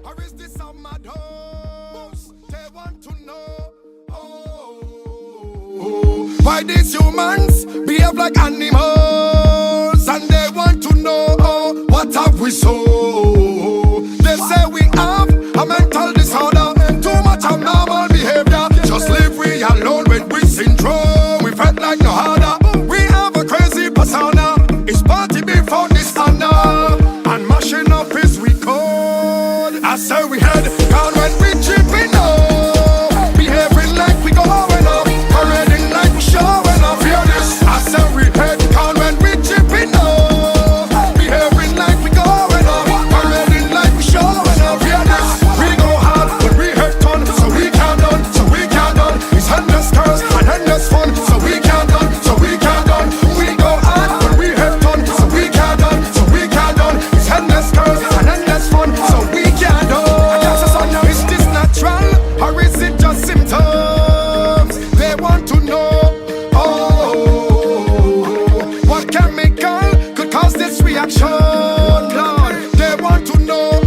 Or is this a mad house? They want to know. Why these humans behave like animals? And they want to know, what have we so? They say we have a mental disorder, too much abnormal behavior. Just leave we alone with we syndrome. We felt like no harder. We have a crazy persona. It's party before dishonor, and mashing up is we code. I say we head down when we chipping up, behaving like we going up, parading like we showing off. Hear this? I say we head down when we chipping up, behaving like we going up, parading like we showing off. Hear this? We go hard when we head done, so we can't done, so we can't done. It's endless curse and endless fun, so we can't done, so we can't done. We go hard when we head done, so we can't done, so we can't done. It's endless curse and endless fun, so we can't done. Is this natural or is it just symptoms? They want to know, what chemical could cause this reaction, Lord? They want to know,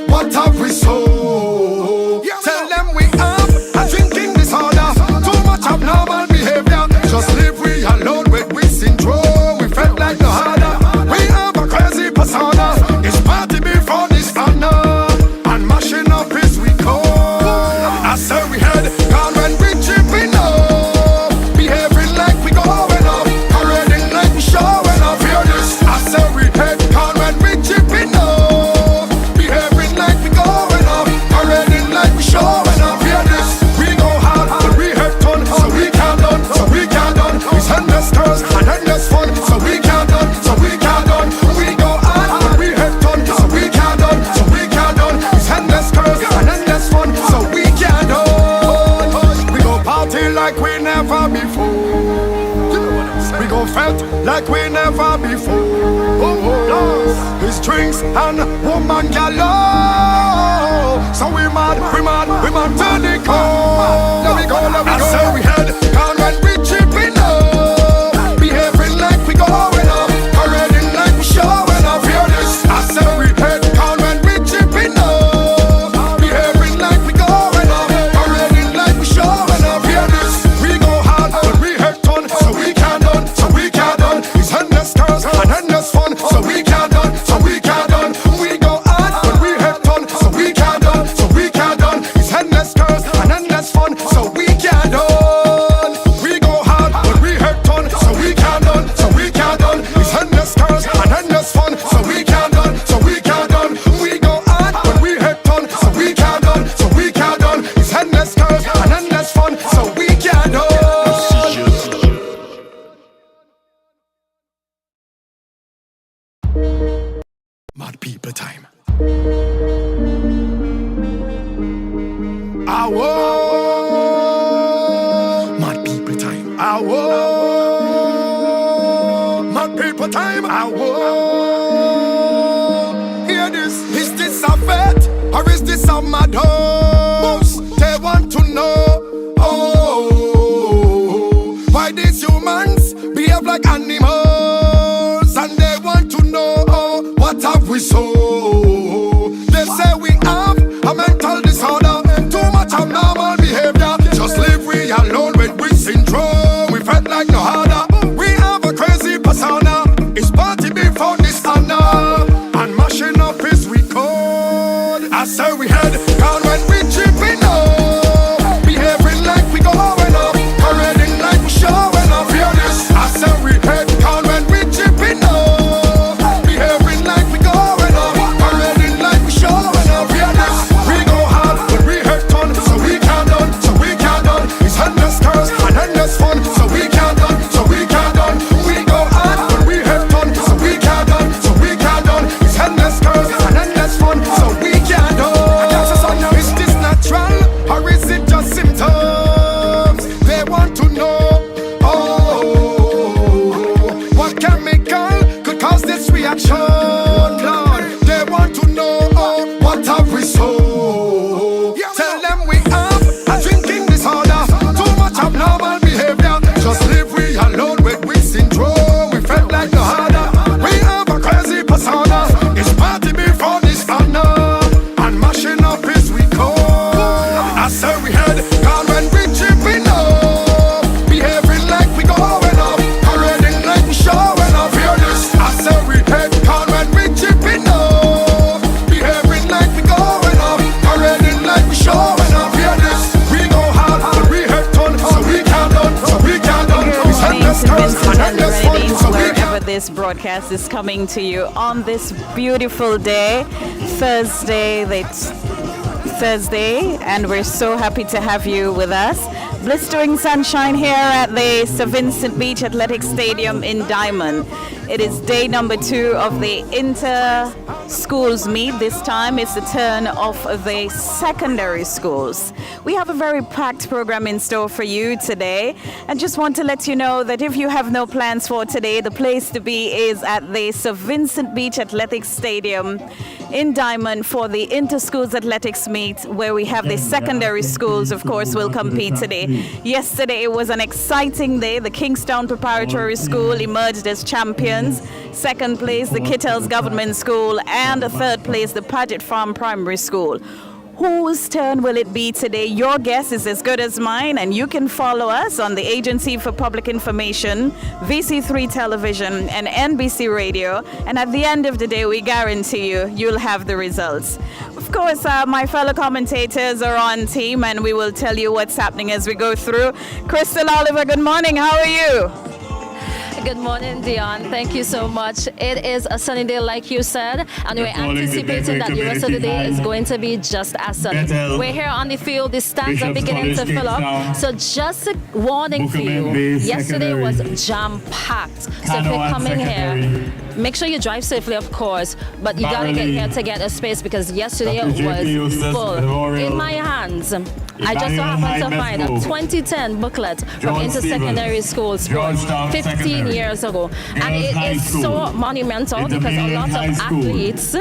what have we so? Tell them we have a drinking disorder, too much abnormal behavior. Just leave we alone with we syndrome. We felt like no harder. We have a crazy persona. It's party before this honor, and mashing up is we call. I say we head down when we chipping up, behaving like we going up, parading like we showing off. Hear this? I say we head down when we chipping up, behaving like we going up, parading like we showing off. Hear this? We go hard when we head done, so we can't done, so we can't done. It's endless curse and endless fun, so we can't done, so we can't done. We go hard when we head done, so we can't done, so we can't done. It's endless curse and endless fun, so we can't done. We go party like we never before. We go felt like we never before. It's drinks and woman galore. So we mad to the core. Let me go. I say we head down when we chipping up, behaving like we going up, parading like we showing off. Hear this? I say we head down when we chipping up, behaving like we going up, parading like we showing off. Hear this? We go hard when we head done, so we can't done, so we can't done. It's endless curse and endless fun, so we can't done, so we can't done. We go hard when we head done, so we can't done, so we can't done. It's endless curse and endless fun, so we can't done. We go hard when we head done, so we can't done, so we can't done. It's endless curse and endless fun, so we can't done, so we can't done. We go hard when we head done, so we can't done, so we can't done. It's endless curse and endless fun, so we can't done. Mad people time. Mad people time. Mad people time. Hear this. Is this a fete or is this a mad house? They want to know, why these humans behave like animals, and they want to know, what have we so? They say we have a mental disorder, too much abnormal behavior. Just leave we alone with we syndrome. We felt like no harder. We have a crazy persona. It's party before dishonor, and mashing up is we code. I say we head down when we chipping up, behaving like we going up, parading like we showing off. Hear this? I say we head down when we chipping up, behaving like we going up, parading like we showing off. Hear this? We go hard when we head done, so we can't done, so we can't done. It's endless curse and endless fun, so we can't done, so we can't done. We go hard when we head done, so we can't done, so we can't done. It's endless curse and endless fun, so we can't done. Is this broadcast is coming to you on this beautiful day, Thursday, and we're so happy to have you with us. Blistering sunshine here at the Sir Vincent Beach Athletics Stadium in Diamond. It is day number 2 of the inter-schools meet. This time it's the turn of the secondary schools. We have a very packed program in store for you today. And just want to let you know that if you have no plans for today, the place to be is at the Sir Vincent Beach Athletics Stadium in Diamond for the inter-schools athletics meet, where we have the secondary schools, of course, will compete today. Yesterday was an exciting day. The Kingstown Preparatory School emerged as champions. Second place, the Kittels Government School, and third place, the Paget Farm Primary School. Whose turn will it be today? Your guess is as good as mine, and you can follow us on the Agency for Public Information, VC3 Television, and NBC Radio. And at the end of the day, we guarantee you'll have the results. Of course, my fellow commentators are on team, and we will tell you what's happening as we go through. Crystal Oliver, good morning. How are you? Good morning, Dion. Thank you so much. It is a sunny day, like you said, and we're anticipating that the rest of the day is going to be just as sunny. We're here on the field. The stands are beginning to fill up. So just a warning for you, yesterday was jam-packed. So if you're coming here, make sure you drive safely, of course, but you gotta get here to get a space because yesterday was full. In my hands, I just so happened to find a 2010 booklet from Intersecondary School Sports 15 years ago. And it is so monumental because a lot of athletes'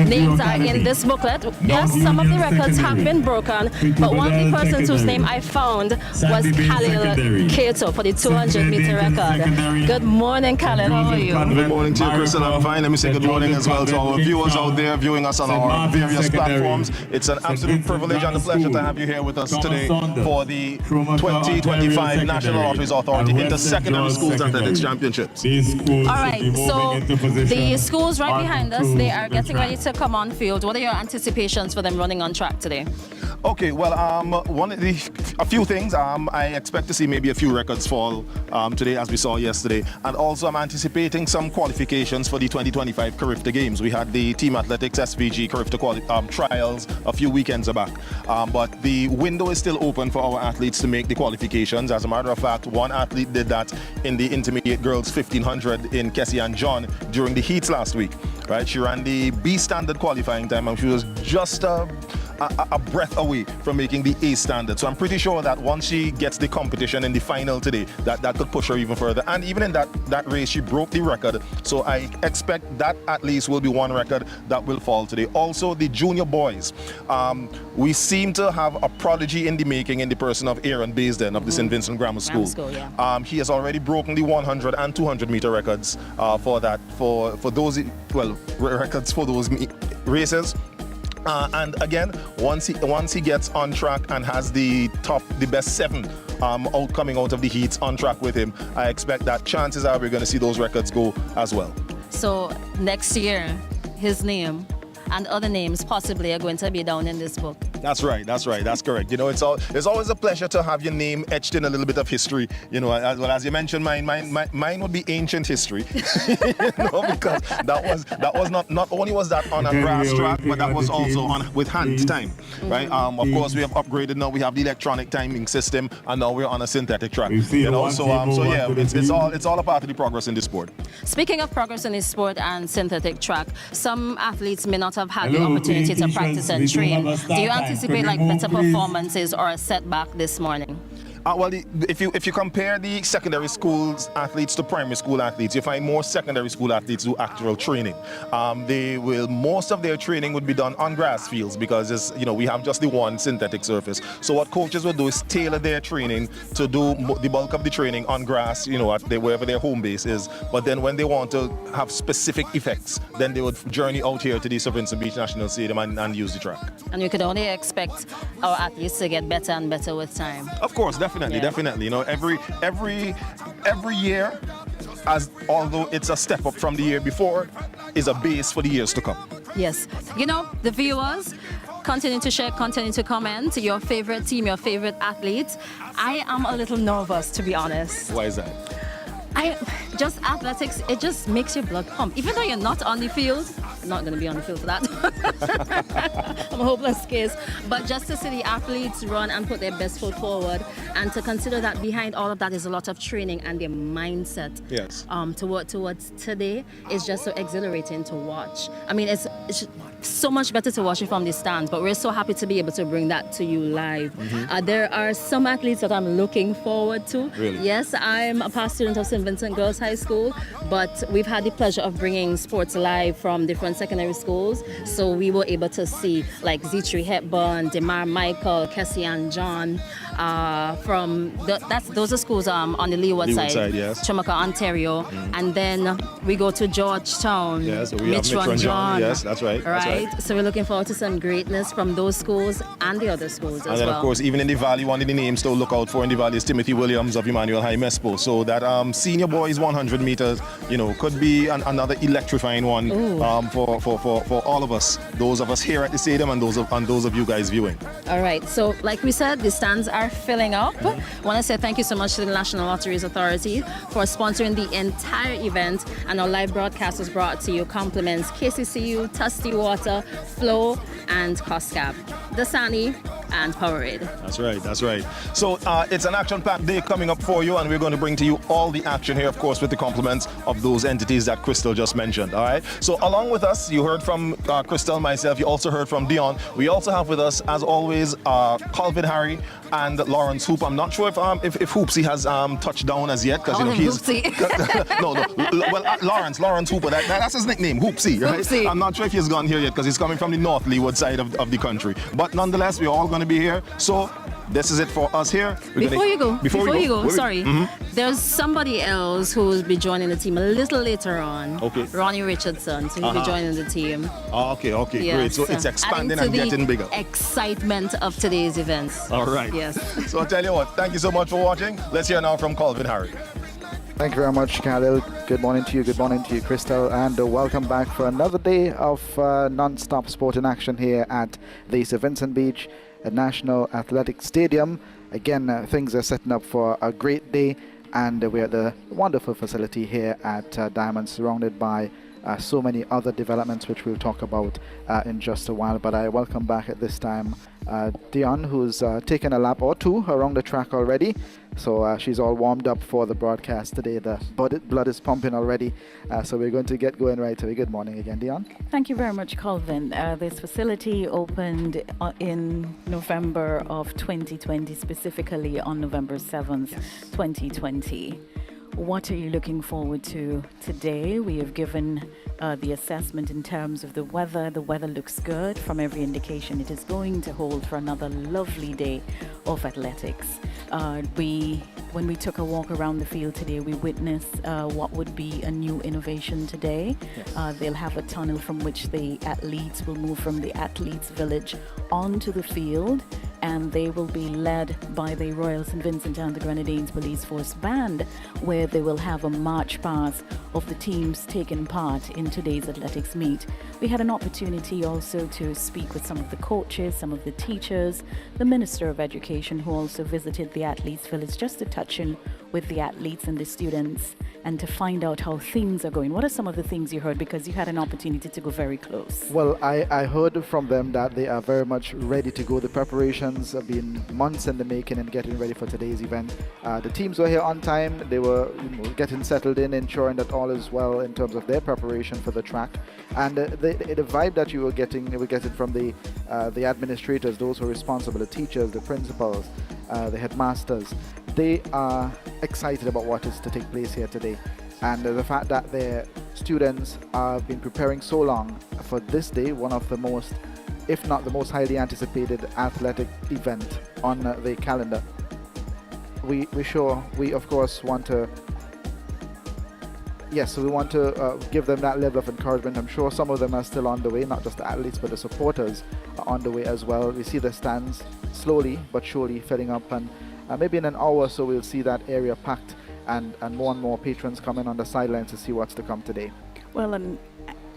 names are in this booklet. Yes, some of the records have been broken, but one of the persons whose name I found was Khalil Kato for the 200-meter record. Good morning, Khalil. How are you? Good morning to you, Crystal. I'm fine. Let me say good morning as well to our viewers out there viewing us on our various platforms. It's an absolute privilege and a pleasure to have you here with us today for the 2025 National Lotteries Authority Inter-Secondary Schools Athletics Championships. All right, so the schools right behind us, they are getting ready to come on field. What are your anticipations for them running on track today? Okay, well, a few things. I expect to see maybe a few records fall today, as we saw yesterday, and also I'm anticipating some qualifications for the 2025 Carifta Games. We had the Team Athletics SVG Carifta trials a few weekends back, but the window is still open for our athletes to make the qualifications. As a matter of fact, one athlete did that in the intermediate girls 1500 in Kessie and John during the heats last week. Right, she ran the B standard qualifying time, and she was just a breath away from making the A standard. So I'm pretty sure that once she gets the competition in the final today, that could push her even further. And even in that race, she broke the record. So I expect that at least will be one record that will fall today. Also, the junior boys, we seem to have a prodigy in the making in the person of Aaron Baisden of the St. Vincent Grammar School. Yeah. He has already broken the 100 and 200 meter records for those records for those races. And again, once he gets on track and has the best 7 coming out of the heats on track with him, I expect that chances are we're going to see those records go as well. So next year, his name and other names possibly are going to be down in this book. That's right, that's correct. You know, it's always a pleasure to have your name etched in a little bit of history. You know, as you mentioned, mine would be ancient history. You know, because that was not only was that on a grass track, but that was also on with hand time, right? Of course, we have upgraded now. We have the electronic timing system, and now we're on a synthetic track. You know, so yeah, it's all a part of the progress in this sport. Speaking of progress in this sport and synthetic track, some athletes may not have had the opportunity to practice and train. Do you anticipate like better performances or a setback this morning? Well, if you compare the secondary schools athletes to primary school athletes, you find more secondary school athletes do actual training. Most of their training would be done on grass fields because we have just the one synthetic surface. So what coaches would do is tailor their training to do the bulk of the training on grass, wherever their home base is. But then when they want to have specific effects, then they would journey out here to the Sir Vincent Beach National Stadium and use the track. And you could only expect our athletes to get better and better with time. Of course, definitely. You know, every year, although it's a step up from the year before, is a base for the years to come. Yes. You know, the viewers continue to share, continue to comment your favorite team, your favorite athletes. I am a little nervous, to be honest. Why is that? Just athletics, it just makes your blood pump. Even though you're not on the field, I'm not going to be on the field for that. I'm a hopeless case. But just to see the athletes run and put their best foot forward, and to consider that behind all of that is a lot of training and their mindset. Yes. To work towards today is just so exhilarating to watch. I mean, it's so much better to watch it from the stands, but we're so happy to be able to bring that to you live. There are some athletes that I'm looking forward to. Really? Yes, I'm a past student of St. Vincent Girls High School, but we've had the pleasure of bringing sports live from different secondary schools. So we were able to see like Zitri Hepburn, Demar Michael, Kessian John, those are schools on the Leeward side, yes. Chumaka, Ontario, and then we go to Georgetown. Yes, so we have Mitron John. Yes, that's right. Right. So we're looking forward to some greatness from those schools and the other schools as well. And then, of course, even in the Valley, one of the names to look out for in the Valley is Timothy Williams of Emmanuel High Mespo. So that senior boys 100 meters, could be another electrifying one for all of us, those of us here at the stadium and those of you guys viewing. All right. So, like we said, the stands are filling up. I want to say thank you so much to the National Lotteries Authority for sponsoring the entire event, and our live broadcast was brought to you. Compliments KCCU, Tusty Water, Flow, and Coscap, Dasani, and Powerade. That's right. So it's an action-packed day coming up for you, and we're going to bring to you all the action here, of course, with the compliments of those entities that Crystal just mentioned. All right. So along with us, you heard from Crystal, myself. You also heard from Dion. We also have with us, as always, Calvin Harry and Lawrence Hoop. I'm not sure if Hoopsy has touched down as yet, because he's no. Well, Lawrence Hooper. That's his nickname, Hoopsy. Right? Hoopsy. I'm not sure if he's gone here yet, because he's coming from the North Leeward side of the country. But nonetheless, we're all going to be here. So this is it for us here. Before you go, sorry. There's somebody else who will be joining the team a little later on. Okay. Ronnie Richardson, so he'll be joining the team. Okay, Yes. great. So it's expanding and Adding to getting the bigger. excitement of today's events. All right. Yes. So I tell you what, thank you so much for watching. Let's hear now from Calvin Harry. Thank you very much, Khalil. Good morning to you, Crystal, and welcome back for another day of non-stop sport in action here at the St. Vincent Beach National Athletic Stadium. Again, things are setting up for a great day, and we're at the wonderful facility here at Diamond, surrounded by so many other developments which we'll talk about in just a while. But I welcome back at this time Dion, who's taken a lap or two around the track already. So she's all warmed up for the broadcast today. The blood is pumping already. So we're going to get going right away. Good morning again, Dion. Thank you very much, Calvin. This facility opened in November of 2020, specifically on November 7th, 2020. What are you looking forward to today? We have given the assessment in terms of the weather. The weather looks good. From every indication, it is going to hold for another lovely day of athletics. When we took a walk around the field today, we witnessed what would be a new innovation today. Yes. They'll have a tunnel from which the athletes will move from the athletes' village onto the field, and they will be led by the Royal St. Vincent and the Grenadines Police Force Band, where they will have a march past of the teams taking part in today's athletics meet. We had an opportunity also to speak with some of the coaches, some of the teachers, the Minister of Education, who also visited the athletes' village, just to touch in with the athletes and the students and to find out how things are going. What are some of the things you heard, because you had an opportunity to go very close? Well, I heard from them that they are very much ready to go. The preparations have been months in the making and getting ready for today's event. The teams were here on time. They were getting settled in, ensuring that all is well in terms of their preparation for the track. And the vibe that you were getting from the administrators, those who are responsible, the teachers, the principals, the headmasters, they are excited about what is to take place here today. And the fact that their students have been preparing so long for this day, one of the most, if not the most highly anticipated athletic event on the calendar. We of course want to, yes, we want to give them that level of encouragement. I'm sure some of them are still on the way, not just the athletes, but the supporters are on the way as well. We see the stands slowly but surely filling up, and maybe in an hour or so we'll see that area packed and more patrons coming on the sidelines to see what's to come today. Well, and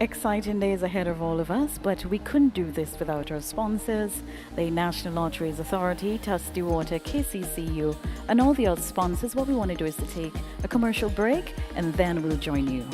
Exciting days ahead of all of us, but we couldn't do this without our sponsors, the National Lotteries Authority, Tusty Water, KCCU, and all the other sponsors. What we want to do is to take a commercial break, and then we'll join you.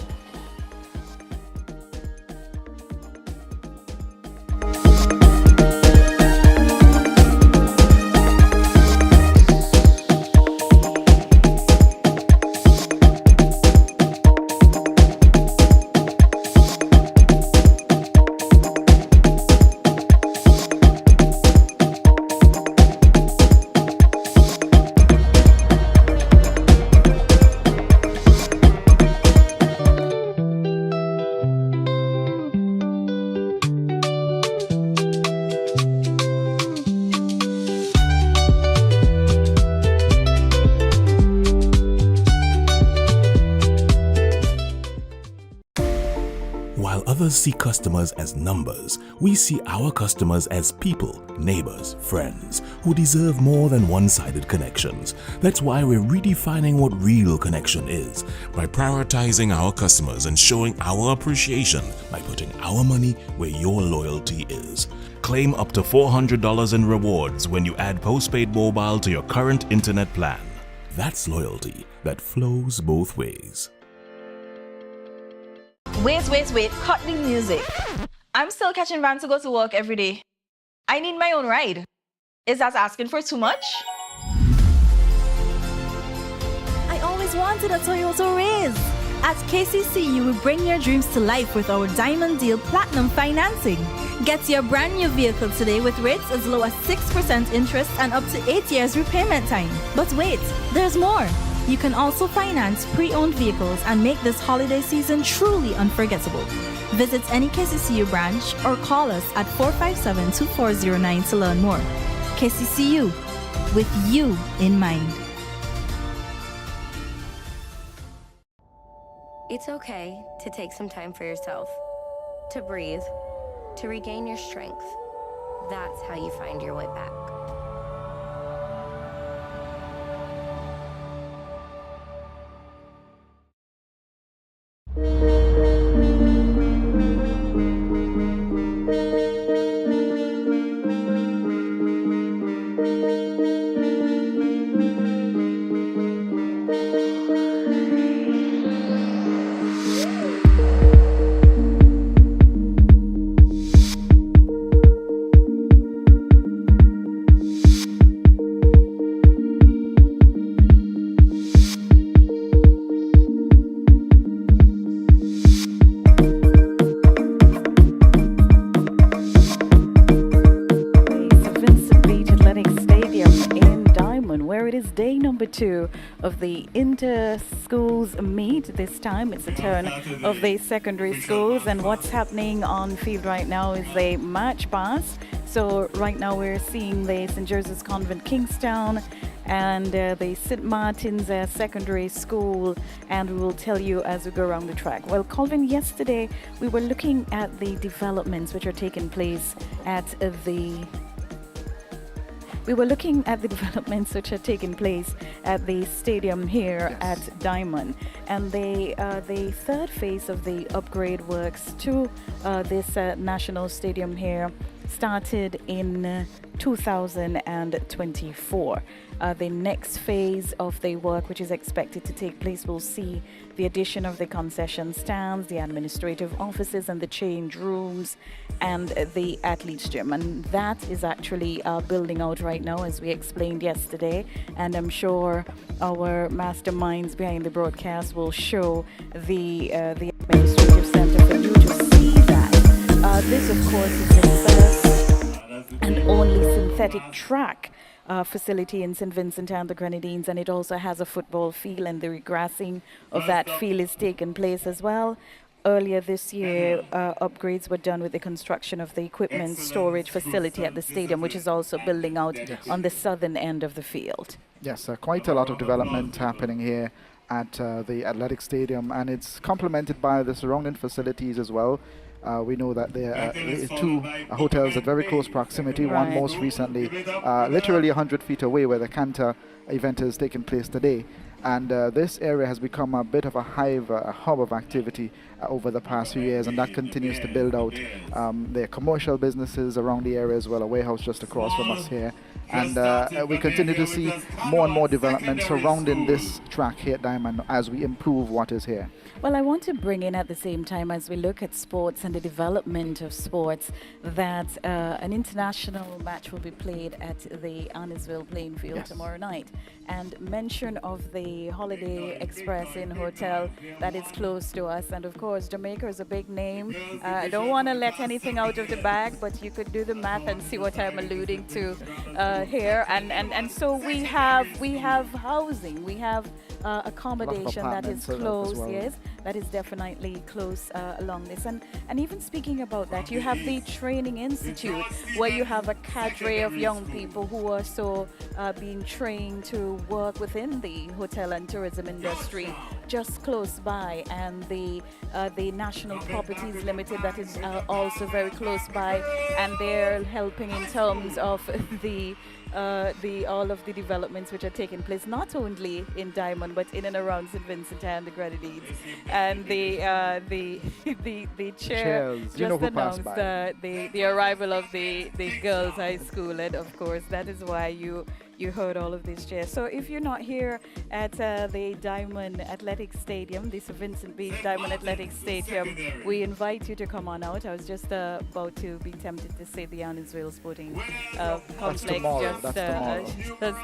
While others see customers as numbers, we see our customers as people, neighbors, friends, who deserve more than one-sided connections. That's why we're redefining what real connection is, by prioritizing our customers and showing our appreciation by putting our money where your loyalty is. Claim up to $400 in rewards when you add postpaid mobile to your current internet plan. That's loyalty that flows both ways. Wait, cut the music. I'm still catching van to go to work every day. I need my own ride. Is that asking for too much? I always wanted a Toyota Raise. At KCCU, we bring your dreams to life with our Diamond Deal Platinum financing. Get your brand new vehicle today with rates as low as 6% interest and up to 8 years repayment time. But wait, there's more. You can also finance pre-owned vehicles and make this holiday season truly unforgettable. Visit any KCCU branch or call us at 457-2409 to learn more. KCCU, with you in mind. It's okay to take some time for yourself, to breathe, to regain your strength. That's how you find your way back. Day number 2 of the inter-schools meet. This time it's the turn of the secondary schools, and what's happening on field right now is the match pass. So right now we're seeing the St. Joseph's Convent Kingstown and the St. Martin's Secondary School, and we will tell you as we go around the track. Well, Colvin, yesterday we were looking at the developments which are taking place at the stadium here at Diamond, and the third phase of the upgrade works to this national stadium here started in 2024. The next phase of the work, which is expected to take place, will see the addition of the concession stands, the administrative offices, and the change rooms, and the athletes gym. And that is actually building out right now, as we explained yesterday. And I'm sure our masterminds behind the broadcast will show the administrative center for you to see that. This, of course, is the first and only synthetic track facility in St. Vincent and the Grenadines, and it also has a football field, and the regrassing of that field is taking place as well. Earlier this year, upgrades were done with the construction of the equipment storage facility at the stadium, which is also building out on the southern end of the field. Yes, quite a lot of development happening here at the athletic stadium, and it's complemented by the surrounding facilities as well. We know that there are 2 hotels at very close proximity, one most recently literally 100 feet away, where the Cantor event is taking place today. And this area has become a bit of a hive, a hub of activity over the past few years, and that continues to build out. There are commercial businesses around the area as well, a warehouse just across from us here. And we continue to see more and more development surrounding this track here at Diamond as we improve what is here. Well, I want to bring in at the same time, as we look at sports and the development of sports, that an international match will be played at the Annisville playing field tomorrow night. And mention of the Holiday Express Inn Hotel that is close to us. And of course, Jamaica is a big name. I don't want to let anything out of the bag, but you could do the math and see what I'm alluding to here. And so we have housing, we have accommodation that is close, yes, that is definitely close along this. And even speaking about that, you have the Training Institute, where you have a cadre of young people who are so being trained to work within the hotel and tourism industry just close by, and the National Properties Limited that is also very close by, and they're helping in terms of the all of the developments which are taking place not only in Diamond but in and around St. Vincent and the Grenadines. And the chair Chairs. just announced the arrival of the girls' high school, and of course that is why you heard all of these chairs. So if you're not here at the Diamond Athletic Stadium, the St. Vincent Beach Diamond Athletic Stadium, we invite you to come on out. I was just about to be tempted to say the Annisville Sporting Complex just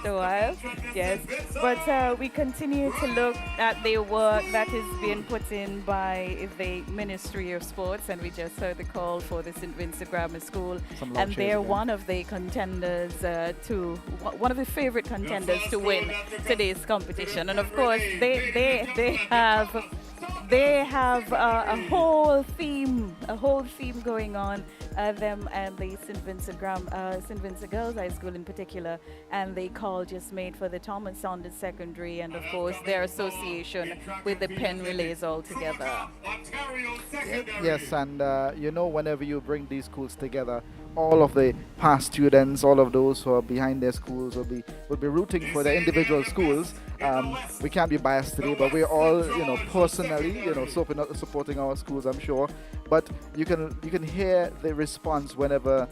a while. Yes, but we continue to look at the work that is being put in by the Ministry of Sports, and we just heard the call for the St. Vincent Grammar School, and they're one of the contenders one of the favorite contenders to win today's competition. And of course they have a whole theme going on, them and the St. Vincent Girls High School in particular, and the call just made for the Thomas Saunders Secondary, and of course their association with the Penn Relays altogether. Yes, and whenever you bring these schools together, all of the past students, all of those who are behind their schools will be rooting for their individual schools. We can't be biased today, but we're all, personally, supporting our schools, I'm sure. But you can hear the response whenever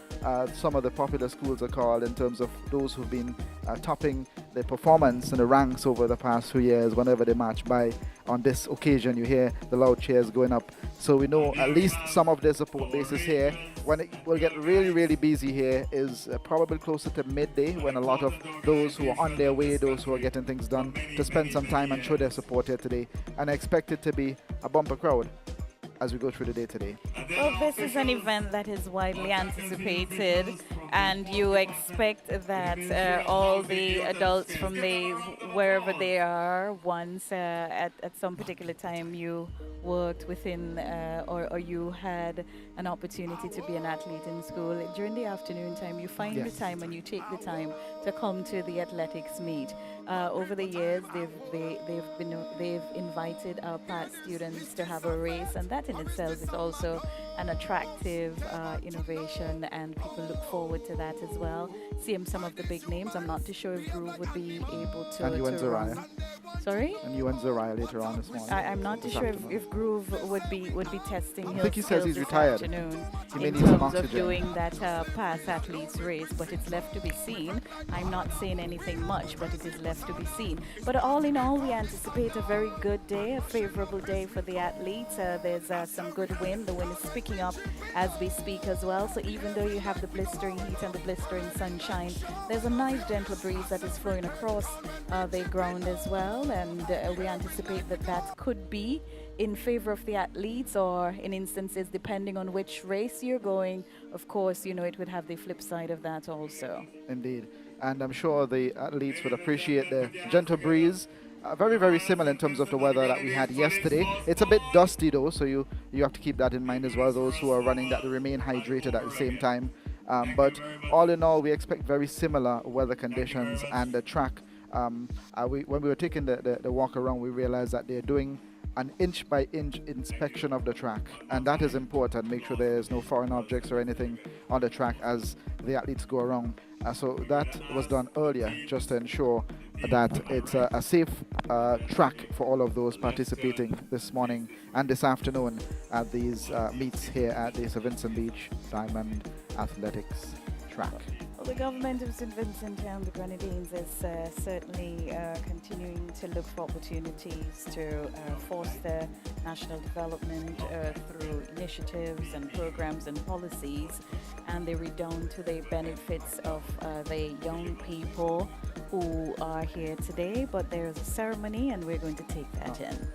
some of the popular schools are called, in terms of those who've been topping their performance in the ranks over the past few years. Whenever they march by on this occasion, you hear the loud cheers going up. So we know at least some of their support base is here. When it will get really, really busy here is probably closer to midday, when a lot of those who are on their way, those who are getting things done, to spend some time and show their support here today. And I expect it to be a bumper crowd as we go through the day today. Well, this is an event that is widely anticipated, and you expect that all the adults from wherever they are, once at some particular time you worked within or you had an opportunity to be an athlete in school, during the afternoon time you find the time and you take the time to come to the athletics meet. Over the years, they've invited our past students to have a race, and that in itself is also an attractive innovation, and people look forward to that as well. Seeing some of the big names, I'm not too sure if Groove would be able to. And you and Zariah. Sorry? And you and Zariah later on this morning. I'm not too sure if Groove would be testing his I think he says he's retired. Afternoon He may in need some terms of oxygen. doing that past athletes race, but it's left to be seen. I'm not saying anything much, but it is left to be seen. But all in all, we anticipate a very good day, a favorable day for the athletes. There's some good wind. The wind is picking up as we speak as well. So even though you have the blistering heat and the blistering sunshine, there's a nice gentle breeze that is flowing across the ground as well. And we anticipate that could be in favor of the athletes, or in instances, depending on which race you're going, of course, it would have the flip side of that also. Indeed. And I'm sure the athletes would appreciate the gentle breeze. Very, very similar in terms of the weather that we had yesterday. It's a bit dusty though, so you have to keep that in mind as well, those who are running, that they remain hydrated at the same time. But all in all, we expect very similar weather conditions, and the track, when we were taking the walk around, we realized that they're doing an inch by inch inspection of the track, and that is important. Make sure there's no foreign objects or anything on the track as the athletes go around. So that was done earlier, just to ensure that it's a safe track for all of those participating this morning and this afternoon at these meets here at the St. Vincent Beach Diamond Athletics track. Well, the government of St. Vincent and the Grenadines is certainly continuing to look for opportunities to foster national development through initiatives and programs and policies, and they redound to the benefits of the young people who are here today. But there's a ceremony, and we're going to take that in.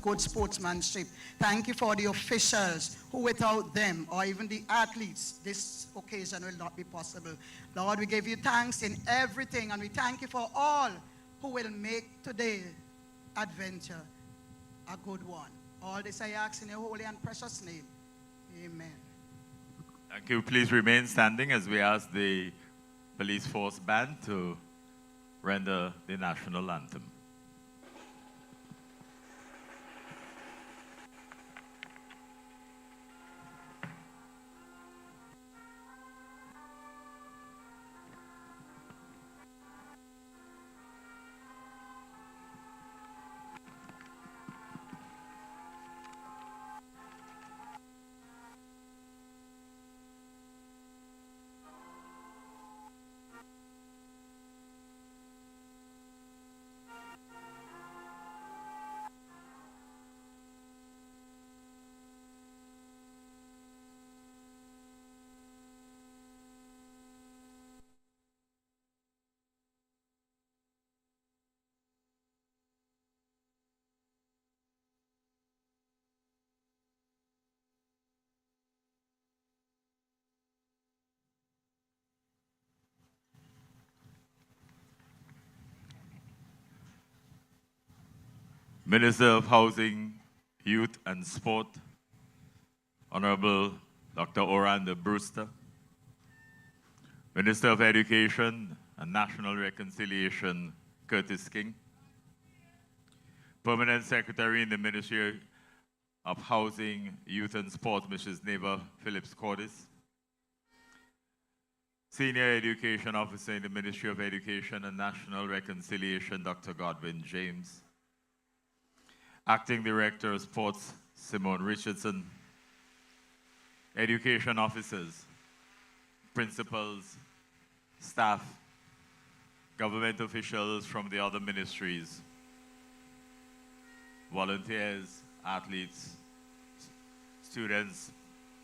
Good sportsmanship. Thank you for the officials who without them or even the athletes, this occasion will not be possible. Lord, we give you thanks in everything, and we thank you for all who will make today adventure a good one. All this I ask in your holy and precious name. Amen. Thank you. Please remain standing as we ask the police force band to render the national anthem. Minister of Housing, Youth and Sport, Honorable Dr. Orlando Brewster, Minister of Education and National Reconciliation, Curtis King, Permanent Secretary in the Ministry of Housing, Youth and Sport, Mrs. Neva Phillips Cordis, Senior Education Officer in the Ministry of Education and National Reconciliation, Dr. Godwin James, Acting Director of Sports, Simone Richardson, Education Officers, Principals, staff, government officials from the other ministries, volunteers, athletes, students,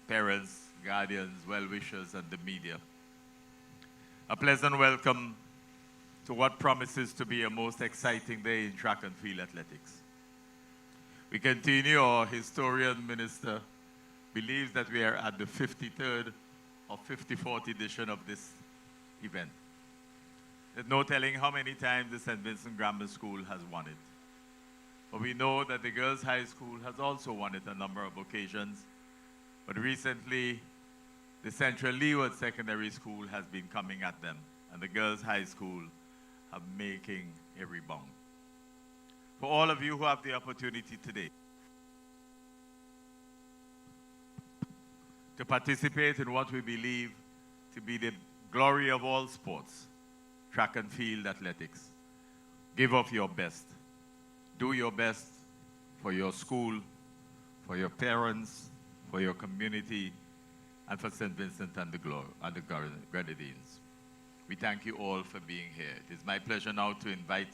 parents, guardians, well-wishers, and the media. A pleasant welcome to what promises to be a most exciting day in track and field athletics. We continue. Our historian minister believes that we are at the 53rd or 54th edition of this event. There's no telling how many times the St. Vincent Grammar School has won it. But we know that the Girls High School has also won it a number of occasions. But recently, the Central Leeward Secondary School has been coming at them, and the Girls High School are making a rebound. For all of you who have the opportunity today to participate in what we believe to be the glory of all sports, track and field athletics, give of your best. Do your best for your school, for your parents, for your community, and for St. Vincent and the Grenadines. We thank you all for being here. It is my pleasure now to invite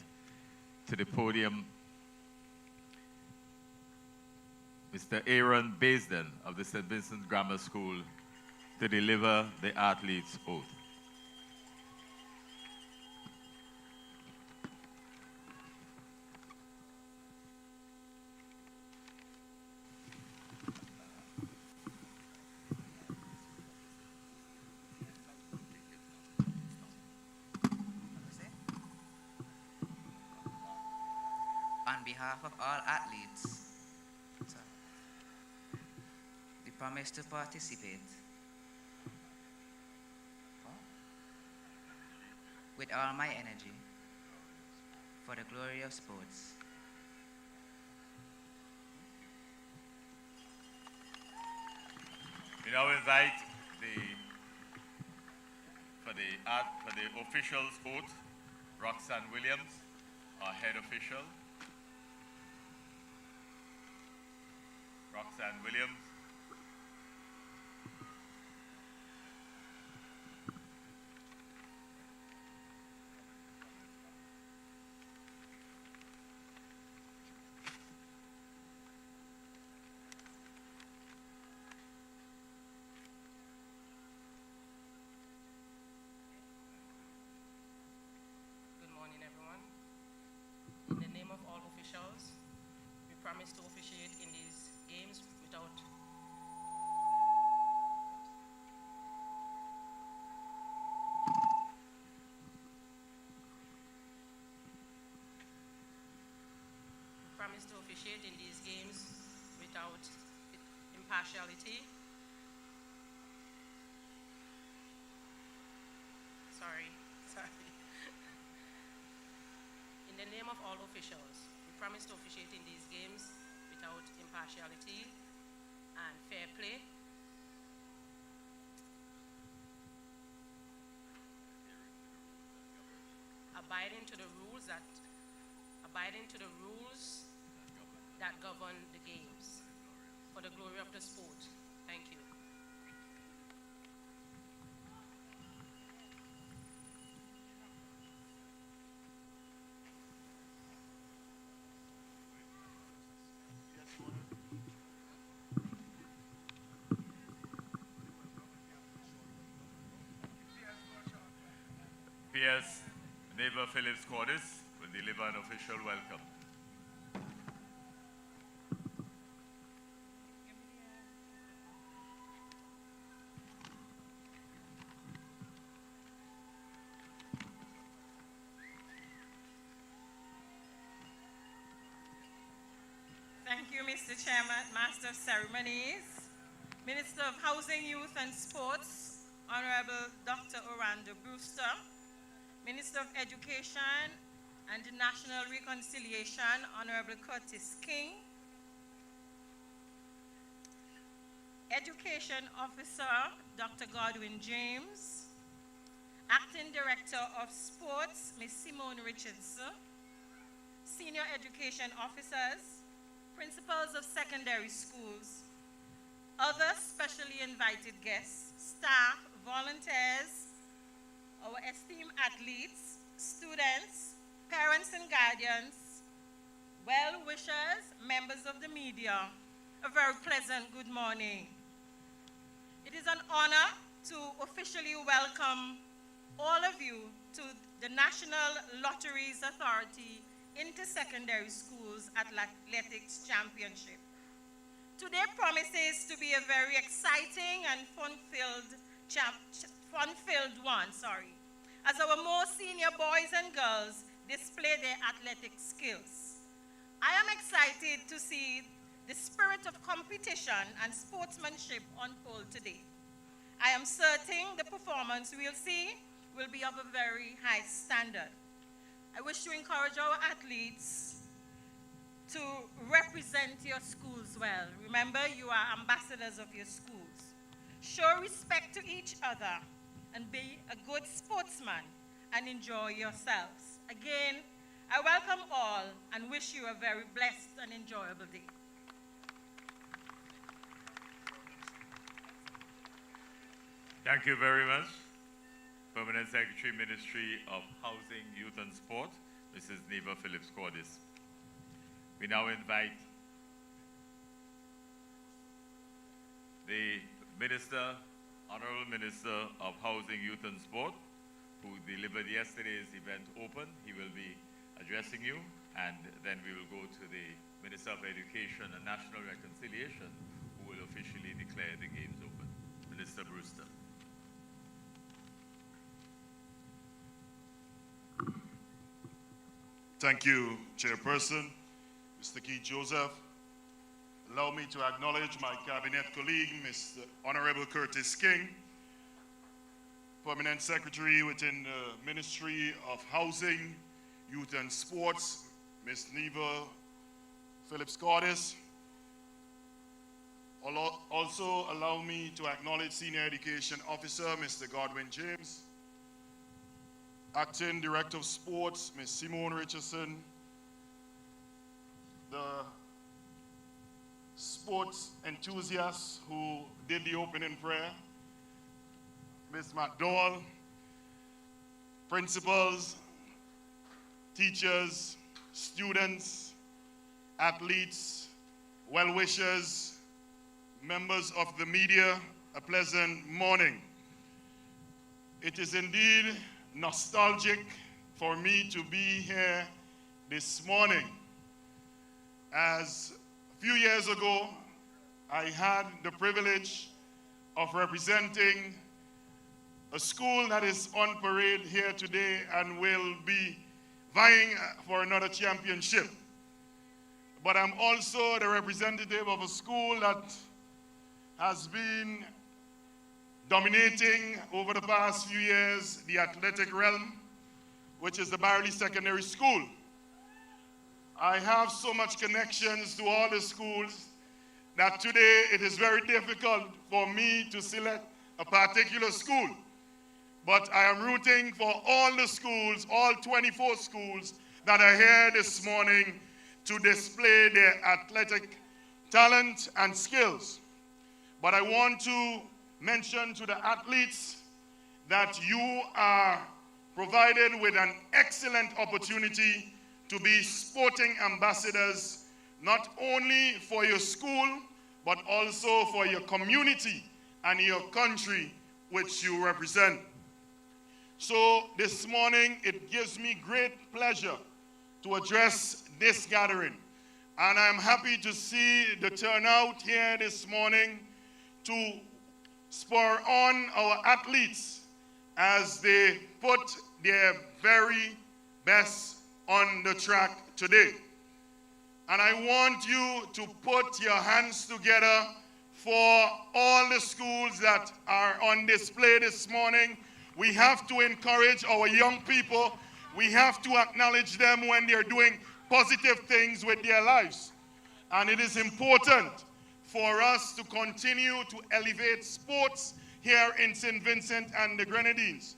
to the podium Mr. Aaron Baisden of the St. Vincent Grammar School to deliver the athlete's oath. On behalf of all athletes, the promise to participate with all my energy for the glory of sports. We now invite for the officials oath, Roxanne Williams, our head official. Roxanne Williams. Promise to officiate in these games without impartiality. Sorry. In the name of all officials, we promise to officiate in these games without impartiality and fair play. Abiding to the rules that govern the games for the glory of the sport. Thank you. PS Neighbor Phillips Cordis will deliver an official welcome. Thank you, Mr. Chairman, Master of Ceremonies, Minister of Housing, Youth and Sports, Honorable Dr. Orlando Brewster, Minister of Education and National Reconciliation, Honorable Curtis King, Education Officer, Dr. Godwin James, Acting Director of Sports, Ms. Simone Richardson, Senior Education Officers, Principals of secondary schools, other specially invited guests, staff, volunteers, our esteemed athletes, students, parents and guardians, well-wishers, members of the media, a very pleasant good morning. It is an honor to officially welcome all of you to the National Lotteries Authority Inter-Secondary Schools Athletics Championship. Today promises to be a very exciting and fun-filled one, as our more senior boys and girls display their athletic skills. I am excited to see the spirit of competition and sportsmanship unfold today. I am certain the performance we'll see will be of a very high standard. I wish to encourage our athletes to represent your schools well. Remember, you are ambassadors of your schools. Show respect to each other and be a good sportsman and enjoy yourselves. Again, I welcome all and wish you a very blessed and enjoyable day. Thank you very much. Permanent Secretary, Ministry of Housing, Youth and Sport, Mrs. Neva Phillips Cordis. We now invite the Minister, Honorable Minister of Housing, Youth and Sport, who delivered yesterday's event open. He will be addressing you, and then we will go to the Minister of Education and National Reconciliation, who will officially declare the games open. Minister Brewster. Thank you, Chairperson, Mr. Keith Joseph. Allow me to acknowledge my cabinet colleague, Mr. Honorable Curtis King, Permanent Secretary within the Ministry of Housing, Youth and Sports, Ms. Neva Phillips-Cordis. Also allow me to acknowledge Senior Education Officer, Mr. Godwin James, Acting Director of Sports, Ms. Simone Richardson, the sports enthusiasts who did the opening prayer, Ms. McDowell, principals, teachers, students, athletes, well-wishers, members of the media, a pleasant morning. It is indeed nostalgic for me to be here this morning, as a few years ago I had the privilege of representing a school that is on parade here today and will be vying for another championship. But I'm also the representative of a school that has been dominating over the past few years the athletic realm, which is the Barley Secondary School. I have so much connections to all the schools that today it is very difficult for me to select a particular school. But I am rooting for all the schools, all 24 schools that are here this morning to display their athletic talent and skills. But I want to mention to the athletes that you are provided with an excellent opportunity to be sporting ambassadors, not only for your school, but also for your community and your country which you represent. So this morning, it gives me great pleasure to address this gathering. And I'm happy to see the turnout here this morning to spur on our athletes as they put their very best on the track today. And I want you to put your hands together for all the schools that are on display this morning. We have to encourage our young people. We have to acknowledge them when they're doing positive things with their lives. And it is important for us to continue to elevate sports here in St. Vincent and the Grenadines.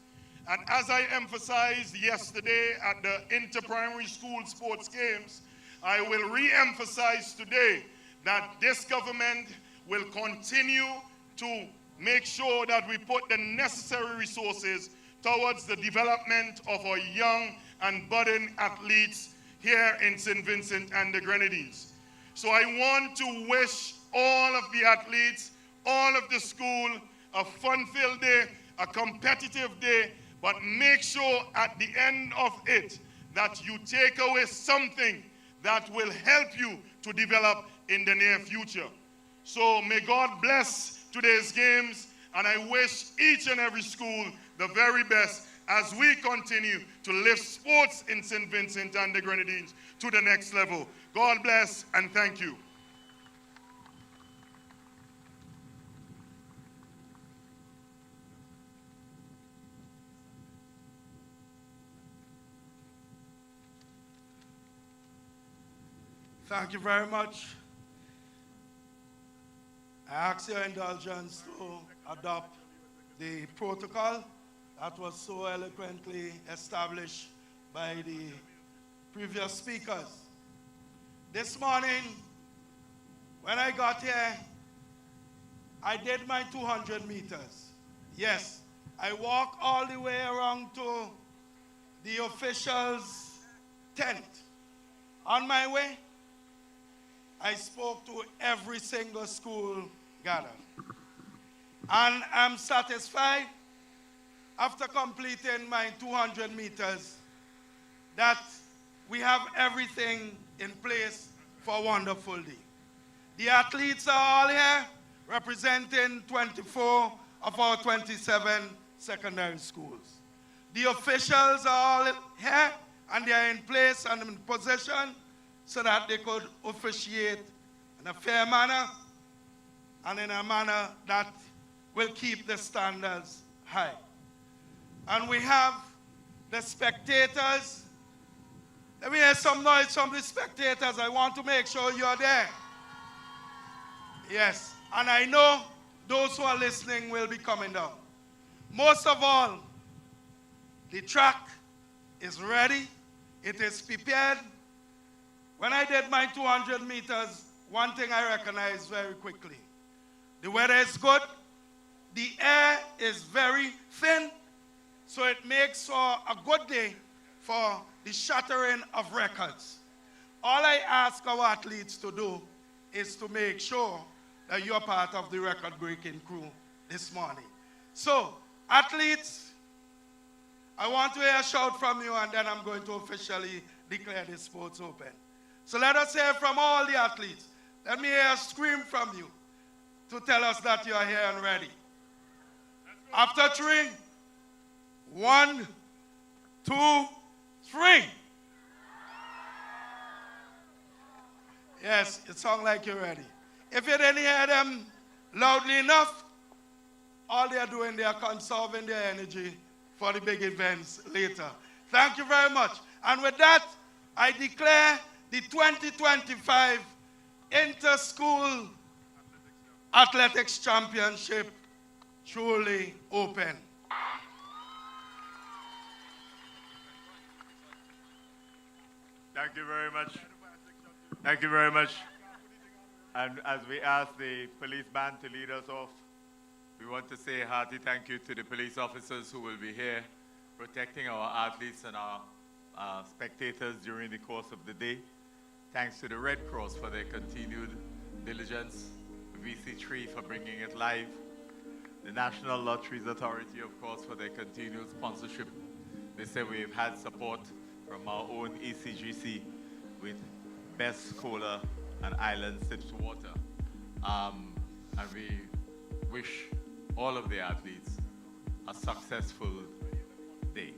And as I emphasized yesterday at the Inter-Primary School Sports Games, I will re-emphasize today that this government will continue to make sure that we put the necessary resources towards the development of our young and budding athletes here in St. Vincent and the Grenadines. So I want to wish all of the athletes, all of the school, a fun-filled day, a competitive day, but make sure at the end of it that you take away something that will help you to develop in the near future. So may God bless today's games, and I wish each and every school the very best as we continue to lift sports in St. Vincent and the Grenadines to the next level. God bless and thank you. Thank you very much. I ask your indulgence to adopt the protocol that was so eloquently established by the previous speakers. This morning, when I got here, I did my 200 meters. Yes, I walked all the way around to the officials' tent. On my way, I spoke to every single school gathered. And I'm satisfied after completing my 200 meters that we have everything in place for a wonderful day. The athletes are all here representing 24 of our 27 secondary schools. The officials are all here and they are in place and in position so that they could officiate in a fair manner and in a manner that will keep the standards high. And we have the spectators. Let me hear some noise from the spectators. I want to make sure you're there. Yes, and I know those who are listening will be coming down. Most of all, the track is ready. It is prepared. When I did my 200 meters, one thing I recognized very quickly. The weather is good. The air is very thin. So it makes for a good day for the shattering of records. All I ask our athletes to do is to make sure that you're part of the record-breaking crew this morning. So, athletes, I want to hear a shout from you, and then I'm going to officially declare the sports open. So let us hear from all the athletes. Let me hear a scream from you to tell us that you are here and ready. After 3, 1, 2, 3. Yes, it sounds like you're ready. If you didn't hear them loudly enough, all they are doing, they are conserving their energy for the big events later. Thank you very much. And with that, I declare the 2025 Inter-School Athletics Championship truly open. Thank you very much. Thank you very much. And as we ask the police band to lead us off, we want to say a hearty thank you to the police officers who will be here protecting our athletes and our spectators during the course of the day. Thanks to the Red Cross for their continued diligence, VC3 for bringing it live, the National Lotteries Authority, of course, for their continued sponsorship. They say we've had support from our own ECGC with Best Cola and Island Sips Water. And we wish all of the athletes a successful day.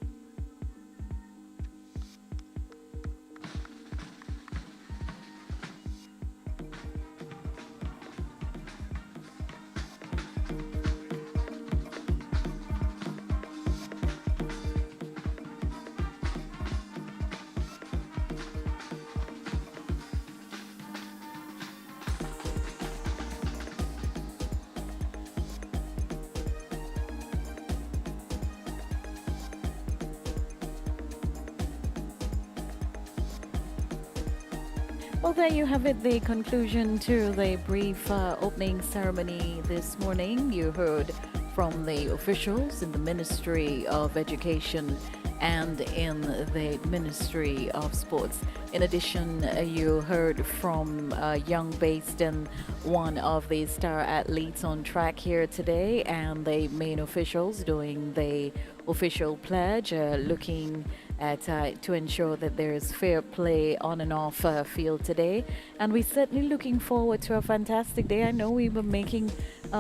Well, there you have it, the conclusion to the brief opening ceremony this morning. You heard from the officials in the Ministry of Education and in the Ministry of Sports. In addition, you heard from Young Baston, one of the star athletes on track here today, and the main officials doing the official pledge, looking at to ensure that there is fair play on and off field today. And we're certainly looking forward to a fantastic day. I know we were making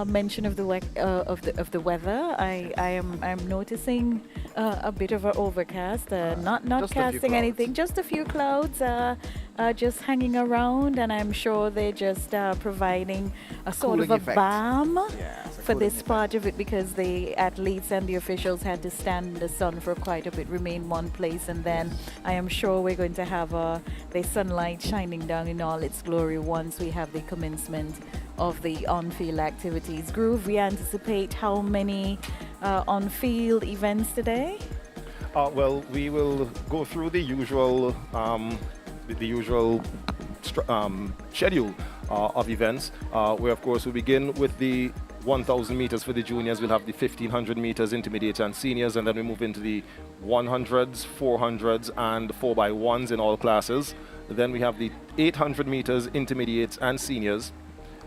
mention of the weather. I'm noticing a bit of an overcast, not casting anything, just a few clouds just hanging around, and I'm sure they're just providing a sort of a balm for this part of it, because the athletes and the officials had to stand in the sun for quite a bit, remain one place, and then I am sure we're going to have the sunlight shining down in all its glory once we have the commencement of the on-field activities. Groove, we anticipate how many on-field events today? Well, we will go through the usual schedule of events, where of course we begin with the 1,000 meters for the juniors. We'll have the 1,500 meters intermediate and seniors, and then we move into the 100s, 400s, and 4x1s in all classes. Then we have the 800 meters intermediates and seniors,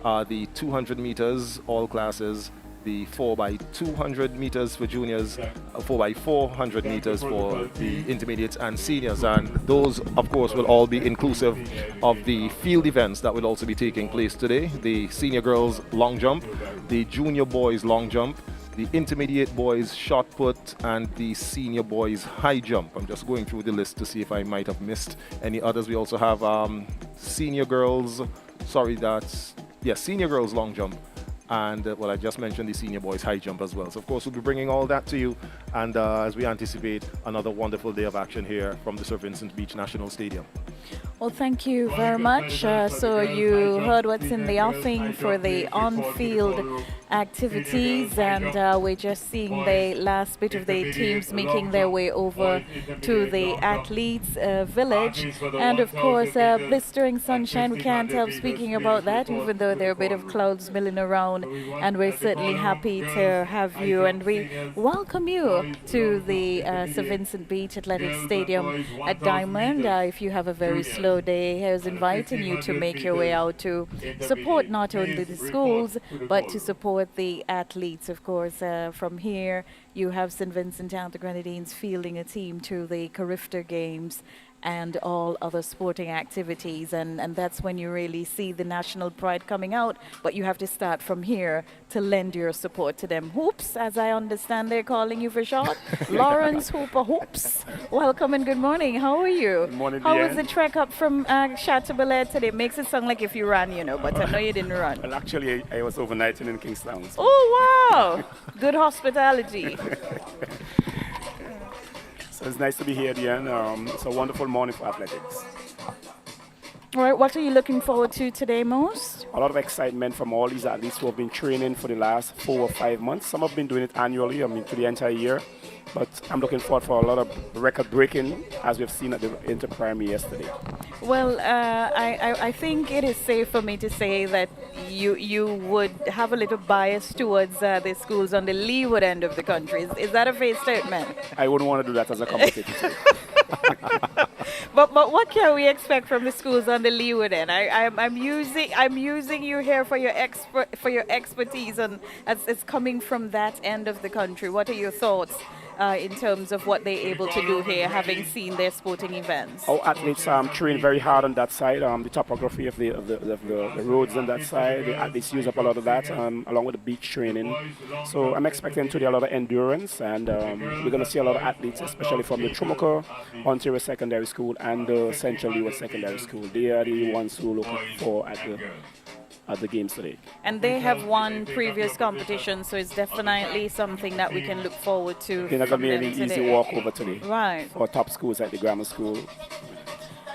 the 200 meters all classes, the 4x200 meters for juniors, 4x400 meters for the intermediates and seniors, and those of course will all be inclusive of the field events that will also be taking place today: the senior girls long jump, the junior boys long jump, the intermediate boys shot put, and the senior boys high jump. I'm just going through the list to see if I might have missed any others. We also have senior girls long jump, and well, I just mentioned the senior boys high jump as well. So of course we'll be bringing all that to you, and as we anticipate another wonderful day of action here from the Sir Vincent Beach National Stadium. Well, thank you very much. So you heard what's in the offing for the on-field activities, and we're just seeing the last bit of the teams making their way over to the athletes village. And of course, blistering sunshine, we can't help speaking about that, even though there are a bit of clouds milling around, and we're certainly happy to have you, and we welcome you to the Sir Vincent Beach Athletic Stadium at Diamond. If you have a very slow day, I was inviting you to make your way out to support not only the schools, but to support the athletes. Of course, from here, you have St. Vincent and the Grenadines fielding a team to the Carifta Games and all other sporting activities, and that's when you really see the national pride coming out. But you have to start from here to lend your support to them. Hoops, as I understand they're calling you for short. Lawrence Hooper Hoops, welcome and good morning. How are you? Good morning, How was Deanne. the trek up from Chateaubalais today? Makes it sound like if you ran, you know, but I know you didn't run. Well, actually, I was overnighting in Kingstown. So. Oh, wow. Good hospitality. So it's nice to be here, Deanne. It's a wonderful morning for athletics. All right, what are you looking forward to today most? A lot of excitement from all these athletes who have been training for the last 4 or 5 months. Some have been doing it annually, to the entire year. But I'm looking forward for a lot of record breaking, as we've seen at the Inter-Primary yesterday. Well, I think it is safe for me to say that you would have a little bias towards the schools on the leeward end of the country. Is that a fair statement? I wouldn't want to do that as a competitor. But what can we expect from the schools on the leeward end? I'm using you here for your expertise, and it's coming from that end of the country. What are your thoughts in terms of what they're able to do here, having seen their sporting events? Our athletes train very hard on that side. The topography of the roads on that side, the athletes use up a lot of that, along with the beach training. So I'm expecting to do a lot of endurance, and we're going to see a lot of athletes, especially from the Chumuka Ontario Secondary School and the Central Leeward Secondary School. They are the ones who look for at the games today. And they have won previous competitions, so it's definitely something that we can look forward to. They're not going to be any easy walk over today. Right. For top schools like the grammar school.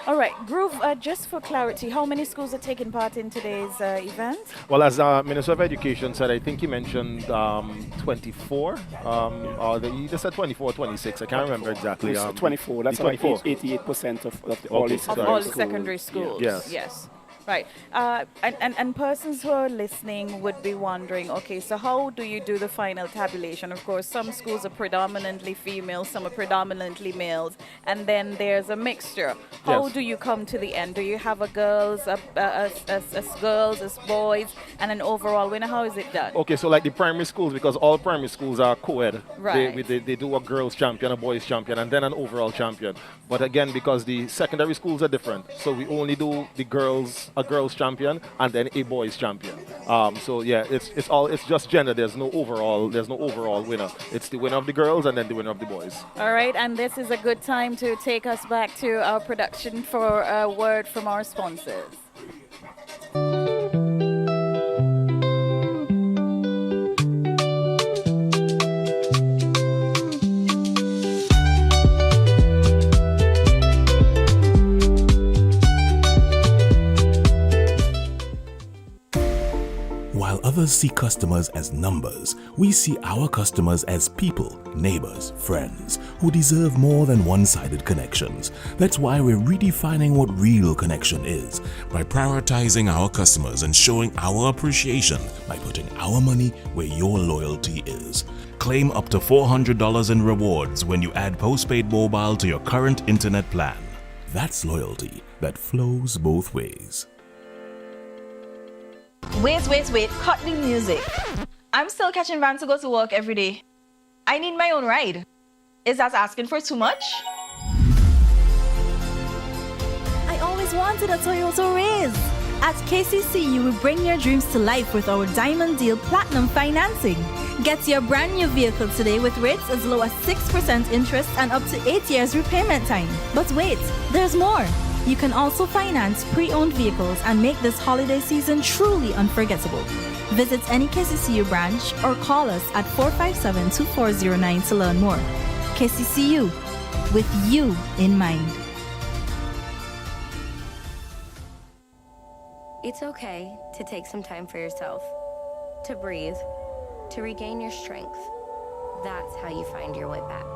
All right, Groove, just for clarity, how many schools are taking part in today's event? Well, as Minister of Education said, I think he mentioned 24, or he either said 24 or 26, I can't remember exactly. It's 24, that's about 88% of all the secondary schools. Yes. Right. And persons who are listening would be wondering, okay, so how do you do the final tabulation? Of course, some schools are predominantly female, some are predominantly males, and then there's a mixture. How do you come to the end? Do you have a girls, as boys, and an overall winner? How is it done? Okay, so like the primary schools, because all primary schools are co-ed, right. they do a girls champion, a boys champion, and then an overall champion. But again, because the secondary schools are different, so we only do the girls, a girls champion, and then a boys champion. So yeah, it's just gender. There's no overall winner. It's the winner of the girls and then the winner of the boys. All right, and this is a good time to take us back to our production for a word from our sponsors. While others see customers as numbers, we see our customers as people, neighbors, friends, who deserve more than one-sided connections. That's why we're redefining what real connection is, by prioritizing our customers and showing our appreciation by putting our money where your loyalty is. Claim up to $400 in rewards when you add postpaid mobile to your current internet plan. That's loyalty that flows both ways. Wait, cut the music. I'm still catching van to go to work every day. I need my own ride. Is that asking for too much? I always wanted a Toyota Raise. At KCCU, we bring your dreams to life with our Diamond Deal Platinum Financing. Get your brand new vehicle today with rates as low as 6% interest and up to 8 years repayment time. But wait, there's more. You can also finance pre-owned vehicles and make this holiday season truly unforgettable. Visit any KCCU branch or call us at 457-2409 to learn more. KCCU, with you in mind. It's okay to take some time for yourself, to breathe, to regain your strength. That's how you find your way back.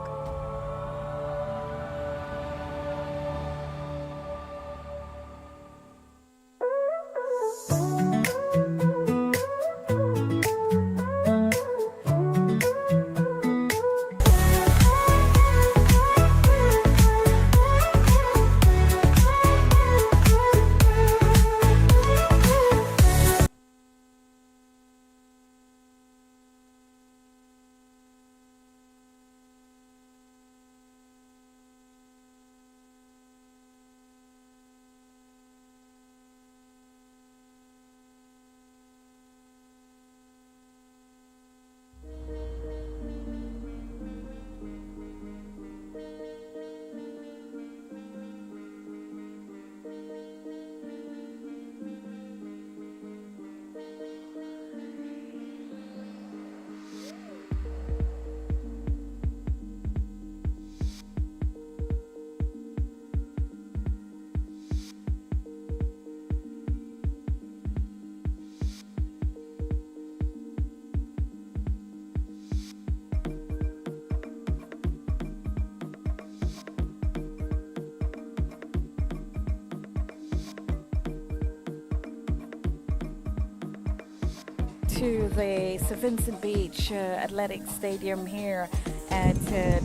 To the St. Vincent Beach Athletic Stadium here at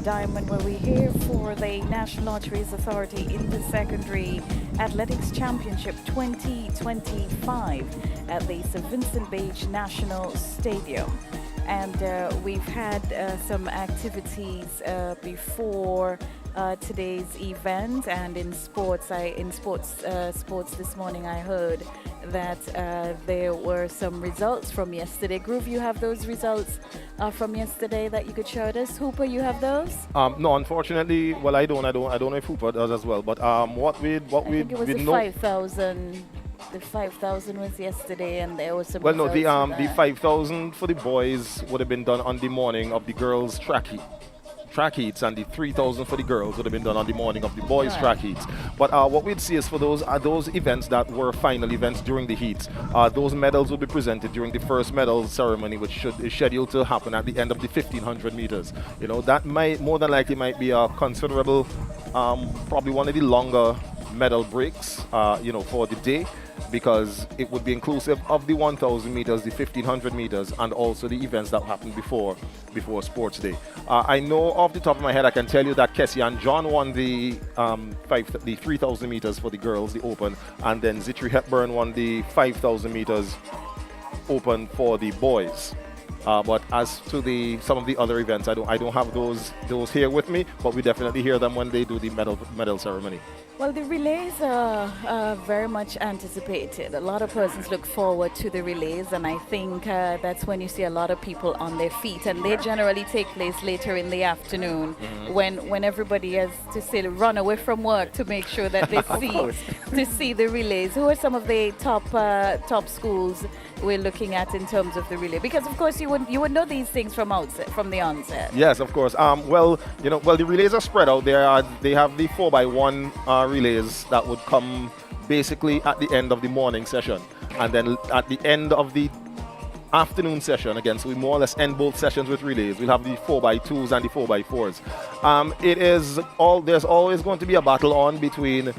Diamond, where we're here for the National Lotteries Authority Inter-Secondary Athletics Championship 2025 at the St. Vincent Beach National Stadium. And we've had some activities before today's event, and in sports this morning I heard that there were some results from yesterday. Groove, you have those results from yesterday that you could share with us? Hooper, you have those? No, unfortunately, well, I don't know if Hooper does as well. But what we think it was the 5,000. The 5,000 was yesterday, and there was some. Well, no, the 5,000 for the boys would have been done on the morning of the girls' track heats, and the 3,000 for the girls would have been done on the morning of the boys' track heats. But what we'd see is for those events that were final events during the heats, those medals will be presented during the first medal ceremony, which is scheduled to happen at the end of the 1,500 meters. You know, that might more than likely might be a considerable, probably one of the longer medal breaks, for the day, because it would be inclusive of the 1,000 meters, the 1,500 meters, and also the events that happened before Sports Day. I know off the top of my head, I can tell you that Kessie and John won the 3,000 meters for the girls, the open, and then Zitri Hepburn won the 5,000 meters open for the boys. But as to some of the other events, I don't have those here with me, but we definitely hear them when they do the medal ceremony. Well, the relays are very much anticipated. A lot of persons look forward to the relays, and I think that's when you see a lot of people on their feet, and they generally take place later in the afternoon, when everybody has to still run away from work to make sure that they see the relays. Who are some of the top schools we're looking at in terms of the relay? Because of course you would know these things from the onset. Yes, of course. Well, the relays are spread out. They have the 4x1 relays that would come basically at the end of the morning session, and then at the end of the afternoon session again, so we more or less end both sessions with relays. We'll have the 4x2s and the 4x4s. There's always going to be a battle on between,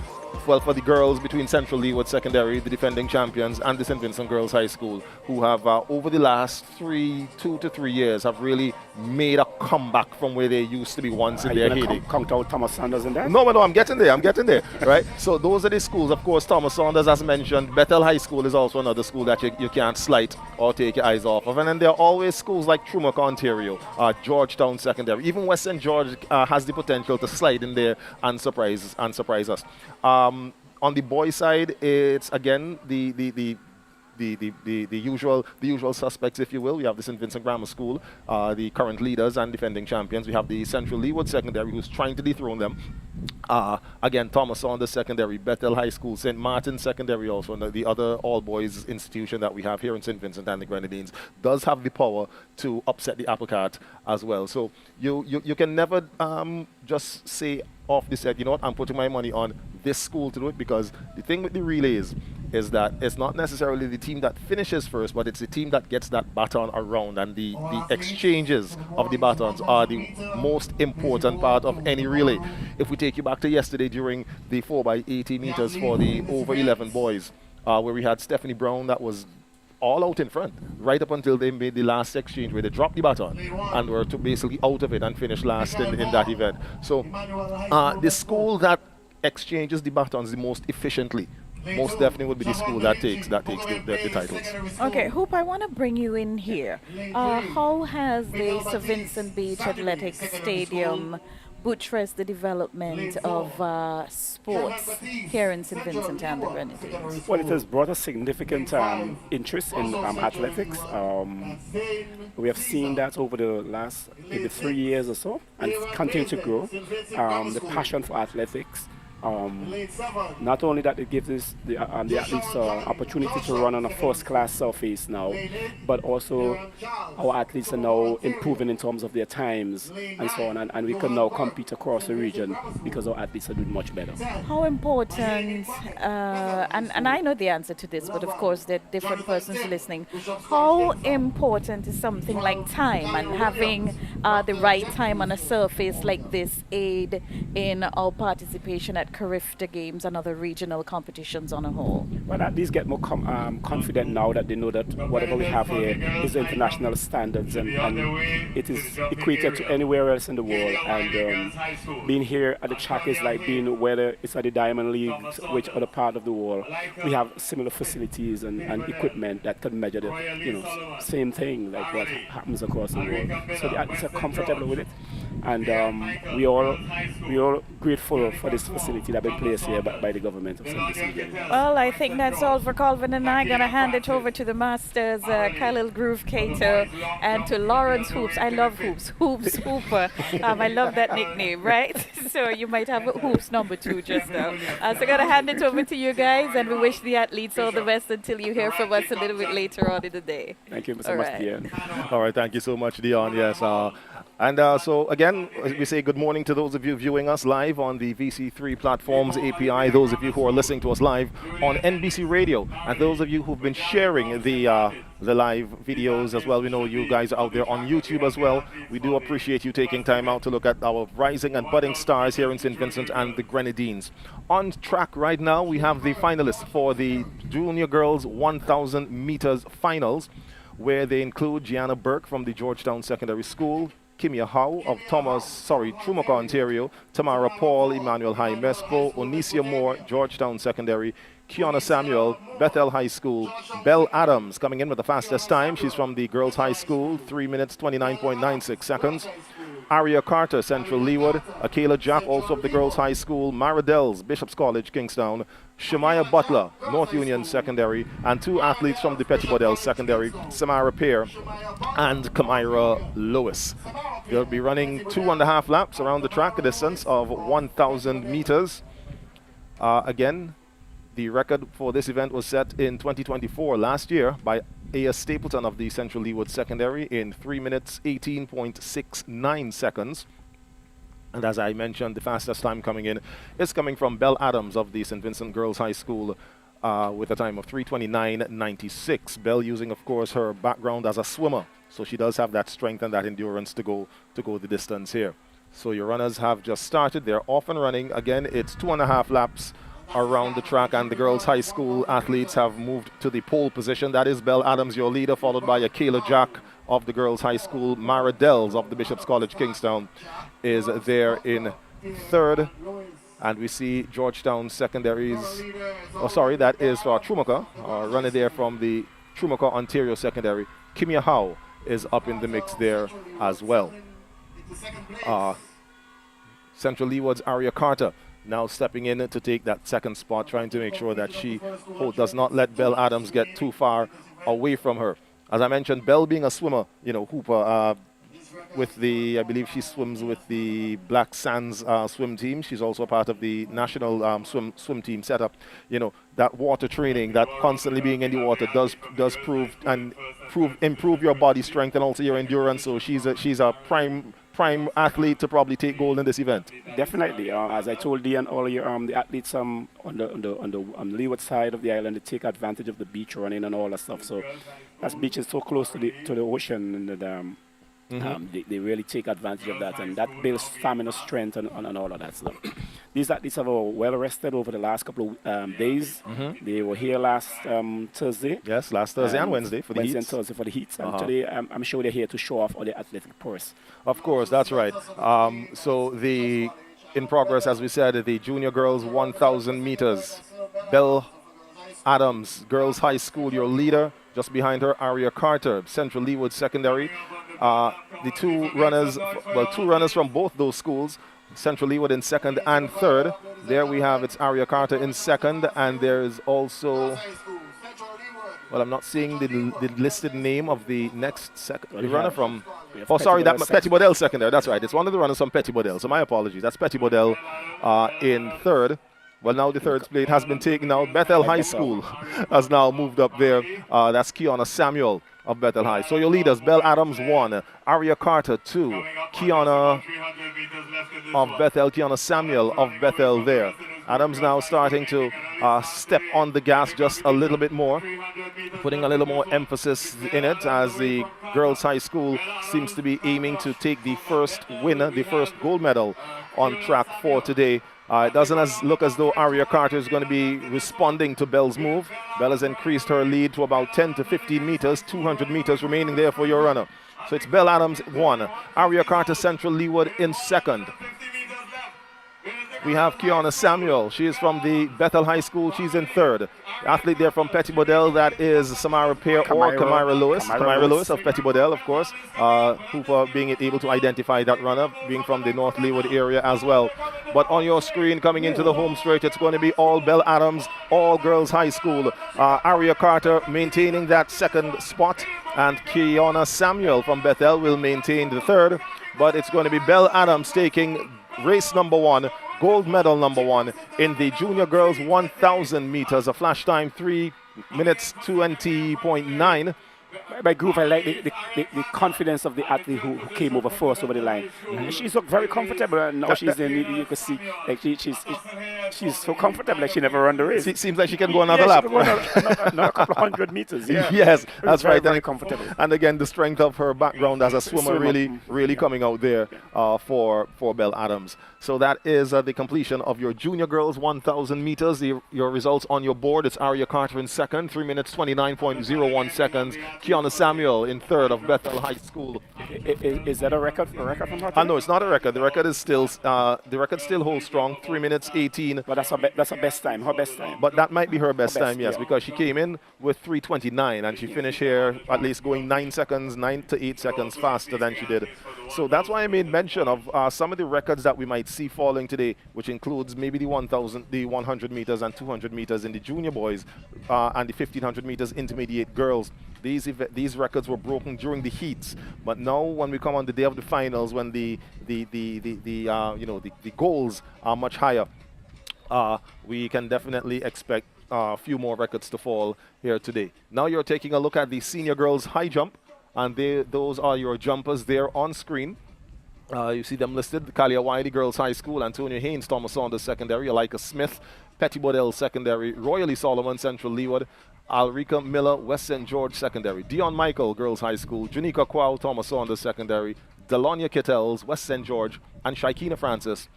well, for the girls, between Central Leeward Secondary, the defending champions, and the St. Vincent Girls High School, who have over the last 2 to 3 years have really made a comeback from where they used to be once in their heyday. Count out Thomas Sanders in that? No, I'm getting there, right? So those are the schools. Of course, Thomas Sanders, as mentioned. Bethel High School is also another school that you can't slight or take your eyes off of. And then there are always schools like Trumac, Ontario, Georgetown Secondary. Even West St. George has the potential to slide in there and surprise us. On the boys' side, it's again the usual suspects, if you will. We have the St. Vincent Grammar School, the current leaders and defending champions. We have the Central Leeward Secondary, who's trying to dethrone them. Again, Thomas Saunders Secondary, Bethel High School, St. Martin Secondary also, and the other all-boys institution that we have here in St. Vincent and the Grenadines does have the power to upset the apple cart as well. So you can never just say off the set, you know what, I'm putting my money on this school to do it, because the thing with the relays is that it's not necessarily the team that finishes first, but it's the team that gets that baton around, and the exchanges of the batons are the most important part of any relay. If we take you back to yesterday during the 4x80 meters for the over 11 boys, where we had Stephanie Brown that was all out in front, right up until they made the last exchange where they dropped the baton and were basically out of it and finished last in that event. So the school that exchanges the batons the most efficiently most definitely would be the school that takes the titles. Okay, Hope, I want to bring you in here. How has the St. Vincent Beach Athletics Stadium buttressed the development of sports here in St. Vincent and the Grenadines? Well, it has brought a significant interest in athletics. We have seen that over the last maybe 3 years or so, and it's continued to grow. The passion for athletics. Not only that it gives the athletes opportunity to run on a first-class surface now, but also our athletes are now improving in terms of their times and so on, and we can now compete across the region because our athletes are doing much better. How important, and I know the answer to this, but of course there are different persons listening, how important is something like time and having the right time on a surface like this aid in our participation at Carifta Games and other regional competitions on a whole? Well, athletes get more confident now that they know that whatever we have here is international standards, and it is equated to anywhere else in the world. And being here at the track is like being, whether it's at the Diamond League, which other part of the world, we have similar facilities and equipment that can measure the same thing like what happens across the world. So the athletes are comfortable with it, and we all grateful for this facility that been placed here by the government of St. Vincent. Well, I think that's all for Colvin and I. Gonna hand it over to the masters, Khalil Groove Cato, and to Lawrence Hoops. I love Hoops. Hoops Hooper. I love that nickname, right? So you might have a Hoops number 2 just now. So gonna hand it over to you guys, and we wish the athletes all the best until you hear from us a little bit later on in the day. Thank you so much, Dion. All right, thank you so much, Dion. Yes. And so again, we say good morning to those of you viewing us live on the VC3 platforms API, those of you who are listening to us live on NBC Radio, and those of you who've been sharing the live videos as well. We know you guys are out there on YouTube as well. We do appreciate you taking time out to look at our rising and budding stars here in St. Vincent and the Grenadines. On track right now, we have the finalists for the Junior Girls 1,000 meters finals, where they include Gianna Burke from the Georgetown Secondary School, Kimia Howe of Trumaka, Ontario, Tamara Paul, Emmanuel High Mesco, Onicia Moore, Georgetown Secondary, Kiana Samuel, Bethel High School, Belle Adams coming in with the fastest time. She's from the Girls High School, 3 minutes 29.96 seconds. Aria Carter, Central Leeward, Akela Jack, also of the Girls High School, Mara Dells, Bishop's College, Kingstown, Shemaya Butler, North Union Secondary, and 2 athletes from the Pettibodell Secondary, Samara Pear and Kamira Lewis. They'll be running 2.5 laps around the track, a distance of 1,000 meters. Again, the record for this event was set in 2024, last year, by A.S. Stapleton of the Central Leeward Secondary in 3 minutes 18.69 seconds. And as I mentioned, the fastest time coming in is coming from Belle Adams of the St. Vincent Girls High School with a time of 3:29.96. Belle using, of course, her background as a swimmer, so she does have that strength and that endurance to go the distance here. So your runners have just started. They're off and running. Again, it's 2.5 laps around the track, and the Girls High School athletes have moved to the pole position. That is Belle Adams, your leader, followed by Akela Jack of the Girls High School. Mara Dells of the Bishop's College, Kingstown, is there in third. And we see Georgetown Secondaries, that is for Trumaka, running there from the Trumaka, Ontario Secondary. Kimia Howe is up in the mix there as well. Central Leeward's Aria Carter now stepping in to take that second spot, trying to make sure that she does not let Belle Adams get too far away from her. As I mentioned, Belle being a swimmer, Hooper, with the, I believe she swims with the Black Sands swim team. She's also a part of the national swim team setup. You know, that water training, that constantly being in the water does improve your body strength and also your endurance. So she's a prime athlete to probably take gold in this event. Definitely. As I told you and all your the athletes on the leeward side of the island, they take advantage of the beach running and all that stuff. So that beach is so close to the ocean, and they really take advantage of that, and that builds stamina, strength, and all of that stuff. These athletes have well rested over the last couple of days. They were here last Thursday. Yes, last Thursday and Wednesday for the heats. Wednesday and Thursday for the heats. And today, I'm sure they're here to show off all the athletic prowess. Of course, that's right. So in progress, as we said, the junior girls 1,000 meters. Belle Adams, Girls High School, your leader. Just behind her, Aria Carter, Central Leeward Secondary. The two runners from both those schools, Central Leeward in second and third. There we have it's Aria Carter in second, and there is also, well, I'm not seeing the listed name of the next the runner from, oh sorry, that's Petty Bodell secondary, that's right. It's one of the runners from Petty Bodell, so my apologies. That's Petty Bodell in third. Well, now the third plate has been taken out. Bethel High School has now moved up there. That's Kiana Samuel of Bethel High. So your leaders, Belle Adams 1, Aria Carter 2, Kiana of Bethel, Kiana Samuel of Bethel there. Adams now starting to step on the gas just a little bit more, putting a little more emphasis in it as the Girls High School seems to be aiming to take the first winner, the first gold medal on track for today. It doesn't look as though Aria Carter is going to be responding to Belle's move. Belle has increased her lead to about 10 to 15 meters, 200 meters remaining there for your runner. So it's Belle Adams 1, Aria Carter Central Leeward in second. We have Kiana Samuel. She is from the Bethel High School. She's in third. The athlete there from Petty Bodell, that is Samara Pear or Kamira Lewis. Kamira Lewis of Petty Bodell, of course. Hooper being able to identify that runner, being from the North Leeward area as well. But on your screen, coming into the home straight, it's going to be all Belle Adams, all Girls High School. Aria Carter maintaining that second spot, and Kiana Samuel from Bethel will maintain the third. But it's going to be Belle Adams taking race number 1, gold medal number 1 in the junior girls 1,000 meters, a flash time 3 minutes 20.9. By Groove, I like the confidence of the athlete who came over first over the line. She's looked very comfortable, and now she's in. You can see, like she's so comfortable, like she never run the race. It seems like she can go another lap. Another couple of 100 meters. Yeah. Yes, that's very, right. Very comfortable. And again, the strength of her background as a swimmer really coming out there for Belle Adams. So that is the completion of your junior girls 1,000 meters. Your results on your board. It's Aria Carter in second, 3 minutes 29.01 seconds. Kiana Samuel in third of Bethel High School. Is that a record from her? No, it's not a record. The record is still holds strong, 3 minutes 18. But that's her best time. Her best time. But that might be her best time, yes, because she came in with 3:29 and she finished here at least going 9 to 8 seconds faster than she did. So that's why I made mention of some of the records that we might see falling today, which includes maybe the 1,000, the 100 meters and 200 meters in the junior boys, and the 1,500 meters intermediate girls. These records were broken during the heats, but now when we come on the day of the finals, when the goals are much higher, we can definitely expect a few more records to fall here today. Now you're taking a look at the senior girls high jump, and those are your jumpers there on screen. You see them listed: Kalia Wiley Girls High School, Antonia Haynes, Thomas Saunders Secondary, Alika Smith, Petty Bodell Secondary, Royally Solomon Central Leeward, Alrika Miller West St. George Secondary, Dion Michael Girls High School, Janika Kwao Thomas Saunders Secondary, Delonia Kittels West St. George, and Shaikina Francis,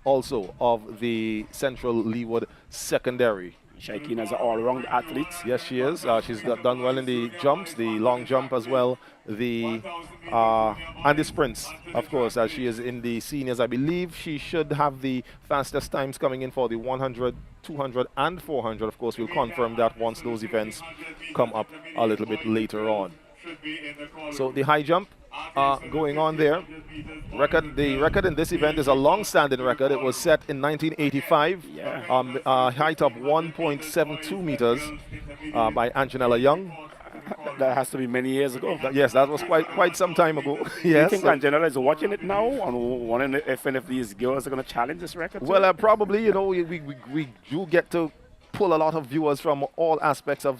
also of the Central Leeward Secondary. Shaikina is an all-round athlete. Yes, she is. She's done well in the jumps, the long jump as well, and the sprints, of course, as she is in the seniors. I believe she should have the fastest times coming in for the 100, 200, and 400. Of course, we'll confirm that once those events come up a little bit later on. So the high jump going on there. The record in this event is a long-standing record. It was set in 1985, height of 1.72 meters by Anjanella Young. that has to be many years ago. Yes, that was quite some time ago. Do you Yes. think Angela is watching it now and wondering if any of these girls are going to challenge this record? Well, probably, you know, we do get to pull a lot of viewers from all aspects of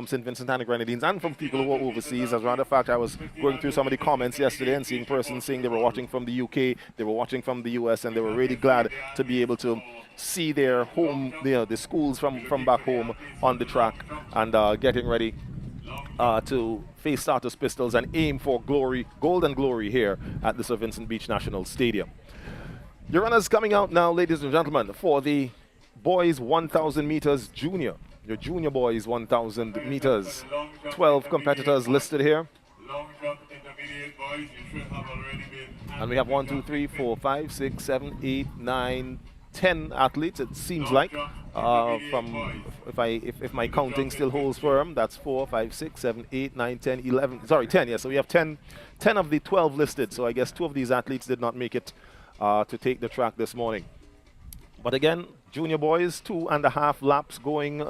St. Vincent and the Grenadines and from people who are overseas. As a matter of fact, I was going through some of the comments yesterday and seeing persons saying they were watching from the UK, they were watching from the US, and they were really glad to be able to see their home, the schools from back home on the track and getting ready to face Status Pistols and aim for glory, golden glory here at the Sir Vincent Beach National Stadium. Your runners coming out now, ladies and gentlemen, for the boys 1,000 meters junior. Your junior boys 1,000 meters. 12 competitors listed here. And we have 1, 2, 3, 4, 5, 6, 7, 8, 9, 10 athletes, it seems like. From if my counting still holds firm, that's 4, 5, 6, 7, 8, 9, 10, 11. Sorry, 10, yes. So we have 10 of the 12 listed. So I guess 2 of these athletes did not make it to take the track this morning. But again, junior boys, 2.5 laps going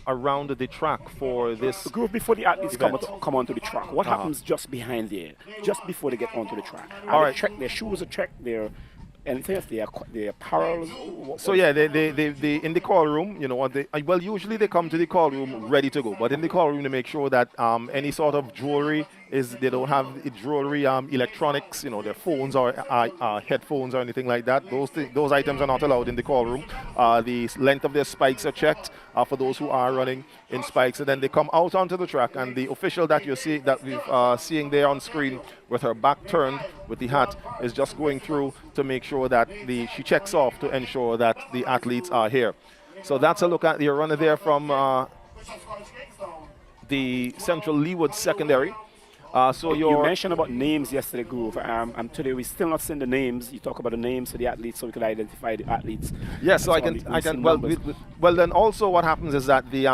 around the track for this group before the athletes event. come onto the track. What happens just behind there, just before they get onto the track? All right. They check their shoes, are checked their anything else, their apparel. So yeah, they in the call room, you know what they well usually they come to the call room ready to go, but in the call room they make sure that any sort of jewelry they don't have jewelry, electronics, you know, their phones or headphones or anything like that. Those items are not allowed in the call room. The length of their spikes are checked for those who are running in spikes, and then they come out onto the track. And the official that you see that we're seeing there on screen with her back turned with the hat is just going through to make sure that she checks off to ensure that the athletes are here. So that's a look at your runner there from the Central Leeward Secondary. So you mentioned about names yesterday, Groove. Today we still not seeing the names. You talk about the names of the athletes so we could identify the athletes. Yes, so I can. Well, then also what happens is that the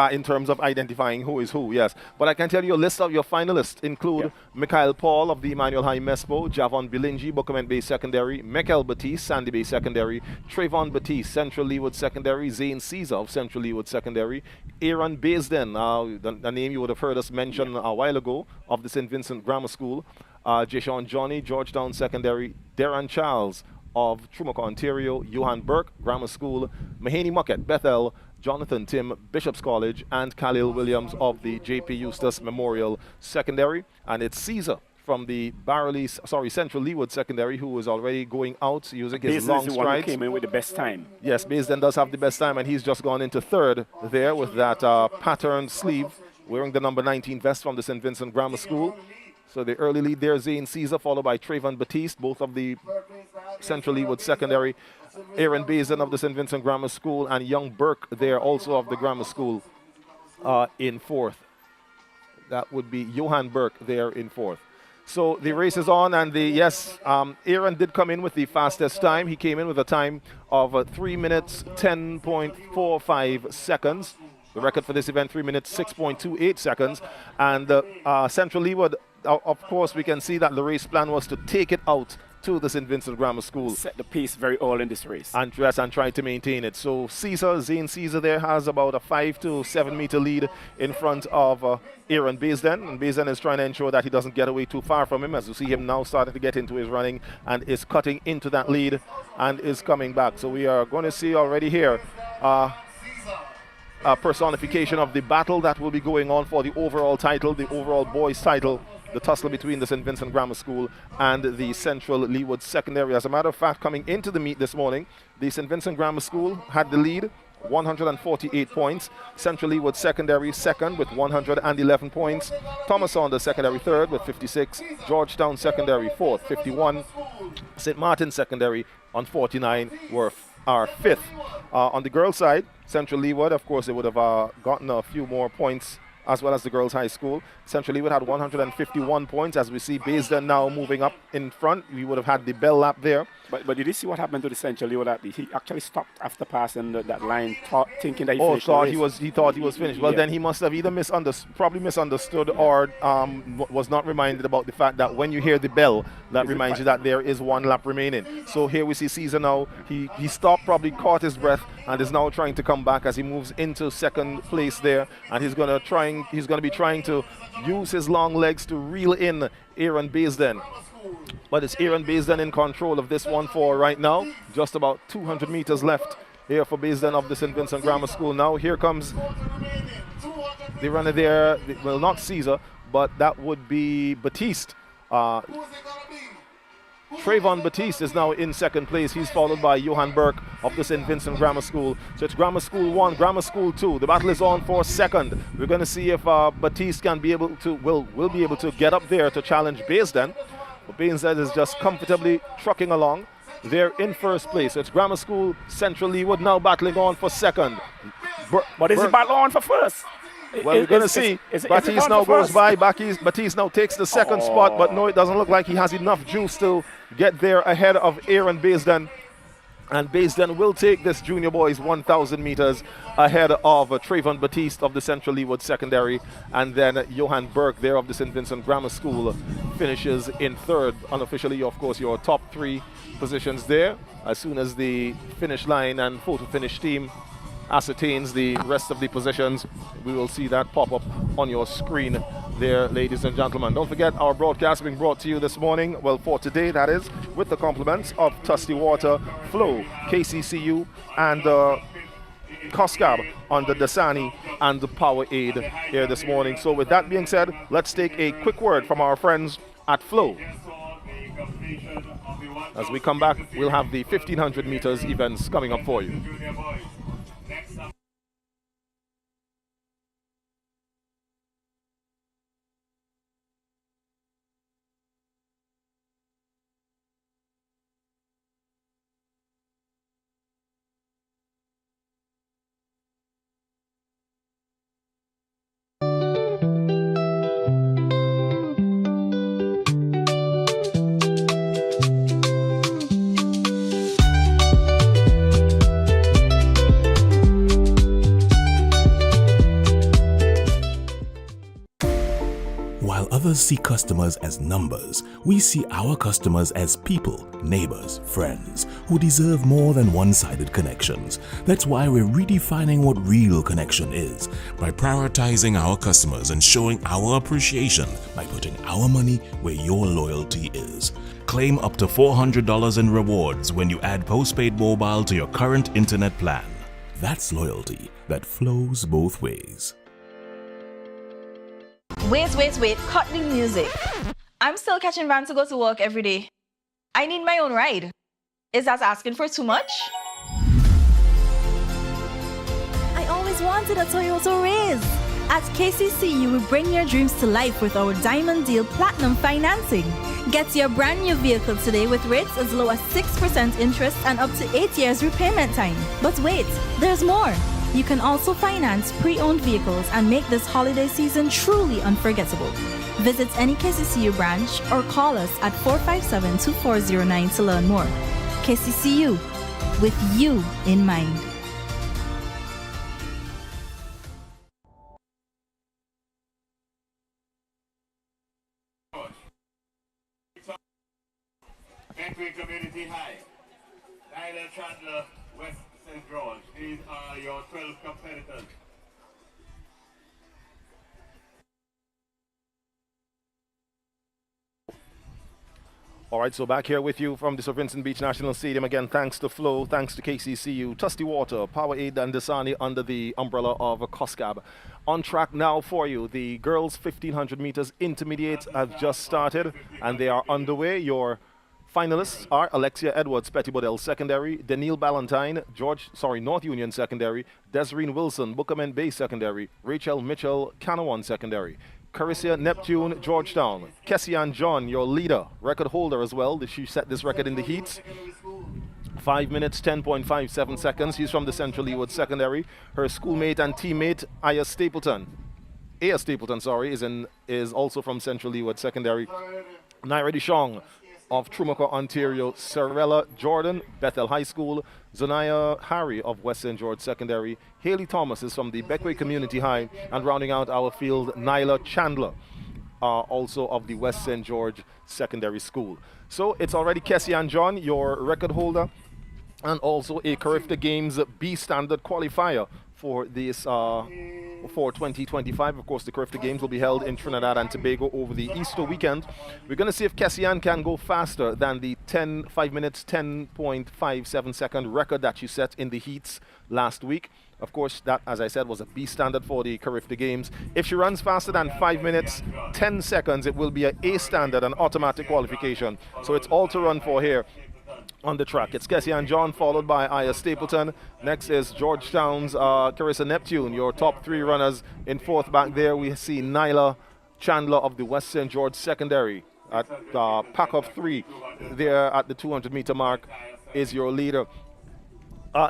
in terms of identifying who is who, yes. But I can tell you a list of your finalists include Mikhail Paul of the Emmanuel High Mespo, Javon Bilinji, Bookament Bay Secondary, Michael Batiste, Sandy Bay Secondary, Trayvon Batiste, Central Leeward Secondary, Zane Caesar of Central Leeward Secondary, Aaron Baisden, the name you would have heard us mention a while ago, of the St. Vincent Grammar School, Jashawn Johnny, Georgetown Secondary, Darren Charles of Trumaka, Ontario, Johan Burke, Grammar School, Mahaney Muckett, Bethel, Jonathan Tim, Bishop's College, and Khalil Williams of the J.P. Eustace Memorial Secondary. And it's Caesar from the Central Leeward Secondary, who is already going out using his long strides. One who came in with the best time. Yes, Baisden does have the best time, and he's just gone into third there with that patterned sleeve, wearing the number 19 vest from the St. Vincent Grammar School. So the early lead there, Zane Caesar, followed by Trayvon Batiste, both of the Central Leeward Secondary. Aaron Baisden of the St. Vincent Grammar School, and Young Burke there also of the Grammar School in fourth. That would be Johan Burke there in fourth. So the race is on, and Aaron did come in with the fastest time. He came in with a time of 3 minutes 10.45 seconds. The record for this event, 3 minutes 6.28 seconds. And Central Leeward, of course, we can see that the race plan was to take it out to the St. Vincent Grammar School. Set the pace very early in this race. And try to maintain it. So Zane Caesar there has about a 5 to 7 meter lead in front of Aaron Baisden. And Baisden is trying to ensure that he doesn't get away too far from him, as you see him now starting to get into his running and is cutting into that lead and is coming back. So we are going to see already here a personification of the battle that will be going on for the overall title, the overall boys title, the tussle between the St. Vincent Grammar School and the Central Leeward Secondary. As a matter of fact, coming into the meet this morning, the St. Vincent Grammar School had the lead, 148 points. Central Leeward Secondary second with 111 points. Thomas Saunders Secondary third with 56. Georgetown Secondary fourth, 51. St. Martin Secondary on 49 are fifth. On the girls' side, Central Leeward, of course, they would have gotten a few more points as well as the girls' high school. Central Leeward had 151 points. As we see Baisden now moving up in front, we would have had the bell lap there. But did you see what happened to the Central Leeward athlete? He actually stopped after passing that line, thinking that he finished the race. He thought he was finished. Well, then he must have either probably misunderstood or was not reminded about the fact that when you hear the bell, that reminds you that there is one lap remaining. So here we see Caesar now. He stopped, probably caught his breath, and is now trying to come back as he moves into second place there. And he's gonna be trying to use his long legs to reel in Aaron Baisden. But it's Aaron Baisden in control of this one for right now. Just about 200 meters left here for Baisden of the St. Vincent Grammar School. Now here comes the runner there. Well, not Caesar, but that would be Batiste. Trayvon Batiste is now in second place. He's followed by Johan Burke of the St. Vincent Grammar School. So it's Grammar School 1, Grammar School 2. The battle is on for second. We're going to see if Batiste can be able to, will be able to get up there to challenge Baisden. But Baisden is just comfortably trucking along. They're in first place. So it's Grammar School, Central Leeward now battling on for second. But is the battle on for first? Well, we're going to see. Batiste now goes by. Batiste now takes the second spot, but no, it doesn't look like he has enough juice to get there ahead of Aaron Baisden. And Baisden will take this junior boys 1,000 meters ahead of Trayvon Batiste of the Central Leeward Secondary. And then Johan Burke there of the St. Vincent Grammar School finishes in third. Unofficially, of course, your top three positions there. As soon as the finish line and photo finish team ascertains the rest of the positions, we will see that pop up on your screen there, ladies and gentlemen. Don't forget our broadcast being brought to you this morning, well, for today that is, with the compliments of Tusty Water, Flow, KCCU, and COSCAB on the Dasani and the Powerade here this morning. So with that being said, let's take a quick word from our friends at Flow. As we come back, we'll have the 1,500 meters events coming up for you. Others see customers as numbers. We see our customers as people, neighbors, friends, who deserve more than one-sided connections. That's why we're redefining what real connection is, by prioritizing our customers and showing our appreciation by putting our money where your loyalty is. Claim up to $400 in rewards when you add postpaid mobile to your current internet plan. That's loyalty that flows both ways. Wait, cut the music. I'm still catching van to go to work every day. I need my own ride. Is that asking for too much? I always wanted a Toyota Raise. At KCCU, we bring your dreams to life with our Diamond Deal Platinum financing. Get your brand new vehicle today with rates as low as 6% interest and up to 8 years repayment time. But wait, there's more. You can also finance pre-owned vehicles and make this holiday season truly unforgettable. Visit any KCCU branch or call us at 457-2409 to learn more. KCCU, with you in mind. Entry Community High, Tyler Chandler, West St. George. These are your 12 competitors. All right, so back here with you from the Sir Vincent Beach National Stadium. Again, thanks to Flow, thanks to KCCU, Tusty Water, Powerade and Dasani under the umbrella of COSCAB. On track now for you. The girls' 1,500 meters intermediate have just started and they are underway. Your finalists are Alexia Edwards, Petty Bodell Secondary, Danielle Ballantyne, North Union Secondary, Desireen Wilson, Bookerman Bay Secondary, Rachel Mitchell, Canawan Secondary, Carissa Neptune, Georgetown, Kessian John, your leader, record holder as well. She set this record in the heats. 5 minutes, 10.57 seconds. She's from the Central Leeward Secondary. Her schoolmate and teammate, Aya Stapleton, is also from Central Leeward Secondary. Naira Dishong of Trumaka, Ontario, Sarella Jordan, Bethel High School, Zanaya Harry of West St. George Secondary, Haley Thomas is from the Beckway Community High, and rounding out our field, Nyla Chandler, also of the West St. George Secondary School. So it's already Kessian John, your record holder, and also a Carifta Games B Standard qualifier for this for 2025. Of course, the Carifta Games will be held in Trinidad and Tobago over the Easter weekend. We're going to see if Kessian can go faster than the 5 minutes 10.57 second record that she set in the heats last week. Of course, that, as I said, was a B standard for the Carifta Games. If she runs faster than 5 minutes 10 seconds, it will be an A standard, an automatic qualification. So it's all to run for here on the track. It's Kessian John, followed by Aya Stapleton. Next is Georgetown's Carissa Neptune, your top 3 runners. In fourth back there, we see Nyla Chandler of the West St. George Secondary at pack of 3 there at the 200-meter mark is your leader.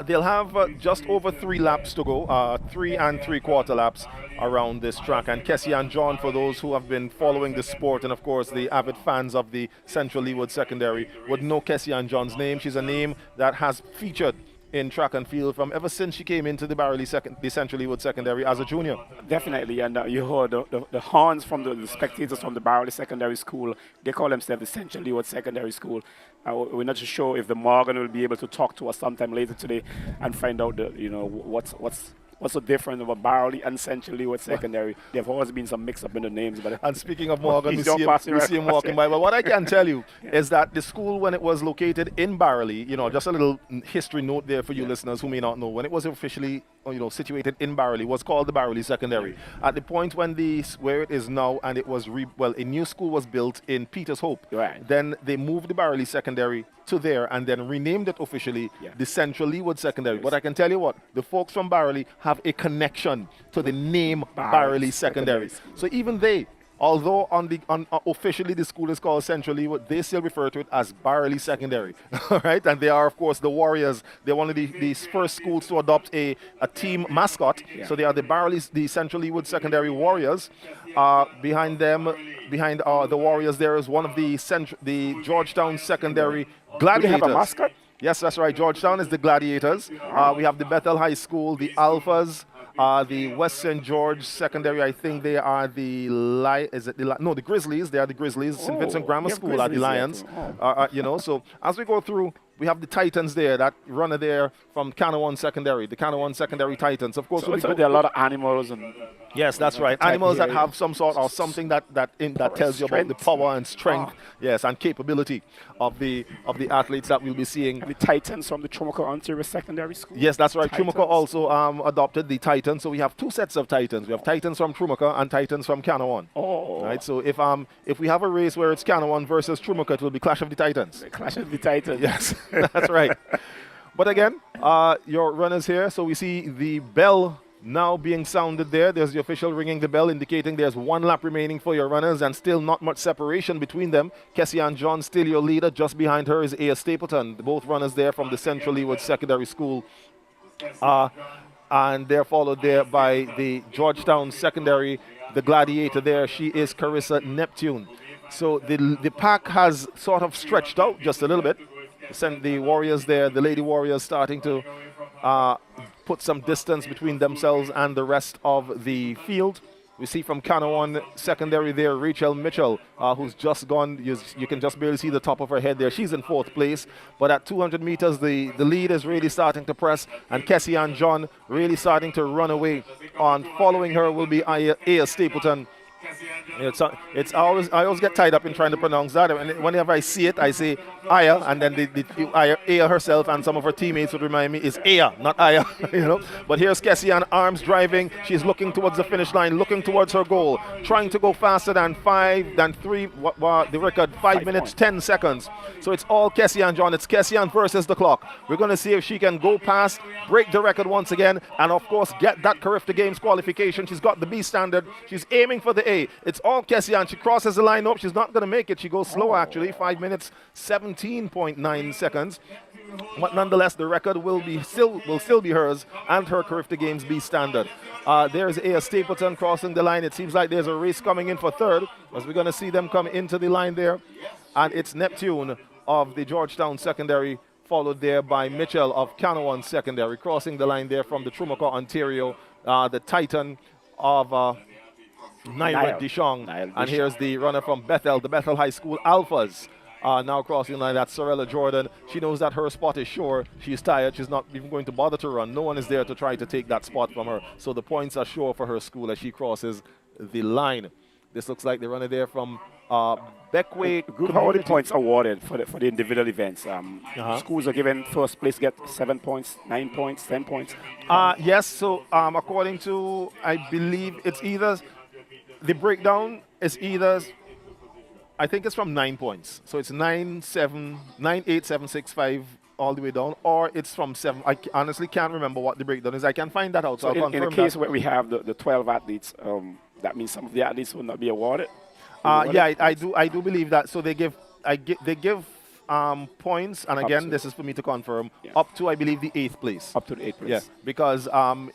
They'll have just over 3 laps to go, 3 3/4 laps around this track. And Kessian John, for those who have been following the sport, and of course the avid fans of the Central Leeward Secondary, would know Kessian John's name. She's a name that has featured in track and field from ever since she came into the Central Leeward Secondary as a junior. Definitely, and you heard the horns from the spectators from the Barley Secondary School. They call themselves the Central Leeward Secondary School. We're not sure if the Morgan will be able to talk to us sometime later today and find out what's the difference of a Barley and Central Leeward Secondary. There have always been some mix-up in the names. But and speaking of Morgan, we see him walking by. But what I can tell you is that the school, when it was located in Barley, just a little history note there for you listeners who may not know, when it was officially situated in Barley, was called the Barley Secondary. At the point when where it is now, and it was a new school was built in Peters Hope. Right. Then they moved the Barley Secondary to there and then renamed it officially the Central Leeward Secondary. Yes. But I can tell you what, the folks from Barley have a connection to the name Barley Secondary. So even they, although officially the school is called Central Leeward, they still refer to it as Barley Secondary. All right, and they are, of course, the Warriors. They're one of the first schools to adopt a team mascot. Yeah. So they are the Central Leeward Secondary Warriors. Behind them, behind the Warriors, there is one of the Georgetown Secondary Gladiators. Do they have a mascot? Yes, that's right. Georgetown is the Gladiators. We have the Bethel High School, the Alphas. The West St. George Secondary, I think they are the Grizzlies. They are the Grizzlies. St. Vincent Grammar School are the Lions. So as we go through, we have the Titans there, that runner there from Canawan Secondary, the Canawan Secondary Titans. Of course, so there are a lot of animals and. Yes, that's right. Animals that have some sort or something that tells you about the power and strength, yes, and capability of the athletes that we'll be seeing. And the Titans from the Trumaka Ontario Secondary School. Yes, that's right. Trumaka also adopted the Titans, so we have 2 sets of Titans. We have Titans from Trumaka and Titans from Canawan. Oh. Right. So if we have a race where it's Canawan versus Trumaka, it will be Clash of the Titans. Clash of the Titans. Yes, that's right. But again, your runners here. So we see the bell now being sounded there. There's the official ringing the bell, indicating there's 1 lap remaining for your runners and still not much separation between them. Kessian John still your leader. Just behind her is Aya Stapleton. Both runners there from the Central Leeward Secondary School. And they're followed there by the Georgetown Secondary, the Gladiator there. She is Carissa Neptune. So the pack has sort of stretched out just a little bit. The Warriors there, the Lady Warriors, starting to put some distance between themselves and the rest of the field. We see from Canawan Secondary there, Rachel Mitchell, who's just gone. You can just barely see the top of her head there. She's in 4th place. But at 200 meters, the lead is really starting to press, and Kessian John really starting to run away. Following her will be Aya Stapleton. I always get tied up in trying to pronounce that, and whenever I see it, I say Aya, and then Aya herself and some of her teammates would remind me it's Aya, not Aya, But here's Kessian, arms driving. She's looking towards the finish line, looking towards her goal, trying to go faster than 3. The record 5 minutes 10 seconds. So it's all Kessian John. It's Kessian versus the clock. We're going to see if she can go past, break the record once again, and of course get that Carifta Games qualification. She's got the B standard. She's aiming for the Hey, it's all Kessie, and she crosses the line up. She's not going to make it. She goes slow, actually. 5 minutes, 17.9 seconds. But nonetheless, the record will still be hers, and her Carifta Games B standard. There's A. Stapleton crossing the line. It seems like there's a race coming in for third, as we're going to see them come into the line there. And it's Neptune of the Georgetown Secondary, followed there by Mitchell of Canawan Secondary, crossing the line there from the Trumaca, Ontario, the Titan of Naira Dishong. And here's the runner from Bethel, the Bethel High School Alphas. Now crossing the line, that's Sorella Jordan. She knows that her spot is sure. She's tired. She's not even going to bother to run. No one is there to try to take that spot from her. So the points are sure for her school as she crosses the line. This looks like the runner there from Beckway. Good, how are the points awarded for the individual events? Schools are given first place get 7 points, 9 points, 10 points. Yes, so according to, I believe it's either, the breakdown is either, I think it's from 9 points. So it's 9, 7, 9, 8, 7, 6, 5, all the way down, or it's from 7. I honestly can't remember what the breakdown is. I can find that out. So I'll in the case where we have the 12 athletes, that means some of the athletes will not be awarded. Yeah, I do believe that. So they give points, and again, this is for me to confirm, up to, I believe, the 8th place. Up to the 8th place. Yeah, because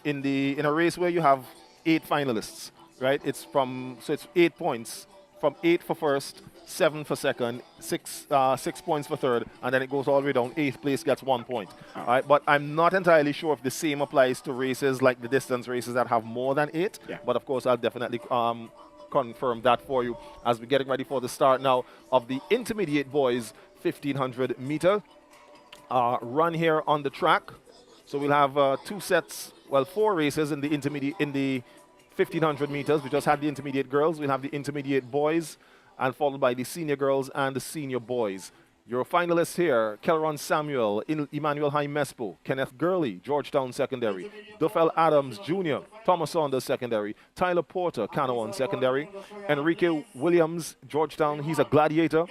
in a race where you have 8 finalists, right? It's 8 points, from 8 for first, 7 for second, 6 points for third, and then it goes all the way down. 8th place gets 1 point. All right, but I'm not entirely sure if the same applies to races like the distance races that have more than 8. Yeah. But of course, I'll definitely confirm that for you as we're getting ready for the start now of the intermediate boys 1500 meter run here on the track. So we'll have 4 races in the intermediate, in the 1500 meters. We just had the intermediate girls. We'll have the intermediate boys, and followed by the senior girls and the senior boys. Your finalists here: Kelron Samuel, Emmanuel High Mespo, Kenneth Gurley, Georgetown Secondary, Duffel Adams Jr., Thomas Saunders Secondary, Tyler Porter, Canawan Secondary, Enrique Williams, Georgetown, he's a gladiator,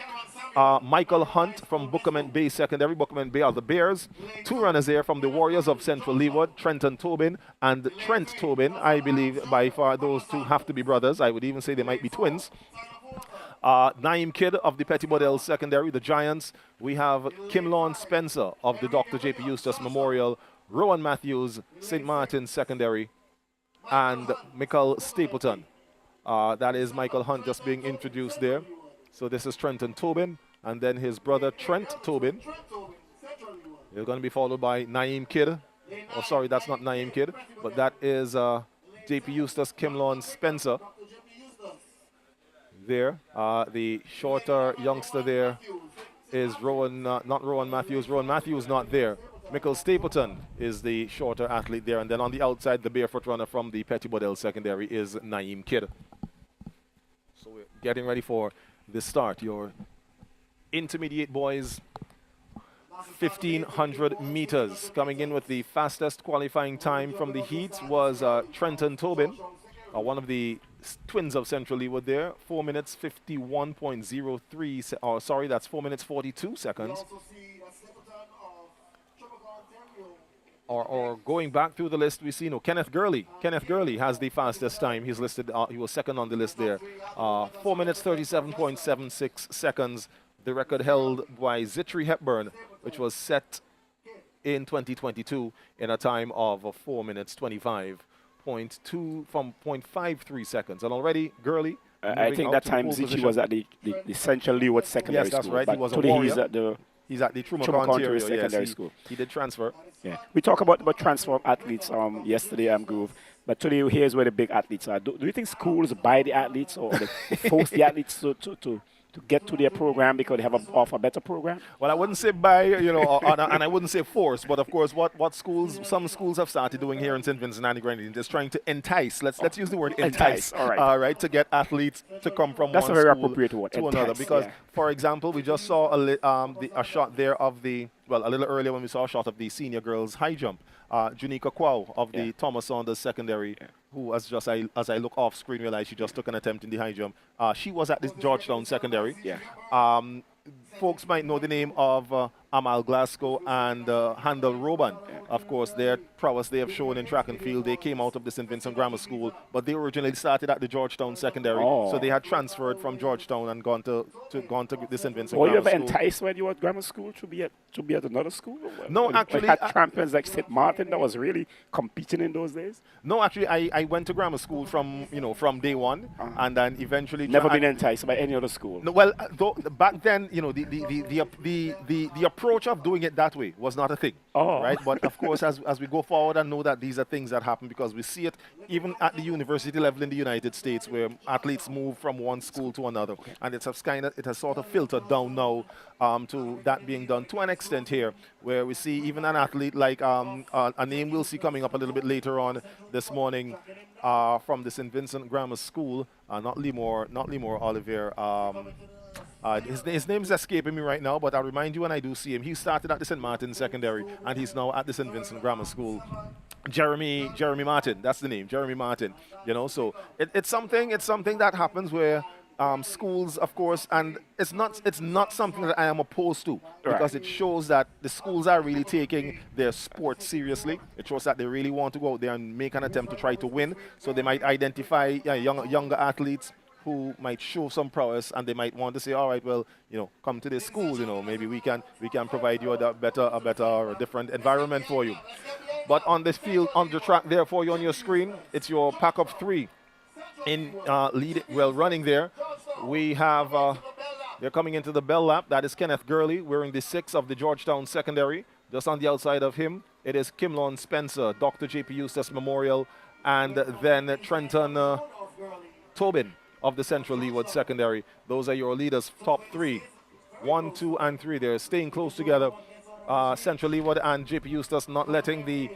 Michael Hunt from Bookament Bay Secondary. Bookament Bay are the Bears. 2 runners there from the Warriors of Central Leeward, Trenton Tobin and Trent Tobin. I believe by far those two have to be brothers. I would even say they might be twins. Naim Kidd of the Petty Bodell Secondary, the Giants. We have Kim Lawn Spencer of the Dr. J.P. Eustace Memorial, Rowan Matthews, St. Martin's Secondary, and Michael Stapleton. That is Michael Hunt just being introduced there. So this is Trenton Tobin, and then his brother Trent Tobin. They're going to be followed by Naim Kidd. Oh, sorry, that's not Naim Kidd, but that is J.P. Eustace, Kim Lawn Spencer. There, the shorter youngster there is Rowan, not Rowan Matthews. Rowan Matthews not there. Michael Stapleton is the shorter athlete there, and then on the outside, the barefoot runner from the Petty Bodell Secondary is Naim Kidd. So we're getting ready for the start. Your intermediate boys, 1500 meters. Coming in with the fastest qualifying time from the heats was Trenton Tobin, one of the twins of Central Leeward there. 4 minutes 51.03. Sorry, that's 4 minutes 42 seconds. Or going back through the list, we see Kenneth Gurley. Kenneth Gurley has the fastest time. He's listed. He was second on the list there. 4 minutes 37.76 seconds. The record held by Zitri Hepburn, which was set in 2022 in a time of 4 minutes 25.53 seconds. And already Gurley. I think that time Zitri was at the Central Leeward Secondary School. Yes, that's right. He was a warrior. He's at the Trumaca, Ontario Secondary School. He did transfer. Yeah. We talked about transfer athletes yesterday, Groove. But today, here's where the big athletes are. Do you think schools buy the athletes or they force the athletes to get to their program because they have offer a better program? Well, I wouldn't say buy, and I wouldn't say force, but of course, what some schools have started doing here in St. Vincent and the Grenadines is trying to entice. Let's use the word entice. All right. Right, to get athletes to come from That's one a very school appropriate word, to entice, another. Because, for example, we just saw a shot there of a little earlier when we saw a shot of the senior girls high jump. Junica Kwao of the Thomas Saunders Secondary, who, as I look off screen, realized she just took an attempt in the high jump. She was at the Georgetown Secondary. folks might know the name of Amal Glasgow and Handel Roban. Of course, their prowess they have shown in track and field. They came out of the St. Vincent Grammar School, but they originally started at the Georgetown Secondary. So they had transferred from Georgetown and gone to the St. Vincent Were Grammar you ever School. enticed when you were at grammar school to be at another school? No, When actually, you had champions like St. Martin that was really competing in those days? No, actually, I went to grammar school from day one, and then eventually Never been enticed by any other school? No, well, back then, the approach of doing it that way was not a thing, right? But of course, as we go forward and know that these are things that happen, because we see it even at the university level in the United States, where athletes move from one school to another, and it has sort of filtered down now to that being done to an extent here, where we see even an athlete like a name we'll see coming up a little bit later on this morning from the St. Vincent Grammar School, not Limor Olivier. His name is escaping me right now, but I'll remind you when I do see him. He started at the St. Martin Secondary, and he's now at the St. Vincent Grammar School. Jeremy Martin, that's the name, Jeremy Martin. So it's something that happens where schools, of course, and it's not something that I am opposed to, because it shows that the schools are really taking their sport seriously. It shows that they really want to go out there and make an attempt to try to win. So they might identify younger athletes who might show some prowess, and they might want to say, all right, well, come to this school, maybe we can provide you a better or a different environment for you. But on this field, on the track there for you on your screen, it's your pack of three in running there. We have they're coming into the bell lap. That is Kenneth Gurley wearing the 6 of the Georgetown Secondary. Just on the outside of him, it is Kimlon Spencer, Dr. J.P. Eustace Memorial, and then Trenton Tobin of the Central Leeward Secondary. Those are your leaders, top 3. 1, 2, and 3. They're staying close together. Central Leeward and J.P. Eustace not letting the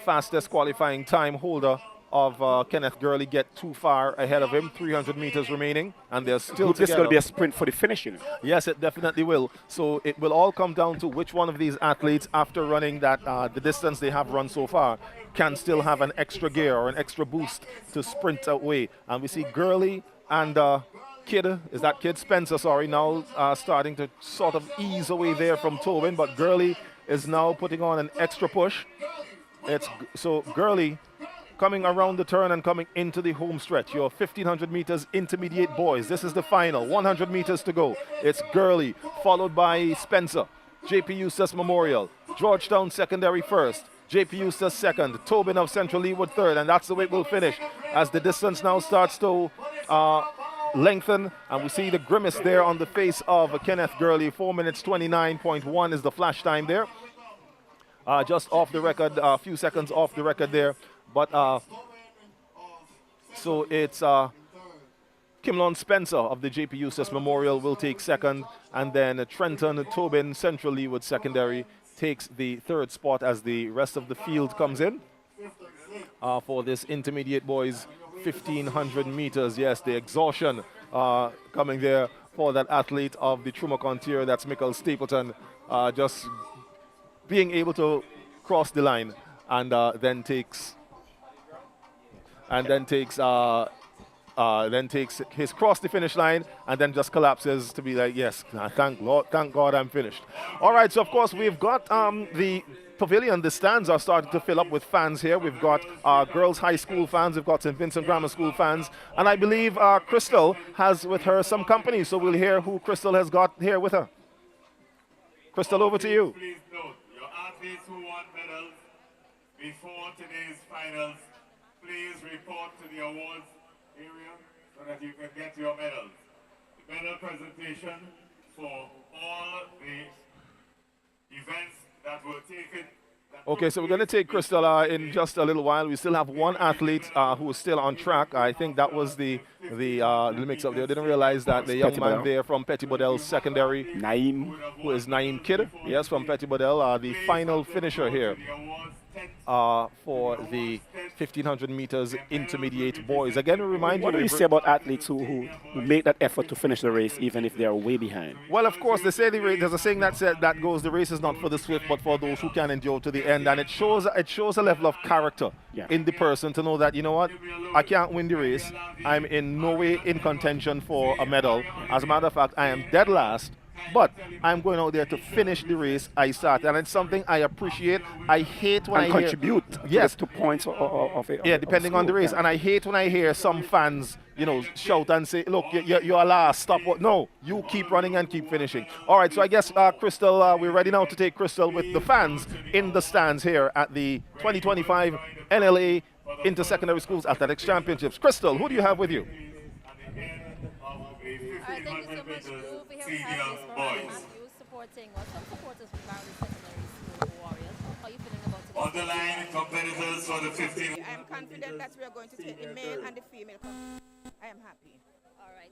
fastest qualifying time holder of Kenneth Gurley get too far ahead of him. 300 meters remaining, and they're still together. This is going to be a sprint for the finish, Yes, it definitely will. So it will all come down to which one of these athletes, after running that the distance they have run so far, can still have an extra gear or an extra boost to sprint away. And we see Gurley and Kid Spencer, now starting to sort of ease away there from Tobin, but Gurley is now putting on an extra push. So Gurley coming around the turn and coming into the home stretch. Your 1,500 meters intermediate boys. This is the final. 100 meters to go. It's Gurley, followed by Spencer. J.P. Eustace Memorial. Georgetown Secondary first. J.P. Eustace second. Tobin of Central Leeward third. And that's the way it will finish, as the distance now starts to lengthen. And we see the grimace there on the face of Kenneth Gurley. 4 minutes 29.1 is the flash time there. Just off the record, a few seconds off the record there. But so it's Kimlon Spencer of the J.P. Eustace Memorial will take second, and then Trenton Tobin, Central Leeward Secondary, takes the third spot as the rest of the field comes in for this intermediate boys 1,500 meters. Yes, the exhaustion coming there for that athlete of the Trumacontier, that's Michael Stapleton, just being able to cross the line and then takes his cross the finish line and then just collapses to be like, yes, thank God I'm finished. All right, so of course we've got the pavilion, the stands are starting to fill up with fans here. We've got girls high school fans, we've got St. Vincent Grammar School fans, and I believe Crystal has with her some company, so we'll hear who Crystal has got here with her. Crystal, over to you. Please note, your athletes who won medals before today's finals, please report to the awards area so that you can get your medals. The medal presentation for all the events that will take it. Okay, so we're going to take Crystal in just a little while. We still have one athlete who is still on track. I think that was the mix-up there. I didn't realize that the young man there from Petit Bodel Secondary, Naeem, who is Naeem Kidd, yes, from Petit Bodel, the final finisher here for the 1,500 meters intermediate boys. Again, we remind you. What do you say about athletes who make that effort to finish the race even if they are way behind? Well, of course, they say there's a saying that goes, the race is not for the swift, but for those who can endure to the end. And it shows a level of character in the person to know that, you know what, I can't win the race. I'm in no way in contention for a medal. As a matter of fact, I am dead last, but I'm going out there to finish the race I started, and it's something I appreciate. I hate when and I contribute hear, to yes, 2 points of it. yeah, depending on the race. And I hate when I hear some fans, you know, shout and say, look, you're last, stop. What? No, you keep running and keep finishing. All right, so I guess, Crystal, we're ready now to take Crystal with the fans in the stands here at the 2025 NLA Inter-Secondary Schools Athletics Championships. Crystal, who do you have with you? Thank you so much, Groove. We have Matthew supporting, or some supporters from Barry Secondary School Warriors. How are you feeling about today? On the line, competitors for the 15. I am confident that we are going to take the male and the female. I am happy. All right.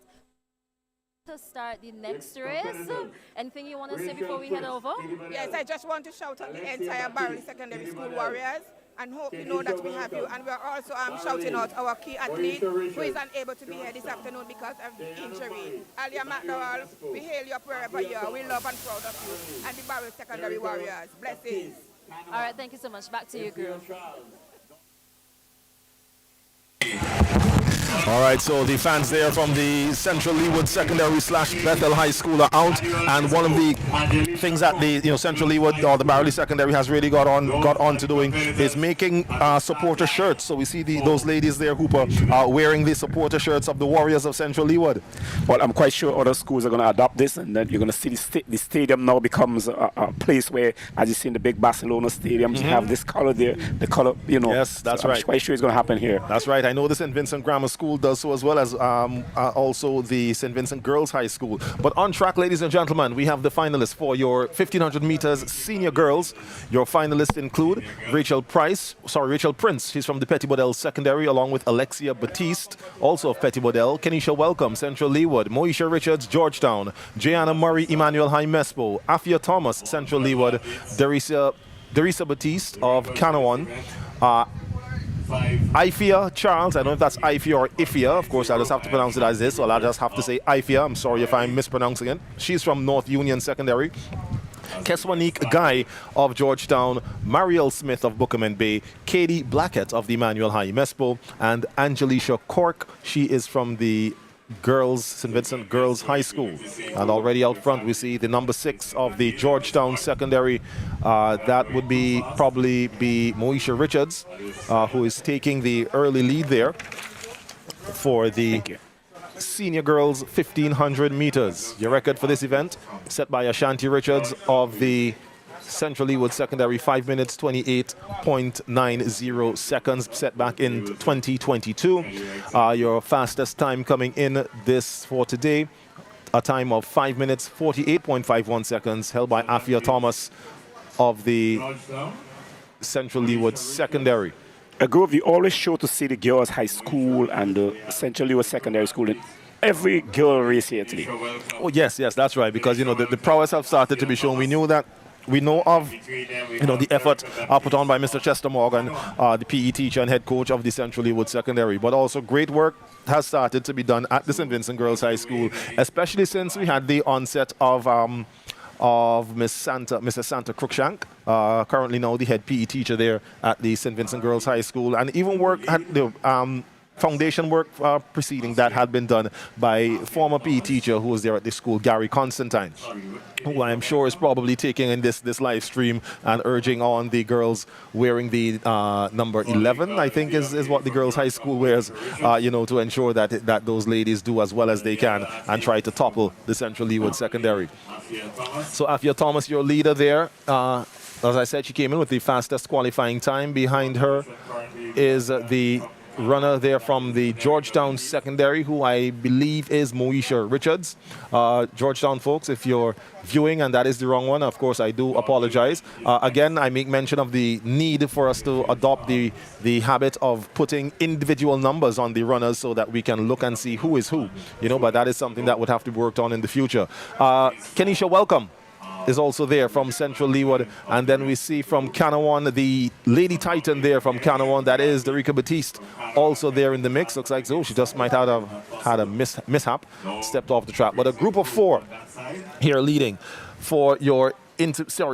To start the next race, anything you want to say before we head over? Yes, I just want to shout out the entire Barry Secondary School Warriors and hope you know that we have you. And we are also shouting out our key athlete who is unable to be here this afternoon because of injury. Alia McDowell, we hail you up wherever you are. We love and proud of you. And the Barry Secondary Warriors. Blessings. All right, thank you so much. Back to you, Groove. All right, so the fans there from the Central Leewood Secondary / Bethel High School are out, and one of the things that the Central Leewood or the Barley Secondary has really got on to doing is making supporter shirts. So we see those ladies there, Hooper, wearing the supporter shirts of the Warriors of Central Leewood. Well, I'm quite sure other schools are going to adopt this, and then you're going to see the stadium now becomes a place where, as you see in the big Barcelona stadiums, you have this color there, the color, you know. Yes, that's so right. I'm quite sure it's going to happen here. That's right. I know the St. Vincent Grammar School does so, as well as also the St. Vincent Girls High School. But on track, ladies and gentlemen, we have the finalists for your 1500 meters senior girls. Your finalists include Rachel Prince. She's from the Petty Bodell Secondary, along with Alexia Batiste, also of Petty Bodell. Kenisha Welcome, Central Leewood. Moesha Richards, Georgetown. Jayana Murray, Emmanuel High Mespo. Afia Thomas, Central Leewood. Derisa Batiste of Canawan. Ifia Charles, I don't know if that's Ifia or Ifia. Of course, I just have to pronounce it as this, so I'll just have to say Ifia. I'm sorry if I'm mispronouncing it. She's from North Union Secondary. Keswanique Guy of Georgetown, Mariel Smith of Bookerman Bay, Katie Blackett of the Emmanuel High Mespo, and Angelisha Cork. She is from the St. Vincent Girls High School. And already out front we see the number 6 of the Georgetown Secondary. That would probably be Moesha Richards, who is taking the early lead there for the senior girls 1500 meters. Your record for this event set by Ashanti Richards of the Central Leewood Secondary, 5 minutes 28.90 seconds, set back in 2022. Your fastest time coming in this for today, a time of 5 minutes 48.51 seconds, held by Afia Thomas of the Central Leewood Secondary. Groove, you always show to see the girls' high school and the Central Leewood Secondary School in every girl race here today. Oh yes, that's right, because the prowess have started to be shown. We know of the effort put on by Mr. Chester Morgan, the PE teacher and head coach of the Central Leewood Secondary, but also great work has started to be done at the St. Vincent Girls High School, especially since we had the onset of Mrs. Santa Cruikshank, currently now the head PE teacher there at the St. Vincent Girls High School, and even work at the foundation work preceding that had been done by former PE teacher who was there at the school, Gary Constantine, who I am sure is probably taking in this live stream and urging on the girls wearing the number 11, I think is what the girls' high school wears, to ensure that those ladies do as well as they can and try to topple the Central Leewood Secondary. So Afia Thomas, your leader there, as I said, she came in with the fastest qualifying time. Behind her is the runner there from the Georgetown Secondary, who I believe is Moesha Richards. Georgetown folks, if you're viewing and that is the wrong one, of course I do apologize. Again, I make mention of the need for us to adopt the habit of putting individual numbers on the runners so that we can look and see who is who, but that is something that would have to be worked on in the future. Kenisha Welcome is also there from Central Leewood, and then we see from Canawan the Lady Titan there from Canawan, that is Derika Batiste, also there in the mix. Looks like she just might have had a mishap, stepped off the track. But a group of 4 here leading for your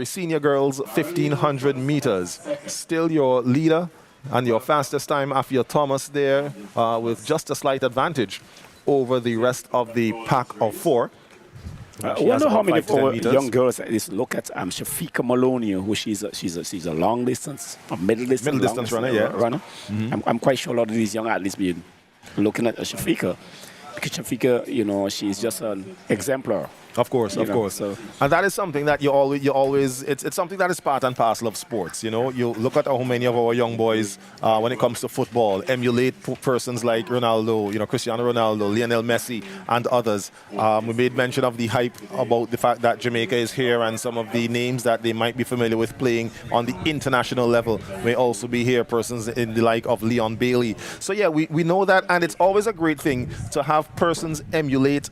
senior girls 1500 meters. Still your leader and your fastest time, Afia Thomas there, with just a slight advantage over the rest of the pack of 4. I wonder how many of our young girls at least look at Shafika Maloney, who she's a long distance, a middle distance runner. Mm-hmm. I'm quite sure a lot of these young athletes be looking at Shafika, because Shafika, she's just an exemplar. Of course. So. And that is something that you always it's something that is part and parcel of sports. You look at how many of our young boys, when it comes to football, emulate persons like Ronaldo, Cristiano Ronaldo, Lionel Messi, and others. We made mention of the hype about the fact that Jamaica is here, and some of the names that they might be familiar with playing on the international level may also be here. Persons in the like of Leon Bailey. So yeah, we know that, and it's always a great thing to have persons emulate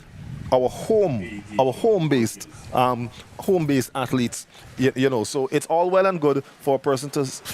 our home-based athletes, so it's all well and good for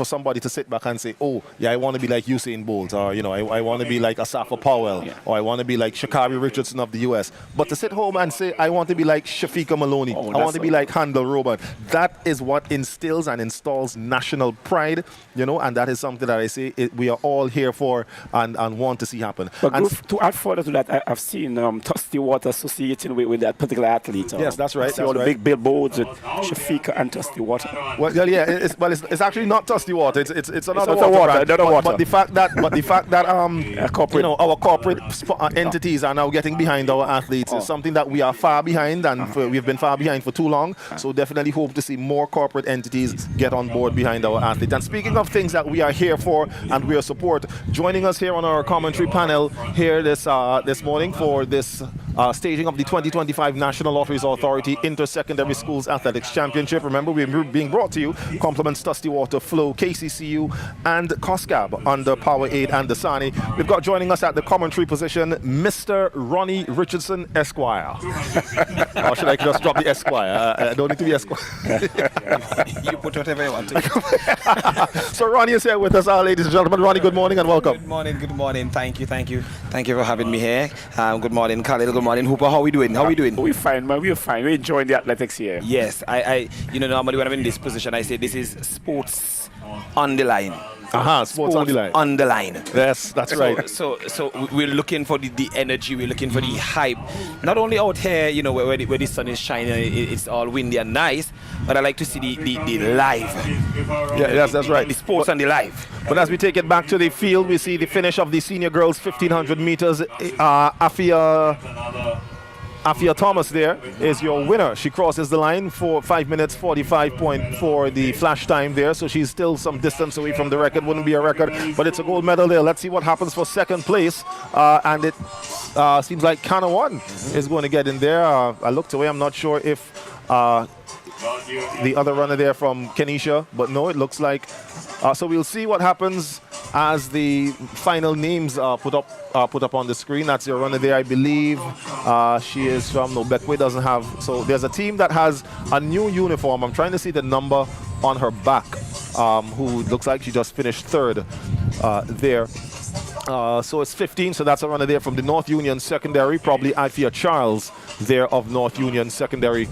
somebody to sit back and say, oh yeah, I want to be like Usain Bolt, or I want to be like Asafa Powell, or I want to be like Sha'Carri Richardson of the US. But to sit home and say, I want to be like Shafika Maloney, I want to be like Handel Roban, that is what instills and installs national pride, and that is something that I say we are all here for and want to see happen. But to add further to that, I've seen Tusty Water associating with that particular athlete. Yes, that's right. All the big billboards with Shafika and Tusty Water. Well, yeah, it's actually not Tusty Water. It's another water. But the fact that our corporate entities are now getting behind our athletes is something that we are far behind, and we've been far behind for too long. So definitely hope to see more corporate entities get on board behind our athletes. And speaking of things that we are here for and we are support, joining us here on our commentary panel here this morning for this staging of the 2025 National Lotteries Authority Inter-Secondary Schools Athletics Championship. Remember, we're being brought to you compliments Tusty Water, Flow, KCCU, and COSCAB under Power Aid and Dasani. We've got joining us at the commentary position, Mr. Ronnie Richardson, Esquire. Or should I just drop the Esquire? I don't need to be Esquire. You put whatever you want to. So Ronnie is here with us, ladies and gentlemen. Ronnie, good morning and welcome. Good morning. Thank you for having me here. Good morning, Khalil. Good morning, Hooper. How are we doing? We're fine, man. We're fine. We're enjoying the athletics here. Yes, I normally when I'm in this position, I say this is sports on the line. Sports on the line. On the line. Yes, that's right. So we're looking for the energy, we're looking for the hype. Not only out here, where the sun is shining, it's all windy and nice, but I like to see the live. Yeah, yes, that's right. The sports on the live. But as we take it back to the field, we see the finish of the senior girls 1500 meters. Afia Thomas there is your winner. She crosses the line for 5 minutes 45.4 the flash time there, so she's still some distance away from the record. Wouldn't be a record, but it's a gold medal there. Let's see what happens for second place, and it seems like Kanawan is going to get in there. I looked away, I'm not sure if the other runner there from Kenesha, but no, it looks like so we'll see what happens as the final names put up on the screen. That's your runner there, I believe. She is from Bekwe doesn't have. So there's a team that has a new uniform. I'm trying to see the number on her back, who looks like she just finished third there. So it's 15, so that's a runner there from the North Union Secondary, probably Ifia Charles there of North Union Secondary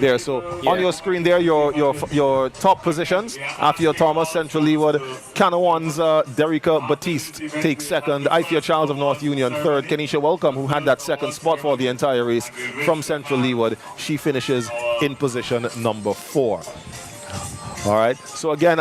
there. So on your screen there, your top positions: Ifia Thomas, Central Leeward; Kanawan's Derica Batiste takes second; Ifia Charles of North Union third; Kenesha Welcome, who had that second spot for the entire race from Central Leeward, she finishes in position number 4. All right, so again,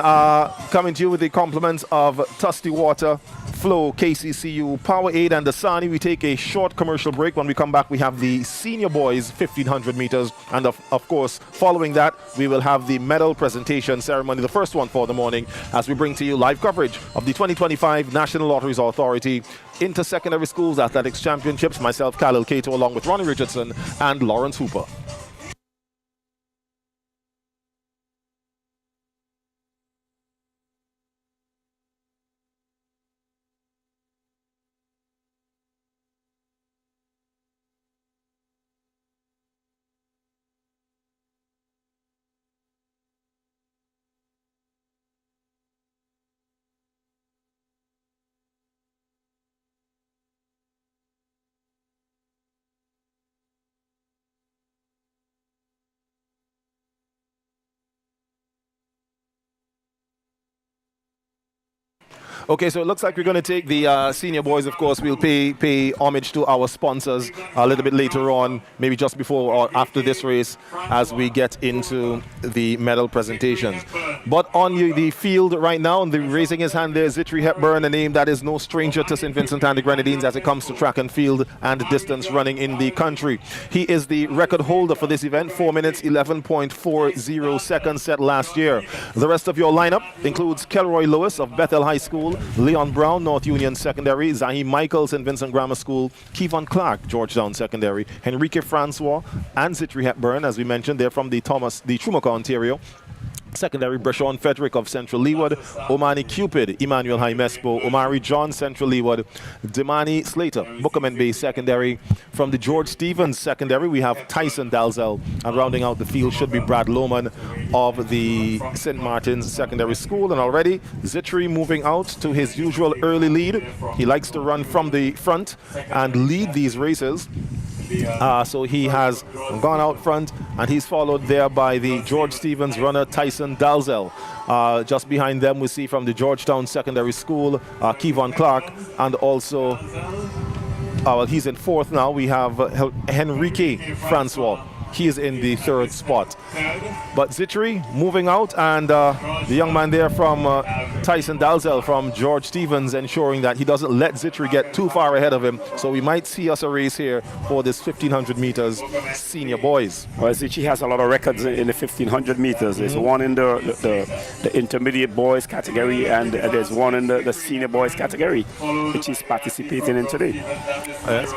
coming to you with the compliments of Tusty Water, Flow, KCCU, Power Aid, and Dasani. We take a short commercial break. When we come back, we have the senior boys 1500 meters, and of course, following that, we will have the medal presentation ceremony, the first one for the morning, as we bring to you live coverage of the 2025 National Lotteries Authority Inter-Secondary Schools Athletics Championships. Myself, Khalil Cato, along with Ronnie Richardson and Lawrence Hooper. Okay, so it looks like we're going to take the senior boys, of course. We'll pay homage to our sponsors a little bit later on, maybe just before or after this race, as we get into the medal presentations. But on the field right now, and raising his hand there, Zitri Hepburn, a name that is no stranger to St. Vincent and the Grenadines as it comes to track and field and distance running in the country. He is the record holder for this event, 4 minutes 11.40 seconds set last year. The rest of your lineup includes Kelroy Lewis of Bethel High School, Leon Brown, North Union Secondary, Zahim Michael, St. Vincent Grammar School, Kevon Clark, Georgetown Secondary, Henrique Francois, and Zitri Hepburn, as we mentioned, they're from the Troumaca, Ontario. Secondary, Brashon Frederick of Central Leeward, Omani Cupid, Emmanuel Jaimespo, Omari John, Central Leeward, Demani Slater, Buckerman Bay Secondary. From the George Stevens Secondary, we have Tyson Dalzell, and rounding out the field should be Brad Lohman of the St. Martin's Secondary School. And already, Zitri moving out to his usual early lead. He likes to run from the front and lead these races. So he has gone out front, and he's followed there by the George Stevens runner Tyson Dalzell. Just behind them we see from the Georgetown Secondary School Kevon Clark, and also well, he's in fourth now. We have Henrique Francois. He is in the third spot. But Zitri moving out, and the young man there from Tyson Dalzell from George Stevens ensuring that he doesn't let Zitri get too far ahead of him. So we might see us a race here for this 1500 meters senior boys. Well, Zitri has a lot of records in the 1500 meters. There's one in the intermediate boys category, and there's one in the senior boys category, which he's participating in today. Yes.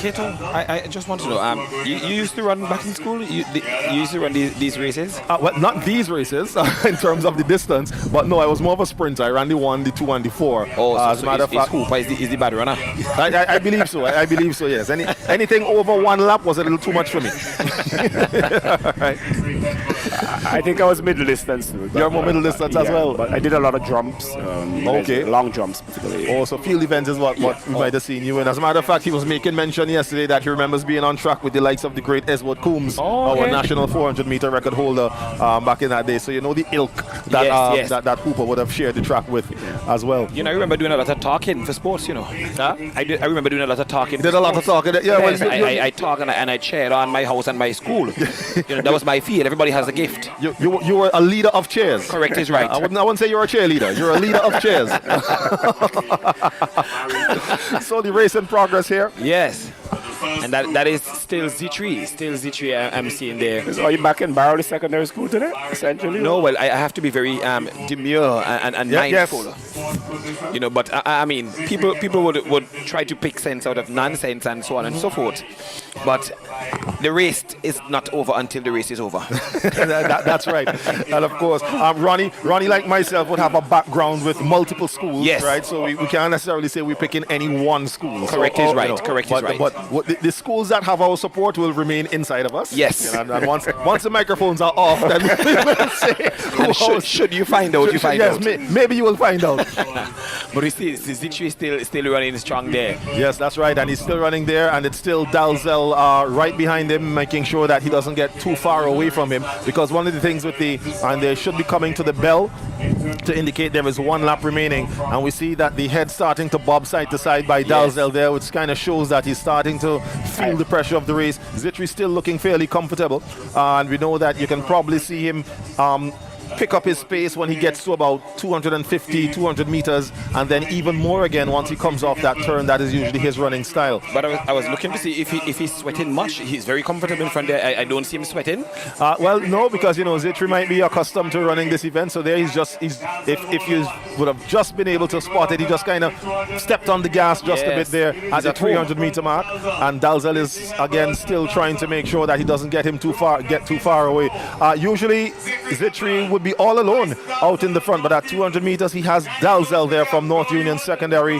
Kato, I just want to know, you used to run back in school? You used to run these races? Well, not these races in terms of the distance, but no, I was more of a sprinter. I ran the 1, the 2, and the 4. Oh, as a matter of fact, Hooper is the bad runner? I believe so. I believe so, yes. Anything over 1 lap was a little too much for me. Right. I think I was middle distance. You're more middle distance as well? But I did a lot of jumps. Okay. Long jumps, particularly. Oh, so field events is what we might have seen you in. As a matter of fact, he was making mention yesterday that he remembers being on track with the likes of the great Esward Coombs, our national 400-meter record holder back in that day. So you know the ilk that that Hooper would have shared the track with as well. You know, I remember doing a lot of talking for sports, you know. Huh? I remember doing a lot of talking. You did a lot of talking? Yeah. Yes, I talk and I chaired on my house and my school. You know, that was my field. Everybody has a gift. You were a leader of chairs. Correct is right. I wouldn't say you're a cheerleader. You're a leader of chairs. So the race in progress here. Yes. And that is still Z3 I'm seeing there. So are you back in Barley Secondary School today, essentially? No, well, I have to be very demure and mindful. Yes. You know, but I mean, people would try to pick sense out of nonsense and so on and so forth. But the race is not over until the race is over. That's right. And of course, Ronnie, like myself, would have a background with multiple schools, right? So we can't necessarily say we're picking any one school. Correct is right. Correct is right. But the schools that have our support will remain inside of us. Yes. And once the microphones are off, then we will say. Should you find out, you find out. Yes, maybe you will find out. But we see Zitri is still running strong there. Yes, that's right. And he's still running there, and it's still Dalzell right behind him, making sure that he doesn't get too far away from him. Because one of the things with and they should be coming to the bell to indicate there is 1 lap remaining, and we see that the head starting to bob side to side by Dalzell there, which kind of shows that he's starting to feel the pressure of the race. Zitri still looking fairly comfortable, and we know that you can probably see him pick up his pace when he gets to about 200 meters, and then even more again once he comes off that turn. That is usually his running style. But I was looking to see if he's sweating much. He's very comfortable in front there. I don't see him sweating. Well, no, because you know Zitri might be accustomed to running this event, so there he's if you would have just been able to spot it, he just kind of stepped on the gas just a bit there at the 300-meter mark, and Dalzell is again still trying to make sure that he doesn't get too far away. Usually Zitri would be all alone out in the front, but at 200 meters he has Dalzell there from North Union Secondary,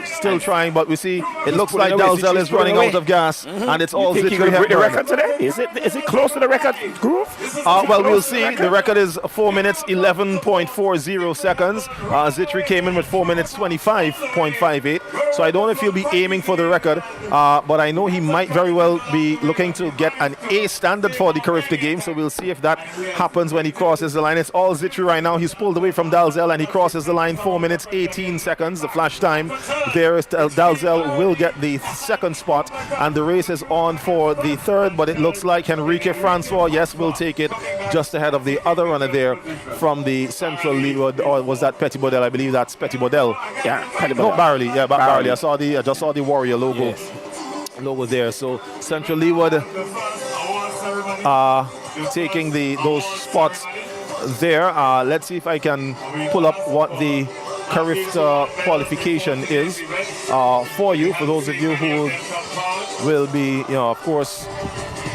still trying, but we see it looks like Dalzell is running out of gas, and it's all Zitri. The record today? Is it close to the record groove? Well, we'll see. The record is 4 minutes 11.40 seconds. Zitri came in with 4 minutes 25.58, so I don't know if he'll be aiming for the record, but I know he might very well be looking to get an A standard for the Carifta game, so we'll see if that happens when when he crosses the line. It's all Zitri right now. He's pulled away from Dalzell and he crosses the line. 4 minutes 18 seconds, the flash time. There is Dalzell will get the second spot, and the race is on for the third, but it looks like Henrique Francois, yes, will take it just ahead of the other runner there from the Central Leeward, or was that Petit Bodel? I believe that's Petit Bodel. Yeah, Petit Bodel. No, Barley. Yeah, Barley. I just saw the Warrior logo. Yes. Logo there. So Central Leeward taking those spots there. Let's see if I can pull up what the Carifta qualification is for you, for those of you who will be, of course,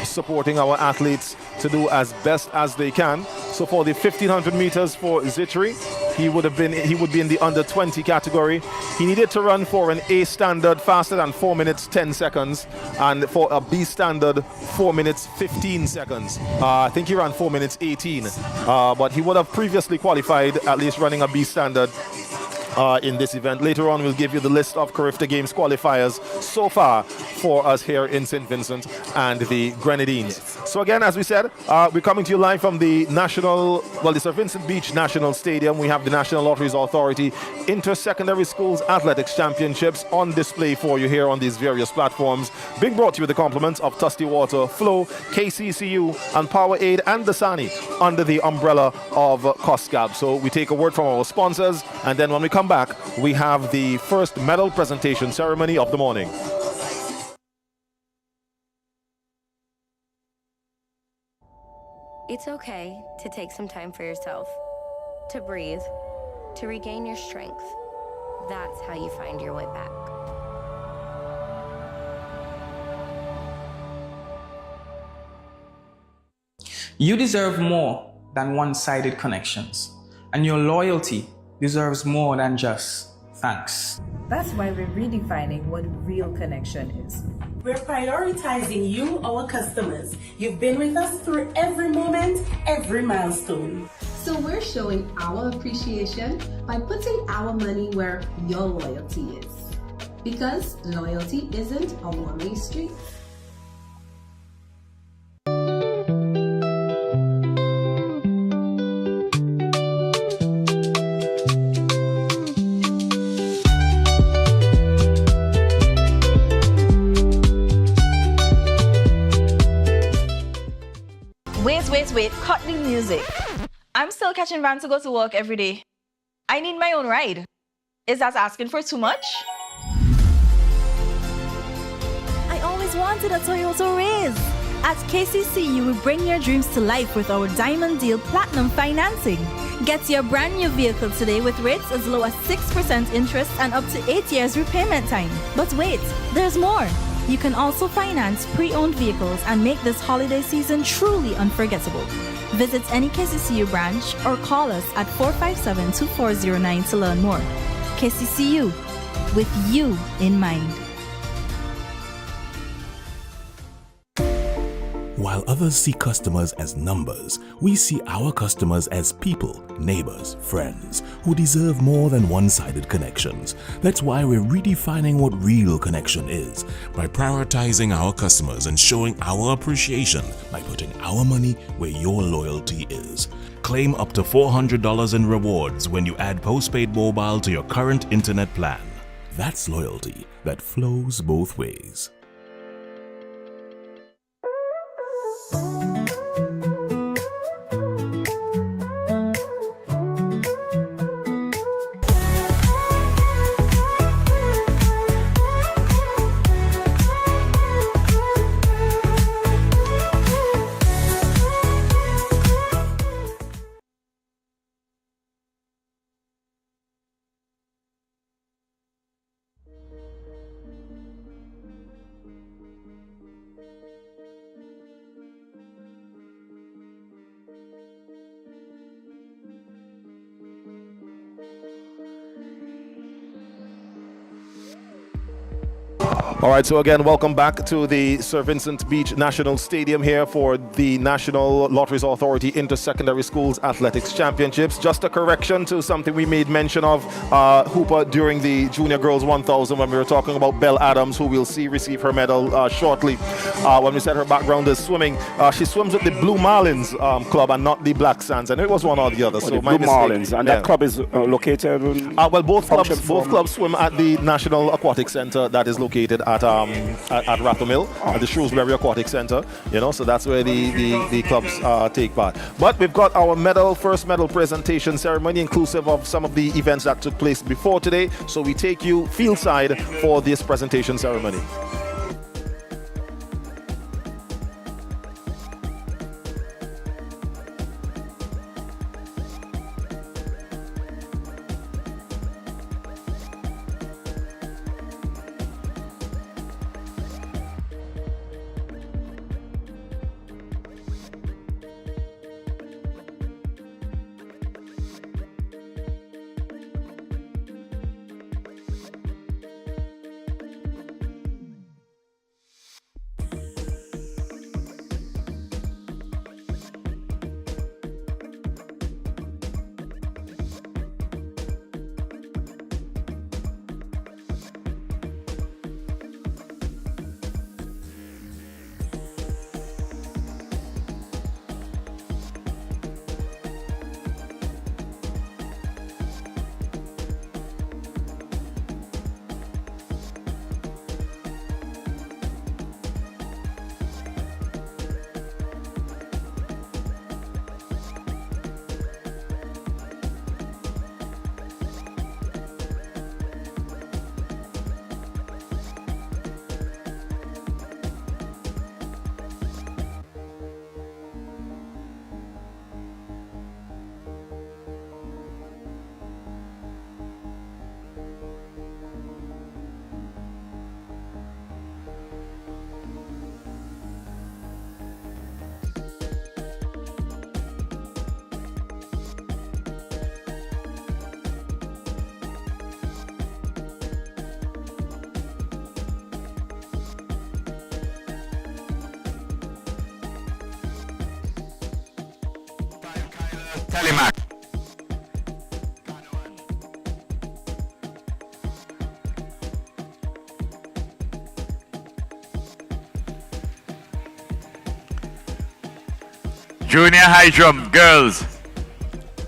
supporting our athletes to do as best as they can. So for the 1500 meters for Zitri, he would be in the under 20 category. He needed to run for an A standard faster than 4 minutes 10 seconds, and for a B standard 4 minutes 15 seconds. I think he ran 4 minutes 18, but he would have previously qualified at least running a B standard in this event. Later on, we'll give you the list of Carifta Games qualifiers so far for us here in St. Vincent and the Grenadines. So again, as we said, we're coming to you live from the the Sir Vincent Beach National Stadium. We have the National Lotteries Authority Inter-Secondary Schools Athletics Championships on display for you here on these various platforms. Being brought to you with the compliments of Tusty Water, Flow, KCCU, and Powerade and Dasani under the umbrella of COSCAB. So we take a word from our sponsors, and then when we come back, we have the first medal presentation ceremony of the morning. It's okay to take some time for yourself, to breathe, to regain your strength. That's how you find your way back. You deserve more than one-sided connections, and your loyalty deserves more than just thanks. That's why we're redefining what real connection is. We're prioritizing you, our customers. You've been with us through every moment, every milestone. So we're showing our appreciation by putting our money where your loyalty is. Because loyalty isn't a one-way street. Wait, cut the music. I'm still catching van to go to work every day. I need my own ride. Is that asking for too much? I always wanted a Toyota Riz. At KCCU, we bring your dreams to life with our Diamond Deal Platinum financing. Get your brand new vehicle today with rates as low as 6% interest and up to 8 years repayment time. But wait, there's more. You can also finance pre-owned vehicles and make this holiday season truly unforgettable. Visit any KCCU branch or call us at 457-2409 to learn more. KCCU, with you in mind. While others see customers as numbers, we see our customers as people, neighbors, friends, who deserve more than one-sided connections. That's why we're redefining what real connection is, by prioritizing our customers and showing our appreciation by putting our money where your loyalty is. Claim up to $400 in rewards when you add postpaid mobile to your current internet plan. That's loyalty that flows both ways. All right, so again, welcome back to the Sir Vincent Beach National Stadium here for the National Lotteries Authority Inter-Secondary Schools Athletics Championships. Just a correction to something we made mention of, Hooper, during the Junior Girls 1000 when we were talking about Belle Adams, who we'll see receive her medal shortly. When we said her background is swimming, she swims with the Blue Marlins club and not the Black Sands. And it was one or the other. So the Blue Marlins, and that club is located. Well, both clubs swim at the National Aquatic Center that is located at Rathamil, at the Shrewsbury Aquatic Center, so that's where the clubs take part. But we've got our first medal presentation ceremony, inclusive of some of the events that took place before today. So we take you fieldside for this presentation ceremony. Telemark. Junior high jump, girls.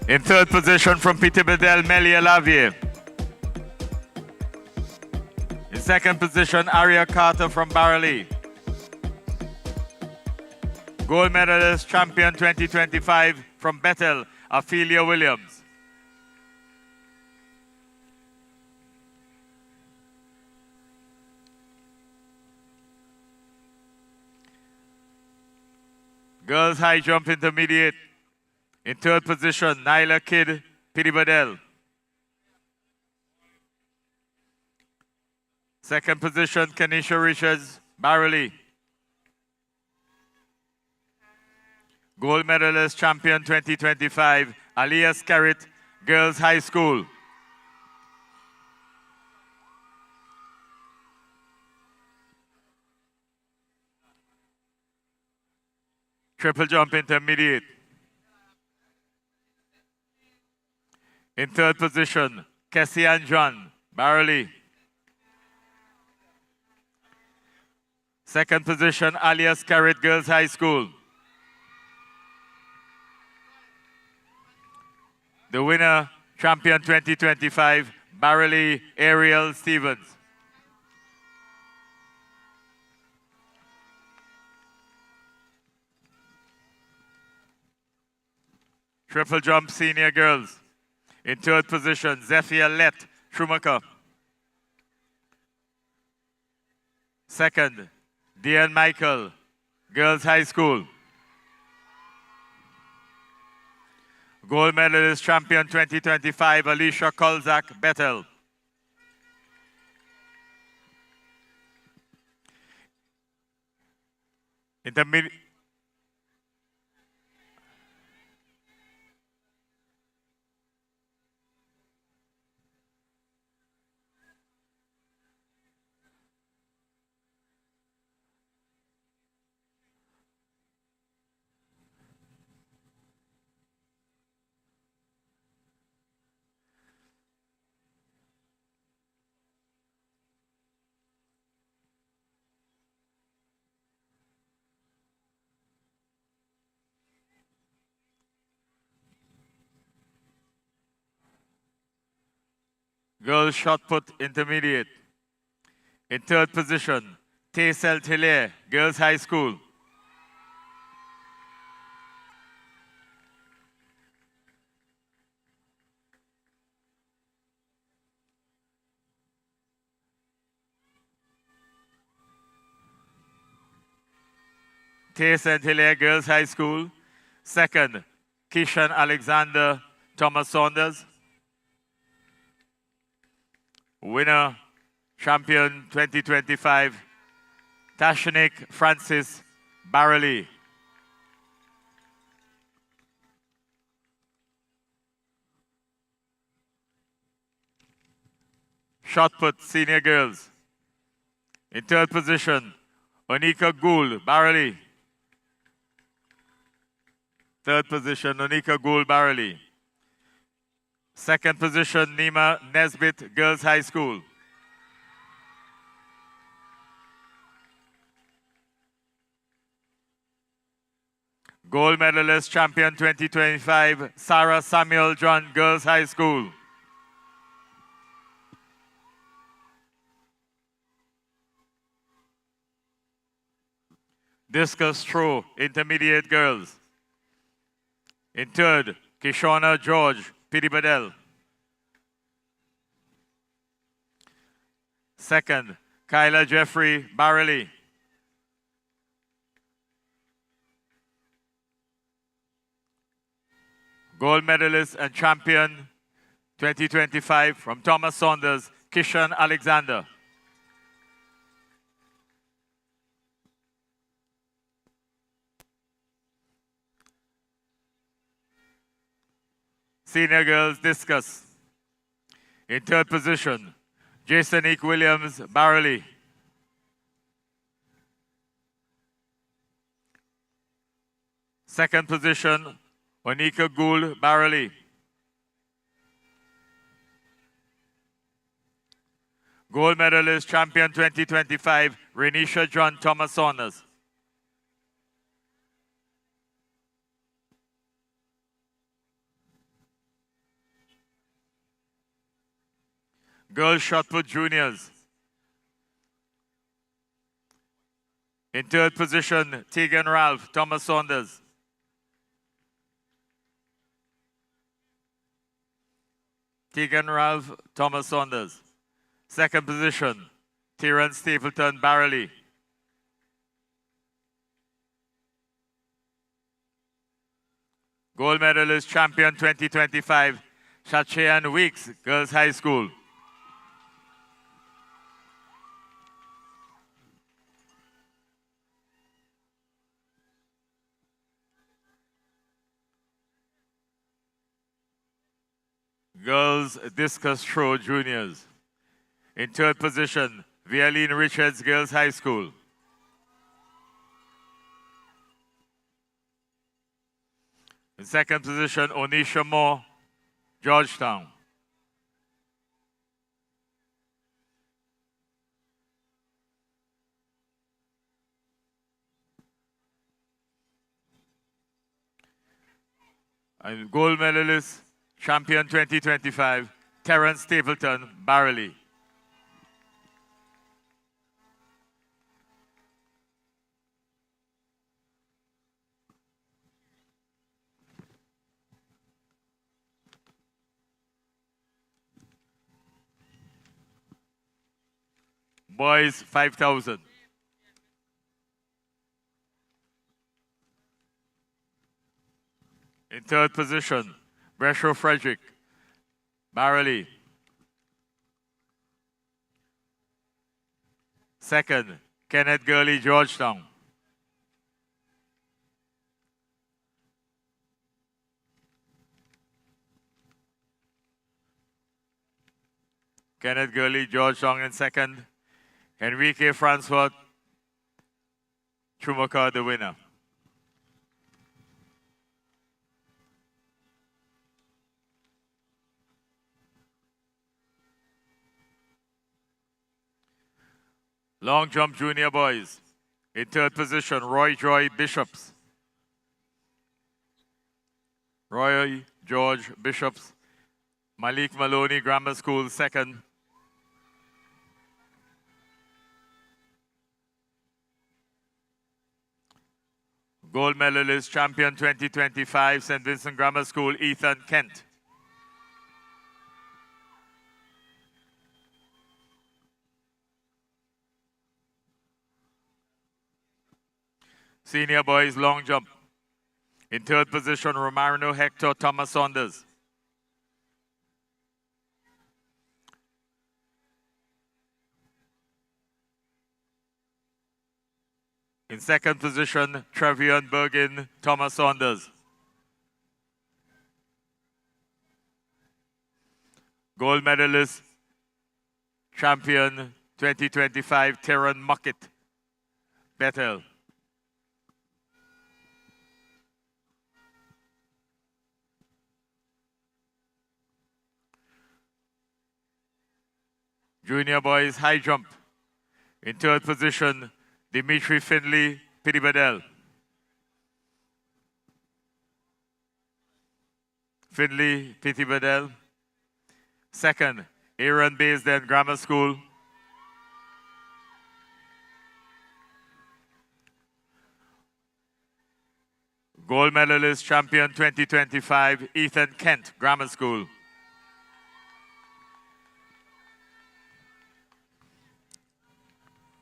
In third position from Peter Bedell, Melia Lavier. In second position, Aria Carter from Barley. Gold medalist champion 2025 from Bethel, Ophelia Williams. Girls high jump intermediate. In third position, Nyla Kidd, Pity Bedell. Second position, Kenisha Richards, Barley. Gold medalist champion 2025, Aliyah Scarrett, Girls High School. Triple jump intermediate. In third position, Kessian John, Barley. Second position, Aliyah Scarrett, Girls High School. The winner, champion 2025, Barley Ariel Stevens. Triple jump senior girls. In third position, Zephyr Lett, Schumacher. Second, Diane Michael, Girls High School. Gold medalist champion 2025, Alicia Kolzak, Bethel. Intermediate. girls shot put intermediate. In third position, Taysel Hilaire, Girls High School. Taysel Hilaire, Girls High School. Second, Kishan Alexander, Thomas Saunders. Winner, champion 2025, Tashanik Francis Barreley. Shot put, senior girls. In third position, Onika Gould Barreley. Third position, Onika Gould Barreley. Second position, Nima Nesbitt, Girls High School. Gold medalist, champion 2025, Sarah Samuel John, Girls High School. Discus throw, intermediate girls. In third, Kishona George, Pidi Badel. Second, Kyla Jeffrey Barreley. Gold medalist and champion 2025 from Thomas Saunders, Kishan Alexander. Senior girls discus. In third position, Jasonique Williams Barreley. Second position, Onika Gould Barreley. Gold medalist, champion 2025, Renisha John Thomas Saunders. Girls shot put juniors. In third position, Tegan Ralph, Thomas Saunders. Tegan Ralph, Thomas Saunders. Second position, Terence Stapleton Barreley. Gold medalist, champion 2025, Shachean Weeks, Girls High School. Girls discus throw juniors. In third position, Vialine Richards, Girls High School. In second position, Onisha Moore, Georgetown. And gold medalist, champion 2025, Terence Stapleton Barreley. Boys, 5,000. In third position, Brescio Frederick Barreley. Second, Kenneth Gurley, Georgetown. Kenneth Gurley, Georgetown in second. Enrique Francois Chumaka, the winner. Long jump junior boys. In third position, Roy Joy Bishops. Roy George Bishops. Malik Maloney Grammar School, second. Gold medalist champion 2025, St. Vincent Grammar School, Ethan Kent. Senior boys long jump. In third position, Romarino Hector Thomas Saunders. In second position, Trevion Bergin Thomas Saunders. Gold medalist, champion 2025, Terran Muckett, Bethel. Junior boys high jump. In third position, Dimitri Finley, Pitibadel. Finley, Pitibadel. Second, Aaron Baisden Grammar School. Gold medalist champion 2025, Ethan Kent Grammar School.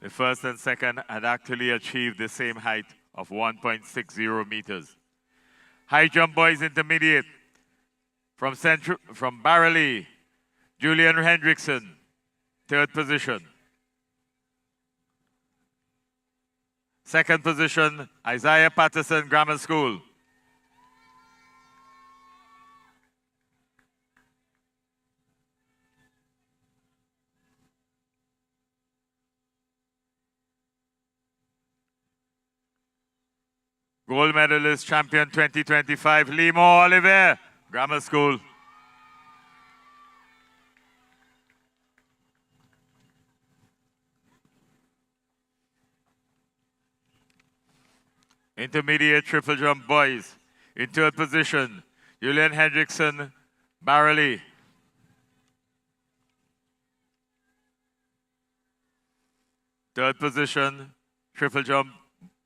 The first and second had actually achieved the same height of 1.60 meters. High jump boys intermediate from Barreley, Julian Hendrickson, third position. Second position, Isaiah Patterson Grammar School. Gold medalist champion 2025, Limo Oliver Grammar School. Intermediate triple jump boys. In third position, Julian Hendrickson, Barreley. Third position, triple jump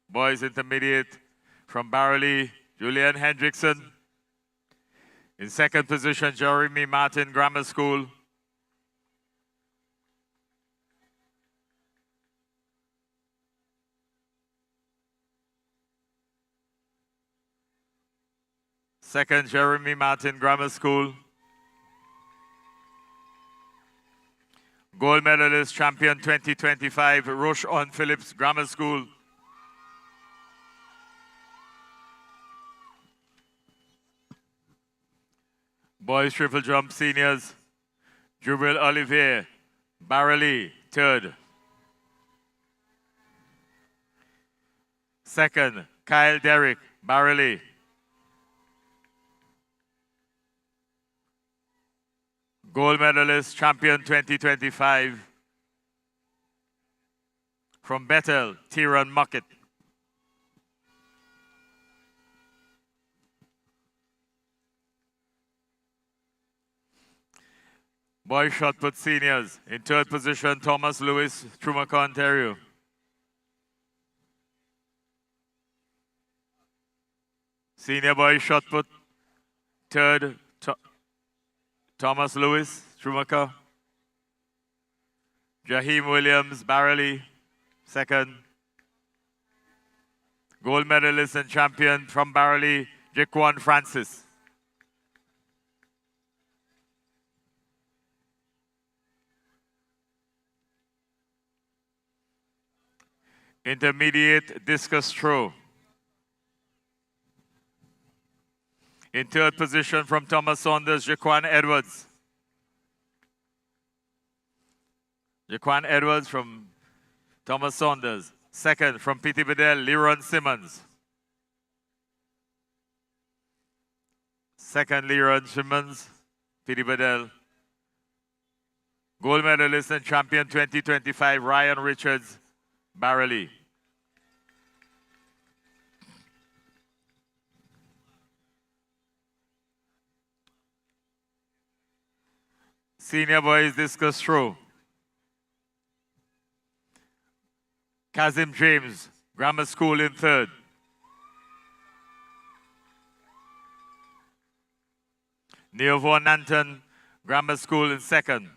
boys intermediate from Barreley, Julian Hendrickson. In second position, Jeremy Martin Grammar School. Second, Jeremy Martin Grammar School. Gold medalist champion 2025, Roche-on Phillips Grammar School. Boys triple jump seniors, Jubril Olivier, Barreley, third. Second, Kyle Derrick, Barreley. Gold medalist, champion 2025. From Bethel, Tyron Muckett. Boys shot put seniors. In third position, Thomas Lewis, Trumaca, Ontario. Senior boys shot put, third, Thomas Lewis, Trumaca. Jaheim Williams, Barreley, second. Gold medalist and champion from Barreley, Jaquan Francis. Intermediate discus throw. In third position from Thomas Saunders, Jaquan Edwards. Jaquan Edwards from Thomas Saunders. Second from P.T. Bedell, Leron Simmons. Second, Leron Simmons, P.T. Bedell. Gold medalist and champion 2025, Ryan Richards, Barreley. Senior boys discus throw. Kazim James, Grammar School in third. Neovon Nanton, Grammar School in second.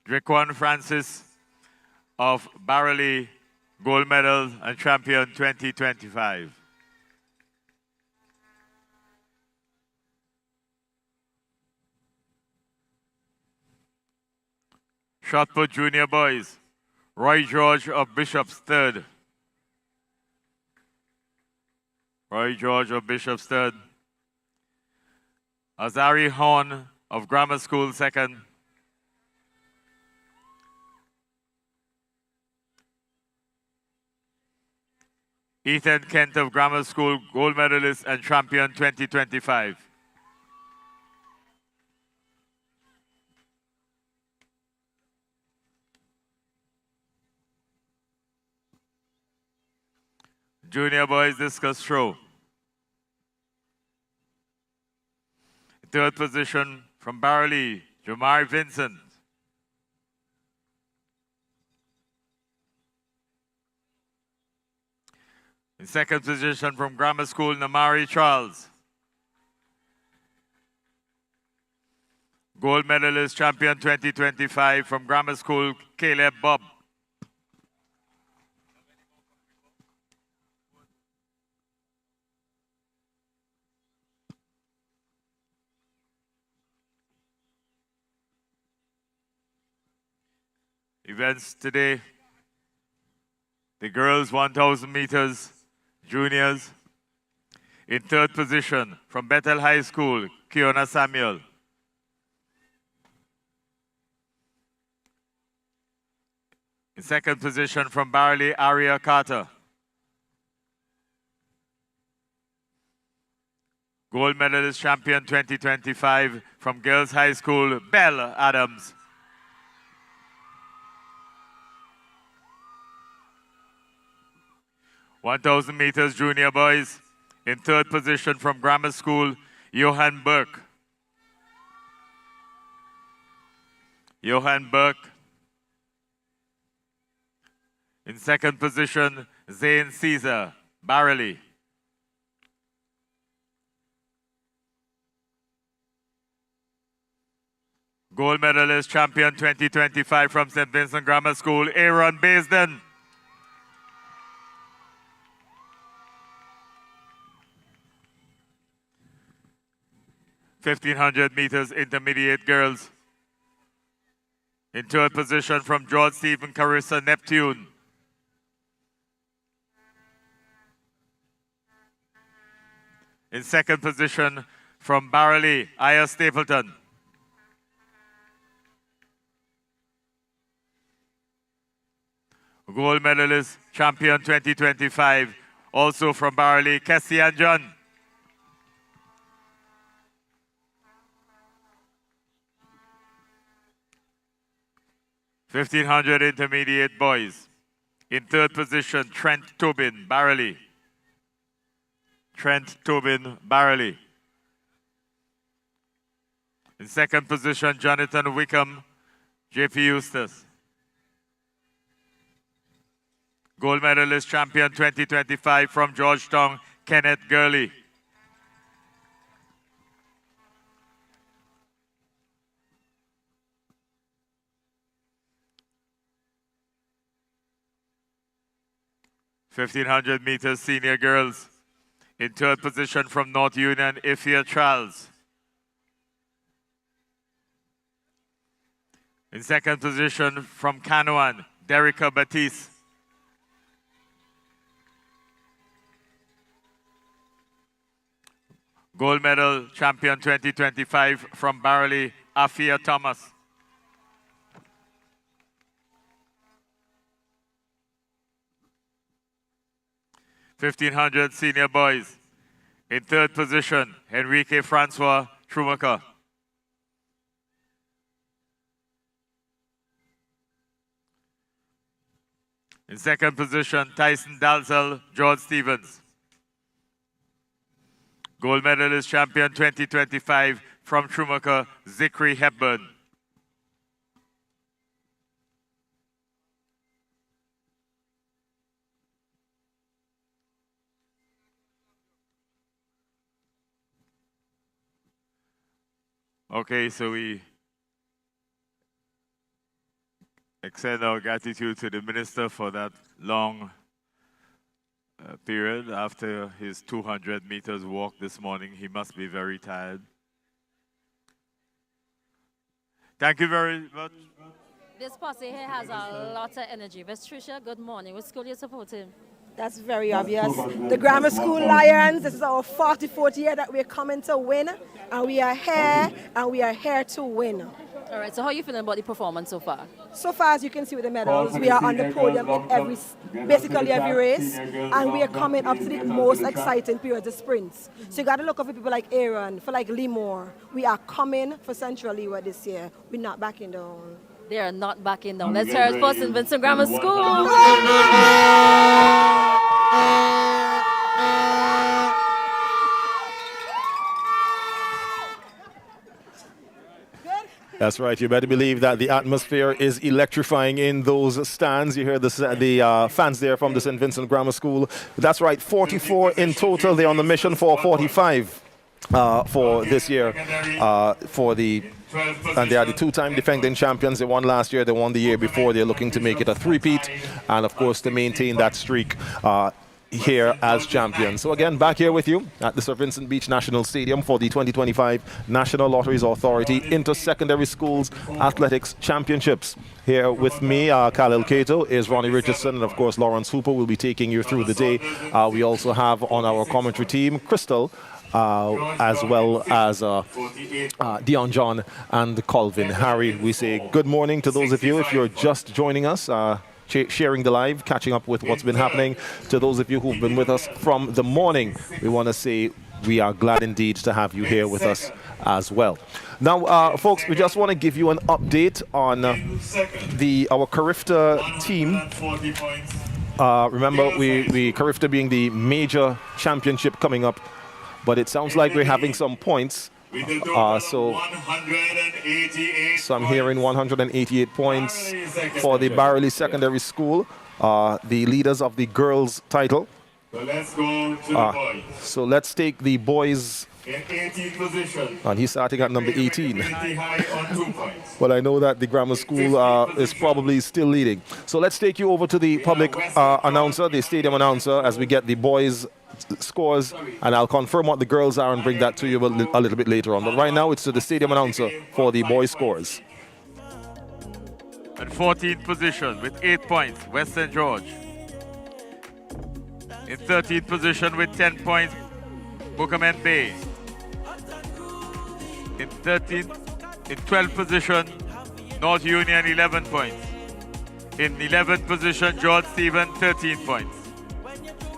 Draquan Francis of Barley, gold medal and champion 2025. Shot put junior boys, Roy George of Bishop's third. Roy George of Bishop's third. Azari Horn of Grammar School second. Ethan Kent of Grammar School, gold medalist and champion 2025. Junior boys discus throw. Third position from Barley, Jamari Vincent. In second position from Grammar School, Namari Charles. Gold medalist champion 2025 from Grammar School, Caleb Bob. Events today, the girls 1,000 meters, juniors. In third position from Bethel High School, Kiona Samuel. In second position from Barley, Aria Carter. Gold medalist champion 2025 from Girls High School, Belle Adams. (1,000 meters junior boys. In third position from Grammar School, Johan Burke. Johan Burke. In second position, Zane Caesar, Barley. Gold medalist champion 2025 from St. Vincent Grammar School, Aaron Baisden. (1,500 meters intermediate girls. In third position from George Stephen Carissa, Neptune. In second position from Barley, Aya Stapleton. Gold medalist, champion 2025, also from Barley, Cassian John. (1,500 intermediate boys. In third position, Trent Tobin, Barley. Trent Tobin, Barley. In second position, Jonathan Wickham, JP Eustace. Gold medalist champion 2025 from Georgetown, Kenneth Gurley. (1,500 meters senior girls. In third position from North Union, Ifia Charles. In second position from Canoan, Derica Batiste. Gold medal champion 2025 from Barley, Afia Thomas. (1,500 senior boys. In third position, Enrique Francois Schumacher. In second position, Tyson Dalzell, George Stevens. Gold medalist champion 2025 from Schumacher, Zikri Hepburn. Okay, so we extend our gratitude to the minister for that long period after his 200 meters walk this morning. He must be very tired. Thank you very much. This posse here has a lot of energy. Miss Tricia, good morning. What school you supporting? That's very obvious. The Grammar School Lions, this is our 44th year that we're coming to win, and we are here to win. All right, so how are you feeling about the performance so far? So far, as you can see with the medals, we are on the podium in basically every race, and we are coming up to the most exciting period, the sprints. So you got to look out for people like Aaron, for like Lee Moore. We are coming for Central Leeward this year. We're not backing down. They are not backing down. Let's hear it first in Vincent Grammar School. That's right. You better believe that the atmosphere is electrifying in those stands. You hear the fans there from the St. Vincent Grammar School. That's right. 44 in total. They're on the mission for 45 for this year. And they are the two-time defending champions. They won last year. They won the year before. They're looking to make it a three-peat, and of course to maintain that streak here as champions. So again, back here with you at the Sir Vincent Beach National Stadium for the 2025 National Lotteries Authority Inter-Secondary Schools Athletics Championships. Here with me, Khalil Cato, is Ronnie Richardson, and of course Lawrence Hooper will be taking you through the day. We also have on our commentary team Crystal, as well as Dion John and Colvin Harry. We say good morning to those of you if you're just joining us, sharing the live, catching up with what's been happening. To those of you who've been with us from the morning, we want to say we are glad indeed to have you here with us as well. Now, folks, we just want to give you an update on our Carifta team. Remember, we Carifta being the major championship coming up, but it sounds like we're having some points. So I'm hearing 188 points for the Barley Secondary School, the leaders of the girls' title. So let's go to the boys. So let's take the boys. In 18th position. And he's starting at number 18. On 2 points. But I know that the grammar school is probably still leading. So let's take you over to the public announcer, the stadium announcer, as we get the boys' scores, and I'll confirm what the girls are and bring that to you a little bit later on. But right now it's to the stadium announcer for the boys' scores. In 14th position with 8 points, West St. George. In 13th position with 10 points, Buchanan Bay. In 12th position, North Union 11 points. In 11th position, George Stephen 13 points.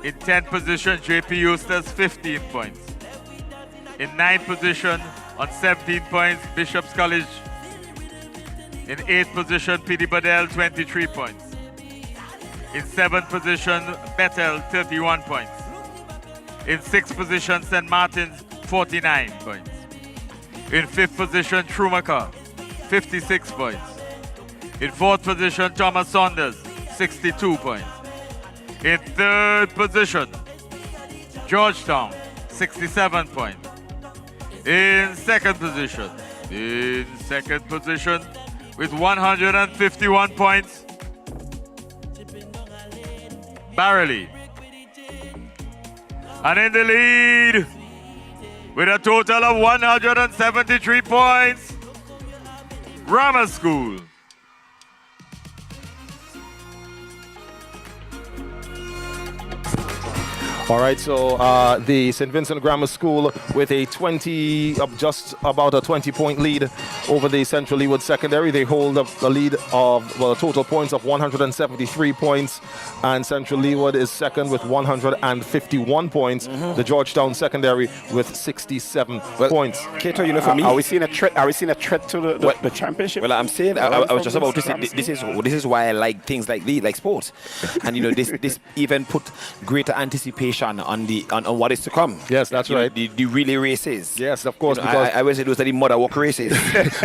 In 10th position, JP Eustace 15 points. In 9th position, on 17 points, Bishop's College. In 8th position, PD Badell 23 points. In 7th position, Bethel 31 points. In 6th position, St. Martin's 49 points. In 5th position, Schumacher 56 points. In 4th position, Thomas Saunders 62 points. In 3rd position, Georgetown 67 points. In 2nd position, with 151 points, Barely. And in the lead, with a total of 173 points, Grammar School. All right, so the St. Vincent Grammar School with a just about a 20-point lead over the Central Leeward Secondary. They hold up a lead of, well, total points of 173 points, and Central Leeward is second with 151 points. The Georgetown Secondary with 67 points. Cato, you know, for me, are we seeing a threat? Are we seeing a threat to the championship? Well, I'm saying, I was just about to say, this is why I like things like sports, and you know, this even put greater anticipation information on what is to come. Yes, that's right. The relay races. Yes, of course. Because I always say those are the mother walk races.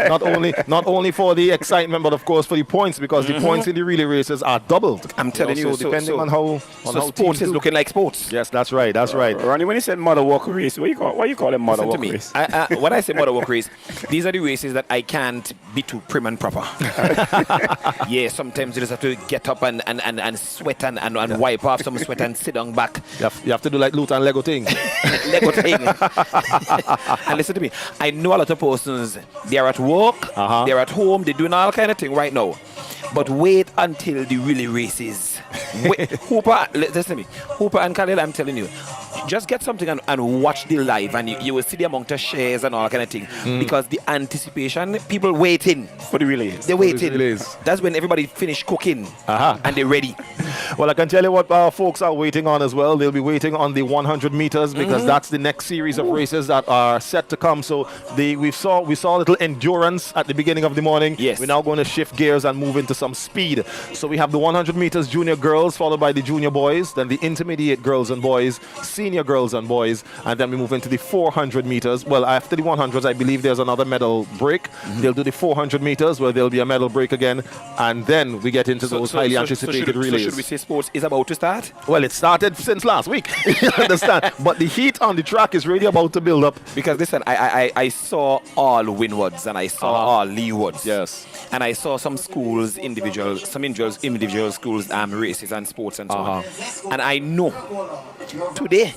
not only for the excitement, but of course for the points, because the points in the relay races are doubled. I'm telling you. So depending on how sports is looking like sports. Yes, that's right. That's right. Ronnie, when you said mother walk race, what you call them mother walk race? When I say mother walk race, these are the races that I can't be too prim and proper. Yeah, sometimes you just have to get up and sweat and wipe off some sweat and sit down back. You have to do like Luton Lego thing. Lego thing. And listen to me, I know a lot of persons, they're at work, they're at home, they're doing all kind of thing right now. But wait until the relay races. Hooper, listen to me. Hooper and Khalil, I'm telling you, just get something and watch the live, and you will see the amount of shares and all that kind of thing. Because the anticipation, people waiting for the relays. They're waiting. That's when everybody finish cooking and they're ready. Well, I can tell you what folks are waiting on as well. They'll be waiting on the 100 meters because that's the next series of races that are set to come. So we saw a little endurance at the beginning of the morning. Yes. We're now going to shift gears and move into some speed. So we have the 100 meters junior girls, followed by the junior boys, then the intermediate girls and boys, senior girls and boys, and then we move into the 400 meters. Well, after the 100s, I believe there's another medal break. They'll do the 400 meters where there'll be a medal break again, and then we get into those highly anticipated relays. So should we say sports is about to start? Well, it started since last week. You understand? But the heat on the track is really about to build up. Because listen, I saw all windwards and I saw all leewards. Yes. And I saw some schools, individual schools, races and sports and so on. And I know today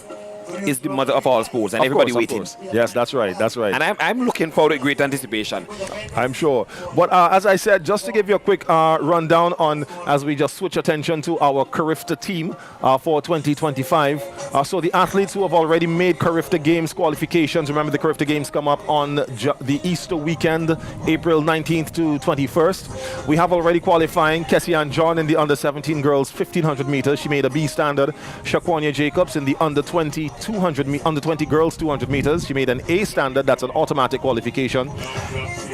is the mother of all sports, and everybody waiting. Yes, that's right. That's right. And I'm looking forward to great anticipation. I'm sure. But as I said, just to give you a quick rundown on, as we just switch attention to our Carifta team for 2025. So the athletes who have already made Carifta Games qualifications, remember the Carifta Games come up on the Easter weekend, April 19th to 21st. We have already qualifying Kessian John in the under-17 girls 1500 meters. She made a B standard. Shaquania Jacobs in the under-20 under 20 girls 200 meters. She made an A standard. That's an automatic qualification.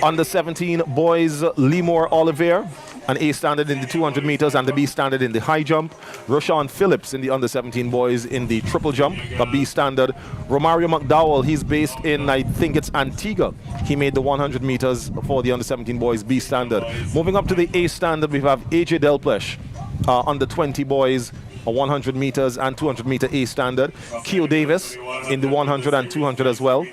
Under 17 boys, Lemore Olivier, an A standard in the 200 meters and the B standard in the high jump. Roshan Phillips in the under 17 boys in the triple jump, a B standard. Romario McDowell, he's based in, I think it's Antigua. He made the 100 meters for the under 17 boys B standard. Moving up to the A standard, we have AJ Delplesh, under 20 boys, a 100 meters and 200 meter A standard. Keo Davis in the 100 and 200 as well.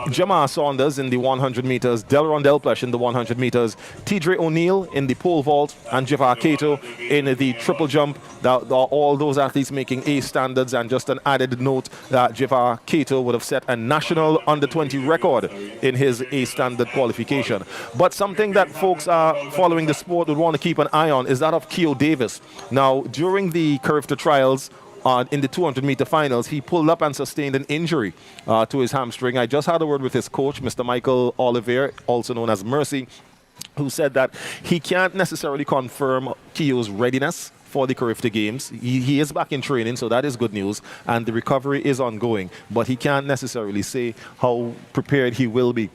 Jamar Saunders in the 100 meters. Delron Delplesh in the 100 meters. Tidre O'Neill in the pole vault. And Javar Cato in the triple jump. All those athletes making A standards. And just an added note that Javar Cato would have set a national under 20 record in his A standard qualification. But something that folks are following the sport would want to keep an eye on is that of Keo Davis. Now, during the Carifta trials in the 200 meter finals, he pulled up and sustained an injury to his hamstring. I just had a word with his coach, Mr. Michael Olivier, also known as Mercy, who said that he can't necessarily confirm Keo's readiness for the Carifta Games. He is back in training, so that is good news, and the recovery is ongoing, but he can't necessarily say how prepared he will be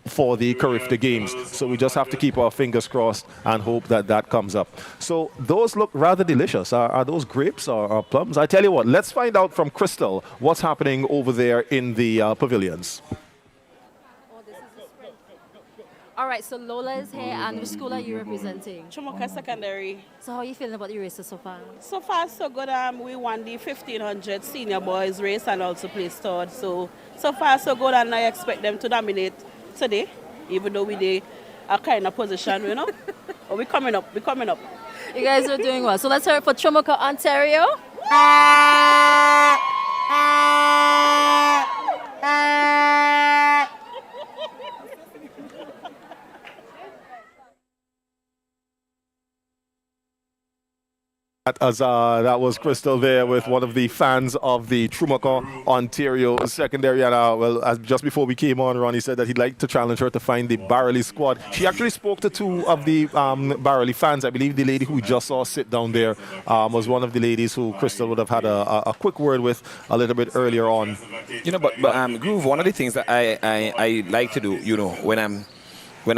for the Carifta Games. So we just have to keep our fingers crossed and hope that that comes up. So those look rather delicious. Are those grapes or plums? I tell you what, let's find out from Crystal what's happening over there in the pavilions. All right, so Lola is here, and which school are you representing? Chumoka Secondary. So how are you feeling about your races so far? So far, so good. We won the 1500 senior boys race and also placed third. So far, so good, and I expect them to dominate today, even though we are kind of position, you know. But we're coming up. You guys are doing well. So let's hear it for Chumoka, Ontario. That was Crystal there with one of the fans of the Chumoka, Ontario secondary. And just before we came on, Ronnie said that he'd like to challenge her to find the Barrelly squad. She actually spoke to two of the Barrelly fans. I believe the lady who we just saw sit down there was one of the ladies who Crystal would have had a quick word with a little bit earlier on. You know, but Groove, one of the things that I like to do, you know, when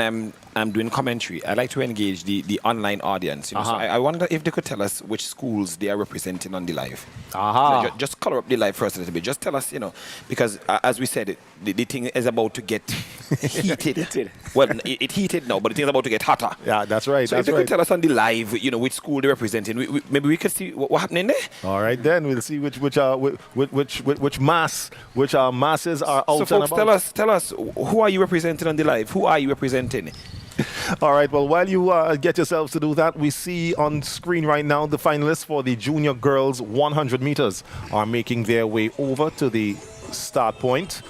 I'm I'm doing commentary, I like to engage the online audience. You know? So I wonder if they could tell us which schools they are representing on the live. Just color up the live first a little bit. Just tell us, because as we said, the thing is about to get heated. Well, it heated now, but the thing is about to get hotter. Yeah, that's right. So if they could tell us on the live, which school they're representing, maybe we could see what's happening there. All right, then we'll see which masses are out. So folks, tell us, who are you representing on the live? Who are you representing? All right, well, while you get yourselves to do that, we see on screen right now the finalists for the junior girls 100 meters are making their way over to the start point.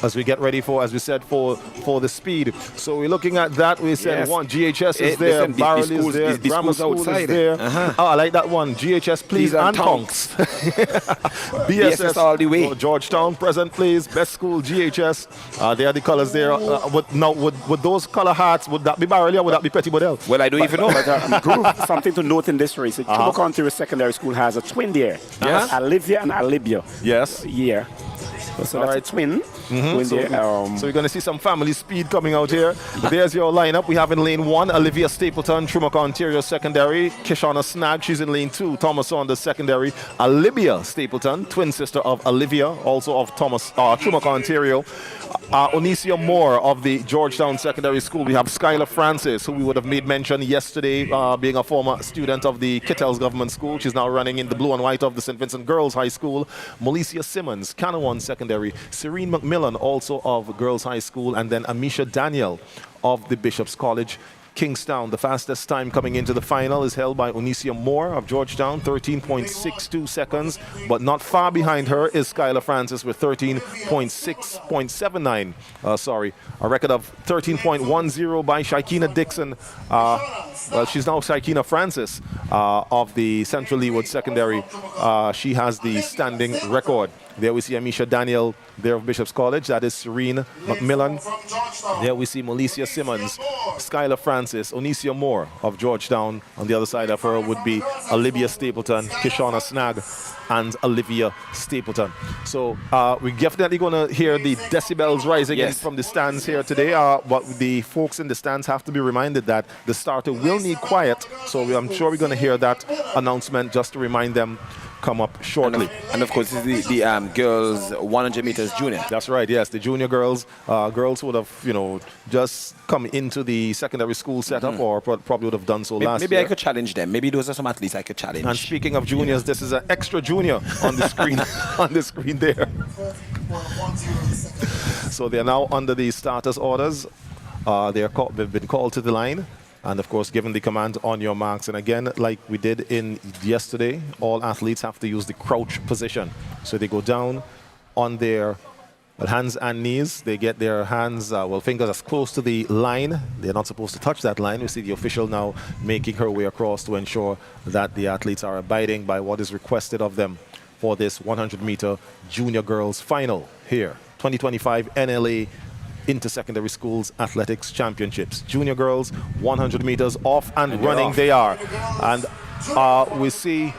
As we get ready for, as we said, for the speed. So we're looking at that. We said one, GHS is there, Barrel is there, Grammar School is there. Oh, I like that one. GHS, please, and Tonks. BSS all the way. Georgetown, present, please. Best School, GHS. There are the colors there. Would those color hearts, would that be Barrel or would that be Petty Bodell? Well, I don't even know. But Groove, something to note in this race. Chubbuck Ontario Secondary School has a twin there. Yes. Olivia and Alibia. Yes. Yeah. So that's a twin. So we're going to see some family speed coming out here. There's your lineup. We have in lane 1, Olivia Stapleton, Chubbuck Ontario Secondary. Kishonna Snag, she's in lane 2, Thomas Saunders Secondary. Olivia Stapleton, twin sister of Olivia, also of Chubbuck Ontario. Onicia Moore of the Georgetown Secondary School. We have Skylar Francis, who we would have made mention yesterday, being a former student of the Kittels Government School. She's now running in the blue and white of the St. Vincent Girls High School. Molicia Simmons, Canawan Secondary. Serene McMillan, also of Girls High School. And then Amisha Daniel of the Bishop's College, Kingstown. The fastest time coming into the final is held by Onicia Moore of Georgetown, 13.62 seconds, but not far behind her is Skylar Francis with 13.79. A record of 13.10 by Shaikina Dixon. She's now Shaikina Francis of the Central Leewood Secondary. She has the standing record. There we see Amisha Daniel there of Bishop's College. That is Serene McMillan. There we see Molicia Simmons, Skylar Francis, Onicia Moore of Georgetown. On the other side of her would be Olivia Stapleton, Kishonna Snag, and Olivia Stapleton. So we're definitely going to hear the decibels rising in from the stands here today. But the folks in the stands have to be reminded that the starter will need quiet. So I'm sure we're going to hear that announcement just to remind them come up shortly. And of course, this is the girls 100 meters junior. That's right, yes. The junior girls, girls would have, just come into the secondary school setup or probably would have done so last year. Maybe I could challenge them. Maybe those are some athletes I could challenge. And speaking of juniors, this is an extra junior on the screen, on the screen there. So they're now under the starters orders. They've been called to the line. And of course, given the command on your marks. And again, like we did in yesterday, all athletes have to use the crouch position. So they go down on their hands and knees. They get their hands, fingers as close to the line. They're not supposed to touch that line. We see the official now making her way across to ensure that the athletes are abiding by what is requested of them for this 100-meter junior girls final here. 2025 NLA Inter-Secondary Schools Athletics Championships. Junior girls, 100 meters off and running they are. And we see,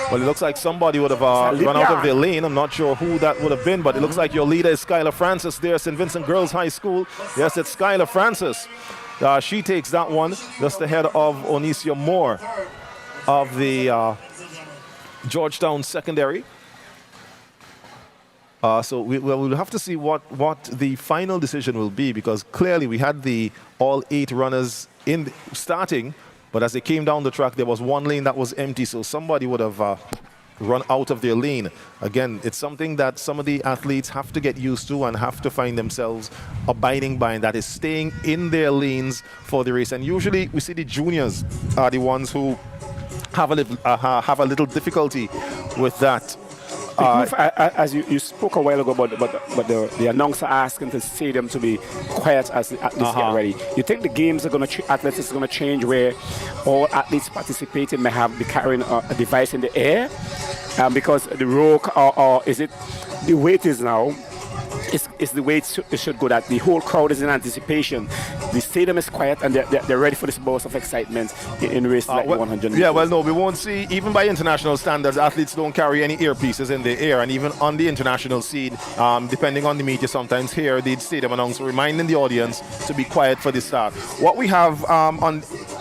well, it looks like somebody would have run out of their lane. I'm not sure who that would have been, but it looks like your leader is Skylar Francis there, St. Vincent Girls High School. Yes, it's Skylar Francis. She takes that one just ahead of Onicia Moore of the Georgetown Secondary. So we'll have to see what the final decision will be, because clearly we had all 8 runners in starting, but as they came down the track, there was one lane that was empty, so somebody would have run out of their lane. Again, it's something that some of the athletes have to get used to and have to find themselves abiding by, and that is staying in their lanes for the race. And usually we see the juniors are the ones who have a little difficulty with that. As you spoke a while ago about the announcer asking the stadium to be quiet as the athletes get ready. You think the games are going to athletics is going to change where all athletes participating may be carrying a device in the air, because the rope or is it the weight is now? It's the way it should go, that the whole crowd is in anticipation. the stadium is quiet and they're ready for this burst of excitement in race like 100 meters. Yeah, well, no, we won't see, even by international standards, athletes don't carry any earpieces in the air, and even on the international scene, depending on the meet, you sometimes hear the stadium announcer reminding the audience to be quiet for the start. What we have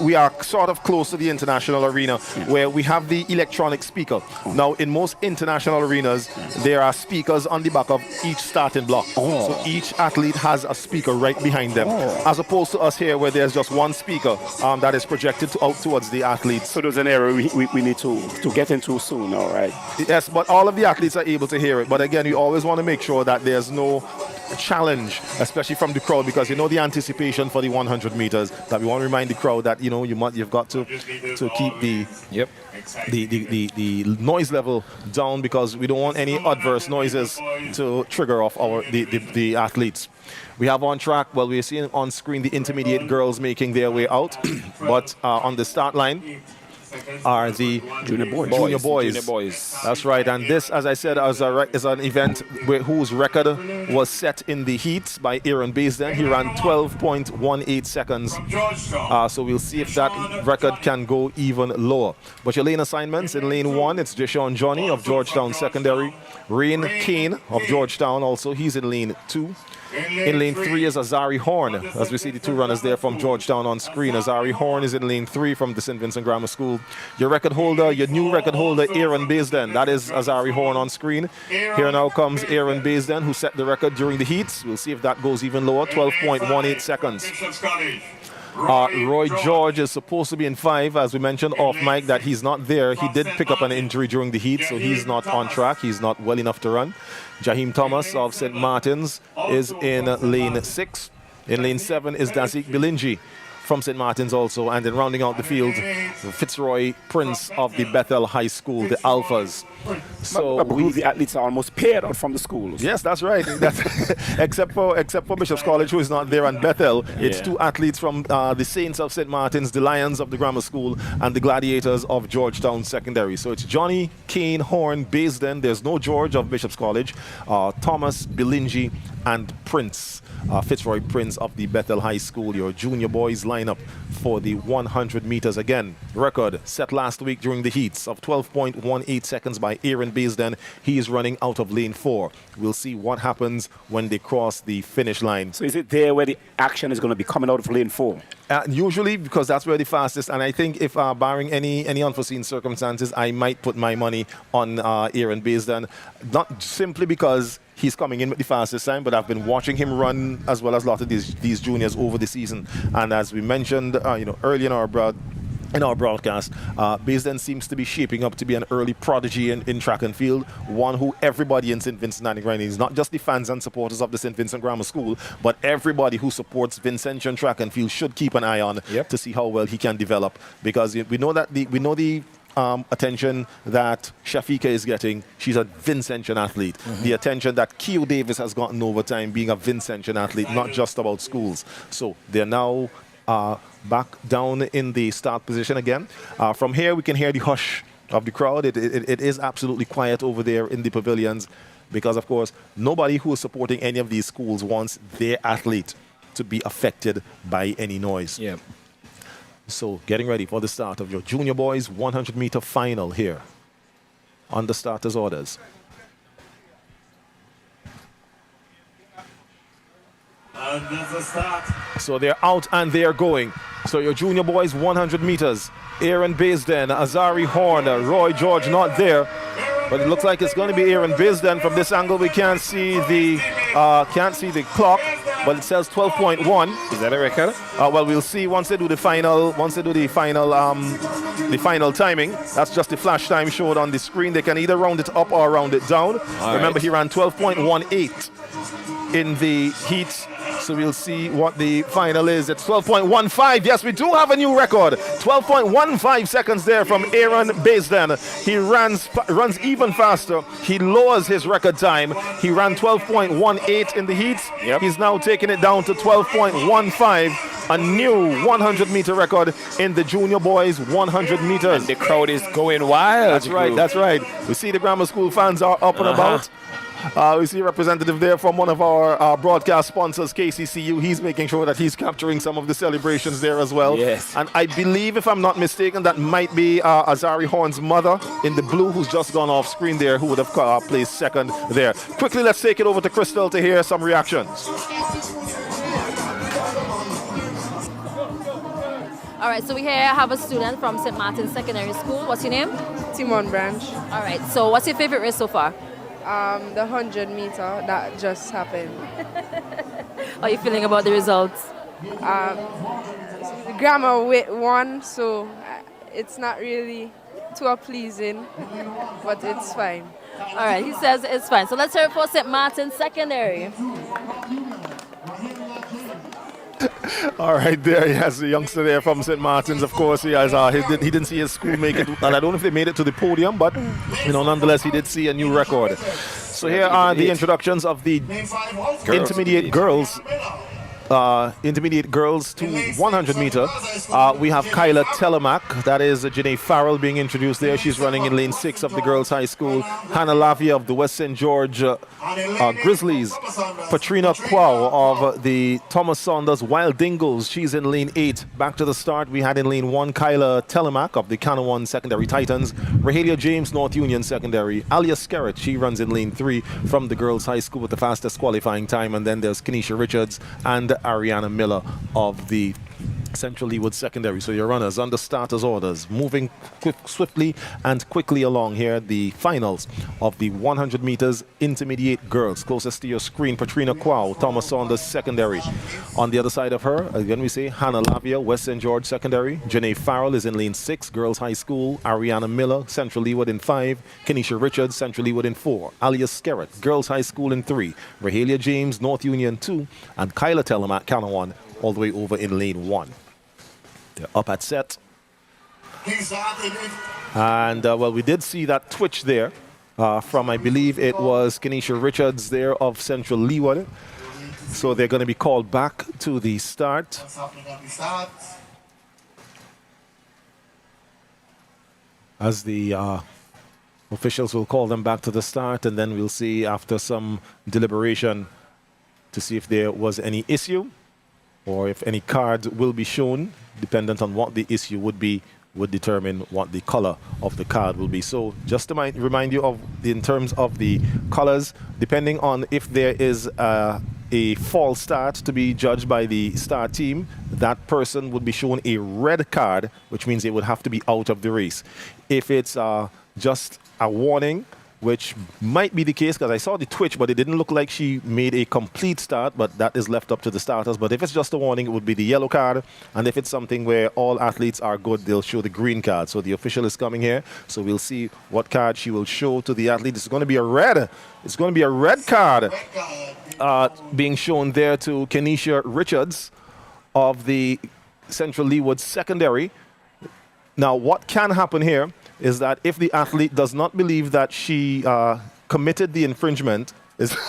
we are sort of close to the international arena where we have the electronic speaker. Now, in most international arenas, there are speakers on the back of each starting block. So each athlete has a speaker right behind them, as opposed to us here where there's just one speaker that is projected out towards the athletes. So there's an area we need to get into soon, all right? Yes, but all of the athletes are able to hear it. But again, you always want to make sure that there's no challenge, especially from the crowd, because you know the anticipation for the 100 meters, that we want to remind the crowd that you've got to keep the noise level down, because we don't want any adverse noises to trigger off the athletes. We have on track, well, we're seeing on screen the intermediate girls making their way out, but on the start line are the junior boys. That's right, and this, as I said, is an event whose record was set in the heats by Aaron Baisden. He ran 12.18 seconds. So we'll see if that record can go even lower. But your lane assignments: in lane 1, it's Deshaun Johnny of Georgetown Secondary. Rain Kane of Georgetown also, he's in lane 2. In lane 3 is Azari Horn, as we see the two runners there from Georgetown on screen. Azari Horn is in lane 3 from the St. Vincent Grammar School. Your new record holder, Aaron Baisden. That is Azari Horn on screen. Here now comes Aaron Baisden, who set the record during the heats. We'll see if that goes even lower, 12.18 seconds. Roy George is supposed to be in 5, as we mentioned off mic that he's not there. He did pick up an injury during the heat, so he's not on track. He's not well enough to run. Jaheim Thomas of St. Martin's is in lane 6. In lane 7 is Dazik Bilinji from St. Martin's also. And then rounding out the field, Fitzroy Prince of the Bethel High School, the Alphas. So the athletes are almost paired out from the schools. Yes, that's right. Except for Bishop's College, who is not there, and Bethel. It's two athletes from the Saints of St. Martin's, the Lions of the Grammar School, and the Gladiators of Georgetown Secondary. So it's Johnny, Kane, Horn, Baisden. There's no George of Bishop's College, Thomas, Bilinji, and Prince. Fitzroy Prince of the Bethel High School, your junior boys lineup for the 100 meters. Again, record set last week during the heats of 12.18 seconds by Aaron Baisden. He is running out of lane 4. We'll see what happens when they cross the finish line. So is it there where the action is going to be coming out of lane 4? Usually, because that's where the fastest, and I think if barring any unforeseen circumstances, I might put my money on Aaron Baisden, not simply because he's coming in with the fastest time, but I've been watching him run as well as a lot of these juniors over the season. And as we mentioned, early in our broadcast, Baisden seems to be shaping up to be an early prodigy in track and field, one who everybody in St. Vincent and the Grenadines, not just the fans and supporters of the St. Vincent Grammar School, but everybody who supports Vincentian track and field should keep an eye on to see how well he can develop, because we know the attention that Shafika is getting. She's a Vincentian athlete. The attention that Keo Davis has gotten over time, being a Vincentian athlete, not just about schools. So they're now back down in the start position again. From here, we can hear the hush of the crowd. It is absolutely quiet over there in the pavilions, because, of course, nobody who is supporting any of these schools wants their athlete to be affected by any noise. Yeah. So getting ready for the start of your junior boys 100-meter final here on the starters' orders. And there's a start. So they're out and they're going. So your junior boys 100 meters. Aaron Baisden, Azari Horn, Roy George not there. But it looks like it's going to be Aaron Baisden. From this angle, we can't see the clock, but it says 12.1. Is that a record? Well, we'll see once they do the final. The final timing. That's just the flash time showed on the screen. They can either round it up or round it down. Remember, he ran 12.18 in the heats. So we'll see what the final is. It's 12.15. Yes, we do have a new record. 12.15 seconds there from Aaron Baisden. He runs even faster. He lowers his record time. He ran 12.18 in the heats. He's now taking it down to 12.15. a new 100-meter record in the junior boys 100 meters. And the crowd is going wild. That's right, that's right. We see the grammar school fans are up and about. We see a representative there from one of our broadcast sponsors, KCCU. He's making sure that he's capturing some of the celebrations there as well. Yes. And I believe, if I'm not mistaken, that might be Azari Horn's mother in the blue, who's just gone off screen there, who would have placed second there. Quickly, let's take it over to Crystal to hear some reactions. All right, so we here have a student from St. Martin's Secondary School. What's your name? Timon Branch. All right, so what's your favorite race so far? The 100 meter that just happened. How are you feeling about the results? The grammar won, so it's not really too pleasing, but it's fine. All right, he says it's fine. So let's hear it for St. Martin's Secondary. All right, there he has the youngster there from St. Martin's. Of course, he has. He didn't see his school make it, and I don't know if they made it to the podium, but nonetheless, he did see a new record. So here are the introductions of the intermediate girls. Intermediate girls to 100 meter. We have Kyla Telemac, that is Janae Farrell being introduced there. She's running in lane 6 of the girls' high school. Hannah Lavia of the West St. George Grizzlies. Patrina Kwao of the Thomas Saunders Wild Dingles. She's in lane 8. Back to the start, we had in lane 1 Kyla Telemac of the Canawan Secondary Titans. Rahelia James, North Union Secondary. Alia Skerritt, she runs in lane 3 from the girls' high school with the fastest qualifying time. And then there's Kenesha Richards and Ariana Miller of the Central Leewood Secondary. So your runners under starters orders, moving swiftly and quickly along here. The finals of the 100 meters intermediate girls. Closest to your screen, Patrina Kwao, Thomas Saunders Secondary. On the other side of her, again we say Hannah Lavia, West St. George Secondary. Janae Farrell is in lane 6, girls high school. Ariana Miller, Central Leewood in 5. Kenesha Richards, Central Leewood in 4. Alia Skerritt, girls high school in 3. Rahelia James, North Union 2. And Kyla Telemac, Canawan, all the way over in lane 1. They're up at set. And, well, we did see that twitch there from, I believe it was Kenesha Richards there of Central Leewood. So they're going to be called back to the start. As the officials will call them back to the start, and then we'll see after some deliberation to see if there was any issue or if any cards will be shown. Dependent on what the issue would be, would determine what the color of the card will be. So just to remind you of in terms of the colors, depending on if there is a false start to be judged by the start team, that person would be shown a red card, which means they would have to be out of the race. If it's just a warning, which might be the case because I saw the twitch, but it didn't look like she made a complete start, but that is left up to the starters. But if it's just a warning, it would be the yellow card. And if it's something where all athletes are good, they'll show the green card. So the official is coming here. So we'll see what card she will show to the athlete. It's going to be a red. It's going to be a red card being shown there to Kenesha Richards of the Central Leewood Secondary. Now, what can happen here is that if the athlete does not believe that she committed the infringement,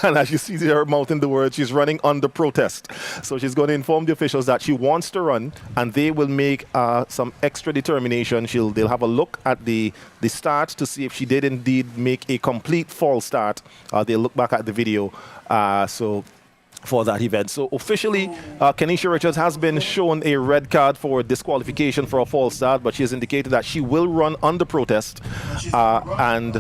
and as you see her mouthing the word, she's running under protest. So she's going to inform the officials that she wants to run, and they will make some extra determination. They'll have a look at the start to see if she did indeed make a complete false start. They'll look back at the video. For that event. So officially, Kenesha Richards has been shown a red card for disqualification for a false start, but she has indicated that she will run under protest. And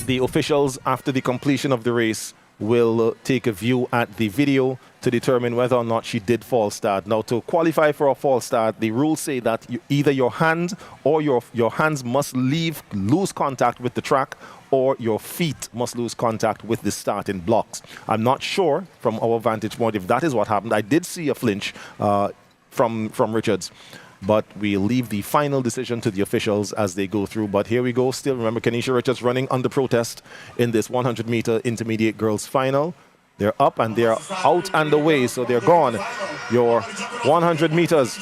the officials, after the completion of the race, will take a view at the video to determine whether or not she did false start. Now, to qualify for a false start, the rules say that either your hand or your hands must lose contact with the track, or your feet must lose contact with the starting blocks. I'm not sure from our vantage point if that is what happened. I did see a flinch from Richards, but we'll leave the final decision to the officials as they go through. But here we go. Still, remember, Kenesha Richards running under protest in this 100-meter intermediate girls final. They're up and they're out and away, so they're gone. Your 100 meters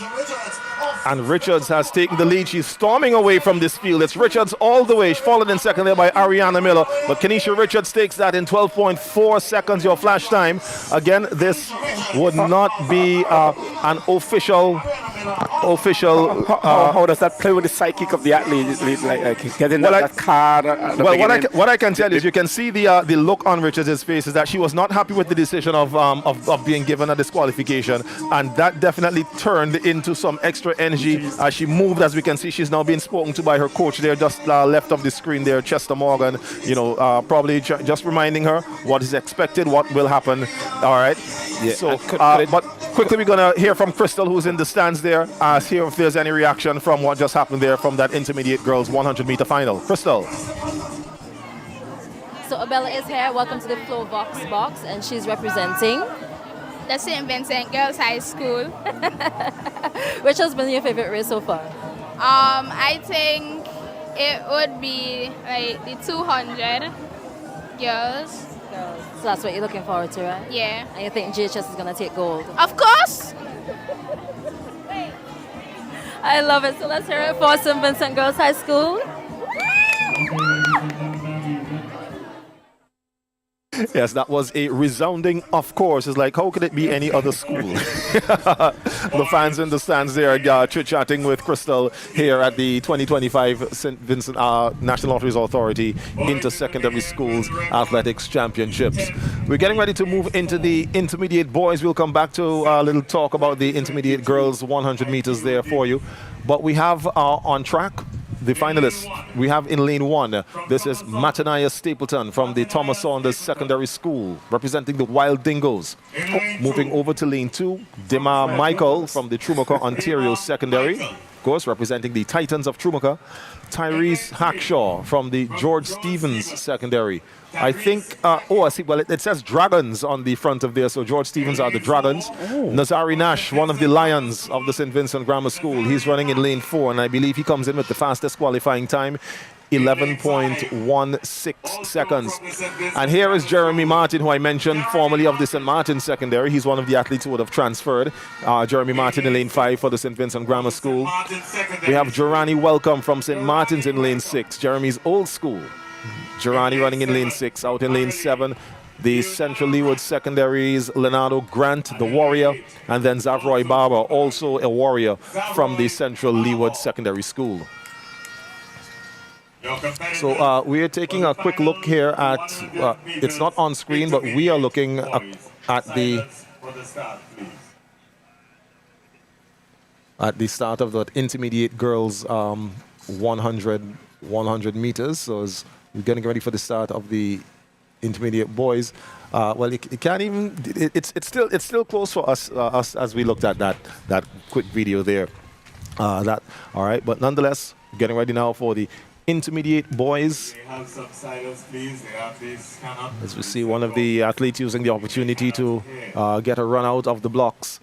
And Richards has taken the lead. She's storming away from this field. It's Richards all the way. She's followed in second there by Ariana Miller. But Kenesha Richards takes that in 12.4 seconds, your flash time. Again, this would not be an official. How does that play with the psychic of the athlete? Like getting that card. What I can tell you is you can see the look on Richards' face is that she was not happy with the decision of being given a disqualification, and that definitely turned into some extra energy as she moved. As we can see, she's now being spoken to by her coach there, just left of the screen there, Chester Morgan. You know, probably just reminding her what is expected, what will happen. All right. Yeah. So, but quickly we're gonna hear from Crystal, who's in the stands there. See if there's any reaction from what just happened there from that intermediate girls 100-meter final. Crystal. So Abella is here. Welcome to the Flow Vox box, and she's representing the St. Vincent Girls High School. Which has been your favorite race so far? I think it would be like the 200 girls. So that's what you're looking forward to, right? Yeah. And you think GHS is going to take gold? Of course. I love it. So let's hear it for St. Vincent Girls High School. Yes, that was a resounding of course. It's like, how could it be any other school? The fans in the stands there chit-chatting with Crystal here at the 2025 St. Vincent National Lotteries Authority Inter-Secondary Schools Athletics Championships. We're getting ready to move into the intermediate boys. We'll come back to a little talk about the intermediate girls 100 meters there for you. But we have on track the finalists. We have in lane 1, this is Mataniah Stapleton from the Thomas Saunders Secondary School, representing the Wild Dingoes. Moving over to lane 2, Dima Michael from the Trumaka Ontario Secondary, of course, representing the Titans of Trumaka. Tyrese Hackshaw from the George Stevens Secondary. I think, I see, well, it says Dragons on the front of there, so George Stevens are the Dragons. Nazari Nash, one of the Lions of the St. Vincent Grammar School. He's running in lane 4, and I believe he comes in with the fastest qualifying time, 11.16 seconds. And here is Jeremy Martin, who I mentioned, formerly of the St. Martin Secondary. He's one of the athletes who would have transferred. Jeremy Martin in lane 5 for the St. Vincent Grammar School. We have Jorani Welcome from St. Martin's in lane 6, Jeremy's old school. Jorani running in lane 6. Out in lane 7, the Central Leeward Secondaries, Leonardo Grant, the Warrior, and then Zavroy Barber, also a Warrior from the Central Leeward Secondary School. So we are taking a quick look here at, it's not on screen, but we are looking at the start of that intermediate girls 100 meters. So we're getting ready for the start of the intermediate boys. Well, it can't even. It's still close for us as we looked at that quick video there. All right, but nonetheless, getting ready now for the intermediate boys. As we see one of the athletes using the opportunity to get a run out of the blocks.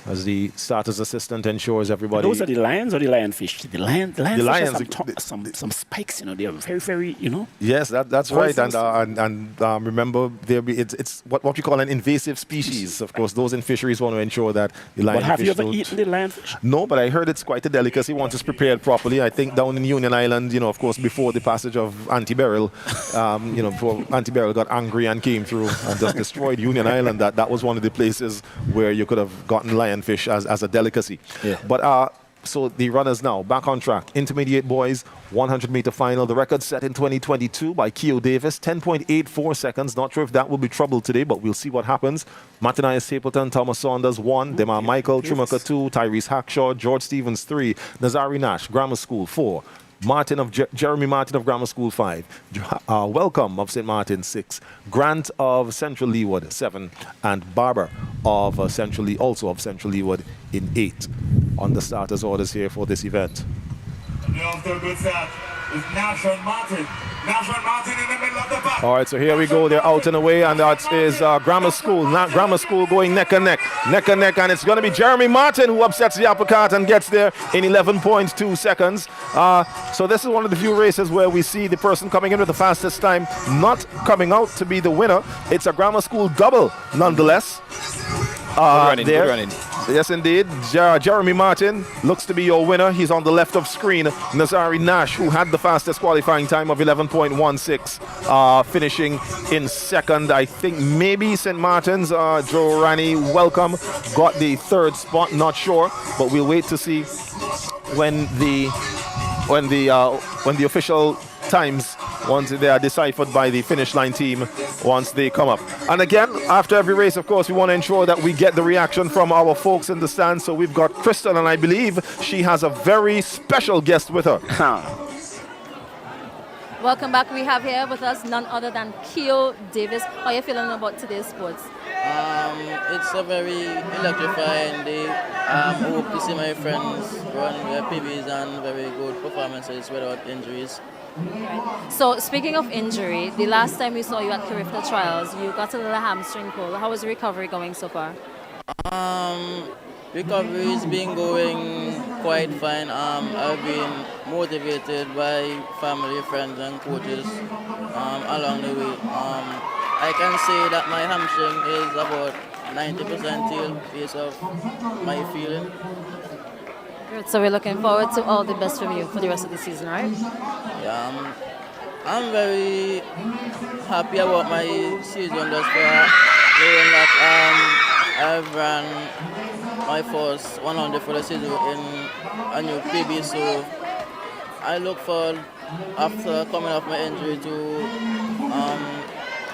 As the starter's assistant ensures everybody. Those are the lions or the lionfish? The lions have some spikes, you know. They are very, very, you know. Yes, that's right. And remember, it's what we call an invasive species. Of course, those in fisheries want to ensure that the lionfish. But have you ever eaten the lionfish? No, but I heard it's quite a delicacy once it's prepared properly. I think down in Union Island, you know, of course, before the passage of Auntie Beryl, before Auntie Beryl got angry and came through and just destroyed Union Island, that was one of the places where you could have gotten lionfish as a delicacy. Yeah. But so the runners now back on track. Intermediate boys 100-meter final. The record set in 2022 by Keo Davis, 10.84 seconds. Not sure if that will be trouble today, but we'll see what happens. Mataniah Stapleton, Thomas Saunders 1, Dema Michael, Trumaka 2, Tyrese Hackshaw, George Stevens 3, Nazari Nash, Grammar School 4. Jeremy Martin of Grammar School 5, Welcome of St. Martin 6, Grant of Central Leeward 7, and Barber of Central Leeward in 8 on the starters orders here for this event. All right, so here we go. They're out and away, and that is Grammar School. Grammar School going neck and neck, and it's going to be Jeremy Martin who upsets the apple cart and gets there in 11.2 seconds. So this is one of the few races where we see the person coming in with the fastest time not coming out to be the winner. It's a Grammar School double, nonetheless. Good running. Yes, indeed. Jeremy Martin looks to be your winner. He's on the left of screen. Nazari Nash, who had the fastest qualifying time of 11.16, finishing in second. I think maybe St. Martin's, Joe Rani, welcome, got the third spot. Not sure, but we'll wait to see when the official times, once they are deciphered by the finish line team, once they come up. And again, after every race, of course, we want to ensure that we get the reaction from our folks in the stand. So we've got Crystal, and I believe she has a very special guest with her. Welcome back. We have here with us none other than Keo Davis. How are you feeling about today's sports? It's a very electrifying day. I hope to see my friends run their PBs and very good performances without injuries. So speaking of injury, the last time we saw you at Carifta Trials, you got a little hamstring pull. How is the recovery going so far? Recovery has been going quite fine. I've been motivated by family, friends and coaches along the way. I can say that my hamstring is about 90% healed based off my feeling. Good. So we're looking forward to all the best from you for the rest of the season, right? Yeah, I'm very happy about my season thus far. Knowing that I've ran my first 100 for the season in a new PB, so I look forward after coming off my injury to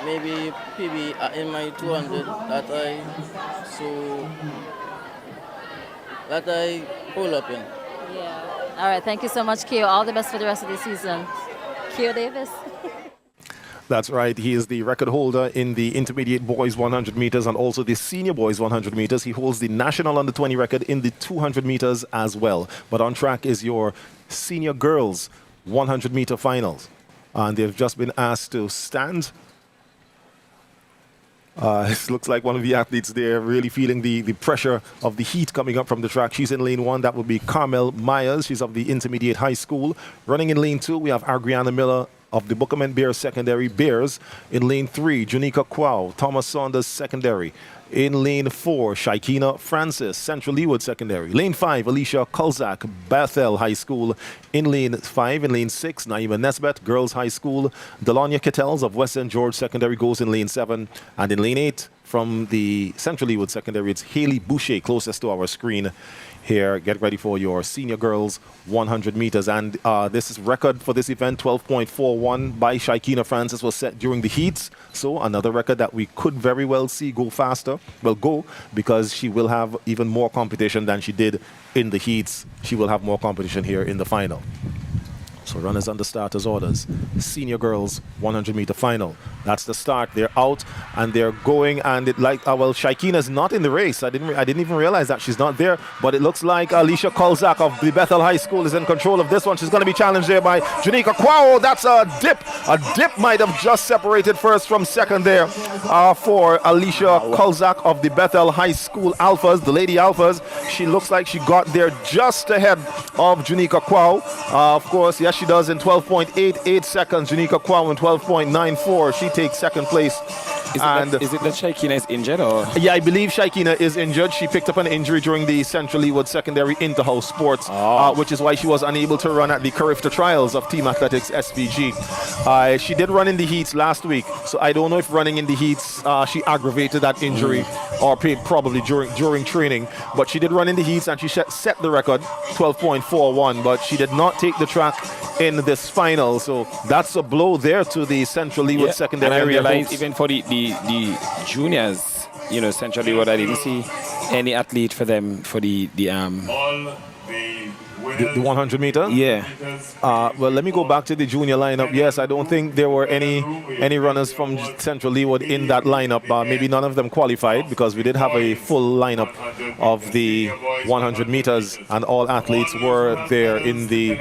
maybe PB in my 200 that I pull up in. Yeah. All right. Thank you so much, Keo. All the best for the rest of the season. Keo Davis. That's right. He is the record holder in the intermediate boys 100 meters and also the senior boys 100 meters. He holds the national under 20 record in the 200 meters as well. But on track is your senior girls 100 meter finals. And they've just been asked to stand. It looks like one of the athletes there really feeling the pressure of the heat coming up from the track. She's in lane 1. That would be Carmel Myers. She's of the intermediate high school. Running in lane 2, we have Adriana Miller of the Bookerman Bears Secondary Bears. In lane 3, Junica Kwao, Thomas Saunders Secondary. In lane 4, Shaikina Francis, Central Leeward Secondary. Lane 5, Alicia Kulzak, Bethel High School. In lane 5, in lane 6, Naima Nesbet, Girls High School. Delonia Kettles of West St. George Secondary goes in lane 7. And in lane 8, from the Central Leeward Secondary, it's Haley Boucher, closest to our screen here. Get ready for your senior girls 100 meters. And this is record for this event, 12.41 by Shaikina Francis, was set during the heats. So another record that we could very well see go faster. Well, go, because she will have even more competition than she did in the heats. She will have more competition here in the final. So runners under starters orders. Senior girls 100 meter final. That's the start. They're out and they're going, and it like well, Shaikina's not in the race. I didn't even realize that she's not there. But it looks like Alicia Kulzak of the Bethel High School is in control of this one. She's going to be challenged there by Junica Kwao. That's a dip. A dip might have just separated first from second there for Alicia Kulzak of the Bethel High School Alphas, the Lady Alphas. She looks like she got there just ahead of Junica Kwao. Of course, yes, she does in 12.88 seconds. Junica Kwao in 12.94. She takes second place. Is it that Shaikina is injured? Or? Yeah, I believe Shaikina is injured. She picked up an injury during the Central Leeward Secondary Interhouse Sports, which is why she was unable to run at the Carifta Trials of Team Athletics SPG. She did run in the heats last week, so I don't know if running in the heats she aggravated that injury or probably during training. But she did run in the heats and she set the record, 12.41, but she did not take the track in this final. So that's a blow there to the Central Leeward Secondary. And I realized even for the juniors, you know, Central Leeward, I didn't see any athlete for them for the 100 meter? Yeah. Well, let me go back to the junior lineup. Yes, I don't think there were any runners from Central Leeward in that lineup. Maybe none of them qualified, because we did have a full lineup of the 100 meters, and all athletes were there in the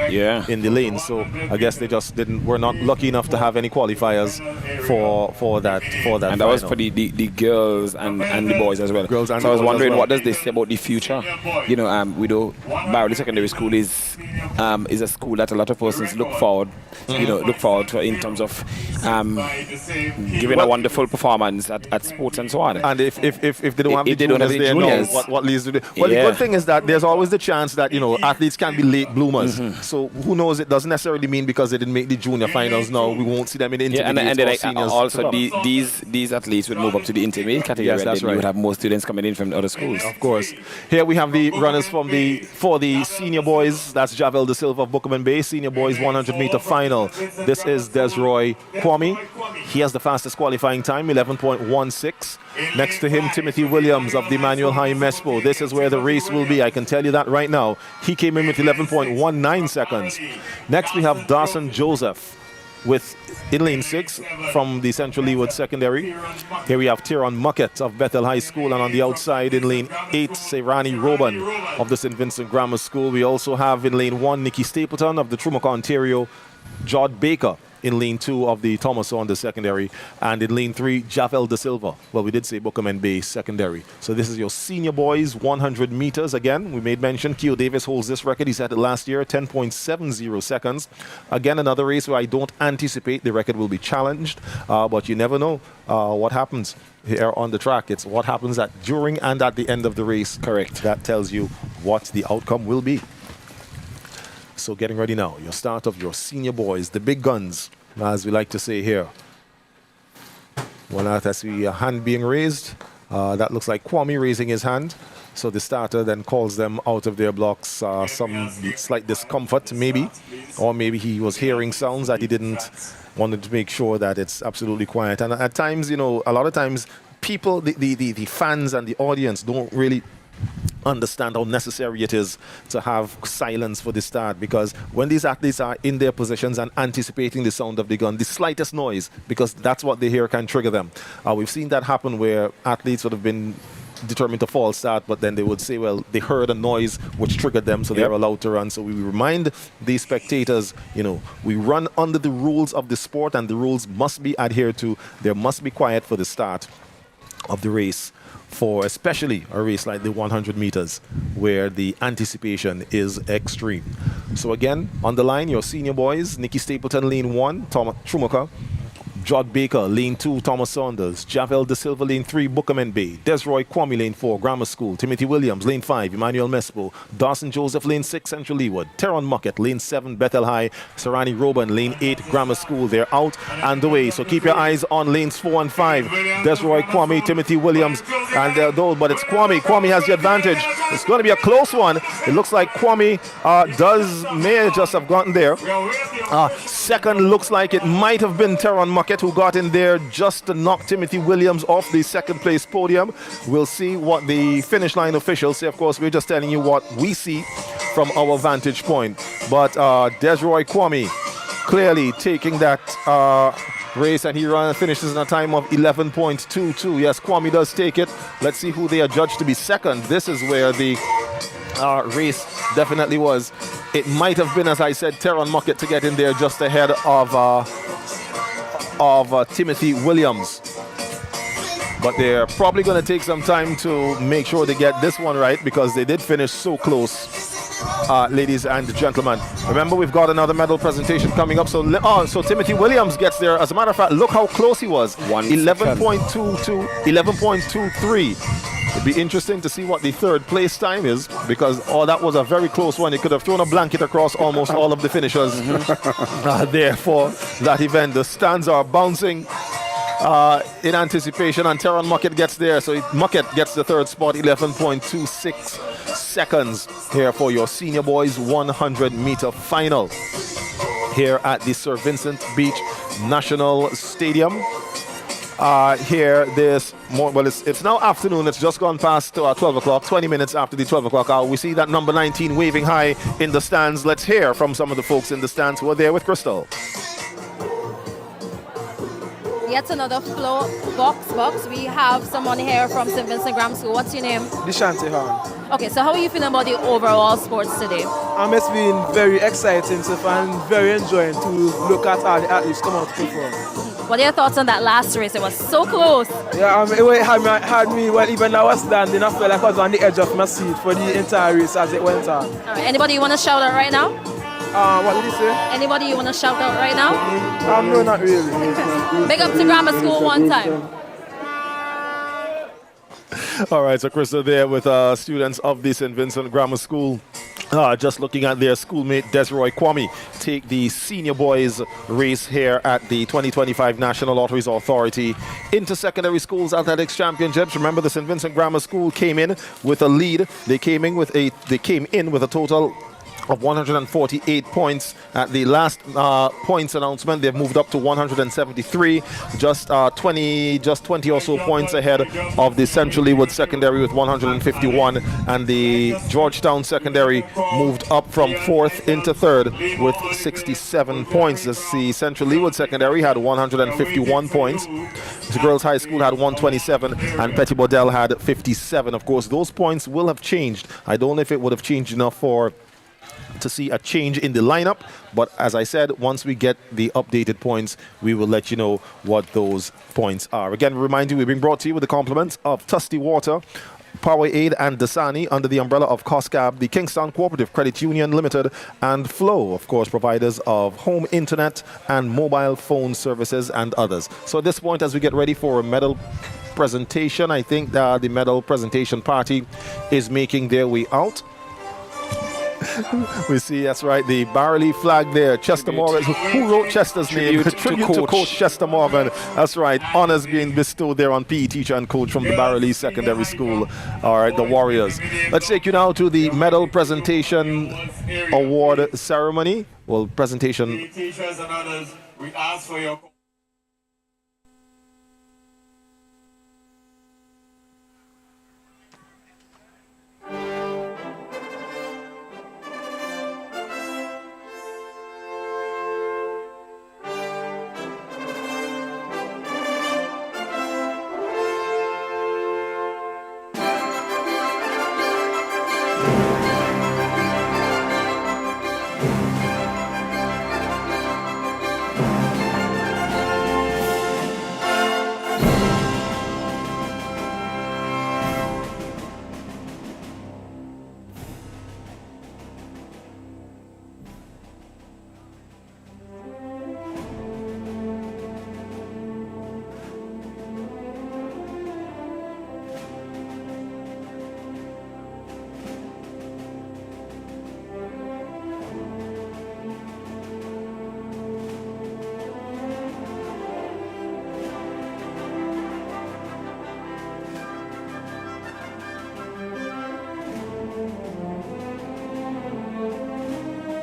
lane. So I guess they just were not lucky enough to have any qualifiers for that. And that was for the girls and the boys as well. Girls and so I was wondering, what does this say about the future? You know, we know Barley Secondary School is a school that a lot of persons look forward to in terms of giving a wonderful performance at sports and so on. And if they don't have the juniors, juniors, what leads to the... Well, the good thing is that there's always the chance that, athletes can be late bloomers. So who knows, it doesn't necessarily mean because they didn't make the junior finals now, we won't see them in the intermediate or seniors. Also, these athletes would move up to the intermediate category. Yes, that's right. You would have more students coming in from other schools. Of course. Here we have the runners for the senior boys. That's Javel De Silva of Bookman Bay. Senior boys 100-meter final. This is Desroy Kwame. He has the fastest qualifying time, 11.16. Next to him, Timothy Williams of the Emmanuel High Mespo. This is where the race will be. I can tell you that right now. He came in with 11.19 seconds. Next, we have Dawson Joseph in lane 6 from the Central Leeward Secondary. Here we have Tyrone Muckett of Bethel High School, and on the outside in lane 8, Serani Roban of the St. Vincent Grammar School. We also have in lane 1, Nikki Stapleton of the Trumaka, Ontario, Jod Baker in lane 2 of the Thomas Saunders Secondary, and in lane 3, Javel De Silva. Well, we did say Bookman Bay Secondary. So this is your senior boys 100 meters. Again, we made mention Keo Davis holds this record. He set it last year, 10.70 seconds. Again, another race where I don't anticipate the record will be challenged, but you never know what happens here on the track. It's what happens during and at the end of the race. Correct. That tells you what the outcome will be. So getting ready now, your start of your senior boys, the big guns, as we like to say here. Well, I see a hand being raised. That looks like Kwame raising his hand. So the starter then calls them out of their blocks. Some slight discomfort maybe, or maybe he was hearing sounds that he didn't wanted to make sure that it's absolutely quiet. And at times, a lot of times people, the fans and the audience don't really understand how necessary it is to have silence for the start, because when these athletes are in their positions and anticipating the sound of the gun, the slightest noise, because that's what they hear, can trigger them. We've seen that happen where athletes would have been determined to false start, but then they would say, well, they heard a noise which triggered them, so they're allowed to run. So we remind the spectators, we run under the rules of the sport, and the rules must be adhered to. There must be quiet for the start of the race, for especially a race like the 100 meters where the anticipation is extreme. So again, on the line, your senior boys, Nikki Stapleton, lane 1, Trumaka, Jod Baker, lane 2, Thomas Saunders, Javel De Silva, lane 3, Bookman Bay, Desroy Kwame, lane 4, Grammar School, Timothy Williams, lane 5, Emmanuel Mespo, Dawson Joseph, lane 6, Central Leeward, Tyrone Muckett, lane 7, Bethel High, Serani Roban, lane 8, Grammar School. They're out and away, so keep your eyes on lanes 4 and 5, Desroy Kwame, Timothy Williams, and but it's Kwame. Kwame has the advantage. It's going to be a close one. It looks like Kwame may just have gotten there. Second looks like it might have been Tyrone Muckett who got in there just to knock Timothy Williams off the second place podium. We'll see what the finish line officials say. Of course, we're just telling you what we see from our vantage point. But Desroy Kwame clearly taking that race, and he finishes in a time of 11.22. Yes, Kwame does take it. Let's see who they are judged to be second. This is where the race definitely was. It might have been, as I said, Tyrone Muckett to get in there just ahead of Timothy Williams. But they're probably going to take some time to make sure they get this one right, because they did finish so close. Ladies and gentlemen, remember we've got another medal presentation coming up. So Timothy Williams gets there. As a matter of fact, look how close he was. 11.22, 11.23. It'd be interesting to see what the third place time is, because that was a very close one. He could have thrown a blanket across almost all of the finishers there for that event. The stands are bouncing in anticipation, and Tyrone Muckett gets there. So Muckett gets the third spot, 11.26 seconds here for your senior boys 100-meter final here at the Sir Vincent Beach National Stadium. Here, it's now afternoon. It's just gone past 12 o'clock, 20 minutes after the 12 o'clock hour. We see that number 19 waving high in the stands. Let's hear from some of the folks in the stands who are there with Crystal. Yet another box. We have someone here from St. Vincent Grammar School. What's your name? Deshante Han. Okay, so how are you feeling about the overall sports today? It's been very exciting so far and very enjoying to look at all the athletes come out to perform. What are your thoughts on that last race? It was so close. Yeah, it had me, well, even I was standing, I felt like I was on the edge of my seat for the entire race as it went on. All right, anybody you want to shout out right now? What did you say? Anybody you want to shout out right now? No, not really. Big up to grammar school one time. All right, so Crystal there with students of the St. Vincent Grammar School. Just looking at their schoolmate Desroy Kwame take the senior boys race here at the 2025 National Lotteries Authority Inter-Secondary Schools Athletics Championships. Remember, the St. Vincent Grammar School came in with a lead. They came in with a total of 148 points at the last points announcement. They've moved up to 173, just 20 or so points ahead of the Central Leeward Secondary with 151, and the Georgetown Secondary moved up from 4th into 3rd with 67 points. The Central Leeward Secondary had 151 points. The Girls High School had 127, and Petty Bodell had 57. Of course, those points will have changed. I don't know if it would have changed enough to see a change in the lineup, but as I said, once we get the updated points, we will let you know what those points are. Again, remind you, we're being brought to you with the compliments of Tusty Water, Powerade and Dasani under the umbrella of COSCAB, the Kingston Cooperative Credit Union Limited, and Flow, of course, providers of home internet and mobile phone services and others. So at this point, as we get ready for a medal presentation, I think that the medal presentation party is making their way out. We see, that's right, the Barley flag there. Chester Morgan. Who wrote Chester's name? Tribute to Coach Chester Morgan. That's right. Honors being bestowed there on PE teacher and coach from the Barley Secondary School. All right, the Warriors. Let's take you now to the medal presentation award ceremony. Well, presentation. Teachers and others, we ask for your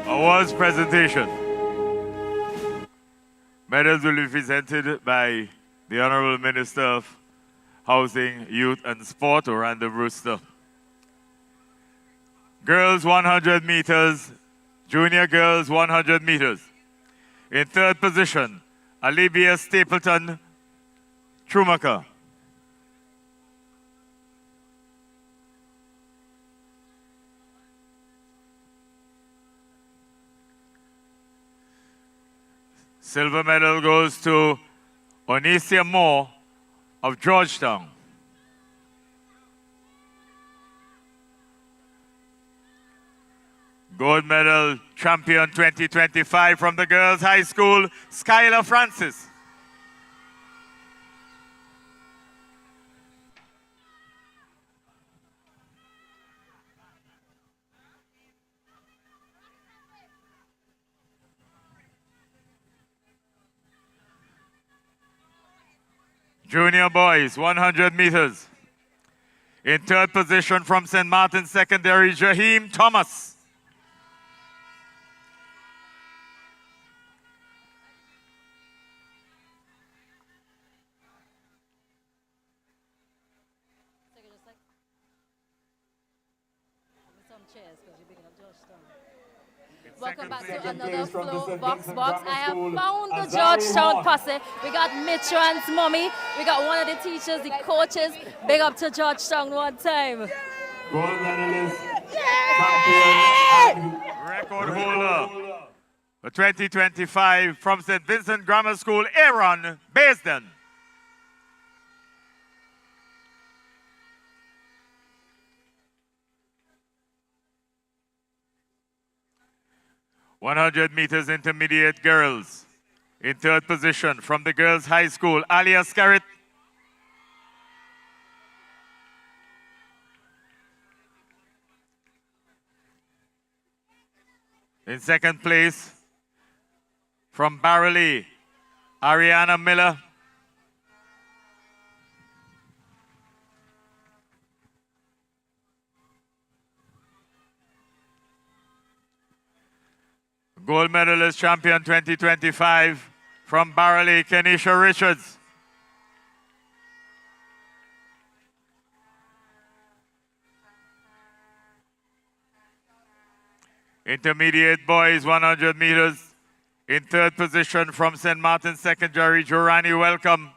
awards presentation. Medals will be presented by the Honorable Minister of Housing, Youth and Sport, Orlando Brewster. Girls 100 meters, junior girls 100 meters. In third position, Alibia Stapleton Trumaker. Silver medal goes to Onisia Moore of Georgetown. Gold medal champion 2025 from the Girls High School, Skylar Francis. Junior boys, 100 meters. In third position from St. Martin's Secondary, Jaheim Thomas. Welcome back to another Flow Box. I have found the Georgetown posse. We got Mitran's mommy. We got one of the teachers, the coaches. Big up to Georgetown one time. Gold medalist, champion, record holder for 2025 from St. Vincent Grammar School, Aaron Baisden. 100 meters intermediate girls. In third position from the girls' high school, Alia Scarrett. In second place from Barrowley, Ariana Miller. Gold medalist champion 2025 from Barrowley, Kenisha Richards. Intermediate boys 100 meters. In third position from St. Martin's Secondary, Jorani Welcome.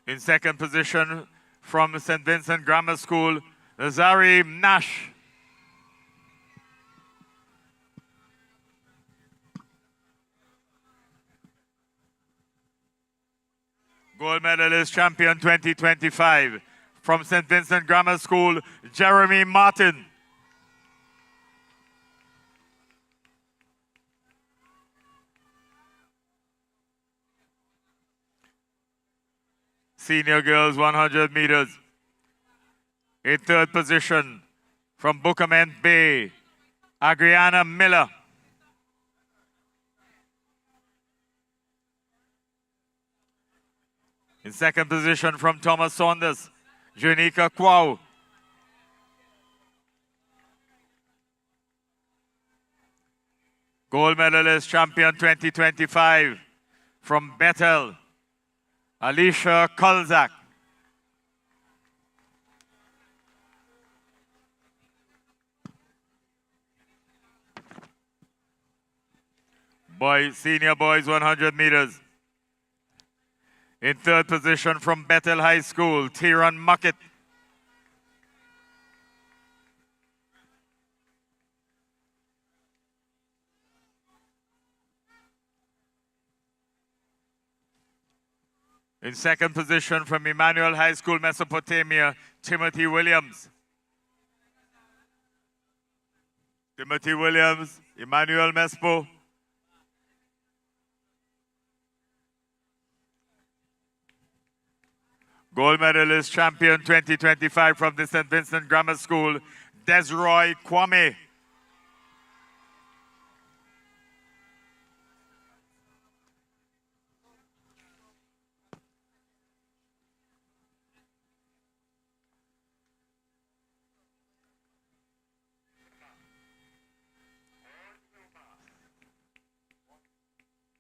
In second position from St. Vincent Grammar School, Nazari Nash. Gold medalist champion 2025 from St. Vincent Grammar School, Jeremy Martin. Senior girls 100 meters. In third position from Buckerman Bay, Agriana Miller. In second position from Thomas Saunders, Janika Kwao. Gold medalist champion 2025 from Bethel, Alicia Kolzak. Senior boys 100 meters. In third position from Bethel High School, Tyron Muckett. In second position from Emmanuel High School, Mesopotamia, Timothy Williams. Timothy Williams, Emmanuel Mespo. Gold medalist champion 2025 from the St. Vincent Grammar School, Desroy Kwame.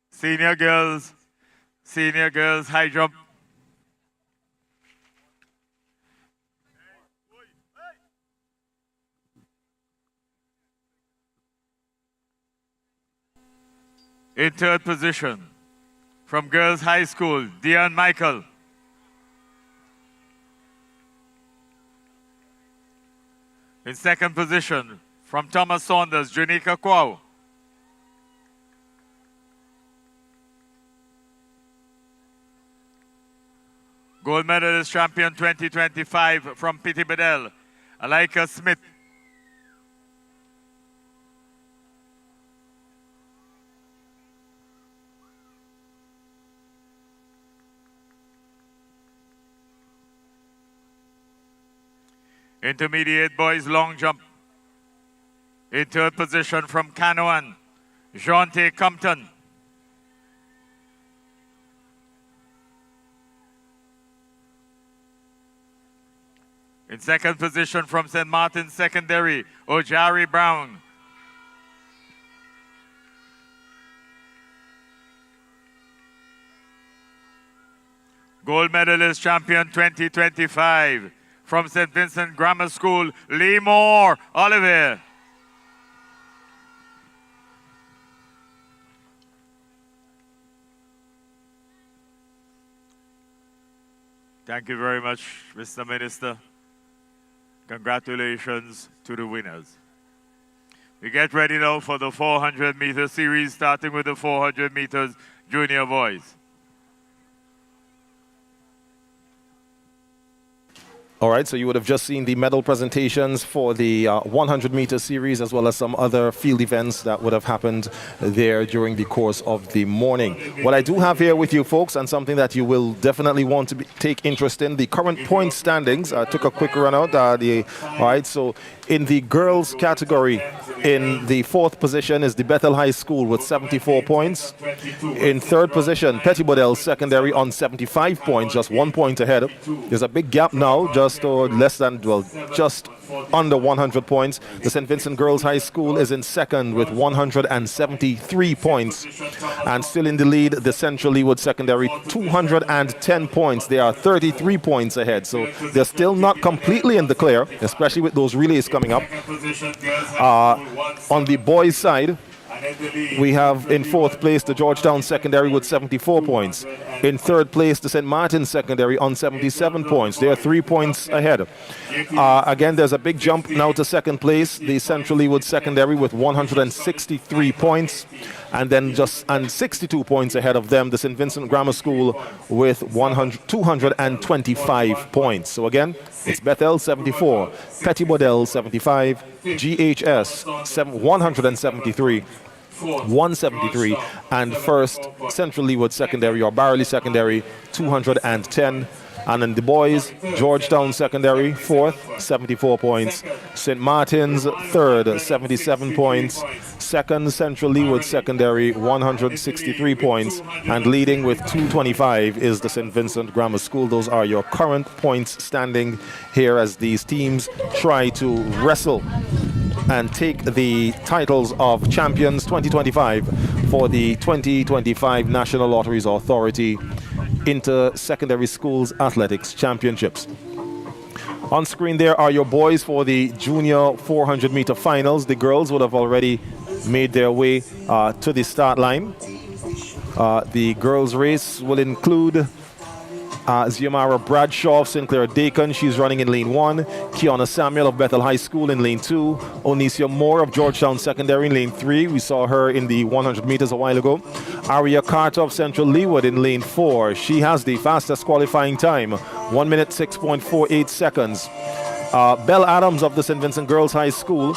Senior girls high jump. In third position, from Girls High School, Dion Michael. In second position, from Thomas Saunders, Janika Kwao. Gold medalist champion 2025 from Pity Bedell, Alika Smith. Intermediate boys long jump. In third position from Canoan, Jonte Compton. In second position from St. Martin's Secondary, Ojari Brown. Gold medalist champion 2025 from St. Vincent Grammar School, Lee Moore Oliver. Thank you very much, Mr. Minister. Congratulations to the winners. We get ready now for the 400-meter series, starting with the 400 meters junior boys. All right, so you would have just seen the medal presentations for the 100-meter series, as well as some other field events that would have happened there during the course of the morning. What I do have here with you, folks, and something that you will definitely want to take interest in, the current point standings. I took a quick run out. All right, so in the girls category, in the 4th position is the Bethel High School with 74 points. In 3rd position, Petty Bodell Secondary on 75 points, just 1 point ahead. There's a big gap now, just under 100 points. The St. Vincent Girls High School is in 2nd with 173 points. And still in the lead, the Central Leawood Secondary, 210 points. They are 33 points ahead. So they're still not completely in the clear, especially with those relays coming up. On the boys' side, we have in 4th place the Georgetown Secondary with 74 points. In 3rd place, the St. Martin Secondary on 77 points. They are 3 points ahead. Again, there's a big jump now to 2nd place, the Central Leawood Secondary with 163 points. And then 62 points ahead of them, the St. Vincent Grammar School with 225 points. So again, it's Bethel 74, Petty Bodell 75, GHS 173, 173, and first Central Leawood Secondary or Barley Secondary 210. And then the boys, Georgetown Secondary 4th, 74 points. St. Martin's 3rd, 77 points. 2nd, Central Leawood Secondary, 163 points. And leading with 225 is the St. Vincent Grammar School. Those are your current points standing here as these teams try to wrestle and take the titles of champions 2025 for the 2025 National Lotteries Authority Inter-Secondary Schools Athletics Championships. On screen there are your boys for the junior 400-meter finals. The girls would have already made their way to the start line. The girls' race will include Ziamara Bradshaw of Sinclair Dakin. She's running in lane 1. Kiana Samuel of Bethel High School in lane 2. Onicia Moore of Georgetown Secondary in lane 3. We saw her in the 100 meters a while ago. Aria Carter of Central Leawood in lane 4. She has the fastest qualifying time, 1 minute 6.48 seconds. Belle Adams of the St. Vincent Girls High School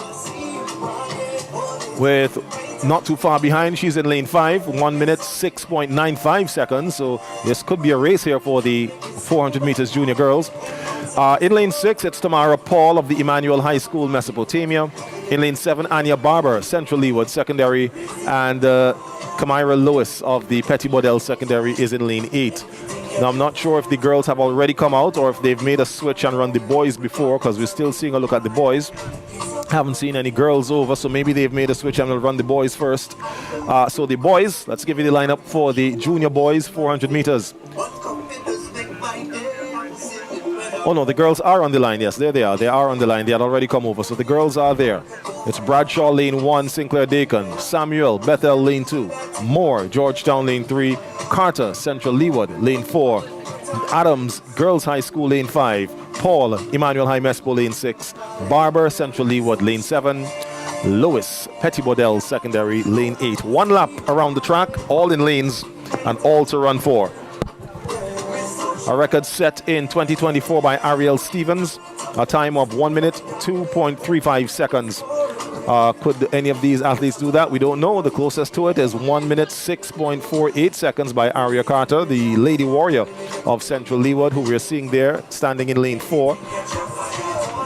with not too far behind. She's in lane 5, 1 minute 6.95 seconds. So this could be a race here for the 400 meters junior girls. In lane 6, it's Tamara Paul of the Emmanuel High School, Mesopotamia. In lane 7, Anya Barber, Central Leawood Secondary. And Kamira Lewis of the Petty Bodell Secondary is in lane 8. Now, I'm not sure if the girls have already come out or if they've made a switch and run the boys before, because we're still seeing a look at the boys. Haven't seen any girls over, so maybe they've made a switch and will run the boys first. So the boys, let's give you the lineup for the junior boys 400 meters. Oh no, the girls are on the line. Yes, there they are. They are on the line. They had already come over, so the girls are there. It's Bradshaw, lane 1, Sinclair Dakin. Samuel, Bethel, lane 2. Moore, Georgetown, lane 3. Carter, Central Leawood, lane 4. Adams, Girls High School, lane 5. Paul, Emmanuel High Mespo, lane 6. Barber, Central Leawood, lane 7. Lewis, Petty Bodell Secondary, lane 8. 1 lap around the track, all in lanes, and all to run for. A record set in 2024 by Ariel Stevens, a time of 1 minute 2.35 seconds. Could any of these athletes do that? We don't know. The closest to it is 1 minute 6.48 seconds by Aria Carter, the Lady Warrior of Central Leawood, who we're seeing there standing in lane 4.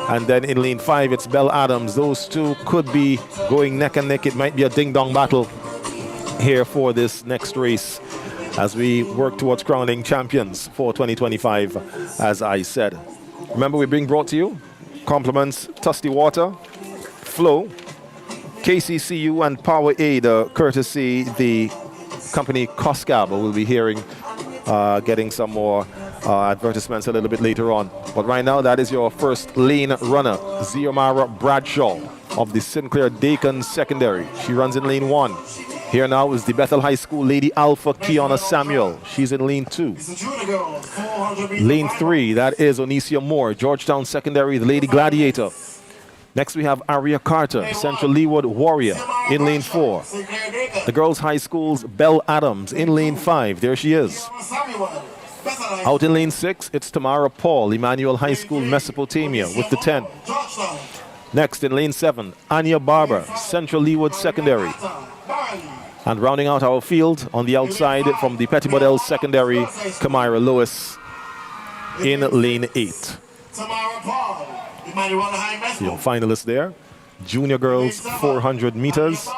And then in lane 5, it's Belle Adams. Those two could be going neck and neck. It might be a ding-dong battle here for this next race as we work towards crowning champions for 2025, as I said. Remember, we're being brought to you compliments Tusty Water, Flow, KCCU, and Power Aid, courtesy the company Coscab. We'll be hearing, getting some more advertisements a little bit later on. But right now, that is your first lane runner, Ziamara Bradshaw of the Sinclair Dakin Secondary. She runs in lane 1. Here now is the Bethel High School Lady Alpha, Kiana Samuel. She's in lane 2. Lane 3, that is Onicia Moore, Georgetown Secondary, the Lady Gladiator. Next we have Aria Carter, Central Leawood Warrior, in lane 4. The Girls High School's Belle Adams in lane 5. There she is. Out in lane 6, it's Tamara Paul, Emmanuel High School, Mesopotamia, with the 10. Next in lane 7, Anya Barber, Central Leewood Secondary. And rounding out our field on the outside from the Petty Bodell Secondary, Kamira Lewis in lane 8. Your finalists there. Junior girls 400 meters.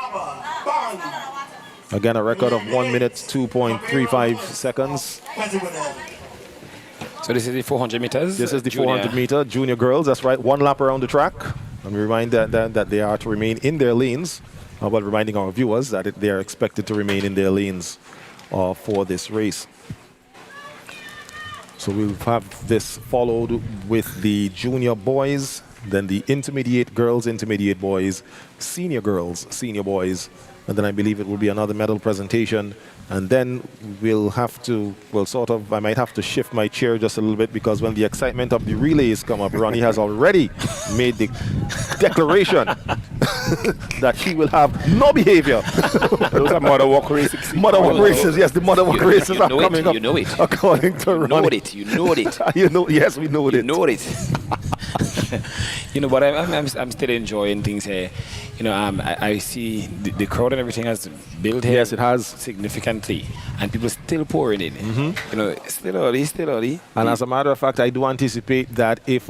Again, a record of 1 minute 2.35 seconds. So this is the 400 meters? This is the 400 meter junior girls. That's right. 1 lap around the track. And we remind that they are to remain in their lanes. But reminding our viewers that they are expected to remain in their lanes for this race. So we'll have this followed with the junior boys, then the intermediate girls, intermediate boys, senior girls, senior boys, and then I believe it will be another medal presentation. And then we'll have to, well, sort of, I might have to shift my chair just a little bit because when the excitement of the relays come up, Ronnie has already made the declaration that he will have no behavior. Those are mother walk races. Mother walk races, yes, the mother walk races are coming up. You know it. According to Ronnie. You know it. You know, yes, we know it. You know it. You know, but I'm still enjoying things here. You know, I see the crowd and everything has built here. Yes, it has. Significantly. And people still pouring in. You know, still early. And as a matter of fact, I do anticipate that if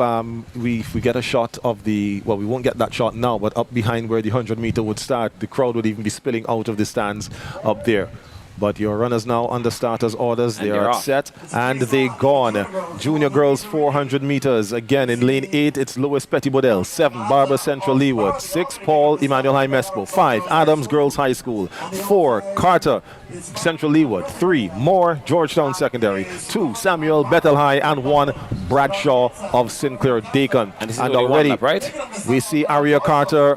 we get a shot of the, well, we won't get that shot now, but up behind where the 100 meter would start, the crowd would even be spilling out of the stands up there. But your runners now under starters orders. They are set and they gone. Junior girls 400 meters. Again in lane 8, it's Lewis Petty Bodell. 7, Barbara Central Leewood. 6, Paul Emmanuel High Mespo. 5, Adams Girls High School. 4, Carter Central Leewood. 3, Moore Georgetown Secondary. 2, Samuel Bethel High. And 1, Bradshaw of Sinclair Dakin. And already, lap, right? We see Aria Carter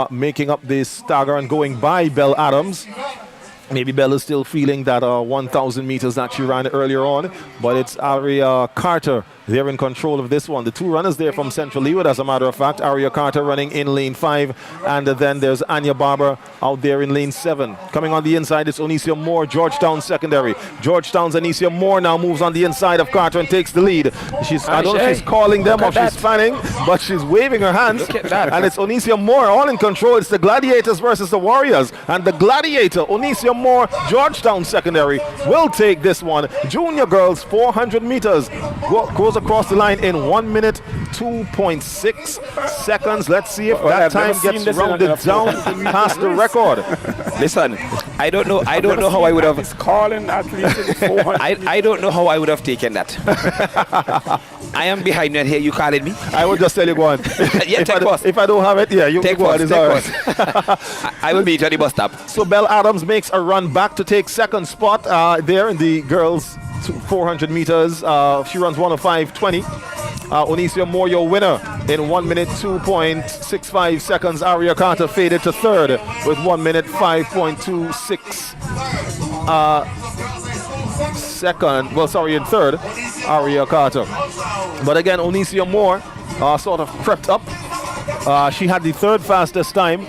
making up this stagger and going by Belle Adams. Maybe Belle is still feeling that 1,000 meters that she ran earlier on, but it's Aria Carter. They're in control of this one. The 2 runners there from Central Leewood, as a matter of fact. Aria Carter running in lane 5, and then there's Anya Barber out there in lane 7. Coming on the inside, it's Onicia Moore, Georgetown Secondary. Georgetown's Onicia Moore now moves on the inside of Carter and takes the lead. I don't know if she's calling them or she's fanning, but she's waving her hands. And it's Onicia Moore all in control. It's the Gladiators versus the Warriors. And the Gladiator, Onicia Moore, Georgetown Secondary, will take this one. Junior girls, 400 meters. Goes across the line in 1 minute 2.6 seconds. Let's see if that time gets rounded down past the record. Listen, I don't know how I would have calling athletes 400. I don't know how I would have taken that. I am behind you and here you calling me. I would just tell you, go on. Yeah, if I don't have it, yeah, you take go on. It's all right. I will meet you at the bus stop. So Belle Adams makes a run back to take second spot there in the girls 400 meters. She runs 1:05.20. Onicia Moore, your winner in 1 minute 2.65 seconds. Aria Carter faded to third with 1 minute 5.26 second. Well, sorry, in third, Aria Carter. But again, Onicia Moore sort of crept up. She had the 3rd fastest time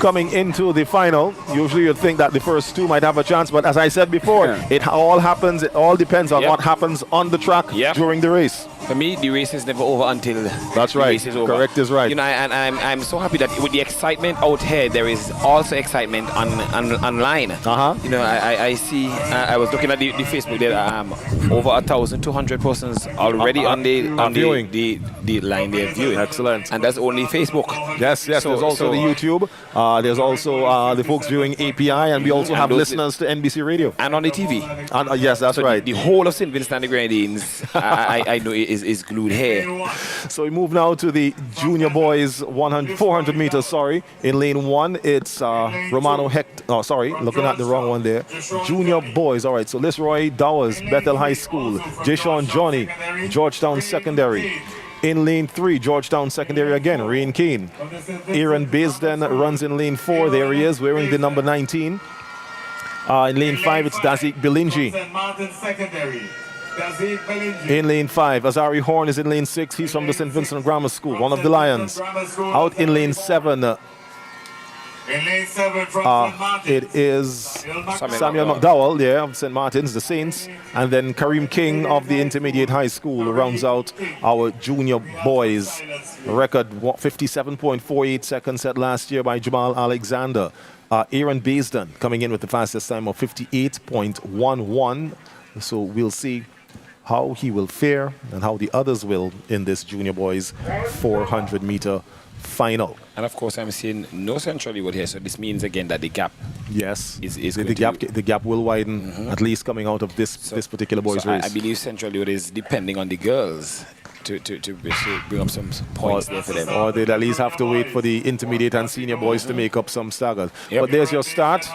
coming into the final. Usually you'd think that the first 2 might have a chance, but as I said before, it all depends on what happens on the track during the race. For me, the race is never over until that's right. The race is over. Correct is right. You know, and I'm so happy that with the excitement out here, there is also excitement online. You know, I see. I was looking at the Facebook there. Over 1,200 persons already on the line there viewing. Excellent. And that's only Facebook. Yes. So, there's also the YouTube. There's also the folks viewing API, and we also have listeners to NBC Radio and on the TV. And yes, that's right. The whole of St. Vincent and the Grenadines, I know is glued here. So we move now to the junior boys 400 meters. Sorry, in lane 1, it's Romano Hecht. Oh, sorry, looking at the wrong one there. Junior boys. All right. So Lisroy Dowers, Bethel High School. Jayshawn Johnny, Georgetown Secondary. In lane 3, Georgetown Secondary again, Rain Kane. Aaron Baisden runs in lane 4. There he is, wearing the number 19. In lane 5, it's Dazik Bilinji. In lane 5, Azari Horn is in lane 6. He's from the St. Vincent Grammar School, one of the Lions. Out in lane 7, In lane 7 from St. Martin. It is Samuel McDowell, of St. Martin's, the Saints, and then Kareem King of the Intermediate High School rounds out our junior boys. Record 57.48 seconds set last year by Jamal Alexander. Aaron Baisden coming in with the fastest time of 58.11. So we'll see how he will fare and how the others will in this junior boys 400-meter final. And of course, I'm seeing no Central Leeward here, so this means again that the gap is the gap will widen, at least coming out of this particular boys race. I believe Central Leeward is depending on the girls to bring up some points there for them. Or they'd at least have to wait for the intermediate and senior boys to make up some staggers. Yep. But there's your start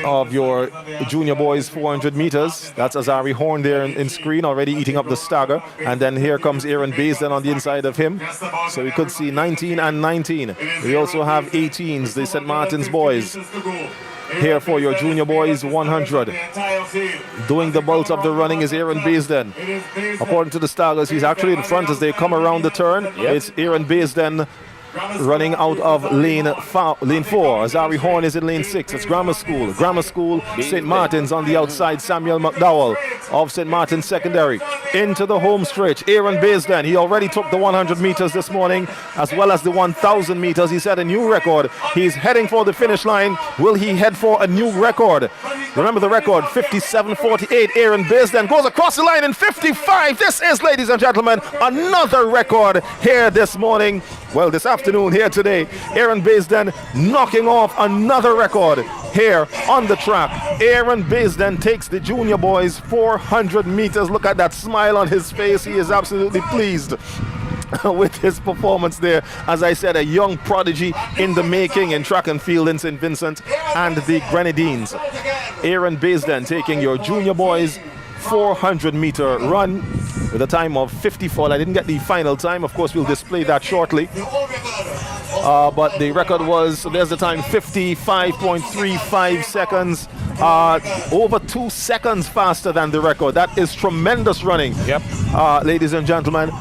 of your junior boys 400 meters. That's Azari Horn there in screen, already eating up the stagger. And then here comes Aaron Baisden on the inside of him. So we could see 19 and 19. We also have 18s, the St. Martin's boys. Here for your junior boys 100. Doing the bulk of the running is Aaron Baisden. According to the Staggers, he's actually in front as they come around the turn. Yep. It's Aaron Baisden running out of lane 4. Azari Horn is in lane 6. It's Grammar School. Grammar School, St. Martin's on the outside. Samuel McDowell of St. Martin's Secondary. Into the home stretch. Aaron Baisden. He already took the 100 meters this morning as well as the 1,000 meters. He set a new record. He's heading for the finish line. Will he head for a new record? Remember the record, 57.48. Aaron Baisden goes across the line in 55. This is, ladies and gentlemen, another record here this morning. Well, this afternoon here today. Aaron Baisden knocking off another record here on the track. Aaron Baisden takes the junior boys 400 meters. Look at that smile on his face. He is absolutely pleased with his performance there. As I said, a young prodigy in the making in track and field in St. Vincent and the Grenadines. Aaron Baisden taking your junior boys 400-meter run with a time of 54. I didn't get the final time. Of course, we'll display that shortly. But the record was, so there's the time, 55.35 seconds. Over 2 seconds faster than the record. That is tremendous running. Yep. Ladies and gentlemen.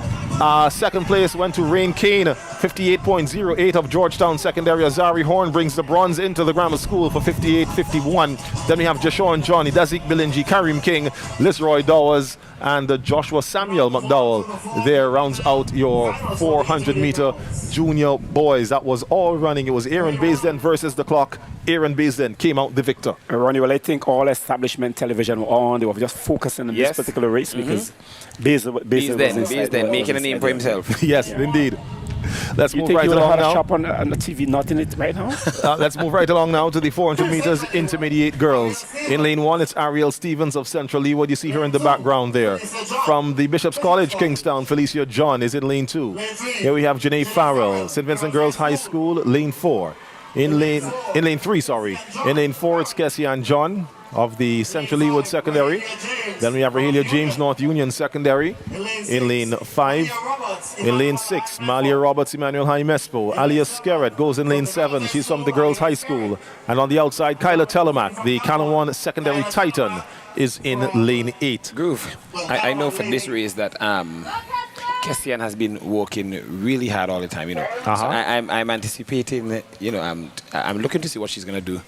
Second place went to Rain Kane, 58.08 of Georgetown Secondary. Azari Horn brings the bronze into the Grammar School for 58.51. Then we have Jashon Johnny, Dazik Bilinji, Karim King, Lizroy Dowers, and Joshua Samuel McDowell. There rounds out your 400-meter junior boys. That was all running. It was Aaron Baisden versus the clock. Aaron Baisden came out the victor. Ronnie, well, I think all establishment television were on. They were just focusing on this particular race because Baisden making a name for himself. Yes, indeed. Let's move right you along now. Shop on the TV, not in it right now? Let's move right along now to the 400 meters intermediate girls. In lane 1, it's Ariel Stevens of Central Leeward. You see her in the background there. From the Bishop's College, Kingstown, Felicia John is in lane 2. Here we have Janae Farrell, St. Vincent Girls High School, lane 4. In lane 3, In lane 4, it's Kessian John of the Central Leeward Secondary. Then we have Rahelia James, North Union Secondary. In lane 5. In lane 6, Malia Roberts, Emmanuel High Mespo. Alia Skerrett goes in lane 7. She's from the Girls High School. And on the outside, Kyla Telemac, the Canon 1 Secondary Titan, is in lane 8. Groove, I know for this race that Kessian has been working really hard all the time, you know. So I'm anticipating, you know, I'm looking to see what she's going to do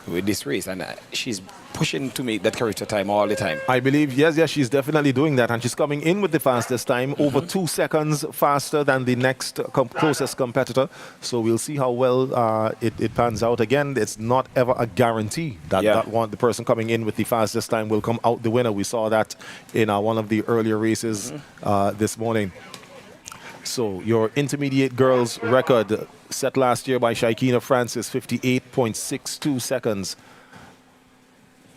with this race, and she's pushing to make that character time all the time. I believe, yes, she's definitely doing that, and she's coming in with the fastest time, over 2 seconds faster than the next closest competitor. So we'll see how well it pans out. Again, it's not ever a guarantee that the person coming in with the fastest time will come out the winner. We saw that in one of the earlier races this morning. So your intermediate girls record set last year by Shaikina Francis, 58.62 seconds.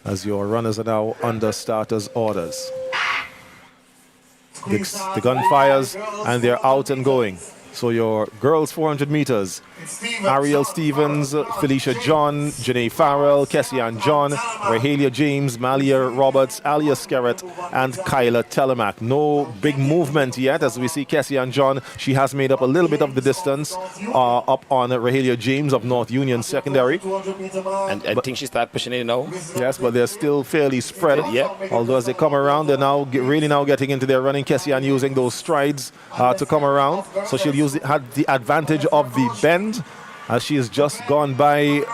As your runners are now under starters' orders. The gun fires and they're out and going. So your girls 400 meters, Ariel Stevens, Felicia John, Janae Farrell, Kessian John, Rahelia James, Malia Roberts, Alia Skerrett, and Kyla Telemac. No big movement yet as we see Kessian John. She has made up a little bit of the distance up on Rahelia James of North Union Secondary. And I think she started pushing it now. Yes, but they're still fairly spread. Although as they come around, they're now really getting into their running. Kessian using those strides to come around. So she'll had the advantage of the bend, as she has just gone by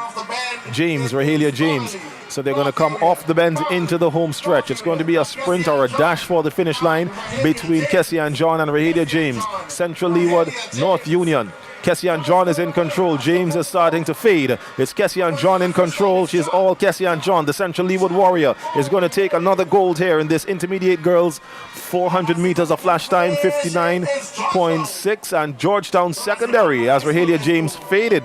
James, Rahelia James. So they're going to come off the bend into the home stretch. It's going to be a sprint or a dash for the finish line between Kessian John and Rahelia James. Central Leeward, North Union. Kessian John is in control. James is starting to fade. It's Kessian John in control. She's all Kessian John. The Central Leeward Warrior is going to take another gold here in this intermediate girls 400 meters of flash time, 59.6. And Georgetown Secondary, as Rahelia James faded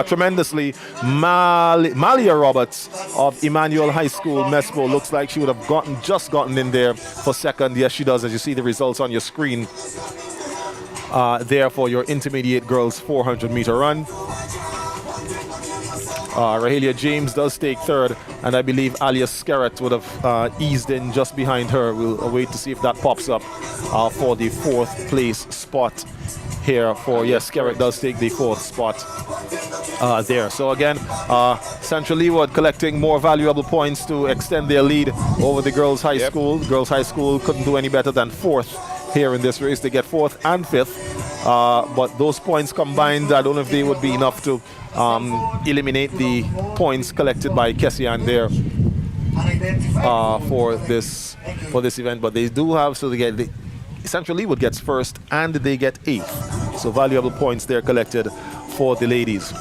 tremendously. Malia Roberts of Emmanuel High School, Mespo, looks like she would have just gotten in there for second. Yes, she does, as you see the results on your screen. There for your intermediate girls 400 meter run. Rahelia James does take third, and I believe Alia Skerrett would have eased in just behind her. We'll wait to see if that pops up for the fourth place spot here for, yes, Skerrett does take the fourth spot there. So again, Central Leeward collecting more valuable points to extend their lead over the girls high school. Girls high school couldn't do any better than fourth here in this race. They get fourth and fifth, but those points combined, I don't know if they would be enough to eliminate the points collected by Kessian there for this event. But they do have, so they get Central Leeward gets first and they get eighth. So valuable points there collected for the ladies.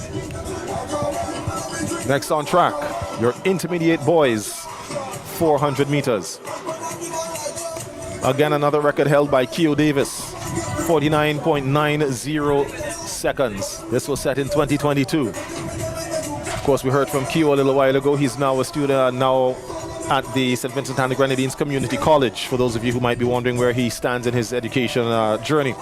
Next on track, your intermediate boys 400 meters. Again, another record held by Keo Davis, 49.90 seconds. This was set in 2022. Of course, we heard from Keo a little while ago. He's now a student now at the St. Vincent and the Grenadines Community College, for those of you who might be wondering where he stands in his education journey.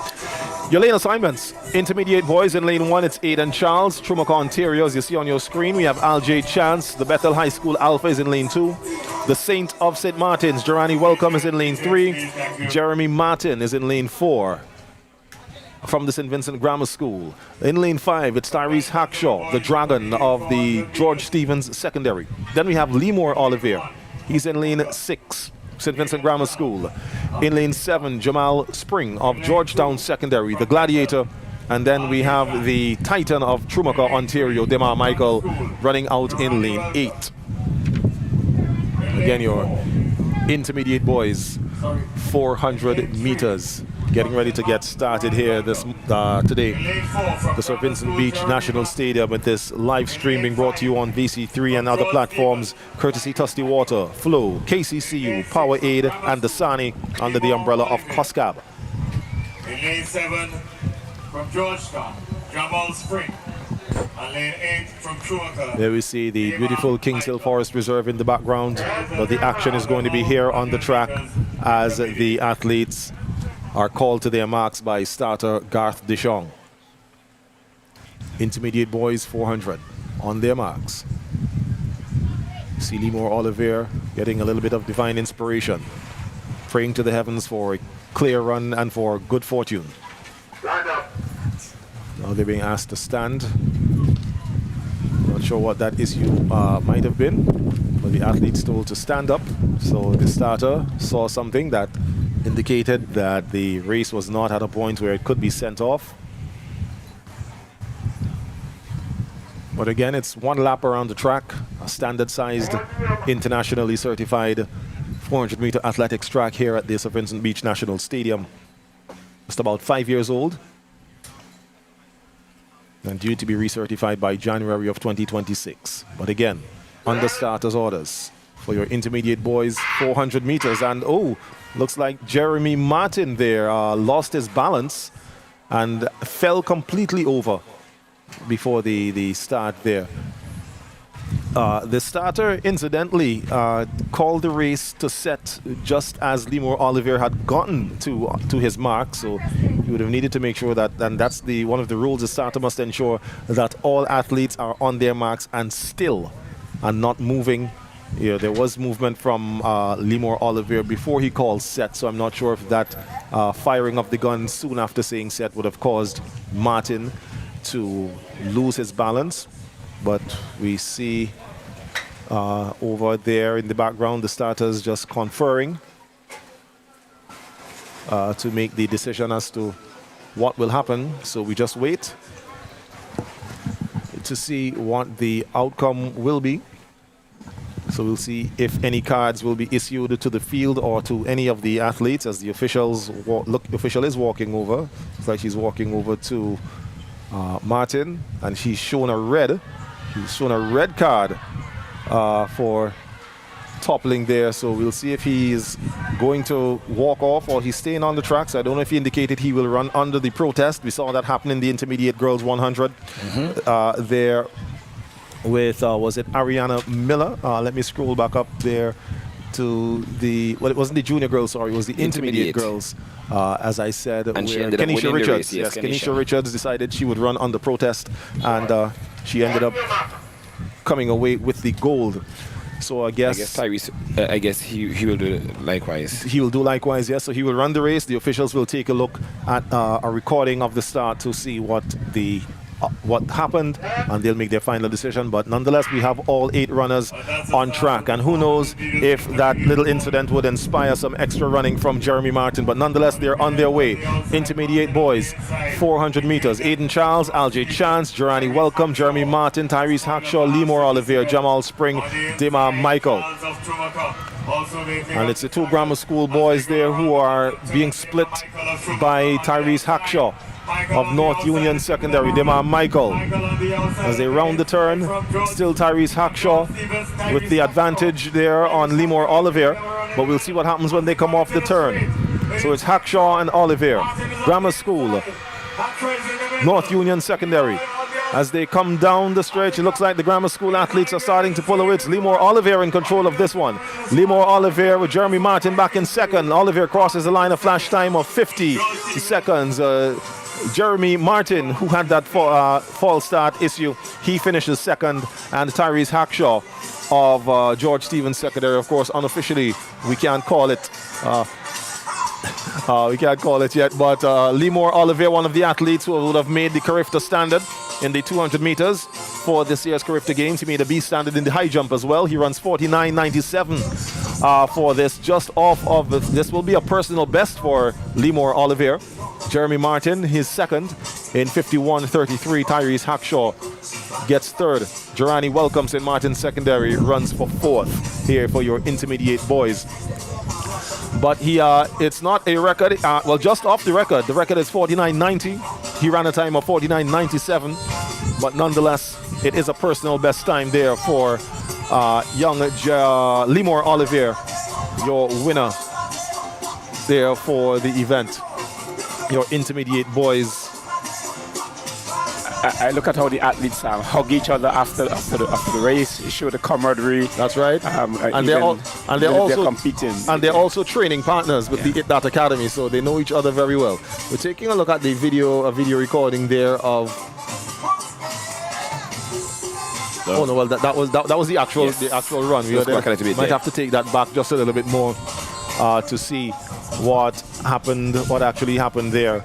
Your lane assignments. Intermediate boys in lane 1, it's Aidan Charles, Trumaka, Ontario. As you see on your screen, we have Al-J Chance. The Bethel High School Alpha is in lane 2. The Saint of St. Martin's, Gerani Welcome, is in lane 3. Jeremy Martin is in lane 4 from the St. Vincent Grammar School. In lane 5, it's Tyrese Hackshaw, the Dragon of the George Stevens Secondary. Then we have Lemore Olivier. He's in lane 6, St. Vincent Grammar School. In lane 7, Jamal Spring of Georgetown Secondary, the Gladiator. And then we have the Titan of Trumaka, Ontario, Demar Michael, running out in lane 8. Again, your intermediate boys, 400 meters. Getting ready to get started here today. The St. Vincent Beach National Stadium, with this live streaming brought to you on VC3 and other platforms, courtesy Tusty Water, Flow, KCCU, Powerade, and Dasani, under the umbrella of COSCAB. In lane 7 from Georgetown, Jamal Spring. And lane 8 from Trumaka. There we see the beautiful Kings Hill Forest Reserve in the background, but the action is going to be here on the track as the athletes are called to their marks by starter Garth Deschong. Intermediate boys 400 on their marks. See Lemore Olivier getting a little bit of divine inspiration, praying to the heavens for a clear run and for good fortune. Now they're being asked to stand. Not sure what that issue might have been, but the athletes told to stand up. So the starter saw something that indicated that the race was not at a point where it could be sent off. But again, it's one lap around the track, a standard-sized, internationally certified 400-meter athletics track here at the St. Vincent Beach National Stadium. Just about 5 years old, and due to be recertified by January of 2026. But again, under starters' orders for your intermediate boys 400 meters. And looks like Jeremy Martin there lost his balance and fell completely over before the start there. The starter, incidentally, called the race to set just as Lemore Olivier had gotten to his mark, so he would have needed to make sure that, and that's one of the rules, the starter must ensure that all athletes are on their marks and still and not moving. There was movement from Lemore Olivier before he called set, so I'm not sure if that firing of the gun soon after saying set would have caused Martin to lose his balance. But we see over there in the background the starters just conferring to make the decision as to what will happen. So we just wait. to see what the outcome will be. So we'll see if any cards will be issued to the field or to any of the athletes as the official is walking over. It's like she's walking over to Martin, and she's shown a red. She's shown a red card for toppling there. So we'll see if he's going to walk off or he's staying on the tracks. I don't know if he indicated he will run under the protest. We saw that happen in the intermediate girls 100 there with, was it Ariana Miller? Let me scroll back up there to the, well, it wasn't the junior girls, sorry, it was the intermediate girls, as I said. And she where ended up Kenisha winning the Richards, race, yes, Kenisha Richards decided she would run under protest, and she ended up coming away with the gold. So I guess Tyrese, I guess he will do likewise. He will do likewise, yes. So he will run the race. The officials will take a look at a recording of the start to see what happened, and they'll make their final decision. But nonetheless, we have all 8 runners on track, and who knows if that little incident would inspire some extra running from Jeremy Martin. But nonetheless, they're on their way. Intermediate boys, 400 meters. Aiden Charles, Alj Chance, Jorani Welcome, Jeremy Martin, Tyrese Hackshaw, Lemore Olivier, Jamal Spring, Dima Michael. And it's the 2 grammar school boys there who are being split by Tyrese Hackshaw of North Union Secondary, Dema Michael. As they round the turn, still Tyrese Hackshaw with the advantage there on Lemore Olivier, but we'll see what happens when they come off the turn. So it's Hackshaw and Olivier, Grammar School, North Union Secondary. As they come down the stretch, it looks like the grammar school athletes are starting to pull away. It's Lemore Olivier in control of this one. Lemore Olivier with Jeremy Martin back in second. Olivier crosses the line, a flash time of 50 seconds. Jeremy Martin, who had that false start issue, he finishes second. And Tyrese Hackshaw of George Stevens Secondary, of course, unofficially, we can't call it. We can't call it yet, but Lemore Olivier, one of the athletes who would have made the Carifta standard in the 200 meters for this year's Carifta Games. He made a B standard in the high jump as well. He runs 49.97 for this, just off of this will be a personal best for Lemore Olivier. Jeremy Martin, his second in 51.33. Tyrese Hackshaw gets third. Jorani Welcomes in Martin Secondary runs for fourth here for your intermediate boys. But it's not a record, well, just off the record. The record is 49.90. He ran a time of 49.97, but nonetheless, it is a personal best time there for young Lemore Olivier, your winner there for the event. Your intermediate boys. I look at how the athletes hug each other after the race. It showed the camaraderie. That's right. And they're also competing. And they're also training partners with the It That Academy, so they know each other very well. We're taking a look at the video recording there of. Oh no! Well, that was the actual run. We might have to take that back just a little bit more to see what actually happened there.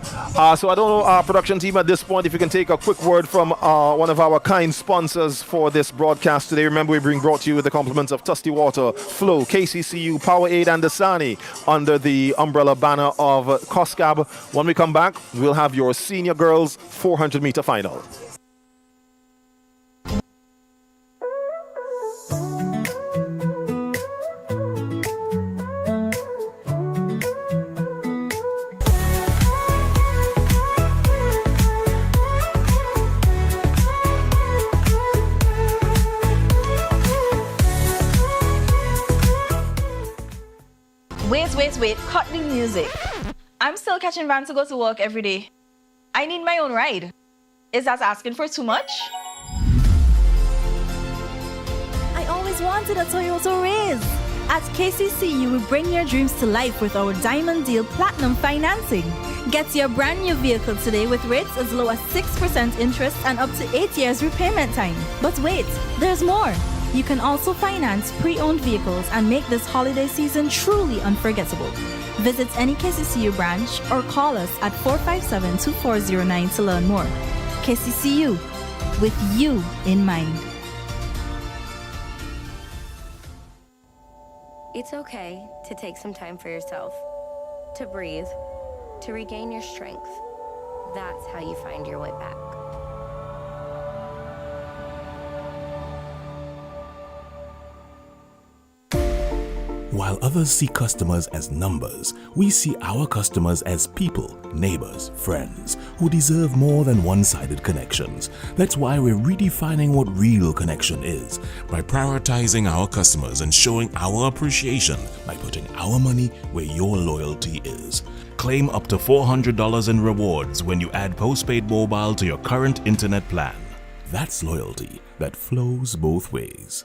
So I don't know, our production team at this point, if you can take a quick word from one of our kind sponsors for this broadcast today. Remember, we brought to you with the compliments of Tusty Water, Flow, KCCU, Powerade, and Dasani under the umbrella banner of COSCAB. When we come back, we'll have your senior girls 400-meter final. Wait, cut the music. I'm still catching van to go to work every day. I need my own ride. Is that asking for too much? I always wanted a Toyota Riz. At KCCU, we bring your dreams to life with our Diamond Deal Platinum financing. Get your brand new vehicle today with rates as low as 6% interest and up to 8 years repayment time. But wait, there's more. You can also finance pre-owned vehicles and make this holiday season truly unforgettable. Visit any KCCU branch or call us at 457-2409 to learn more. KCCU, with you in mind. It's okay to take some time for yourself, to breathe, to regain your strength. That's how you find your way back. While others see customers as numbers, we see our customers as people, neighbors, friends, who deserve more than one-sided connections. That's why we're redefining what real connection is, by prioritizing our customers and showing our appreciation by putting our money where your loyalty is. Claim up to $400 in rewards when you add postpaid mobile to your current internet plan. That's loyalty that flows both ways.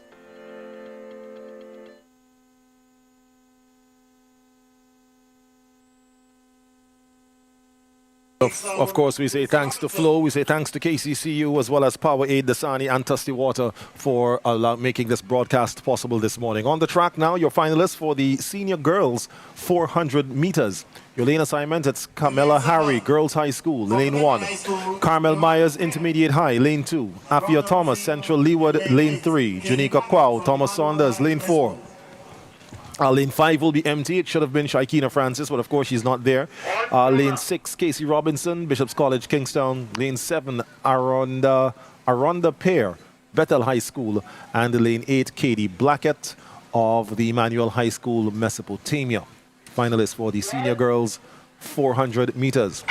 Of course, we say thanks to Flow, we say thanks to KCCU as well as Powerade, Dasani and Tusty Water for making this broadcast possible this morning. On the track now, your finalists for the senior girls 400 meters. Your lane assignment, it's Camilla Harry, Girls High School, lane 1. Carmel Myers, Intermediate High, lane 2. Afia Thomas, Central Leeward, lane 3. Janika Kwao, Thomas Saunders, lane 4. Lane 5 will be empty. It should have been Shaikina Francis, but of course she's not there. Lane 6, Casey Robinson, Bishop's College, Kingstown. Lane 7, Aronda Pear, Bethel High School. And lane 8, Katie Blackett of the Emmanuel High School, Mesopotamia. Finalists for the senior girls 400 meters.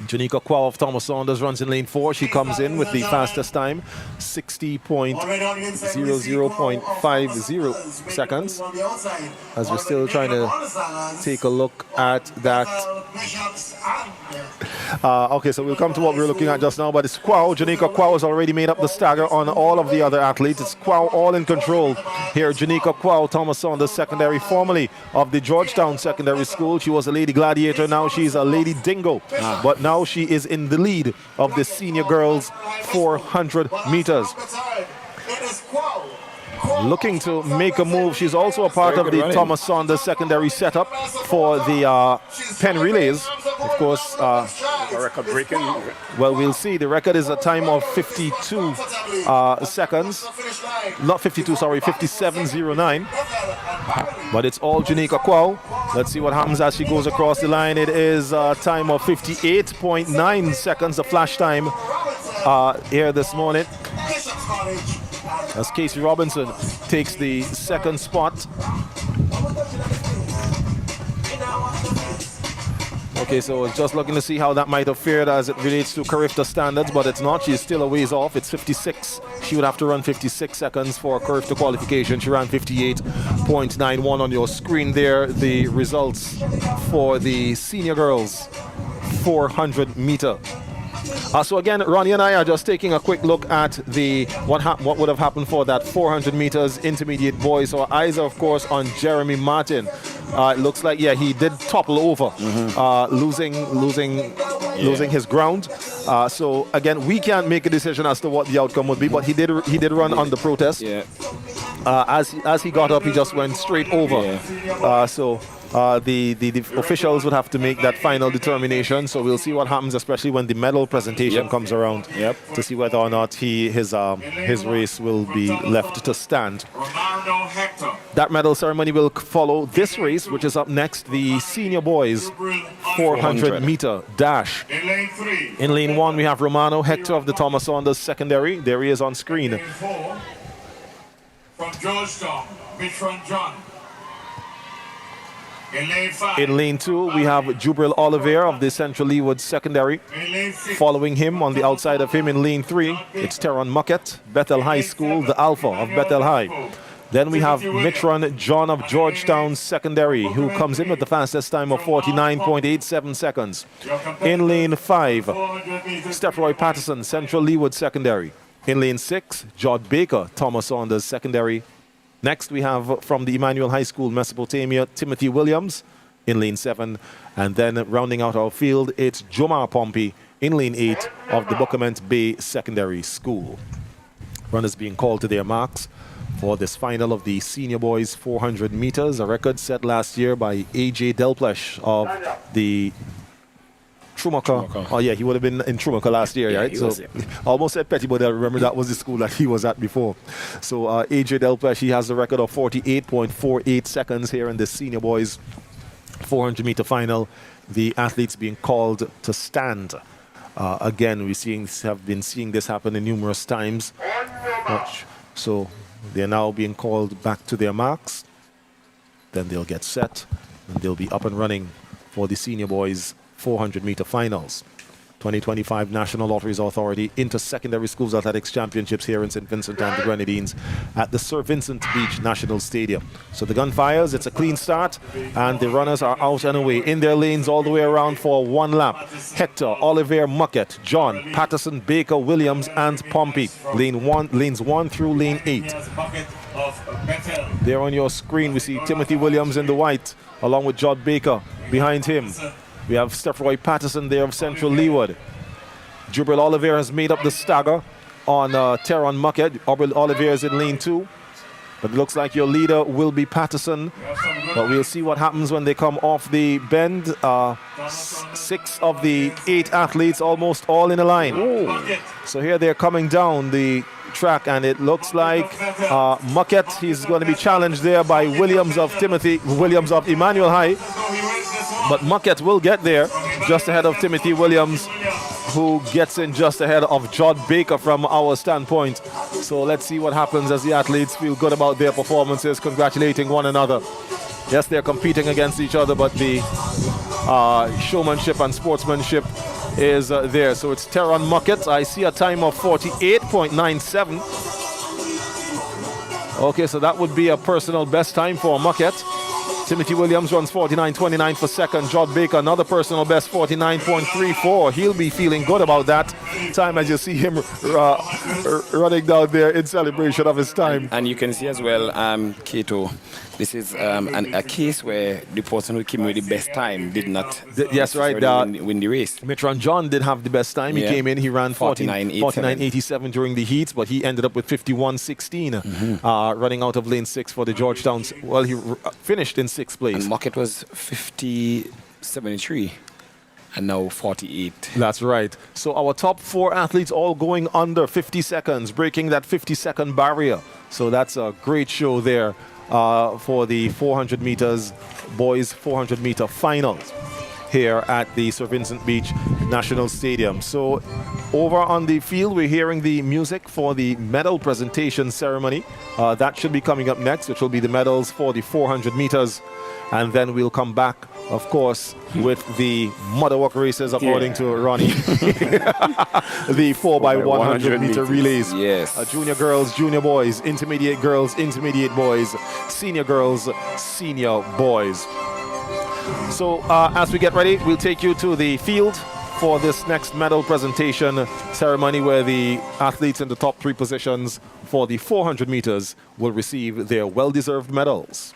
Janika Kwao of Thomas Saunders runs in lane 4. She comes in with the fastest time, 60.00.50 seconds. As we're still trying to take a look at that. Okay, so we'll come to what we're looking at just now, but it's Kwao. Janika Kwao has already made up the stagger on all of the other athletes. It's Kwao all in control here. Janika Kwao, Thomas Saunders Secondary, formerly of the Georgetown Secondary School. She was a Lady Gladiator, now she's a Lady Dingo. But now she is in the lead of the senior girls 400 meters. Looking to make a move. She's also a part of the Thomas Saunders secondary setup for the pen relays. Of course, record breaking. Well, we'll see. The record is a time of 52 seconds. Not 52, sorry, 57.09. But it's all Janika Kwao. Let's see what happens as she goes across the line. It is a time of 58.9 seconds, the flash time here this morning, as Casey Robinson takes the second spot. Okay, so just looking to see how that might have fared as it relates to Carifta standards, but it's not. She's still a ways off. It's 56. She would have to run 56 seconds for Carifta qualification. She ran 58.91 on your screen there. The results for the senior girls 400 meter. So again, Ronnie and I are just taking a quick look at the what would have happened for that 400 meters intermediate boys. So our eyes are, of course, on Jeremy Martin. It looks like, yeah, he did topple over, losing his ground. So again, we can't make a decision as to what the outcome would be, but he did run under protest. Yeah. As he got up, he just went straight over. Yeah. So the officials would have to make that final determination. So we'll see what happens, especially when the medal presentation comes around, to see whether or not his race will be left to stand. That medal ceremony will follow this race, which is up next, the senior boys 400 meter dash. In lane 1, we have Romano Hector of the Thomas Saunders secondary. There he is on screen. From Georgetown, Mitron John. In lane 2, we have Jubril Oliver of the Central Leeward secondary. Following him, on the outside of him in lane 3, it's Teron Muckett, Bethel High School, the Alpha of Bethel High. Then we have Mitron John of Georgetown secondary, who comes in with the fastest time of 49.87 seconds. In lane 5, Steph-Roy Patterson, Central Leeward secondary. In lane 6, Jod Baker, Thomas Saunders secondary. Next, we have from the Emmanuel High School, Mesopotamia, Timothy Williams in lane 7. And then rounding out our field, it's Jomar Pompey in lane 8 of the Bookament Bay Secondary School. Runners being called to their marks for this final of the senior boys 400 meters, a record set last year by A.J. Delplesh of the Trumaka. Oh yeah, he would have been in Trumaka last year, right? So almost said Petty, but I remember that was the school that he was at before. So AJ Delplesh, he has the record of 48.48 seconds here in the senior boys 400 meter final. The athletes being called to stand. Again, have been seeing this happen numerous times. So they're now being called back to their marks. then they'll get set, and they'll be up and running for the senior boys 400-meter finals. 2025 National Lotteries Authority Inter-Secondary Schools Athletics Championships here in St. Vincent and the Grenadines at the Sir Vincent Beach National Stadium. So the gun fires, it's a clean start, and the runners are out and away in their lanes all the way around for one lap. Hector, Oliver, Muckett, John, Patterson, Baker, Williams, and Pompey. Lanes 1 through lane 8. There on your screen, we see Timothy Williams in the white, along with Judd Baker behind him. We have Steph Roy Patterson there of Central Leeward. Jubril Oliver has made up the stagger on Teron Muckett. Jubril Oliver is in lane 2. But it looks like your leader will be Patterson. But we'll see what happens when they come off the bend. 6 of the 8 athletes almost all in a line. So here they're coming down the track, and it looks like Muckett, he's going to be challenged there by Williams of Emmanuel High. But Muckett will get there just ahead of Timothy Williams, who gets in just ahead of Judd Baker from our standpoint. So let's see what happens as the athletes feel good about their performances, congratulating one another. Yes, they're competing against each other, but the showmanship and sportsmanship is there. So it's Teron Muckett. I see a time of 48.97. Okay, so that would be a personal best time for Muckett. Timothy Williams runs 49.29 for second. Judd Baker, another personal best, 49.34. He'll be feeling good about that time as you see him running down there in celebration of his time. And you can see as well, Kato, this is a case where the person who came with the best time did not yes, right, win the race. Mitran John did have the best time. He came in, he ran 49.87 during the heats, but he ended up with 51.16 running out of lane 6 for the Georgetown. Well, he finished in 6th place. And Muckett was 50.73 and now 48. That's right. So our top 4 athletes all going under 50 seconds, breaking that 50-second barrier. So that's a great show there for the 400 meters boys 400 meter finals here at the Sir Vincent Beach National Stadium. So over on the field, we're hearing the music for the medal presentation ceremony. That should be coming up next, which will be the medals for the 400 meters. And then we'll come back, of course, with the mother walk races, according to Ronnie. The 4x100 meter relays. Yes. Junior girls, junior boys, intermediate girls, intermediate boys, senior girls, senior boys. So as we get ready, we'll take you to the field for this next medal presentation ceremony, where the athletes in the top 3 positions for the 400 meters will receive their well-deserved medals.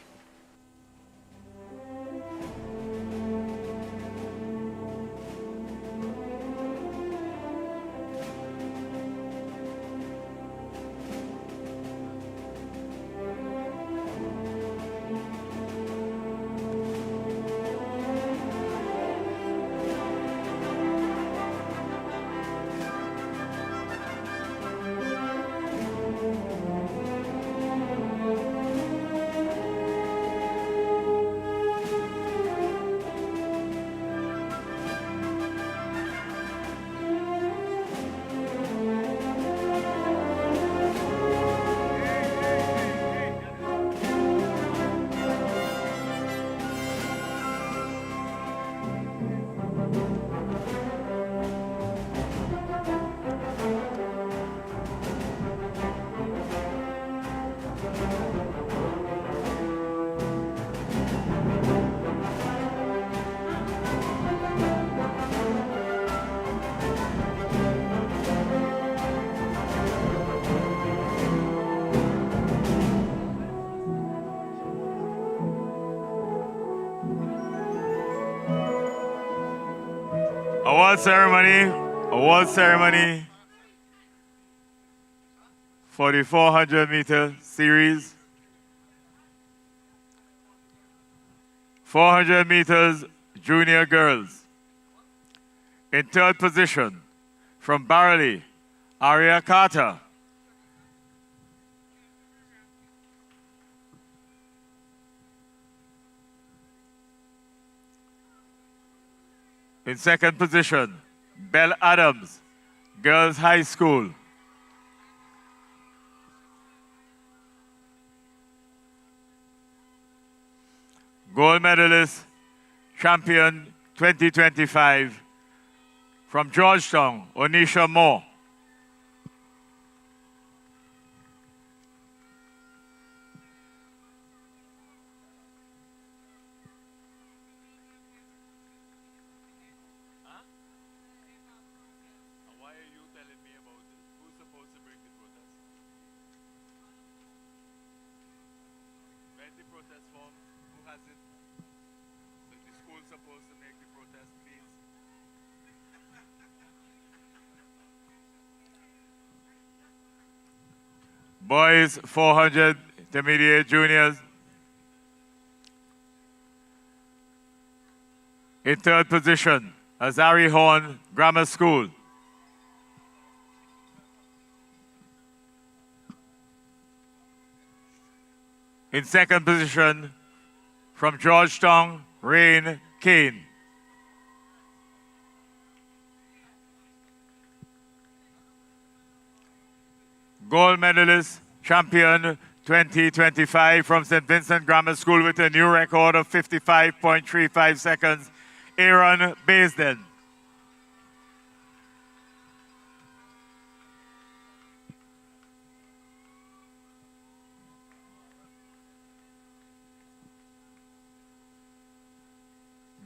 Award ceremony for the 400 meter series. 400 meters junior girls. In 3rd position, from Barley, Aria Carter. In 2nd position, Belle Adams, Girls High School. gold medalist, champion 2025 from Georgetown, Onisha Moore. Boys 400 intermediate juniors. In third position, Azari Horn Grammar School. In second position, from Georgetown, Rain Kane. Gold medalist, champion 2025 from St. Vincent Grammar School with a new record of 55.35 seconds, Aaron Baisden.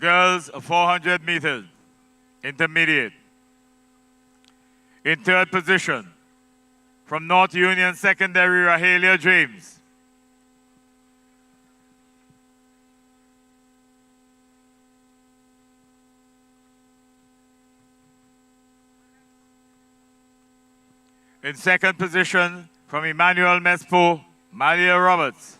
Girls 400 meters, intermediate. In third position, from North Union Secondary, Rahelia James. In second position, from Emmanuel Mespo, Malia Roberts.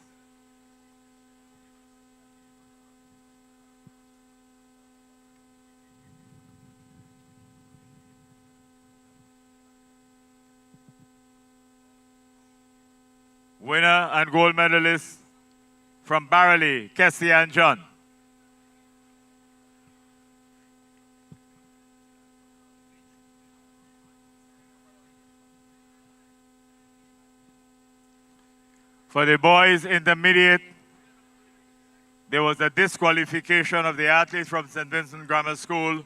Winner and gold medalist from Barley, Kessie and John. For the boys intermediate, there was a disqualification of the athletes from St. Vincent Grammar School.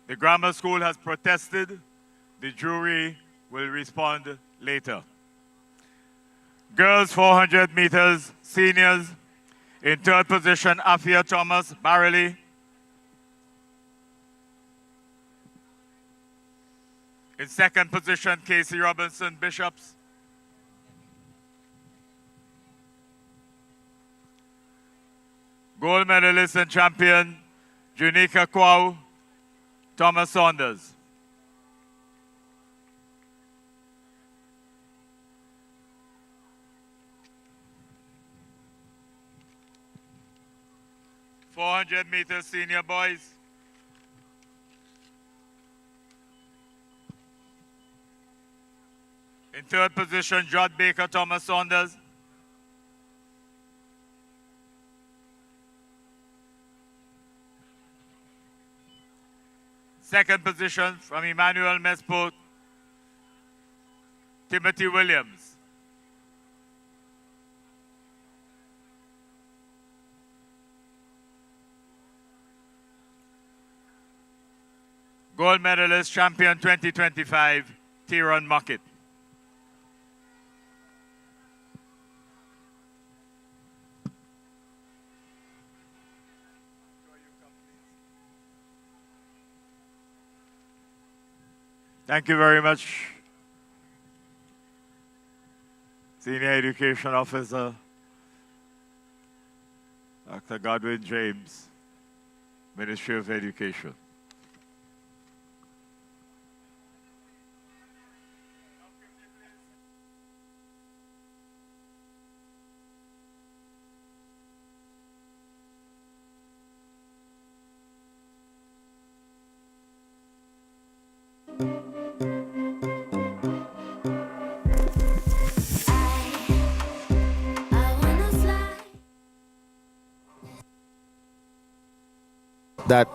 The grammar school has protested. The jury will respond later. Girls 400 meters, seniors. In third position, Afia Thomas, Barley. In second position, Casey Robinson, Bishops. Gold medalist and champion, Junika Kwau, Thomas Saunders. .400 meters senior boys. In third position, Judd Baker, Thomas Saunders. Second position from Emmanuel Mespo, Timothy Williams. Gold medalist, champion 2025, Tyrone Muckett. Thank you very much, Senior Education Officer, Dr. Godwin James, Ministry of Education.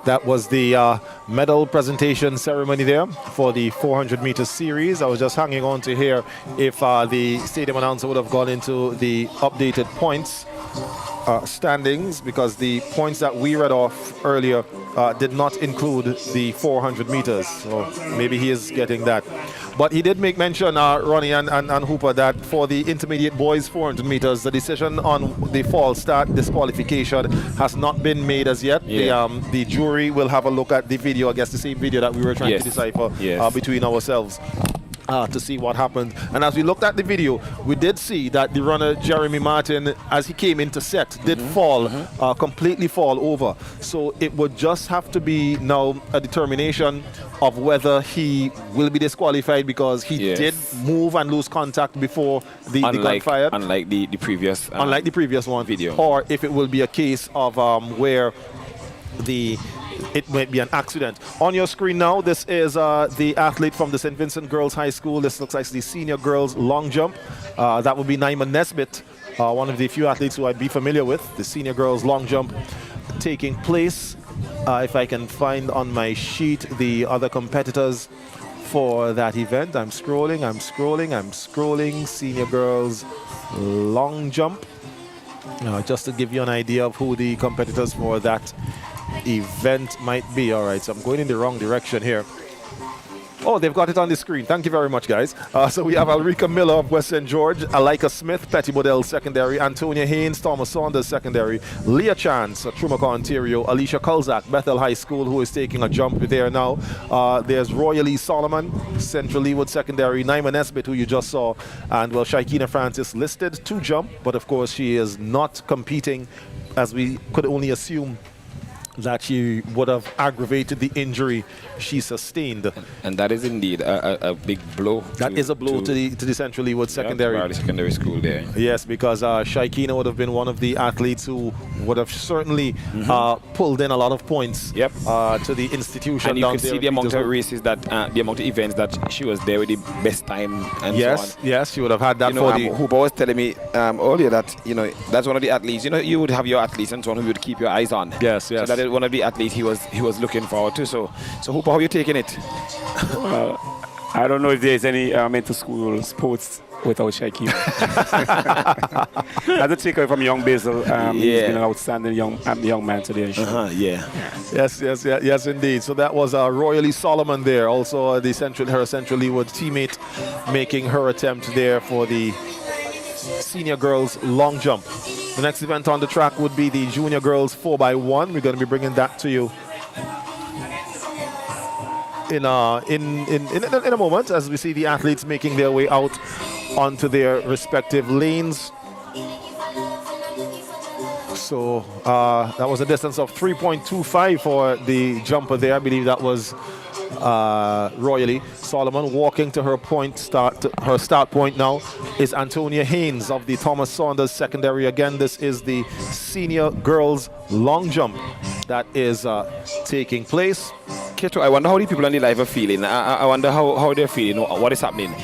That was the medal presentation ceremony there for the 400 meter series. I was just hanging on to hear if the stadium announcer would have gone into the updated points standings because the points that we read off earlier did not include the 400 meters. So maybe he is getting that. But he did make mention, Ronnie and Hooper, that for the intermediate boys 400 meters, the decision on the false start disqualification has not been made as yet. Yeah. The jury will have a look at the video, I guess the same video that we were trying to decipher between ourselves. To see what happened. And as we looked at the video, we did see that the runner Jeremy Martin, as he came into set, did fall, completely fall over. So it would just have to be now a determination of whether he will be disqualified because he did move and lose contact before the gun fired. Unlike the previous unlike the previous one video. Or if it will be a case of where it might be an accident. On your screen now, this is the athlete from the St. Vincent Girls High School. This looks like the senior girls long jump. That would be Naima Nesbitt, one of the few athletes who I'd be familiar with. The senior girls long jump taking place. If I can find on my sheet the other competitors for that event. I'm scrolling. Senior girls long jump. Just to give you an idea of who the competitors for that event might be. All right, so I'm going in the wrong direction here. Oh, they've got it on the screen. Thank you very much, guys. So we have Alrika Miller of West St. George, Alika Smith, Petty Model Secondary, Antonia Haynes, Thomas Saunders Secondary, Leah Chance, Trumaka, Ontario, Alicia Kulzak, Bethel High School, who is taking a jump there now. There's Royalie Solomon, Central Leewood Secondary, Naima Nesbitt, who you just saw, and well, Shaikina Francis listed to jump, but of course she is not competing, as we could only assume that she would have aggravated the injury she sustained. And that is indeed a big blow. That is a blow to the Central Leewood Secondary. The secondary school there. Yes, because Shaikina would have been one of the athletes who would have certainly pulled in a lot of points to the institution. And you can see the amount of races that, the amount of events that she was there with the best time and so on. Yes, she would have had that for the... Hooper was telling me earlier that, that's one of the athletes, you would have your athletes and so on who you would keep your eyes on. Yes. So that is one of the athletes he was looking forward to. So Hooper, how are you taking it? Well, I don't know if there's any inter-school sports without Shaikina. That's a takeaway from young Basil. He's been an outstanding young man today. Yes, indeed. So that was Royalie Solomon there, also her Central Leewood teammate, making her attempt there for the senior girls long jump. The next event on the track would be the junior girls 4x1. We're going to be bringing that to you in a moment as we see the athletes making their way out onto their respective lanes. So that was a distance of 3.25 for the jumper there. I believe that was Royalie Solomon. Walking to her start point now is Antonia Haynes of the Thomas Saunders Secondary. Again, this is the senior girls long jump that is taking place. Keto, I wonder how the people on the live are feeling. I wonder how they're feeling. What is happening?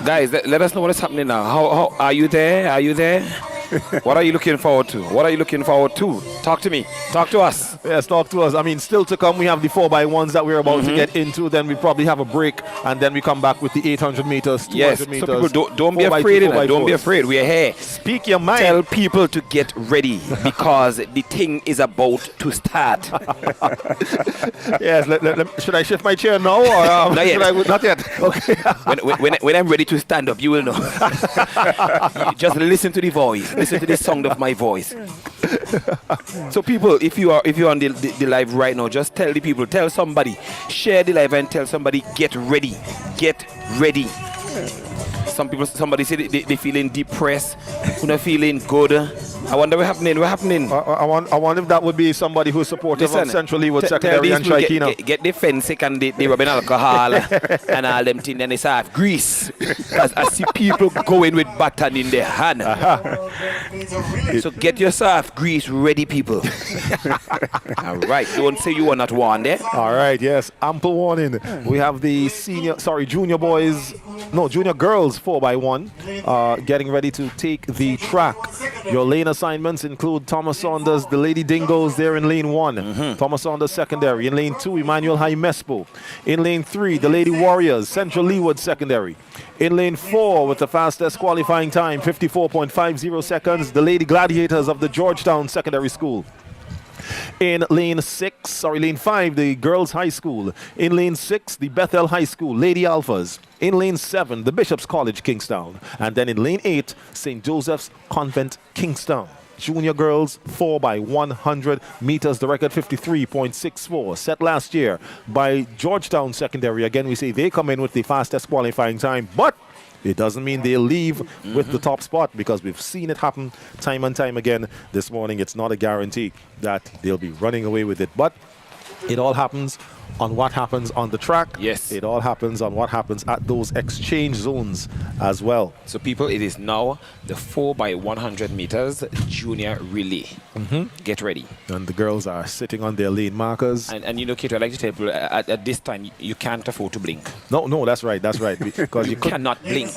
Guys, let us know what is happening now. How are you there? Are you there? What are you looking forward to? What are you looking forward to? Talk to me. Talk to us. Yes, talk to us. I mean, still to come, we have the 4x1s that we're about to get into. Then we probably have a break, and then we come back with the 800 meters, 200 meters. So people don't be afraid. Don't be afraid. We're here. Speak your mind. Tell people to get ready because the thing is about to start. Yes. Should I shift my chair now, or not yet? Not yet. Okay. when I'm ready to stand up, you will know. Just listen to the voice. Listen to the sound of my voice. So people, if you're on the live right now, just tell the people, tell somebody, share the live and tell somebody, get ready. Get ready. Somebody say they feeling depressed, not feeling good. I wonder what's happening. I wonder if that would be somebody who's supportive of Central Leewood Secondary and Shaikina. Get the fencing and they rubbing alcohol and all them things, and they have grease. Because I see people going with baton in their hand. So get yourself grease ready, people. All right. Don't say you are not warned there. All right. Yes. Ample warning. We have the junior girls 4x1 getting ready to take the track. Your lane assignments include Thomas Saunders, the Lady Dingoes there in lane 1. Thomas Saunders secondary. In lane 2, Emmanuel High Mespo. In lane 3, the Lady Warriors, Central Leeward secondary. In lane 4, with the fastest qualifying time, 54.50 seconds, the Lady Gladiators of the Georgetown Secondary School. In lane 5, the Girls High School. In lane 6, the Bethel High School, Lady Alphas. In lane 7, the Bishop's College, Kingstown. And then in lane 8, St. Joseph's Convent, Kingstown. Junior girls 4x100 meters, the record 53.64, set last year by Georgetown Secondary. Again, we say they come in with the fastest qualifying time, but it doesn't mean they'll leave with the top spot, because we've seen it happen time and time again this morning. It's not a guarantee that they'll be running away with it, but it all happens on what happens on the track. Yes. It all happens on what happens at those exchange zones as well. So people, it is now the 4x100 meters junior relay. Get ready. And the girls are sitting on their lane markers. And you know, Kato, I like to tell people, at this time, you can't afford to blink. No, that's right. Because you cannot blink.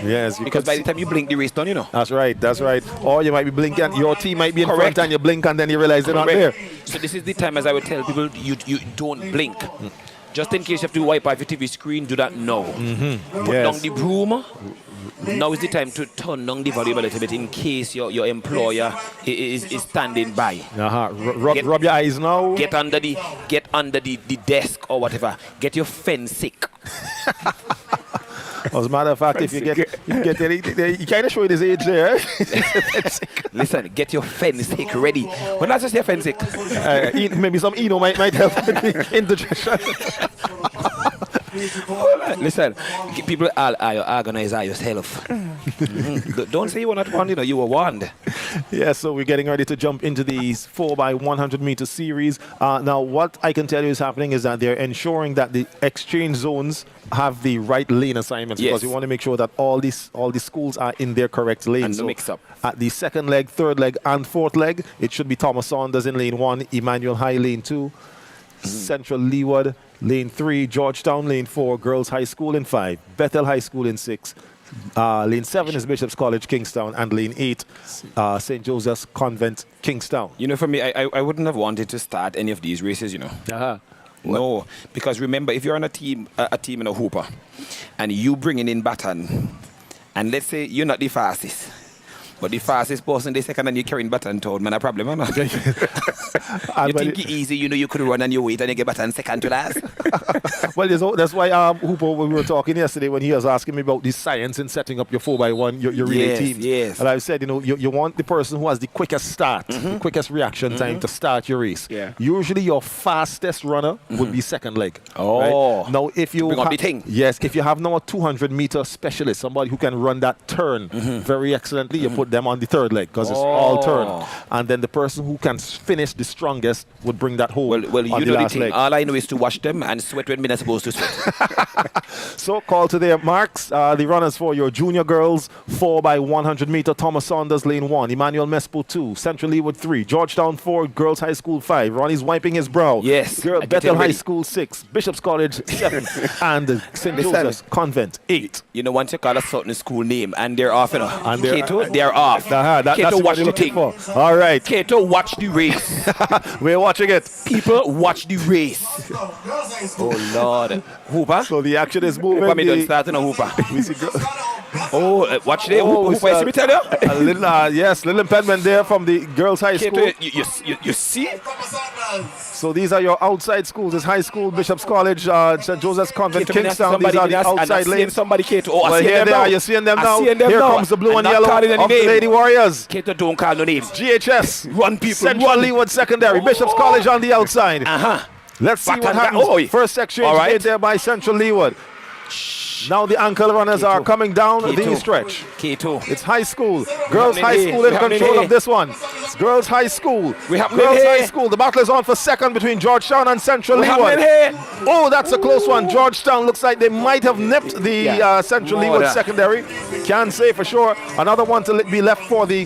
Yes. Because by the time you blink, the race done, you know. That's right. Or you might be blinking, your team might be in front and you blink and then you realize they're not there. So this is the time, as I would tell people, you don't blink. Just in case you have to wipe off your TV screen, do that now. Put down the broom. Now is the time to turn down the volume a little bit in case your employer is standing by. Rub your eyes now. Get under the desk or whatever. Get your fence sick. As a matter of fact, if you get you kind of show his age there. Listen, get your fence sick ready. When I say your fence sick, maybe some Eno might help indigestion. Listen, people organize yourself. Don't say you were not warned, you were warned. Yeah, so we're getting ready to jump into these 4x100 meter series. Now, what I can tell you is happening is that they're ensuring that the exchange zones have the right lane assignments, because we want to make sure that all the schools are in their correct lane. And no mix up. At the second leg, third leg, and fourth leg, it should be Thomas Saunders in lane 1, Emmanuel High lane 2, Central Leeward lane 3, Georgetown lane 4, Girls High School in 5, Bethel High School in 6. Lane 7 is Bishop's College, Kingstown, and lane 8, St. Joseph's Convent, Kingstown. You know, for me, I wouldn't have wanted to start any of these races, No, because remember, if you're on a team in a hooper, and you bringing in baton, and let's say you're not the fastest, but the fastest person they second and you carrying baton told, man, a problem, man. You think it easy, you could run and you wait and you get baton second to last. Well, that's why Hooper, when we were talking yesterday, when he was asking me about the science in setting up your 4x1, your relay teams. Yes. And I said, you want the person who has the quickest start, the quickest reaction time to start your race. Yeah. Usually your fastest runner would be second leg. Oh. Right? Now, if you bring up the thing. Yes, if you have now a 200-meter specialist, somebody who can run that turn very excellently, you put them on the third leg, because it's all turn. And then the person who can finish the strongest would bring that home. Well, you know the thing. Leg. All I know is to watch them and sweat when we're not supposed to sweat. So call to their marks. The runners for your junior girls, 4x100 meter, Thomas Saunders lane 1, Emmanuel Mespo 2, Central Leeward 3, Georgetown 4, Girls High School 5, Ronnie's wiping his brow. Yes. Bethel High School 6, Bishop's College 7, and St. Joseph's Convent 8. Once you call a certain school name and they're off, and they're off. Kato, watch the thing. All right. Kato, watch the race. We're watching it. People, watch the race. Oh, Lord. Hooper? So the action is moving. Hooper, me don't start in a Hooper. We see watch there. Hooper, see me tell you? A little, yes, little impediment there from the Girls High School. You see? So these are your outside schools. It's high school, Bishop's College, St. Joseph's Convent, Kingstown. These are the outside lanes. Somebody, Kato. Oh, well, here they are. You're seeing them now. Here comes the blue and yellow of the Lady Warriors. Kato, don't call no names. GHS. Run, people. Central Leeward Secondary. Bishop's College on the outside. Let's see what happens. First exchange made there by Central Leeward. Now the ankle runners are coming down the stretch. Kato. It's high school. Girls High School in control of this one. It's Girls High School. Girls High School. The battle is on for second between Georgetown and Central Leeward. Oh, that's a close one. Georgetown looks like they might have nipped the Central Leeward secondary. Can't say for sure. Another one to be left for the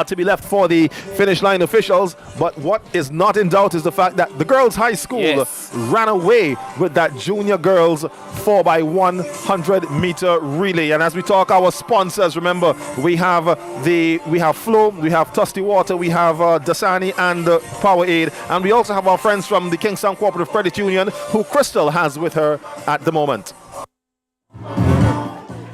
to be left for the finish line officials. But what is not in doubt is the fact that the girls' high school ran away with that junior girls 4x100-meter relay. And as we talk, our sponsors, remember, we have Flow, we have Tusty Water, we have Dasani and Powerade, and we also have our friends from the Kingston Cooperative Credit Union, who Crystal has with her at the moment.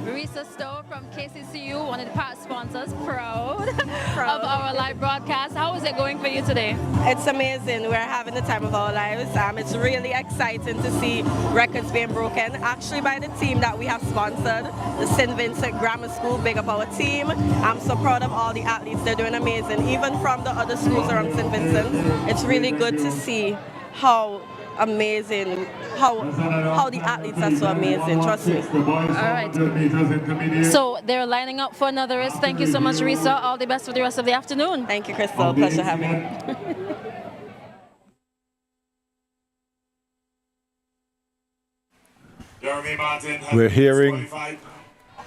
Marisa Stowe from KCCU, one of the past sponsors, proud of our live broadcast. How is it going for you today? It's amazing. We're having the time of our lives. It's really exciting to see records being broken, actually by the team that we have sponsored, the St. Vincent Grammar School. Big up our team. I'm so proud of all the athletes. They're doing amazing. Even from the other schools around St. Vincent, it's really good to see how amazing, how the athletes are so amazing, trust me. All right. So they're lining up for another race. Thank you so much, Risa. All the best for the rest of the afternoon. Thank you, Crystal. Pleasure having you. We're hearing...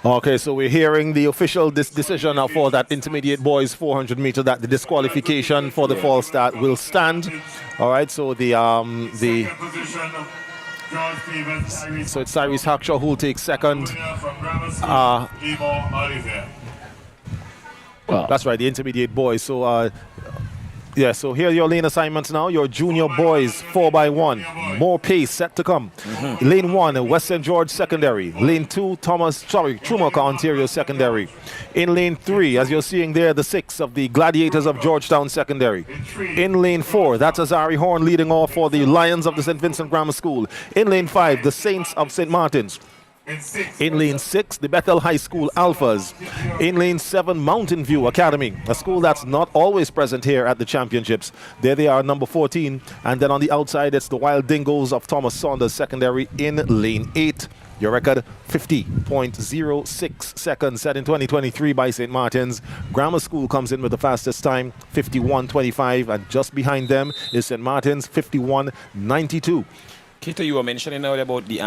Okay, so we're hearing the official decision now for that intermediate boys 400 meter, that the disqualification for the false start will stand. All right, so so it's Cyrus Hackshaw who will take second. That's right, the intermediate boys. So yeah, so here are your lane assignments now. Your junior boys 4x1. More pace set to come. Lane 1, West St. George Secondary. Lane 2, Trumoka Ontario Secondary. In lane 3, as you're seeing there, the 6 of the Gladiators of Georgetown Secondary. In lane 4, that's Azari Horn leading off for the Lions of the St. Vincent Grammar School. In lane 5, the Saints of St. Martin's. In lane 6, the Bethel High School Alphas. In lane 7, Mountain View Academy, a school that's not always present here at the championships. There they are, number 14. And then on the outside, it's the Wild Dingoes of Thomas Saunders Secondary in lane 8. Your record, 50.06 seconds set in 2023 by St. Martin's. Grammar School comes in with the fastest time, 51.25. And just behind them is St. Martin's, 51.92. Keita, you were mentioning now about the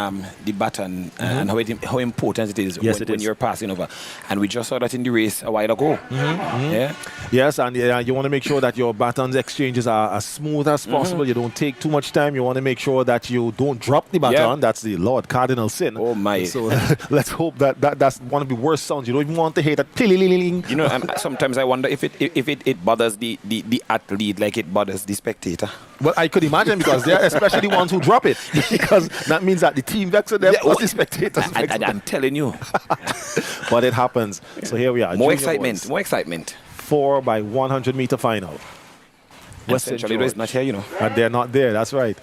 baton and how important it is when you're passing over. And we just saw that in the race a while ago. Yeah. Yes, and you want to make sure that your baton exchanges are as smooth as possible. You don't take too much time. You want to make sure that you don't drop the baton. That's the Lord Cardinal sin. Oh, my. So let's hope that's one of the worst sounds. You don't even want to hear that. You know, sometimes I wonder if it bothers the athlete like it bothers the spectator. Well, I could imagine, because they're especially the ones who drop it. Because that means that the team vexes them, or the spectators. I'm telling you. But it happens. So here we are. More excitement. 4x100 meter final. West St. George is not here, you know. And they're not there, that's right.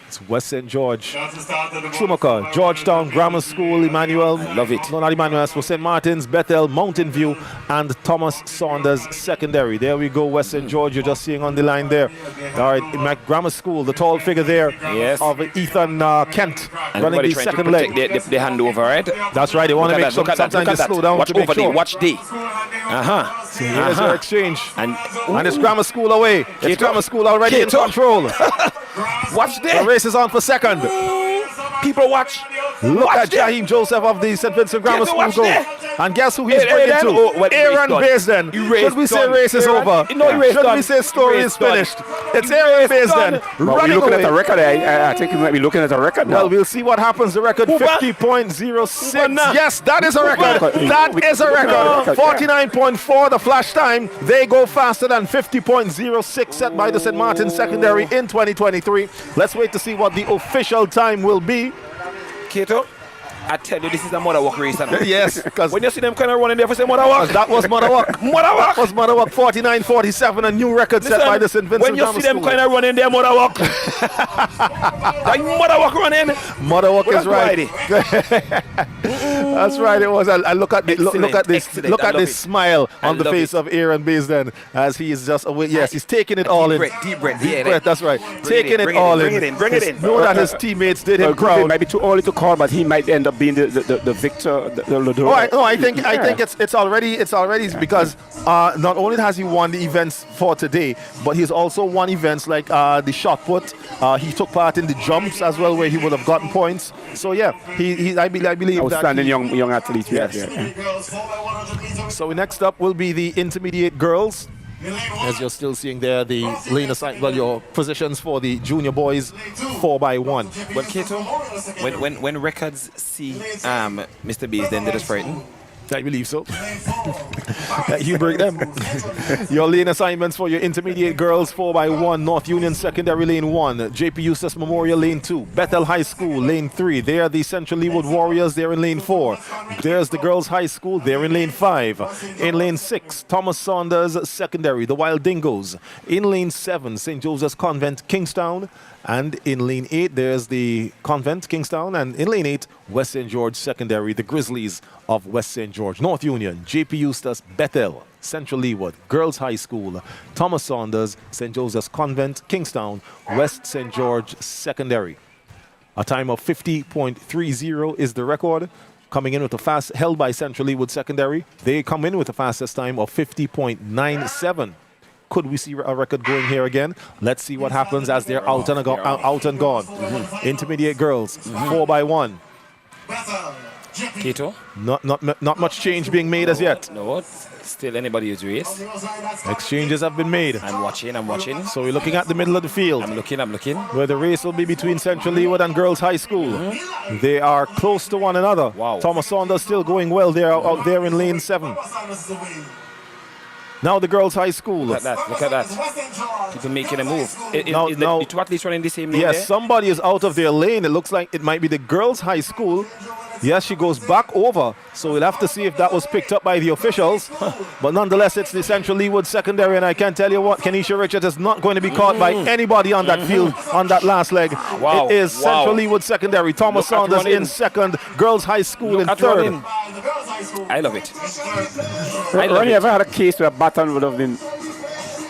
It's West St. George, Trumoka, Georgetown Grammar School, Emmanuel. Love it. No, not Emmanuel, for St. Martin's, Bethel, Mountain View, and Thomas Saunders Secondary. There we go, West St. George, you're just seeing on the line there. All right, Grammar School, the tall figure there of Ethan Kent, and running the second leg. The handover, right? That's right, they want to make sure sometimes they slow down. Watch over there, watch D. So here's your exchange. And it's Grammar School away. It's Grammar School already in control. Watch there. The race is on for second. People watch. Look at Jaheim Joseph of the St. Vincent Grammar School go. And guess who he's bringing to? Aaron Baisden. Should we say race is over? Should we say story is finished? It's Aaron Baisden running looking away. at a record. I think we might be looking at a record now. Well, we'll see what happens. The record 50.06. Yes, that is a record. That is a record. 49.4 the flash time. They go faster than 50.06 set by the St. Martin Secondary in 2023. Let's wait to see what the official time will be. Kato, I tell you, this is a mother walk race. Yes, because when you see them kind of running there for say mother walk, that was mother walk. That was mother walk. 49.47, a new record set by the St. Vincent. When you see them kind of running there, mother walk. Like mother walk running. Mother walk is right. That's right. It was. I look at this smile on the face of Aaron Baisden as he is just away. Yes, he's taking it all in. Deep breath. That's right. Taking it all in. Bring it in. Know that his teammates did him proud. It might be too early to call, but he might end up being the victor. I think it's already because not only has he won the events for today, but he's also won events like the shot put. He took part in the jumps as well, where he would have gotten points. So yeah, I believe outstanding young athlete. Yes. So next up will be the intermediate girls. As you're still seeing there, the lane aside, well, your positions for the junior boys, 4x1. But Kato, when records see Mr. B's, then they're just frightened. I believe so. You break them. Your lane assignments for your intermediate girls, 4x1, North Union Secondary Lane 1, JP Eustace Memorial Lane 2, Bethel High School Lane 3. They are the Central Leeward Warriors, they're in Lane 4. There's the Girls High School, they're in Lane 5. In Lane 6, Thomas Saunders Secondary, the Wild Dingoes. In Lane 7, St. Joseph's Convent, Kingstown. And in Lane 8, there's the Convent, Kingstown. And in Lane 8, West St. George Secondary, the Grizzlies of West St. George. North Union, JP Eustace, Bethel, Central Leeward, Girls High School, Thomas Saunders, St. Joseph's Convent, Kingstown, West St. George Secondary. A time of 50.30 is the record. Coming in with a fast, held by Central Leeward Secondary. They come in with the fastest time of 50.97. Could we see a record going here again? Let's see what happens as they're out and gone. Intermediate girls, 4x1. Kato? Not much change being made as yet. No, still anybody's race. Exchanges have been made. I'm watching. So we're looking at the middle of the field. I'm looking. Where the race will be between Central Leeward and Girls High School. They are close to one another. Wow. Thomas Saunders still going well there out there in Lane 7. Now the Girls High School. Look at that. People making a move. Is the two athletes running the same lane Yes, there? somebody is out of their lane. It looks like it might be the Girls High School. Yes, she goes back over. So we'll have to see if that was picked up by the officials. But nonetheless, it's the Central Leeward Secondary. And I can tell you what, Kenesha Richards is not going to be caught by anybody on that field on that last leg. Wow. It is Central Leeward Secondary. Thomas Saunders in second. Girls High School in third. I love it. Ronnie, ever had a case where a baton would have been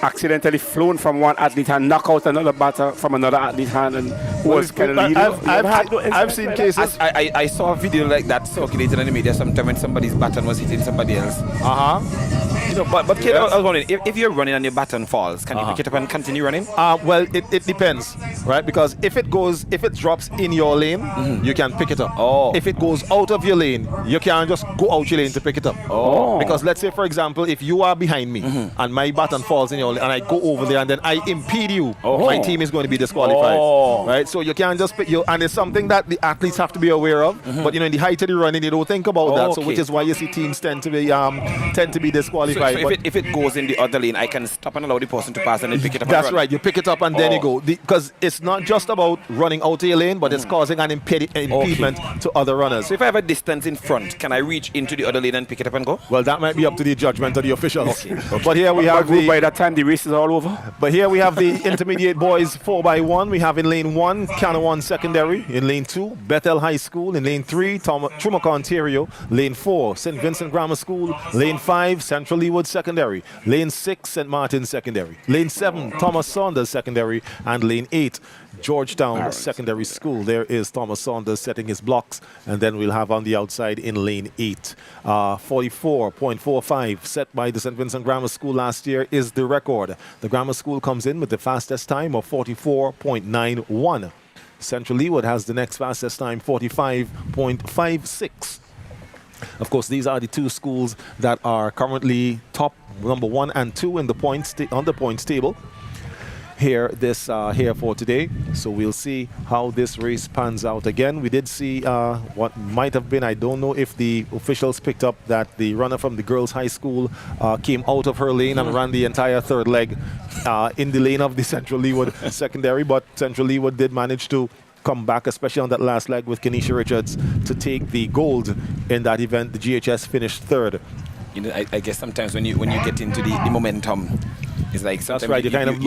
accidentally flown from one athlete and knock out another batter from another athlete hand and was kind of leading? I've seen cases. I saw a video like that circulated in the media sometime when somebody's baton was hitting somebody else. You know, but Kate, I was wondering, if you're running and your baton falls, can you pick it up and continue running? Well, it depends, right? Because if it drops in your lane, you can pick it up. If it goes out of your lane, you can't just go out your lane to pick it up. Because let's say, for example, if you are behind me and my baton falls in your lane and I go over there and then I impede you, my team is going to be disqualified, right? So you can't just pick and it's something that the athletes have to be aware of. But you know, in the height of the running, they don't think about that. So which is why you see teams tend to be disqualified. So if it goes in the other lane, I can stop and allow the person to pass and then pick it up. That's right. You pick it up and then you go. Because it's not just about running out of your lane, but it's causing an impediment to other runners. So if I have a distance in front, can I reach into the other lane and pick it up and go? Well, that might be up to the judgment of the officials. But here we have by that time the race is all over. But here we have the intermediate boys 4x1. We have in lane 1, Canawan Secondary. In lane 2, Bethel High School. In lane 3, Trumac, Ontario. Lane 4, St. Vincent Grammar School. Lane 5, Central Leeward Secondary. Lane 6, St. Martin Secondary. Lane 7, Thomas Saunders Secondary. And lane 8, Georgetown Secondary School. There is Thomas Saunders setting his blocks. And then we'll have on the outside in lane 8. 44.45 set by the St. Vincent Grammar School last year is the record. The Grammar School comes in with the fastest time of 44.91. Central Leeward has the next fastest time, 45.56. Of course, these are the two schools that are currently top number 1 and 2 in the points on the points table here for today. So we'll see how this race pans out. Again, we did see what might have been, I don't know if the officials picked up that the runner from the Girls High School came out of her lane and ran the entire third leg in the lane of the Central Leeward Secondary, but Central Leeward did manage to come back, especially on that last leg with Kenesha Richards, to take the gold in that event. The GHS finished third. You know, I guess sometimes when you get into the momentum, it's like that's right. You kind of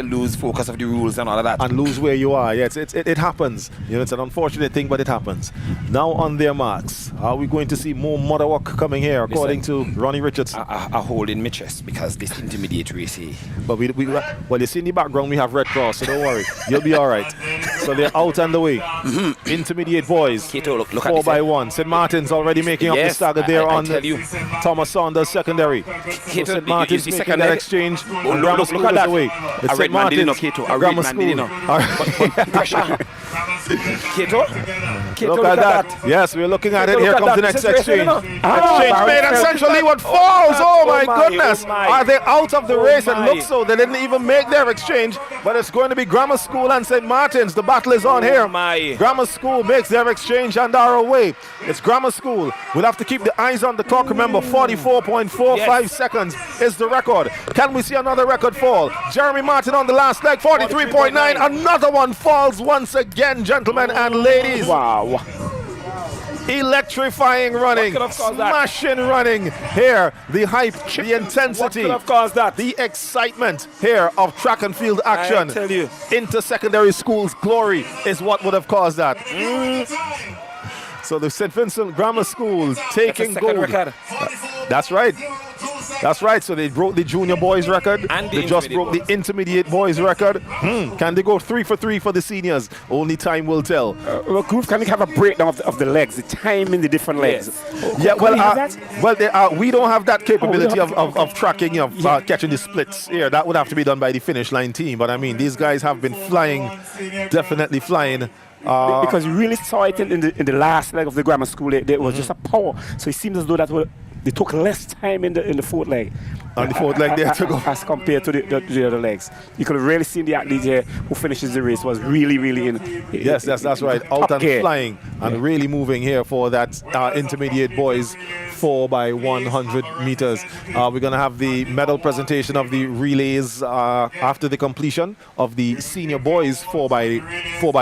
lose focus of the rules and all of that, and lose where you are. Yeah, it happens. You know, it's an unfortunate thing, but it happens. Now on their marks, are we going to see more mother work coming here? According to Ronnie Richards, a hole in my chest because this intermediate race. But well, you see in the background we have Red Cross, so don't worry, you'll be all right. So they're out and away. Intermediate boys, Kato, look 4 at by this. 1. St. Martin's already making up the Yes, stagger there I on tell you. Thomas Saunders secondary. Kato, So St. Martin's you see making second that leg? exchange. Oh, and look, Grammar look School at is that. away. A It's red St. man didn't know, Martin's. Kato. A red Grammar man didn't School. know. Pressure. Kato? Kato, Look at that. Yes, we're looking at it. Kato, Here look at comes the that. next This is racing, exchange. you know. Exchange made and Central Leeward falls. Oh my goodness. oh my. Are they out of the Oh race? It my. looks so. They didn't even make their exchange. But it's going to be Grammar School and St. Martin's. The battle is on here. My. Grammar School makes their exchange and are away. It's Grammar School. We'll have to keep the eyes on the clock. Remember, 44.45 seconds is the record. Can we see another record fall? Jeremy Martin on the last leg, 43.9. Another one falls once again, gentlemen and ladies. Wow. Electrifying running, smashing running here. The hype, the intensity, the excitement here of track and field action. I tell you. Inter-secondary schools glory is what would have caused that. So the St. Vincent Grammar School taking second gold. record. That's right. That's right. So they broke the junior boys record. And they just broke the intermediate boys record. Can they go 3 for 3 for the seniors? Only time will tell. Well, Groove, can we have a breakdown of the legs, the time in the different legs? Yeah, Can we have that? we don't have that capability of tracking, catching the splits here. That would have to be done by the finish line team. But I mean, these guys have been flying, definitely flying. Because you really saw it in the last leg of the Grammar School. There was just a power. So it seems as though they took less time in the fourth leg. On the fourth leg there to go. As compared to the other legs. You could have really seen the athlete here who finishes the race was really in. Yes, that's right. Out and gear. flying and really moving here for that intermediate boys 4 by 100 meters. We're going to have the medal presentation of the relays after the completion of the senior boys 4 by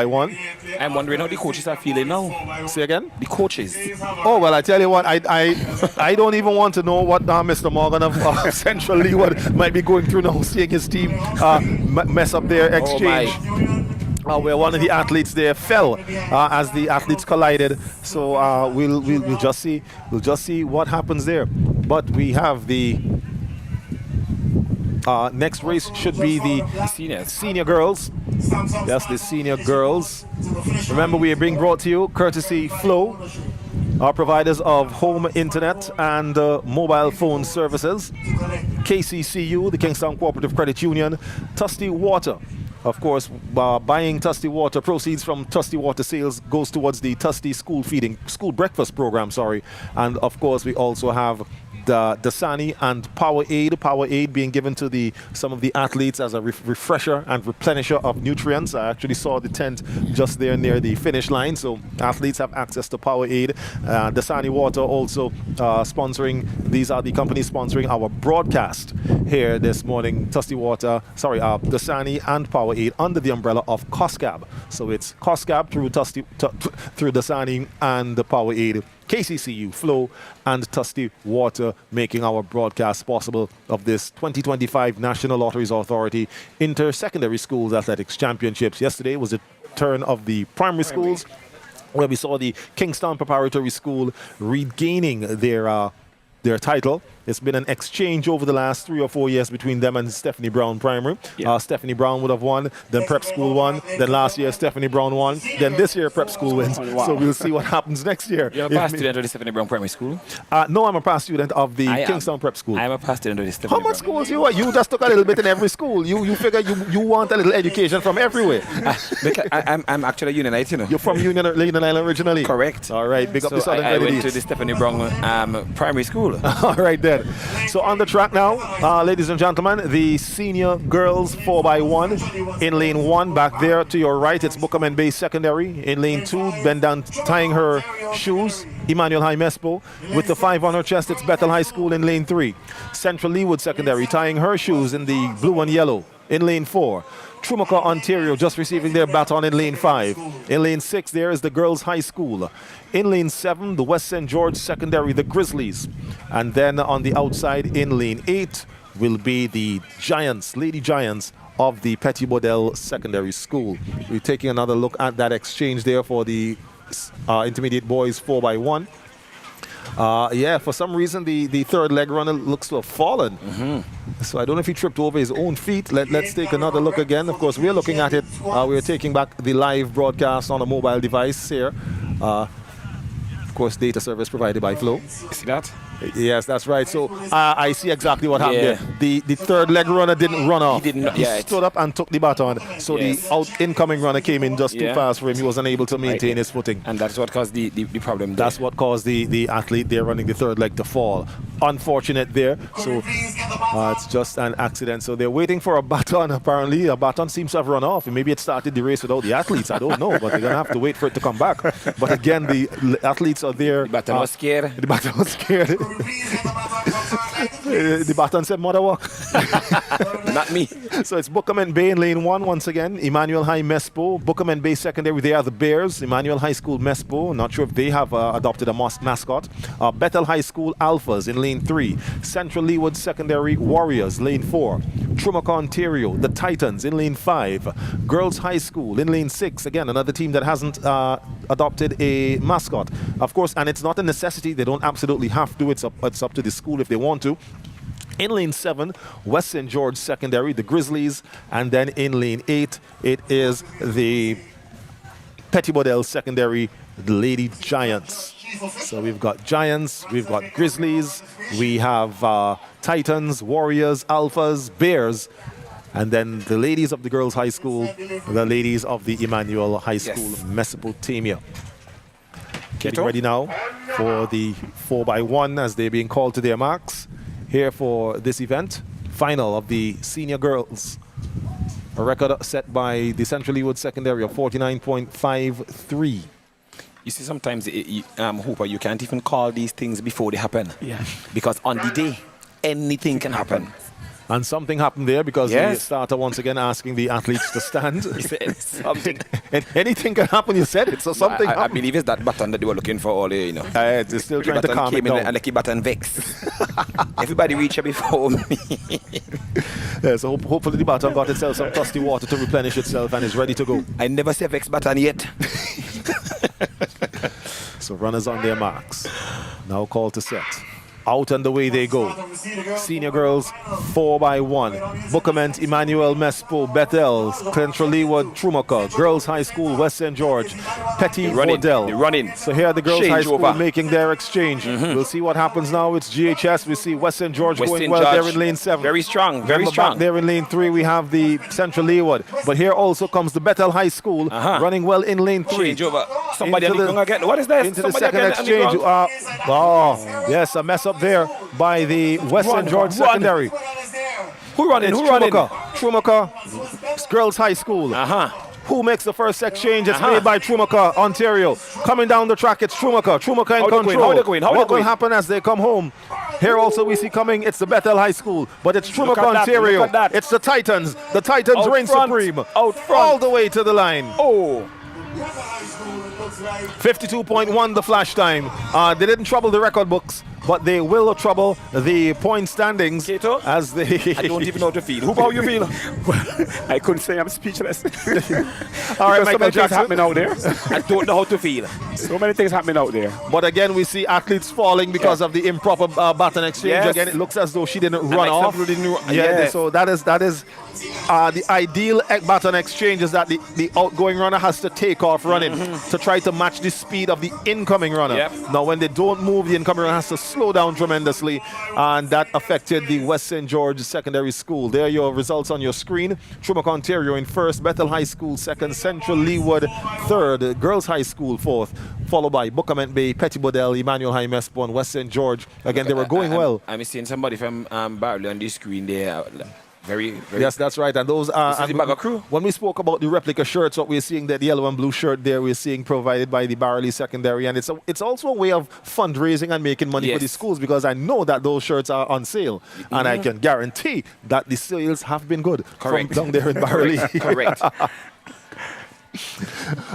1. I'm wondering how the coaches are feeling now. Say again? The coaches. Oh, well, I tell you what, I don't even want to know what Mr. Morgan of Central Leeward might be going through now, seeing his team mess up their exchange. Where one of the athletes there fell as the athletes collided. So we'll just see what happens there. But we have the next race should be the senior girls. Yes, the senior girls. Remember, we are being brought to you courtesy Flow, our providers of home internet and mobile phone services. KCCU, the Kingstown Cooperative Credit Union, Tusty Water. Of course, buying Tusty Water, proceeds from Tusty Water sales goes towards the Tusty school breakfast program, And of course, we also have the Dasani and Powerade being given to some of the athletes as a refresher and replenisher of nutrients. I actually saw the tent just there near the finish line, so athletes have access to Powerade. Dasani Water also sponsoring. These are the companies sponsoring our broadcast here this morning. Dasani and Powerade under the umbrella of COSCAB. So it's COSCAB through Dasani and the Powerade. KCCU, Flow, and Tusty Water making our broadcast possible of this 2025 National Lotteries Authority Inter-Secondary Schools Athletics Championships. Yesterday was the turn of the primary schools, where we saw the Kingstown Preparatory School regaining their title. It's been an exchange over the last 3 or 4 years between them and Stephanie Brown Primary. Stephanie Brown would have won, then Prep School won, then last year Stephanie Brown won, then this year Prep School wins. So we'll see what happens next year. You're a past student of the Stephanie Brown Primary School? No, I'm a past student of the Kingstown Prep School. I'm a past student of the Stephanie How much schools you are? You just took a little bit in every school. You figure you want a little education from everywhere. I'm actually a Unionite, you know. You're from Union Island originally? Correct. All right, big up the Southern I went Grenadiers. to the Stephanie Brown Primary School. All right then. So on the track now, ladies and gentlemen, the senior girls 4 by 1 in lane 1. Back there to your right, it's Buchanan Bay Secondary. In lane 2, bend down tying her shoes, Emmanuel High Mespo. With the 5 on her chest, it's Bethel High School in lane 3. Central Leeward Secondary tying her shoes in the blue and yellow in lane 4. Trumaka, Ontario, just receiving their baton in lane 5. In lane 6, there is the Girls High School. In lane 7, the West St. George Secondary, the Grizzlies. And then on the outside in lane 8 will be the Giants, Lady Giants of the Petit Bodel Secondary School. We're taking another look at that exchange there for the intermediate boys 4 by 1. For some reason the third leg runner looks to have fallen. So I don't know if he tripped over his own feet. Let's take another look again. Of course, we're looking at it. We're taking back the live broadcast on a mobile device here. Of course, data service provided by Flow. See that? Yes, that's right. So I see exactly what happened there. The third leg runner didn't run off. He didn't. He stood up and took the baton. So the incoming runner came in just too fast for him. He wasn't able to maintain his footing. And that's what caused the problem there. That's what caused the athlete there running the third leg to fall. Unfortunate there. So it's just an accident. So they're waiting for a baton. Apparently, a baton seems to have run off. Maybe it started the race without the athletes. I don't know, but they're going to have to wait for it to come back. But again, the athletes are there. The baton was scared. The baton was scared. The baton said, "Mother walk." Not me. So it's Bookerman Bay in lane 1 once again. Emmanuel High Mespo. Bookerman Bay Secondary, they are the Bears. Emmanuel High School Mespo. Not sure if they have adopted a mascot. Bethel High School Alphas in lane 3. Central Leeward Secondary Warriors, lane 4. Trumac, Ontario, the Titans in lane 5. Girls High School in lane 6. Again, another team that hasn't adopted a mascot. Of course, and it's not a necessity. They don't absolutely have to. It's up to the school if they want to. In lane 7, West St. George Secondary, the Grizzlies. And then in lane 8, it is the Petty Bodell Secondary, the Lady Giants. So we've got Giants, we've got Grizzlies, we have Titans, Warriors, Alphas, Bears, and then the ladies of the Girls High School, the ladies of the Emmanuel High School Mesopotamia. Getting ready now for the 4x1 as they're being called to their marks here for this event. Final of the senior girls. A record set by the Central Leeward Secondary of 49.53. You see, sometimes, Hooper, you can't even call these things before they happen. Yeah. Because on the day, anything can happen. And something happened there because the starter once again asking the athletes to stand. He said something. Anything can happen, you said it, so something I believe it's that button that they were looking for all day, you know. They're still trying to calm it down. And the key button vex. Everybody reach here before me. Yeah, so hopefully the button got itself some thirsty water to replenish itself and is ready to go. I never see a vex button yet. So runners on their marks. Now call to set. Out and away they go. Senior girls, 4x1. Bookerment, Emmanuel Mespo, Bethel, Central Leeward, Trumaca, Girls High School, West St. George, Petty Bodell. They're running. So here are the Girls High School making their exchange. We'll see what happens now. It's GHS. We see West St. George going well there in lane 7. Very strong, very strong. Back there in lane 3 we have the Central Leeward. But here also comes the Bethel High School running well in lane 3. Change over. Somebody on the ground again. What is that? Into the second exchange. Yes, a mess up there by the West St. George Secondary. Who running? Who running? Trumaca Girls High School. Who makes the first exchange? It's made by Trumaca, Ontario. Coming down the track, it's Trumaca in control. How they going? What will happen as they come home? Here also we see coming, it's the Bethel High School, but it's Trumaca, Ontario. It's the Titans. The Titans reign supreme. Out front. All the way to the line. Oh. 52.1 the flash time. They didn't trouble the record books, but they will trouble the point standings. Kato, as they I don't even know how to feel. How you feel? I couldn't say. I'm speechless. All right, Michael so many things happening out there. I don't know how to feel. So many things happening out there. But again, we see athletes falling because of the improper baton exchange. Again, it looks as though she didn't run off. So that is the ideal baton exchange is that the outgoing runner has to take off running to try to match the speed of the incoming runner. Now, when they don't move, the incoming runner has to slow down tremendously, and that affected the West St. George Secondary School. There are your results on your screen. Trumac, Ontario in first, Bethel High School second, Central Leeward third, Girls High School fourth, followed by Bookerment Bay, Petty Bodell, Emmanuel High Mespo, and West St. George. Again, they were going well. I'm seeing somebody from Barley on the screen there. Very, very. Yes, that's right. And those are the Baga crew. When we spoke about the replica shirts, what we're seeing, the yellow and blue shirt there, we're seeing provided by the Barley Secondary, and it's also a way of fundraising and making money for the schools, because I know that those shirts are on sale, and I can guarantee that the sales have been good. Correct. From down there in Barley. Correct.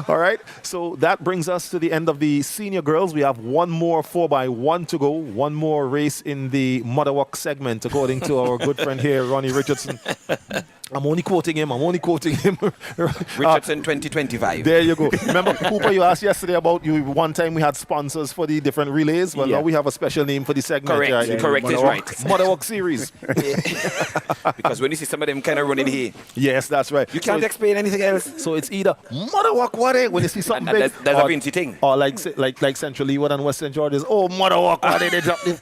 All right, so that brings us to the end of the senior girls. We have one more 4x1 to go, one more race in the mother walk segment, according to our good friend here, Ronnie Richardson. I'm only quoting him. Richardson 2025. There you go. Remember, Cooper, you asked yesterday about you. One time we had sponsors for the different relays. Well, now we have a special name for the segment. Correct. Right? Correct is right. Mother Walk Series. Because when you see some of them kind of running here. Yes, that's right. You can't explain anything else. So it's either Mother Walk Wade when you see something big. That's a Vinci thing. Or like Central Leeward and West St. George's. Oh, Mother Walk Wade, they dropped it.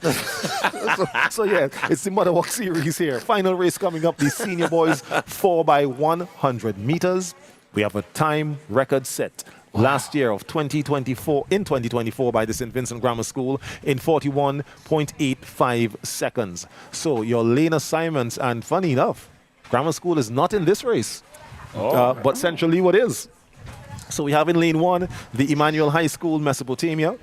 so yeah, it's the Mother Walk Series here. Final race coming up. The senior boys 4x100 meters. We have a time record set last year of 2024 by the St. Vincent Grammar School in 41.85 seconds. So your lane assignments, and funny enough, Grammar School is not in this race, but Central Leeward is. So we have in lane 1, the Emmanuel High School, Mesopotamia.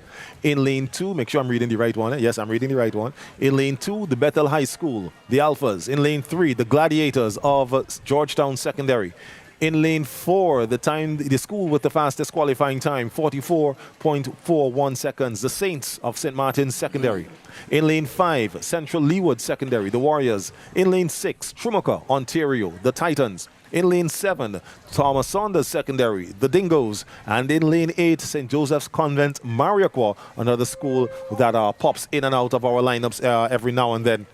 In lane 2, make sure I'm reading the right one. Yes, I'm reading the right one. In lane 2, the Bethel High School, the Alphas. In lane 3, the Gladiators of Georgetown Secondary. In lane 4, the school with the fastest qualifying time, 44.41 seconds, the Saints of St. Martin's Secondary. In lane 5, Central Leeward Secondary, the Warriors. In lane 6, Trumaca, Ontario, the Titans. In lane 7, Thomas Saunders Secondary, the Dingoes. And in lane 8, St. Joseph's Convent, Mariaqua, another school that pops in and out of our lineups every now and then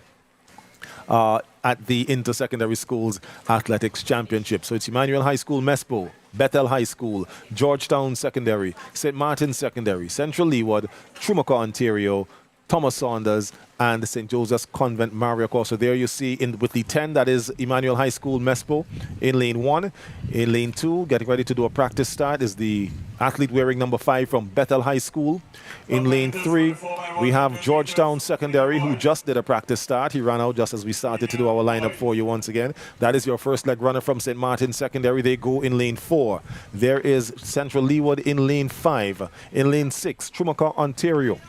at the Inter-Secondary Schools Athletics Championship. So it's Emmanuel High School, Mespo, Bethel High School, Georgetown Secondary, St. Martin's Secondary, Central Leeward, Trumaca, Ontario, Thomas Saunders, and St. Joseph's Convent, Mariaqua. So there you see with the 10, that is Emmanuel High School, Mespo, in lane 1. In lane 2, getting ready to do a practice start, is the athlete wearing number 5 from Bethel High School. In lane 3, we have Georgetown Secondary, who just did a practice start. He ran out just as we started to do our lineup for you once again. That is your first leg runner from St. Martin's Secondary. They go in lane 4. There is Central Leeward in lane 5. In lane 6, Trumaca, Ontario.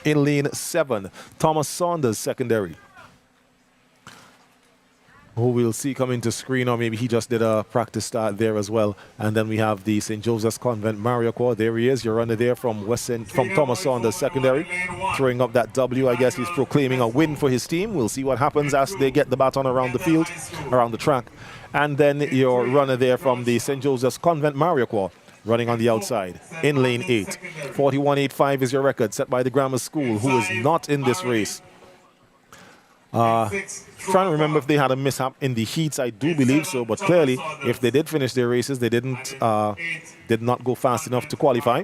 In lane 7, Thomas Saunders Secondary, who we'll see come into screen, or maybe he just did a practice start there as well. And then we have the St. Joseph's Convent, Mariaqua. There he is, your runner there from Thomas Saunders Secondary, throwing up that W. I guess he's proclaiming a win for his team. We'll see what happens as they get the baton around the field, around the track. And then your runner there from the St. Joseph's Convent, Mariaqua, running on the outside in lane 8. 41.85 is your record set by the Grammar School, who is not in this race. Trying to remember if they had a mishap in the heats. I do believe so, but clearly if they did finish their races, they did not go fast enough to qualify.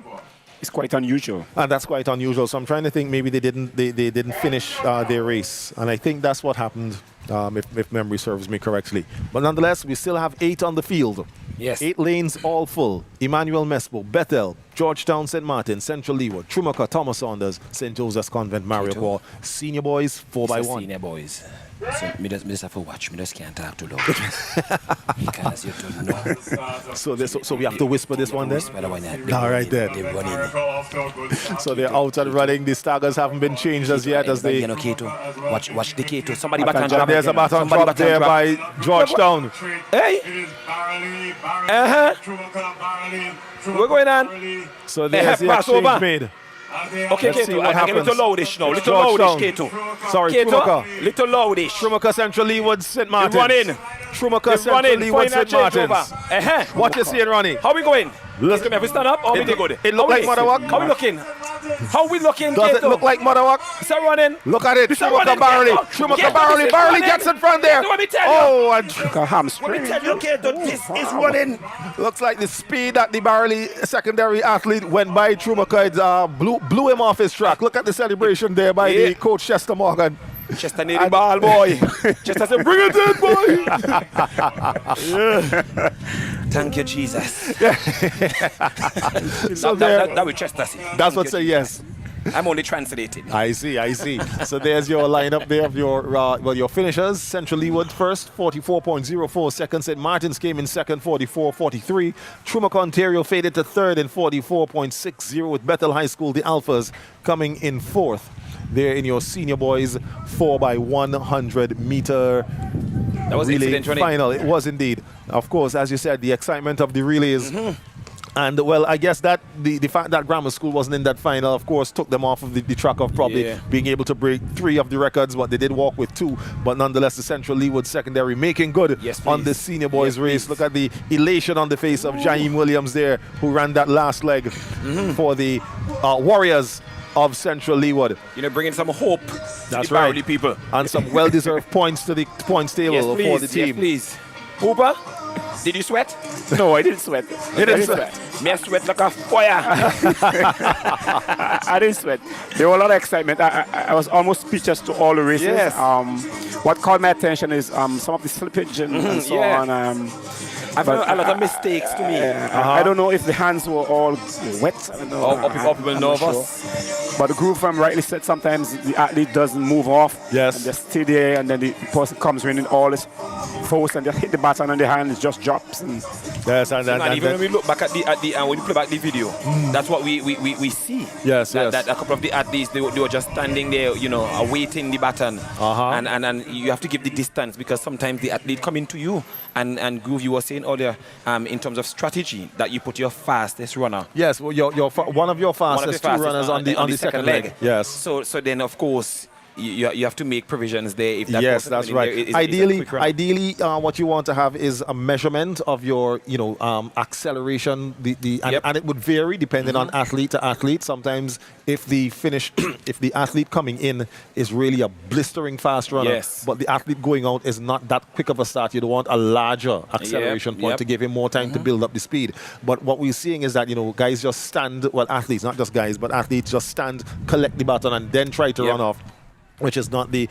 It's quite unusual. And that's quite unusual. So I'm trying to think maybe they didn't finish their race. And I think that's what happened, if memory serves me correctly. But nonetheless, we still have 8 on the field. Yes. 8 lanes all full. Emmanuel Mespo, Bethel, Georgetown St. Martin, Central Leeward, Trumaca, Thomas Saunders, St. Joseph's Convent, Mariaqua. Senior boys, 4x1. Senior boys. So me just have to watch. Me just can't talk too loud. Because you don't know. So we have to whisper this one then? All right then. So they're out and running. The staggers haven't been changed as yet as they... Watch the Keto. Somebody baton drop. There's a baton drop there by Georgetown. Hey! We're going on. So there's the exchange made. Okay, Keto, I get a little loudish now. Little loudish, Keto. Sorry, Keto, little loudish. Trumaca, Central Leeward, St. Martin's. Run in. Trumaca, Central Leeward, St. Martin's. What you seeing, Ronnie? How we going? Let's come here. We stand up. How we good? It look like Mother Walk. How we looking? How we looking, Does Keto? it look like Mother Walk? Is that running? Look at it. Trumaca Barley. Trumaca Barley. Barley gets in front there. Oh, and Trumaca hamstring. Let me tell you, Keto, this is running. Looks like the speed that the Barley secondary athlete went by Trumaca blew him off his track. Look at the celebration there by the coach Chester Morgan. Chester need the ball, boy. Chester said, bring it in, boy. Thank you, Jesus. So that will Chester see. That's what say yes. I'm only translating. I see. So there's your lineup there of your finishers. Central Leeward first, 44.04 seconds. St. Martin's came in second, 44.43. Trumaca, Ontario faded to third in 44.60, with Bethel High School, the Alphas, coming in fourth. There in your senior boys 4x100 meter that was relay incident, final. It was indeed. Of course, as you said, the excitement of the relays And well, I guess that the fact that Grammar School wasn't in that final, of course, took them off of the track of probably being able to break 3 of the records, but they did walk with 2. But nonetheless, the Central Leeward Secondary making good on the senior boys race. Look at the elation on the face of Jaheim Williams there, who ran that last leg for the Warriors of Central Leeward. You know, bringing some hope That's to the right. Barley people. And some well-deserved points to the points table for the team. Yes, please. Hooper, did you sweat? No, I didn't sweat. You didn't sweat? Me sweat like a fire. I didn't sweat. There was a lot of excitement. I was almost speechless to all the races. Yes. What caught my attention is some of the slippage and so on. I've heard a lot of mistakes to me. I don't know if the hands were all wet. I don't know. People I'm nervous. not sure. But the groove, rightly said, sometimes the athlete doesn't move off. Yes. And just stay there, and then the person comes in all this force and just hit the baton on the hand, it just drops. And yes, and even when we look back at the when you play back the video, that's what we see. Yes, that a couple of the athletes they were just standing there, you know, awaiting the baton. And you have to give the distance because sometimes the athlete come into you and Groove, you were saying earlier, in terms of strategy, that you put your fastest runner. Yes, well, one of your fastest 2 runners on the second leg. Yes. So then of course you have to make provisions there. If that yes, that's right. Ideally, what you want to have is a measurement of your, acceleration. And it would vary depending on athlete to athlete. Sometimes, if the athlete coming in is really a blistering fast runner, but the athlete going out is not that quick of a start, you'd want a larger acceleration point to give him more time to build up the speed. But what we're seeing is that guys just stand. Well, athletes, not just guys, but athletes just stand, collect the baton, and then try to run off, which is not the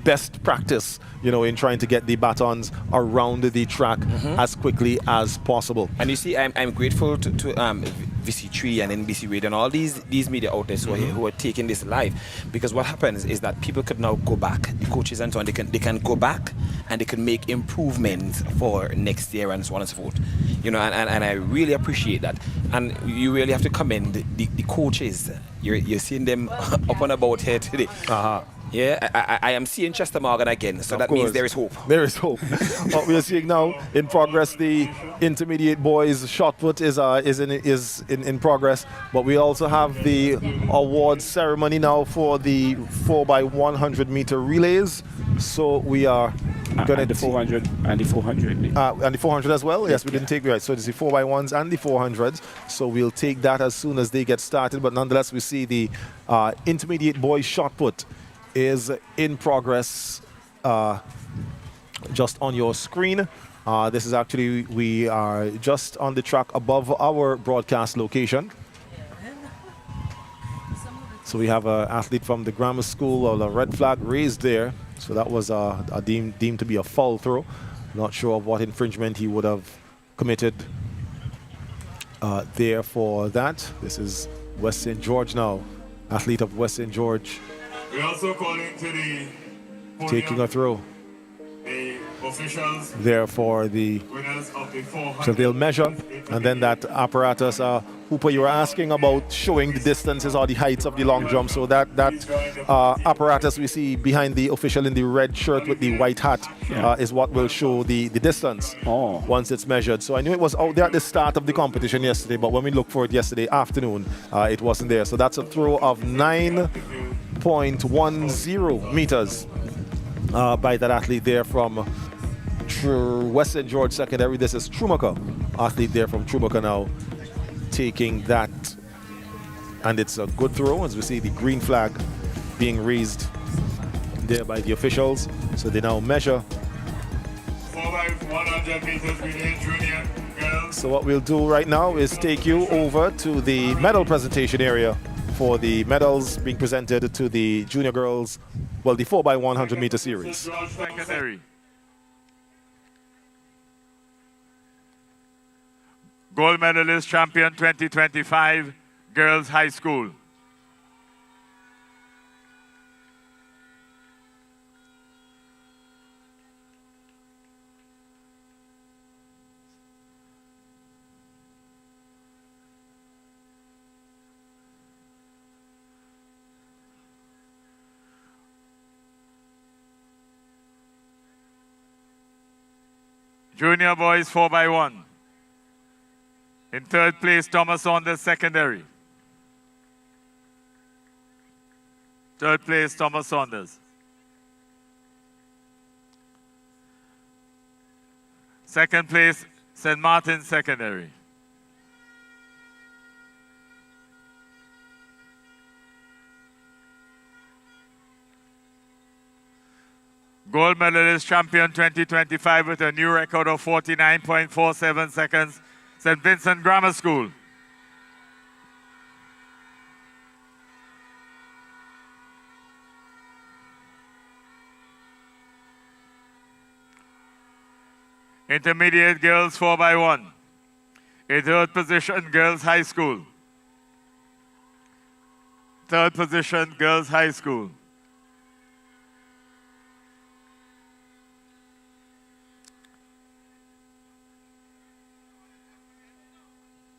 best practice, in trying to get the batons around the track as quickly as possible. And you see, I'm grateful to VC3 and NBC Radio and all these media outlets who are taking this live, because what happens is that people could now go back, the coaches and so on, they can go back and they can make improvements for next year and so on and so forth. And I really appreciate that. And you really have to commend the coaches. You're seeing them up and about here today. Yeah, I am seeing Chester Morgan again, so that means there is hope. There is hope. What we are seeing now in progress, the intermediate boys shot put is in progress, but we also have the awards ceremony now for the 4x100 meter relays. So we are going to the 400 and the 400 and the 400 as well. Yes, we didn't take right. So it's the 4x1s and the 400s. So we'll take that as soon as they get started. But nonetheless, we see the intermediate boys shot put is in progress just on your screen. This is actually, we are just on the track above our broadcast location. So we have an athlete from the grammar school, or the red flag raised there. So that was deemed to be a foul throw. Not sure of what infringement he would have committed there for that. This is West St. George now, athlete of West St. George. We're also calling to the podium, taking a throw. The officials there for the winners of the 400. So they'll measure, and then that apparatus, Hooper, you were asking about showing the distances or the heights of the long jump. So that apparatus we see behind the official in the red shirt with the white hat is what will show the distance once it's measured. So I knew it was out there at the start of the competition yesterday, but when we looked for it yesterday afternoon, it wasn't there. So that's a throw of 9.10 meters by that athlete there from West St. George Secondary. This is Trumaca, athlete there from Trumaca now, taking that, and it's a good throw as we see the green flag being raised there by the officials. So they now measure. 4x100 meters relay junior girls. So what we'll do right now is take you over to the medal presentation area for the medals being presented to the junior girls, well, the 4x100 meter series. Gold medalist champion 2025, Girls High School. Junior boys 4x1. In third place, Thomas Saunders Secondary. Third place, Thomas Saunders. Second place, St. Martin's Secondary. Gold medalist champion 2025 with a new record of 49.47 seconds, St. Vincent Grammar School. Intermediate girls 4x1. In third position, Girls High School. Third position, Girls High School.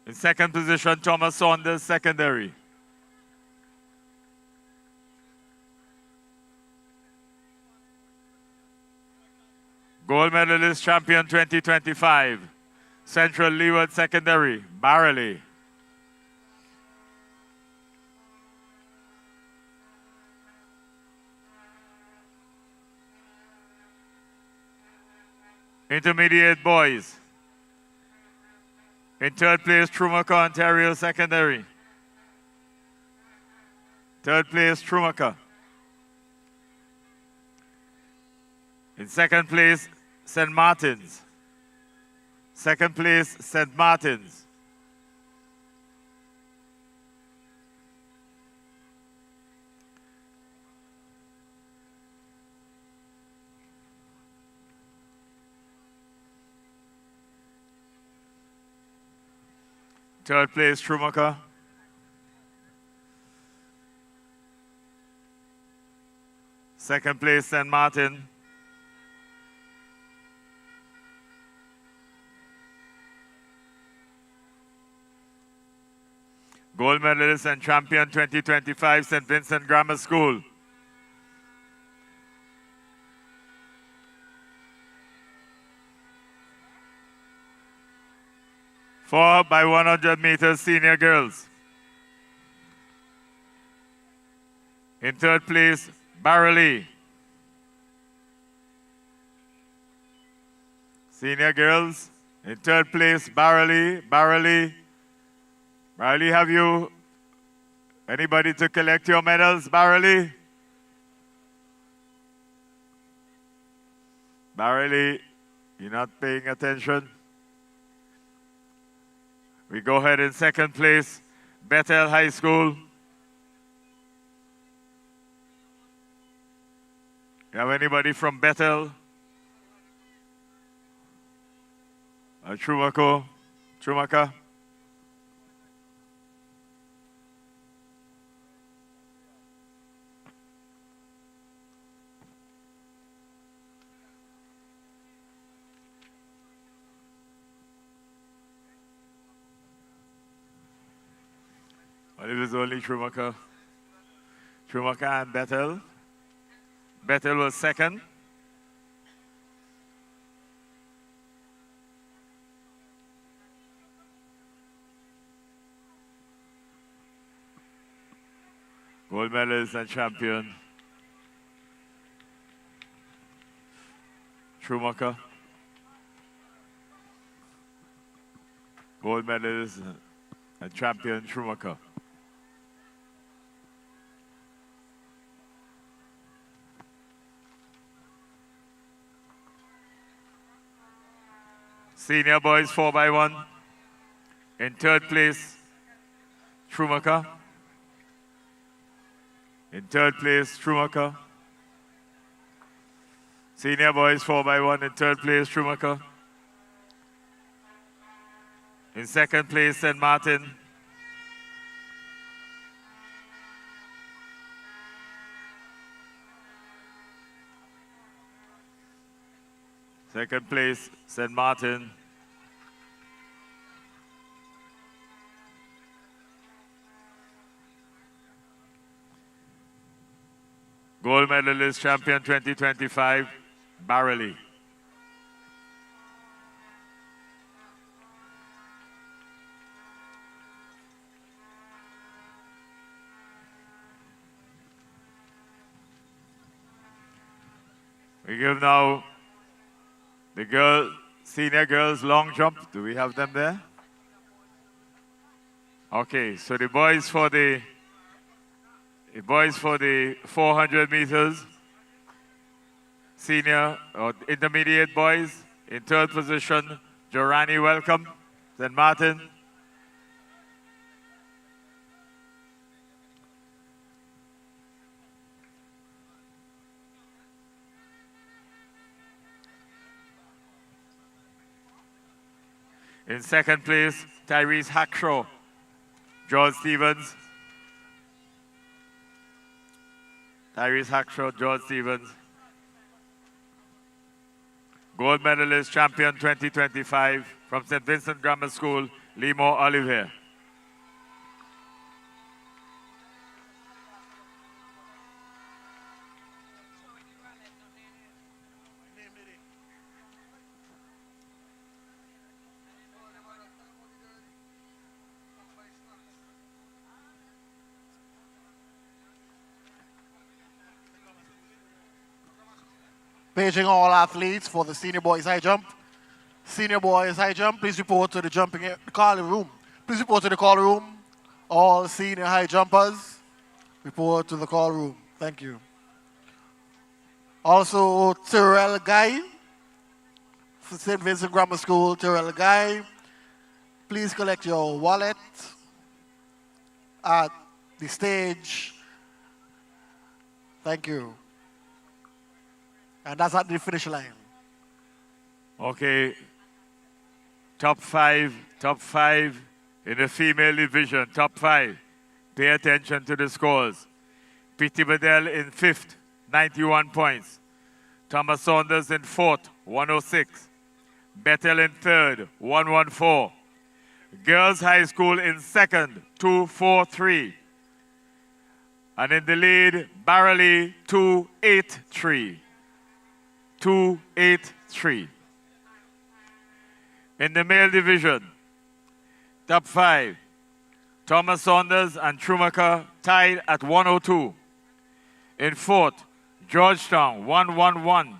In second position, Thomas Saunders Secondary. Gold medalist champion 2025, Central Leeward Secondary, Barley. Intermediate boys. In third place, Trumaka, Ontario Secondary. Third place, Trumaka. In second place, St. Martin's. Second place, St. Martin's. Third place, Trumaka. Second place, St. Martin. Gold medalist and champion 2025, St. Vincent Grammar School. Four by 100 meters senior girls. In third place, Barley. Senior girls. In third place, Barley. Barley, have you anybody to collect your medals, Barley? Barley, you're not paying attention. We go ahead in second place, Bethel High School. You have anybody from Bethel? Trumaka? Well, it was only Trumaka. Trumaka and Bethel. Bethel was second. Gold medalist and champion. Trumaka. Gold medalist and champion Trumaka. Senior boys 4x1. In third place, Trumaka. In third place, Trumaka. Senior boys 4x1. In third place, Trumaka. In second place, St. Martin. Second place, St. Martin. Gold medalist champion 2025, Barley. We give now the senior girls long jump. Do we have them there? Okay, so the boys for the 400 meters, senior or intermediate boys in third position, Jorani, welcome, St. Martin. In second place, Tyrese Hackshaw, George Stevens. Tyrese Hackshaw, George Stevens. Gold medalist, champion 2025 from St. Vincent Grammar School, Limor Olivier. Paging all athletes for the senior boys high jump. Senior boys high jump, please report to the call room. Please report to the call room. All senior high jumpers, report to the call room. Thank you. Also, Tyrell Guy, for St. Vincent Grammar School, Tyrell Guy. Please collect your wallet at the stage. Thank you. And that's at the finish line. Okay. Top five in the female division. Top 5. Pay attention to the scores. P.T. Bedell in 5th, 91 points. Thomas Saunders in 4th, 106. Bethel in 3rd, 114. Girls High School in 2nd, 243. And in the lead, Barreley, 283. 283. In the male division, top 5, Thomas Saunders and Schumacher tied at 102. In 4th, Georgetown, 111.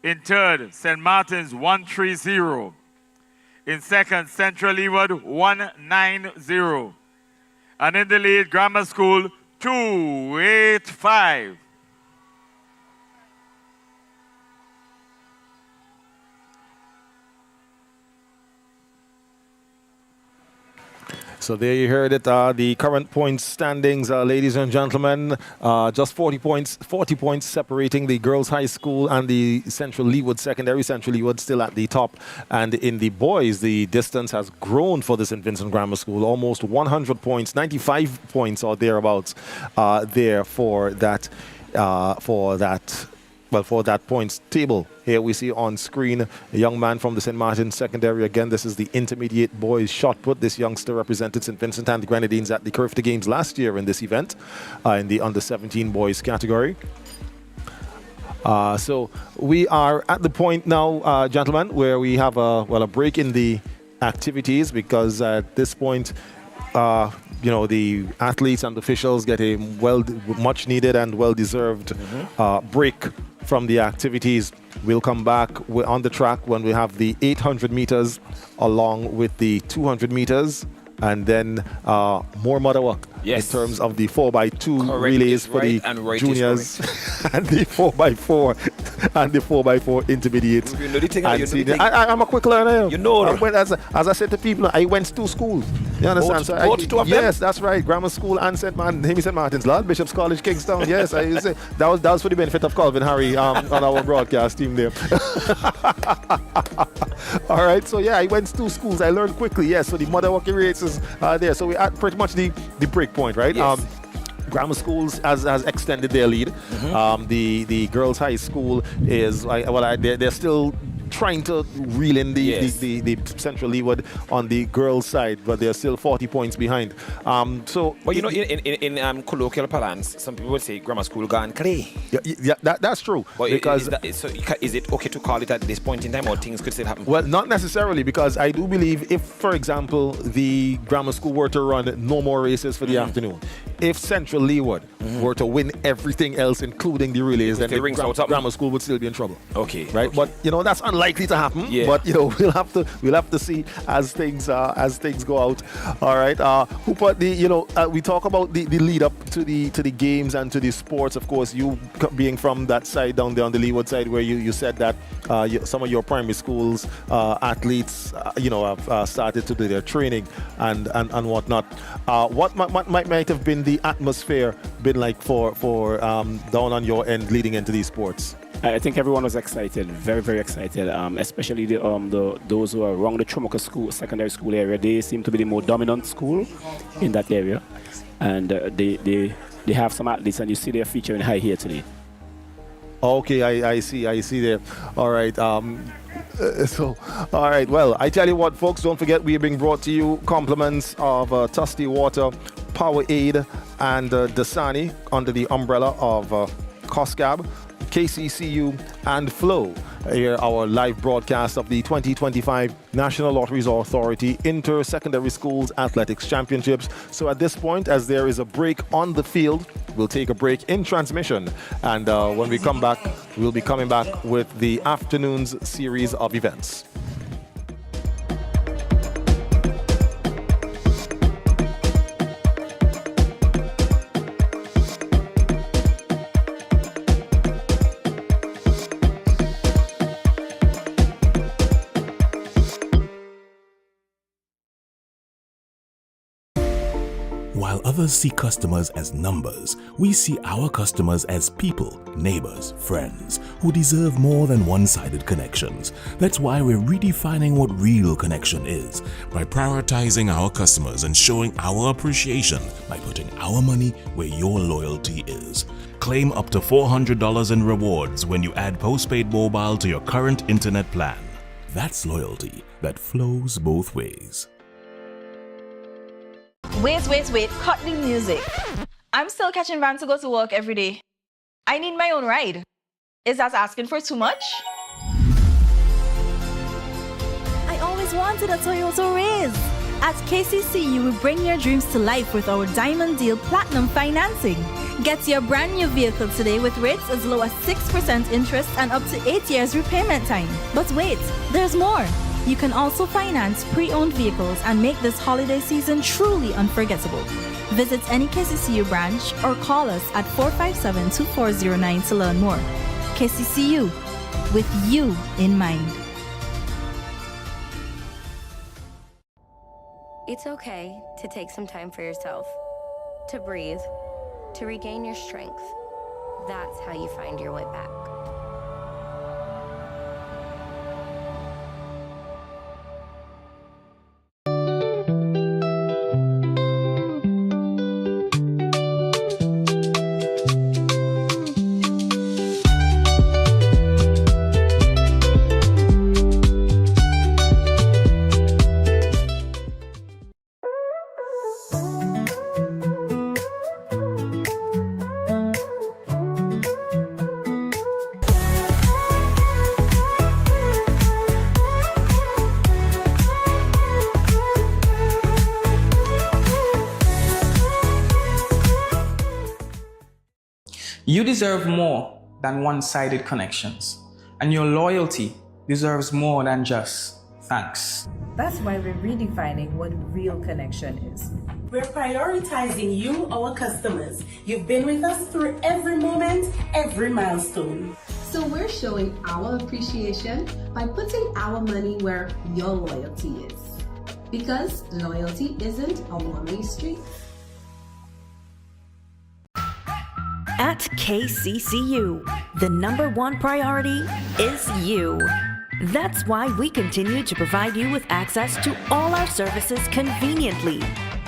In 3rd, St. Martin's, 130. In 2nd, Central Leeward, 190. And in the lead, Grammar School, 285. So there you heard it, the current points standings, ladies and gentlemen. Just 40 points separating the girls' high school and the Central Leeward secondary. Central Leeward still at the top. And in the boys, the distance has grown for the St. Vincent Grammar School. Almost 100 points, 95 points or thereabouts there for that points table. Here we see on screen a young man from the St. Martin Secondary. Again, this is the intermediate boys shot put. This youngster represented St. Vincent and the Grenadines at the Curfew Games last year in this event, in the under-17 boys category. So we are at the point now, gentlemen, where we have a break in the activities, because at this point, the athletes and officials get a much needed and well-deserved break from the activities. We'll come back on the track when we have the 800 meters along with the 200 meters, and then more mother work in terms of the 4x2 relays for the juniors and the 4x4 and the 4x4 intermediate. You know the thing, I'm a quick learner. You know. As I said to people, I went to school. You understand? Both two of them? Yes, that's right. Grammar School and St. Martin's, Lord Bishop's College, Kingstown. Yes, I say that was for the benefit of Calvin Harry on our broadcast team there. All right, so yeah, I went to schools. I learned quickly. Yes, so the mother working races are there. So we're at pretty much the break point, right? Yes. Grammar schools has extended their lead. The girls' high school is they're still trying to reel in the Central Leeward on the girls' side, but they're still 40 points behind. But in colloquial parlance, some people would say grammar school gone clay. Yeah, that's true. But because is it okay to call it at this point in time, or things could still happen? Well, not necessarily, because I do believe if, for example, the grammar school were to run no more races for the afternoon, if Central Leeward were to win everything else, including the relays, then the grammar school would still be in trouble. Okay. Right. But that's unlikely to happen. Yeah. But we'll have to see as things go out. All right. Hooper, we talk about the lead up to the games and to the sports. Of course, you being from that side down there on the Leeward side, where you said that some of your primary schools athletes have started to do their training and whatnot. What might have been the atmosphere been like for down on your end leading into these sports? I think everyone was excited, very, very excited, especially those who are around the Chumuka school, secondary school area. They seem to be the more dominant school in that area, and they have some athletes, and you see they're featuring high here today. Okay, I see there. All right. All right. Well, I tell you what, folks, don't forget we are being brought to you compliments of Tusty Water, Powerade, and Dasani under the umbrella of COSCAB, KCCU, and Flow. Here, our live broadcast of the 2025 National Lotteries Authority Inter-Secondary Schools Athletics Championships. So at this point, as there is a break on the field, we'll take a break in transmission. And when we come back, we'll be coming back with the afternoon's series of events. While others see customers as numbers, we see our customers as people, neighbors, friends, who deserve more than one-sided connections. That's why we're redefining what real connection is, by prioritizing our customers and showing our appreciation by putting our money where your loyalty is. Claim up to $400 in rewards when you add postpaid mobile to your current internet plan. That's loyalty that flows both ways. Wait, cut the music. I'm still catching van to go to work every day. I need my own ride. Is that asking for too much? I always wanted a Toyota Riz. At KCCU, we bring your dreams to life with our Diamond Deal Platinum financing. Get your brand new vehicle today with rates as low as 6% interest and up to 8 years repayment time. But wait, there's more. You can also finance pre-owned vehicles and make this holiday season truly unforgettable. Visit any KCCU branch or call us at 457-2409 to learn more. KCCU, with you in mind. It's okay to take some time for yourself, to breathe, to regain your strength. That's how you find your way back. You deserve more than one-sided connections, and your loyalty deserves more than just thanks. That's why we're redefining what real connection is. We're prioritizing you, our customers. You've been with us through every moment, every milestone. So we're showing our appreciation by putting our money where your loyalty is. Because loyalty isn't a one-way street. At KCCU, the #1 priority is you. That's why we continue to provide you with access to all our services conveniently.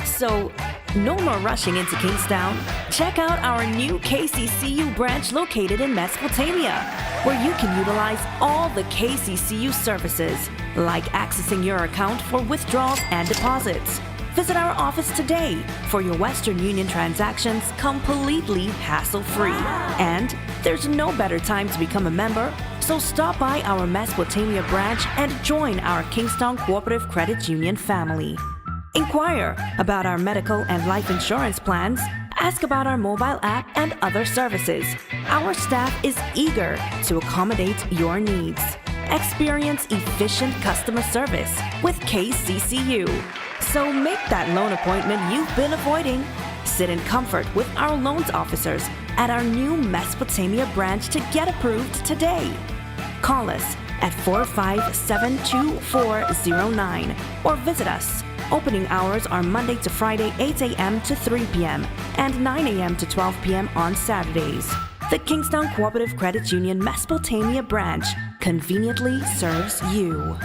So, no more rushing into Kingstown. Check out our new KCCU branch located in Mesopotamia, where you can utilize all the KCCU services, like accessing your account for withdrawals and deposits. Visit our office today for your Western Union transactions completely hassle-free. And there's no better time to become a member, so stop by our Mesopotamia branch and join our Kingstown Cooperative Credit Union family. Inquire about our medical and life insurance plans Ask about our mobile app and other services. Our staff is eager to accommodate your needs. Experience efficient customer service with KCCU. So make that loan appointment you've been avoiding. Sit in comfort with our loans officers at our new Mesopotamia branch to get approved today. Call us at 457-2409 or visit us. Opening hours are Monday to Friday 8 a.m. to 3 p.m. and 9 a.m. to 12 p.m. on Saturdays. The Kingstown Cooperative Credit Union Mesopotamia branch conveniently serves you.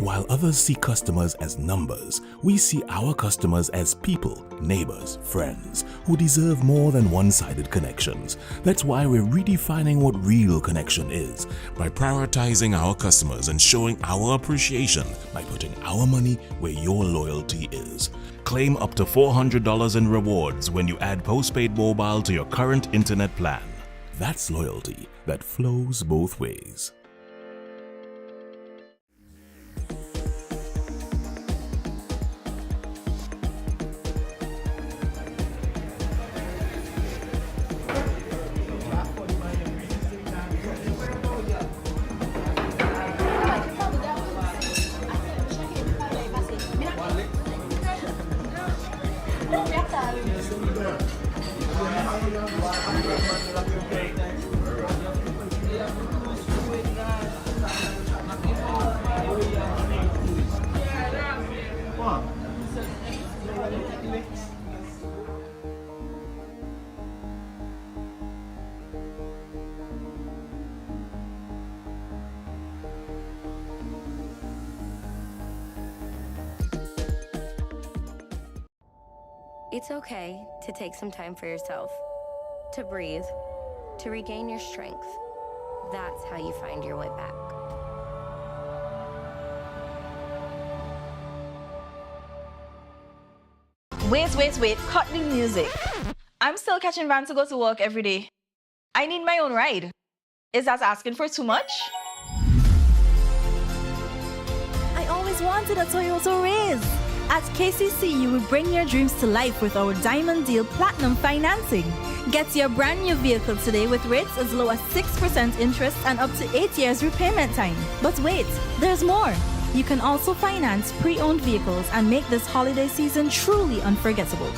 While others see customers as numbers, we see our customers as people, neighbors, friends, who deserve more than one-sided connections. That's why we're redefining what real connection is, by prioritizing our customers and showing our appreciation by putting our money where your loyalty is. Claim up to $400 in rewards when you add postpaid mobile to your current internet plan. That's loyalty that flows both ways. It's okay to take some time for yourself, to breathe, to regain your strength. That's how you find your way back. Wait, cut the music. I'm still catching van to go to work every day. I need my own ride. Is that asking for too much? I always wanted a Toyota Raise. At KCCU, we bring your dreams to life with our Diamond Deal Platinum financing. Get your brand new vehicle today with rates as low as 6% interest and up to 8 years repayment time. But wait, there's more. You can also finance pre-owned vehicles and make this holiday season truly unforgettable.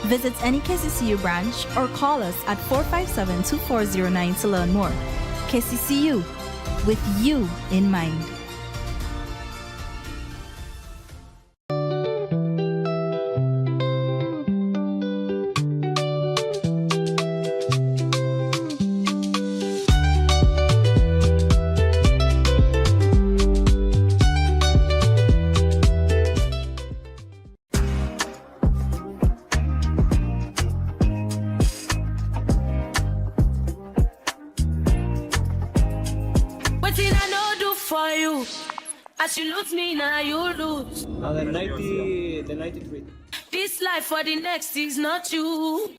Visit any KCCU branch or call us at 457-2409 to learn more. KCCU, with you in mind. As you lose me, now you lose. Now the 93. This life for the next is not you.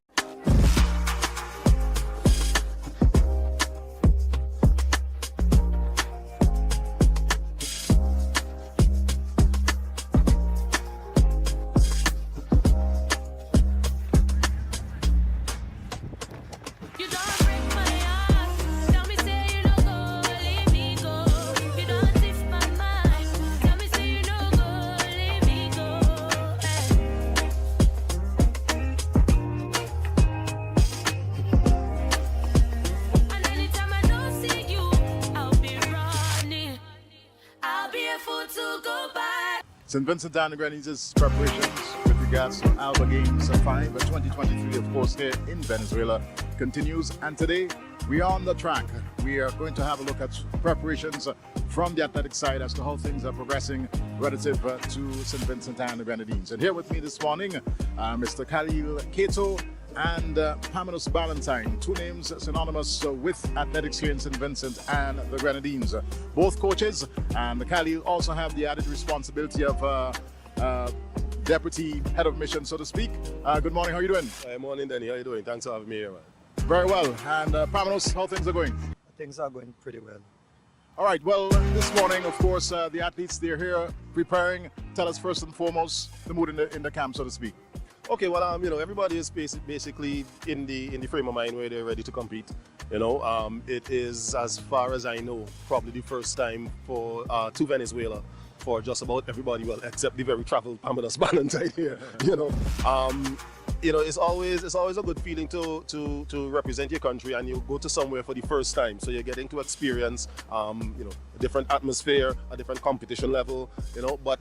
St. Vincent and the Grenadines' preparations with regards to Alba Games 5 2023, of course, here in Venezuela continues. And today we are on the track. We are going to have a look at preparations from the athletic side as to how things are progressing relative to St. Vincent and the Grenadines. And here with me this morning, Mr. Khalil Keto and Pamenos Ballantyne, two names synonymous with athletics here in St. Vincent and the Grenadines. Both coaches, and Khalil also have the added responsibility of deputy head of mission, so to speak. Good morning, how are you doing? Good morning, Danny. How are you doing? Thanks for having me here, man. Very well. And Pamenos, how things are going? Things are going pretty well. All right, well, this morning, of course, the athletes, they're here preparing. Tell us first and foremost the mood in the camp, so to speak. Okay, well, you know, everybody is basically in the frame of mind where they're ready to compete. You know, it is, as far as I know, probably the first time for to Venezuela for just about everybody, well, except the very traveled Pamenos Ballantyne here. You know, it's always a good feeling to represent your country, and you go to somewhere for the first time, so you're getting to experience, you know, a different atmosphere, a different competition level. You know, but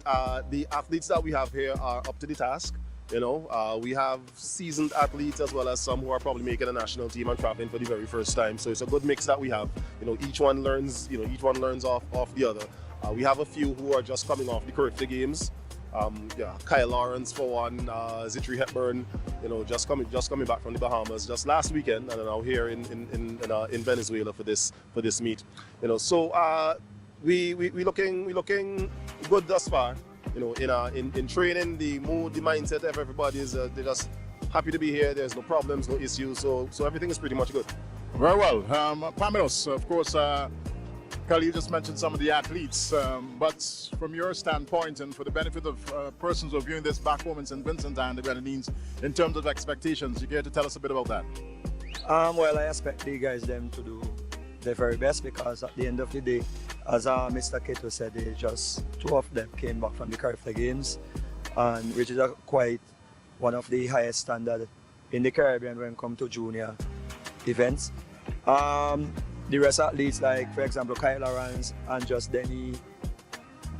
the athletes that we have here are up to the task. You know, we have seasoned athletes as well as some who are probably making a national team and traveling for the very first time. So it's a good mix that we have. You know, each one learns off the other. We have a few who are just coming off the Carifta Games. Kyle Lawrence for one, Zitri Hepburn, just coming back from the Bahamas just last weekend, and now here in Venezuela for this meet. So we looking good thus far. In training, the mood, the mindset of everybody is they're just happy to be here. There's no problems, no issues, so everything is pretty much good. Very well. Pamilos, of course, Khalil just mentioned some of the athletes, but from your standpoint and for the benefit of persons who are viewing this back home in St. Vincent and the Grenadines, in terms of expectations, you care to tell us a bit about that? Well, I expect the guys them to do their very best, because at the end of the day, as Mr. Keto said, two of them came back from the Carifta Games, and which is quite one of the highest standard in the Caribbean when it comes to junior events. The rest athletes, like for example Kyle Lawrence and Just Denny,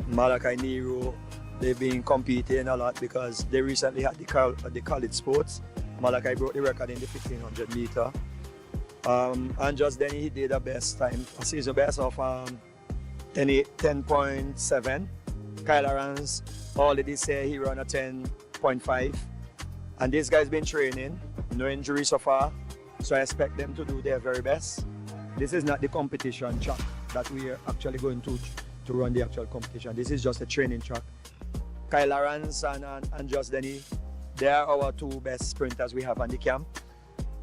Malachi Nero, they've been competing a lot because they recently had the college sports. Malachi broke the record in the 1500 meter. And Just Denny, he did a season best of 10.7. Kyle Lawrence, all they did say he ran a 10.5. And this guy's been training, no injuries so far, so I expect them to do their very best. This is not the competition track that we are actually going to run the actual competition. This is just a training track. Kyle Lawrence and Just Denny, they are our two best sprinters we have on the camp.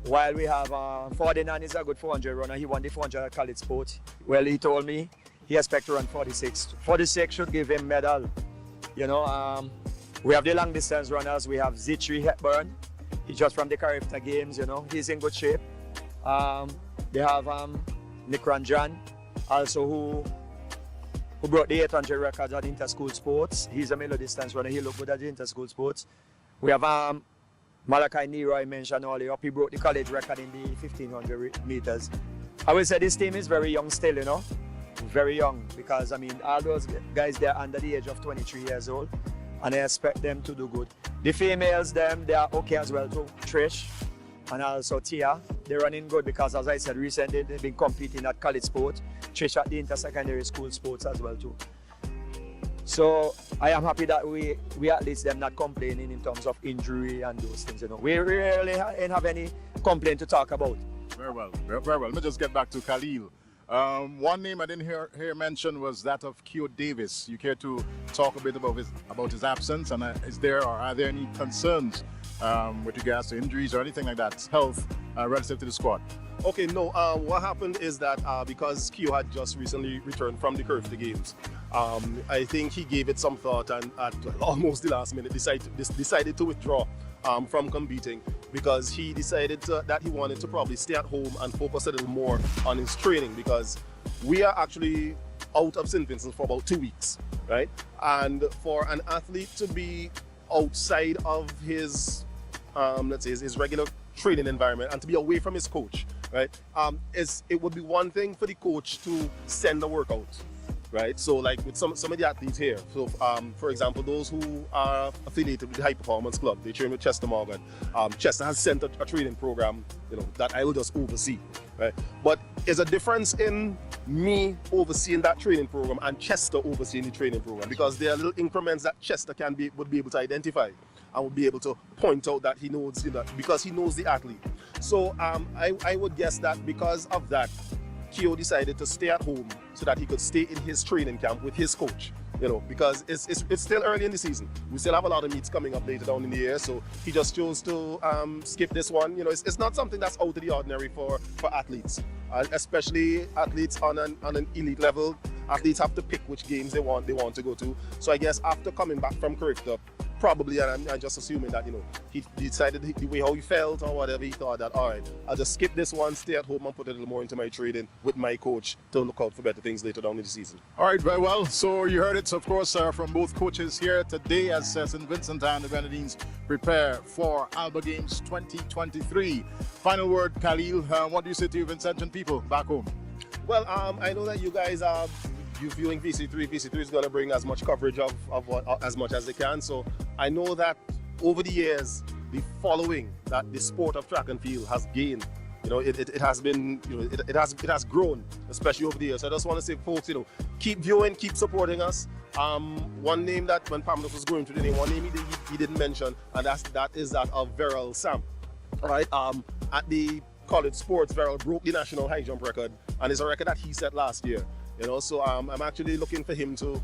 While we have Ferdinand is a good 400 runner. He won the 400 at college sport. Well, he told me he expects to run 46. 46 should give him medal. We have the long distance runners. We have Zitri Hepburn. He's just from the Carifta Games. He's in good shape. They have Nick Ranjan, also who broke the 800 records at inter-school sports. He's a middle distance runner. He looked good at the inter-school sports. We have Malachi Nero, I mentioned earlier. He broke the college record in the 1500 meters. I would say this team is very young still, very young, because all those guys, they're under the age of 23 years old, and I expect them to do good. The females, they are okay as well too. Trish and also Tia, they're running good because, as I said, recently they've been competing at college sports. Trish at the inter-secondary school sports as well too. So I am happy that we at least them not complaining in terms of injury and those things. We really ain't have any complaint to talk about. Very well, very well. Let me just get back to Khalil. One name I didn't hear mentioned was that of Keo Davis. You care to talk a bit about his absence, and are there any concerns with regards to injuries or anything like that, health relative to the squad? Okay, no. What happened is that because Keo had just recently returned from the Carifta Games, I think he gave it some thought and at almost the last minute decided to withdraw from competing, because he decided that he wanted to probably stay at home and focus a little more on his training, because we are actually out of St. Vincent for about 2 weeks, right? And for an athlete to be outside of his, let's say, his regular training environment and to be away from his coach, right? It would be one thing for the coach to send a workout, right? So like with some of the athletes here, so for example, those who are affiliated with the High Performance Club, they train with Chester Morgan. Chester has sent a training program, that I will just oversee, right? But there's a difference in me overseeing that training program and Chester overseeing the training program, because there are little increments that Chester would be able to identify and would be able to point out that he knows, because he knows the athlete. So I would guess that because of that, Keo decided to stay at home so that he could stay in his training camp with his coach, because it's still early in the season. We still have a lot of meets coming up later down in the year, so he just chose to skip this one. It's not something that's out of the ordinary for athletes, especially athletes on an elite level. Athletes have to pick which games they want to go to. So I guess after coming back from Carifta, probably, and I'm just assuming that, he decided the way how he felt or whatever, he thought that, all right, I'll just skip this one, stay at home and put a little more into my training with my coach to look out for better things later down in the season. All right, very well. So you heard it, of course, from both coaches here today as St. Vincent and the Grenadines prepare for Alba Games 2023. Final word, Khalil. What do you say to your Vincentian people back home? Well, I know that you guys are viewing VC3. VC3 is going to bring as much coverage of as much as they can. So I know that over the years, the following that the sport of track and field has gained it has been, it has grown, especially over the years. So I just want to say, folks, keep viewing, keep supporting us. One name that when Pamela was going through the name, one name he didn't mention, and that is that of Verrill Sam. All right. At the college sports, Verrill broke the national high jump record, and it's a record that he set last year. So I'm actually looking for him to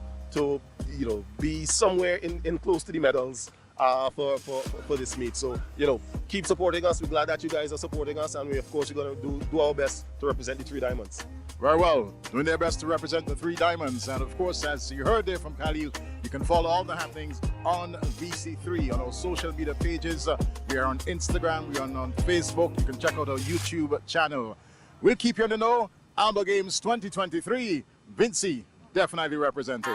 be somewhere in close to the medals for this meet. So keep supporting us. We're glad that you guys are supporting us, and we of course we're going to do our best to represent the 3 Diamonds. Very well, doing their best to represent the 3 Diamonds. And of course, as you heard there from Khalil, you can follow all the happenings on VC3 on our social media pages. We are on Instagram, we are on Facebook. You can check out our YouTube channel. We'll keep you in the know. Alba Games 2023, Vinci definitely representing.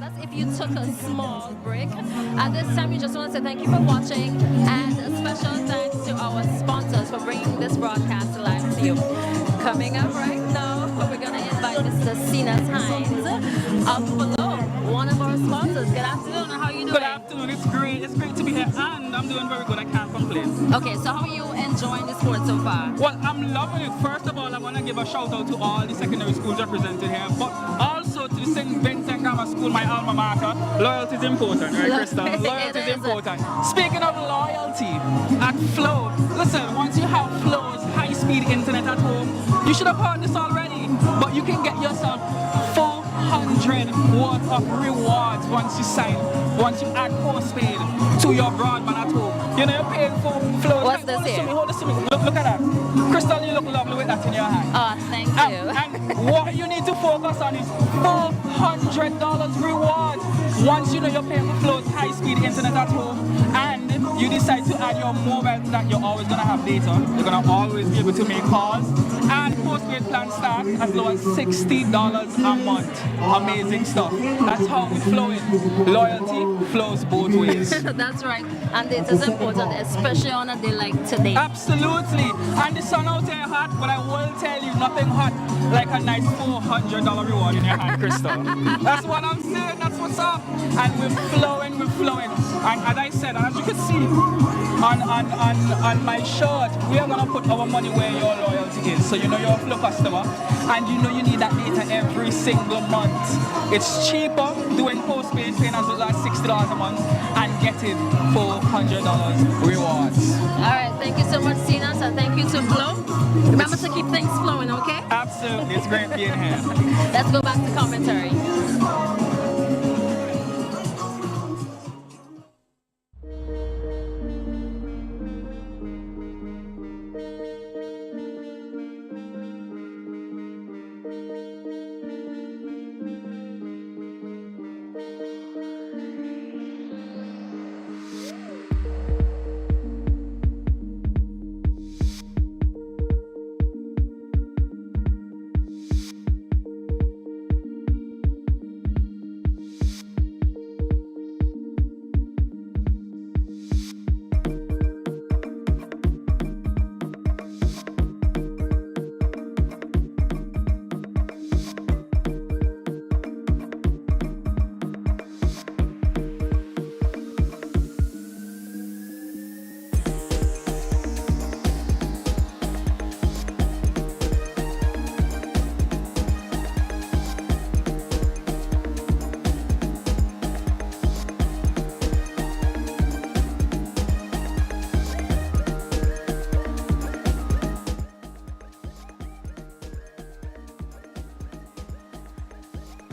That's if you took a small break. At this time, we just want to say thank you for watching, and a special thanks to our sponsors for bringing this broadcast live to you. Coming up right now, we're going to invite Mr. Cenas Hines of Flow, one of our sponsors. Good afternoon. How are you doing? Good afternoon. It's great. It's great to be here, and I'm doing very good. I can't complain. Okay, so how are you enjoying the sport so far? Well, I'm loving it. First of all, I want to give a shout out to all the secondary schools represented here, but also to the St. Vincent Grammar School, my alma mater. Loyalty is important, right, Krista? Loyalty is important. Speaking of loyalty, at Flow, listen, once you have Flow's high-speed internet at home, you should have heard this already, but you can get yourself 400 worth of rewards once you add postpaid to your broadband at home. You know, you're paying for Flow. What's this here? Hold this to me. Look at that. Crystal, you look lovely with that in your hand. Oh, thank you. And what you need to focus on is $400 rewards once you know you're paying for Flow's high-speed internet at home, and you decide to add your mobile to that. You're always going to have data. You're going to always be able to make calls, and postpaid plans start as low as $60 a month. Amazing stuff. That's how we flow in. Loyalty flows both ways. That's right. And it is important, especially on a day like today. Absolutely. And the sun out there hot, but I will tell you, nothing hot like a nice $400 reward in your hand, Crystal. That's what I'm saying. That's what's up. And we're flowing. And as I said, as you can see on my shirt, we are going to put our money where your loyalty is. So you know you're a Flow customer, and you know you need that data every single month. It's cheaper doing postpaid, paying as little as $60 a month, and getting $400 rewards. All right, thank you so much, Cenas, and thank you to Flow. Remember to keep things flowing, okay? Absolutely, it's great being here. Let's go back to commentary.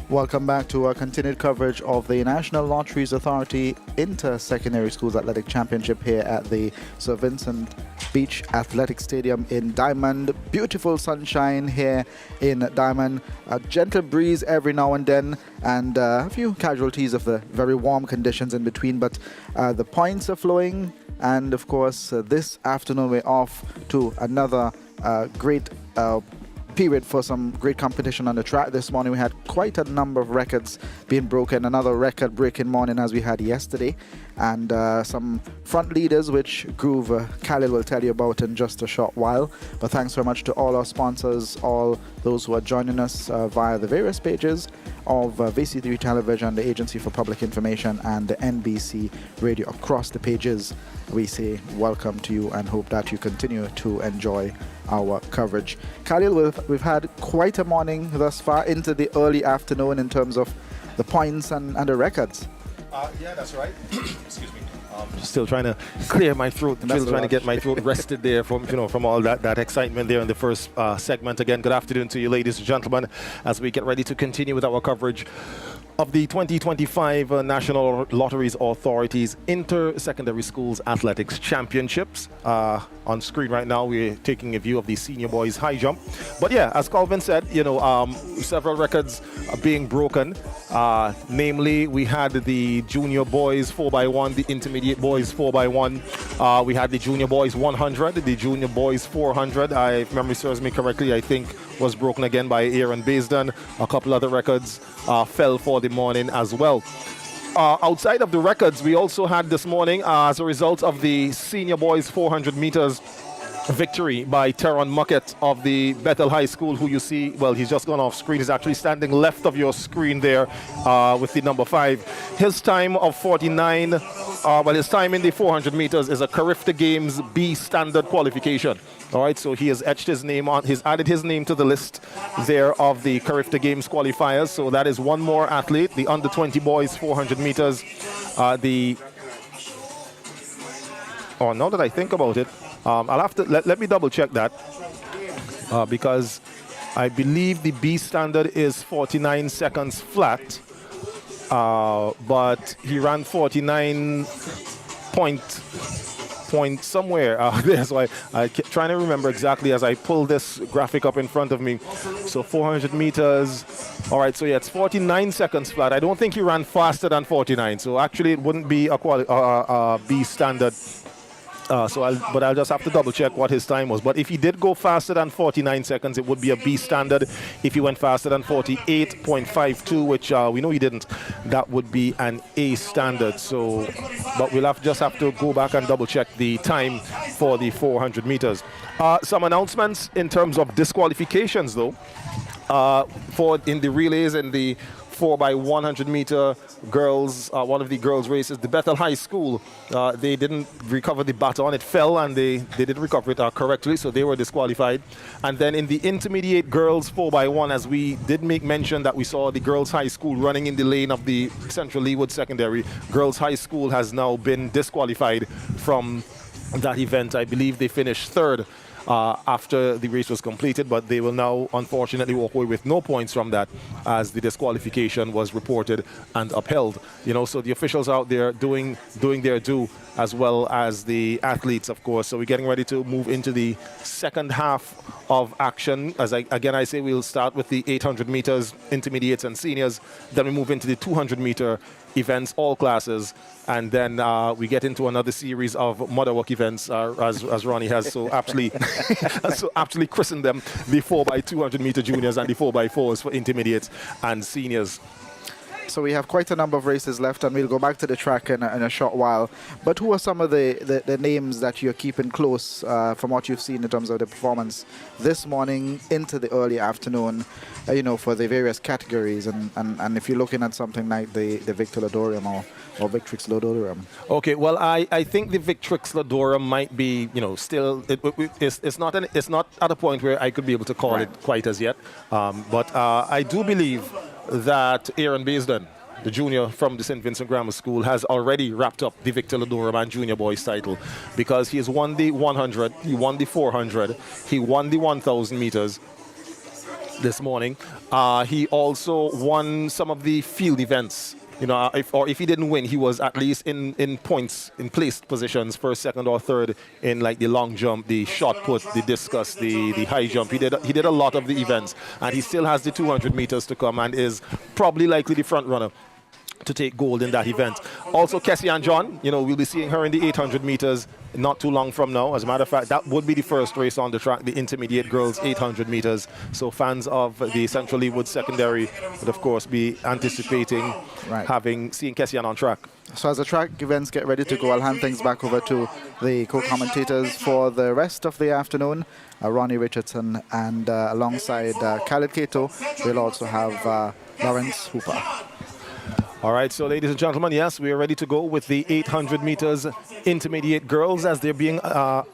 Welcome back to our continued coverage of the National Lotteries Authority Inter-Secondary Schools Athletic Championship here at the Sir Vincent Beach Athletic Stadium in Diamond. Beautiful sunshine here in Diamond. A gentle breeze every now and then, and a few casualties of the very warm conditions in between, but the points are flowing, and of course this afternoon we're off to another great period for some great competition on the track. This morning we had quite a number of records being broken, another record breaking morning as we had yesterday, and some front leaders which Groove Khalil will tell you about in just a short while. But thanks very much to all our sponsors, all those who are joining us via the various pages of VC3 Television, the Agency for Public Information, and the NBC Radio. Across the pages we say welcome to you and hope that you continue to enjoy our coverage. Khalil, we've had quite a morning thus far into the early afternoon in terms of the points and the records. Yeah, that's right. Excuse me. Still trying to clear my throat. Still trying to get my throat rested there from all that excitement there in the first segment. Again, good afternoon to you, ladies and gentlemen, as we get ready to continue with our coverage of the 2025 National Lotteries Authority's Inter-Secondary Schools Athletics Championships. On screen right now, we're taking a view of the senior boys high jump. But yeah, as Calvin said, several records are being broken. Namely, we had the junior boys 4x1, the intermediate boys 4x1. We had the junior boys 100, the junior boys 400. If memory serves me correctly, I think was broken again by Aaron Baisden. A couple other records fell for the morning as well. Outside of the records, we also had this morning, as a result of the senior boys 400 meters victory by Teron Muckett of the Bethel High School, who you see, well, he's just gone off screen. He's actually standing left of your screen there with the number 5. His time of 49, his time in the 400 meters is a Carifta Games B standard qualification. All right, so he has etched his name on, he's added his name to the list there of the Carifta Games qualifiers. So that is one more athlete, the under 20 boys 400 meters. Now that I think about it, I'll have to let me double check that because I believe the B standard is 49 seconds flat, but he ran 49 point somewhere there. So I keep trying to remember exactly as I pull this graphic up in front of me. So 400 meters. All right, so yeah, it's 49 seconds flat. I don't think he ran faster than 49. So actually, it wouldn't be a B standard. But I'll just have to double check what his time was. But if he did go faster than 49 seconds, it would be a B standard. If he went faster than 48.52, which we know he didn't, that would be an A standard. So, but we'll just have to go back and double check the time for the 400 meters. Some announcements in terms of disqualifications, though, in the relays and the 4x100 meter girls, one of the girls' races, the Bethel High School, they didn't recover the baton. It fell and they didn't recover it correctly, so they were disqualified. And then in the intermediate girls 4x1, as we did make mention that we saw the girls' high school running in the lane of the Central Leewood Secondary, girls' high school has now been disqualified from that event. I believe they finished third after the race was completed, but they will now unfortunately walk away with no points from that, as the disqualification was reported and upheld. You know, so the officials out there doing their due, as well as the athletes, of course. So we're getting ready to move into the second half of action. As I say, we'll start with the 800 meters intermediates and seniors, then we move into the 200 meter events, all classes, and then we get into another series of Motherwalk events, as Ronnie has so aptly christened them, the 4x200 meter juniors and the 4x4s for intermediates and seniors. So we have quite a number of races left, and we'll go back to the track in a short while. But who are some of the names that you're keeping close from what you've seen in terms of the performance this morning into the early afternoon, for the various categories? And if you're looking at something like the Victor Lodorium or Victrix Lodorium. Okay, well, I think the Victrix Lodorium might be, still, it's not at a point where I could be able to call it quite as yet. But I do believe that Aaron Baisden, the junior from the St. Vincent Grammar School, has already wrapped up the Victor Lodorium and junior boys title, because he has won the 100, he won the 400, he won the 1,000 meters this morning. He also won some of the field events. If he didn't win, he was at least in points, in placed positions, first, second, or third in like the long jump, the shot put, the discus, the high jump. He did a lot of the events, and he still has the 200 meters to come, and is probably likely the front runner to take gold in that event. Also, Kessian John, we'll be seeing her in the 800 meters not too long from now. As a matter of fact, that would be the first race on the track, the intermediate girls 800 meters. So fans of the Central Leewood Secondary would, of course, be anticipating seeing Kessian on track. So as the track events get ready to go, I'll hand things back over to the co-commentators for the rest of the afternoon. Ronnie Richardson, and alongside Khaled Kato, we'll also have Lawrence Hooper. All right, so ladies and gentlemen, yes, we are ready to go with the 800 meters intermediate girls as they're being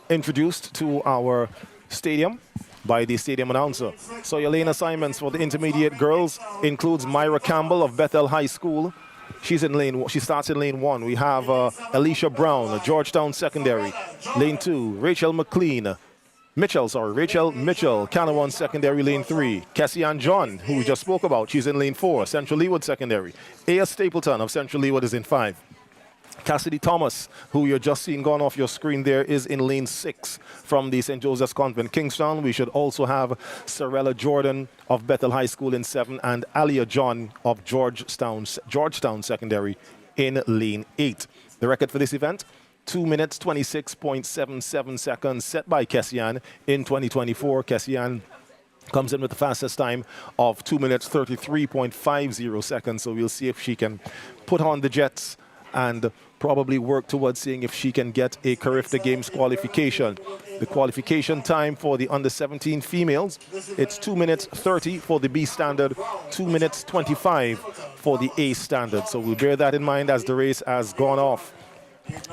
introduced to our stadium by the stadium announcer. So your lane assignments for the intermediate girls includes Myra Campbell of Bethel High School. She starts in lane 1. We have Alicia Brown, Georgetown Secondary. Lane 2, Rachel Mitchell, Canawan Secondary, lane 3. Kessian John, who we just spoke about, she's in lane 4, Central Leewood Secondary. Aya Stapleton of Central Leewood is in 5. Cassidy Thomas, who you're just seeing gone off your screen there, is in lane 6 from the St. Joseph's Convent, Kingstown. We should also have Sorella Jordan of Bethel High School in 7, and Alia John of Georgetown Secondary in lane 8. The record for this event, 2 minutes, 26.77 seconds, set by Kessian in 2024. Kessian comes in with the fastest time of 2 minutes 33.50 seconds. So we'll see if she can put on the jets and probably work towards seeing if she can get a Carifta Games qualification. The qualification time for the under-17 females, it's 2 minutes 30 for the B standard, 2 minutes 25 for the A standard. So we'll bear that in mind as the race has gone off.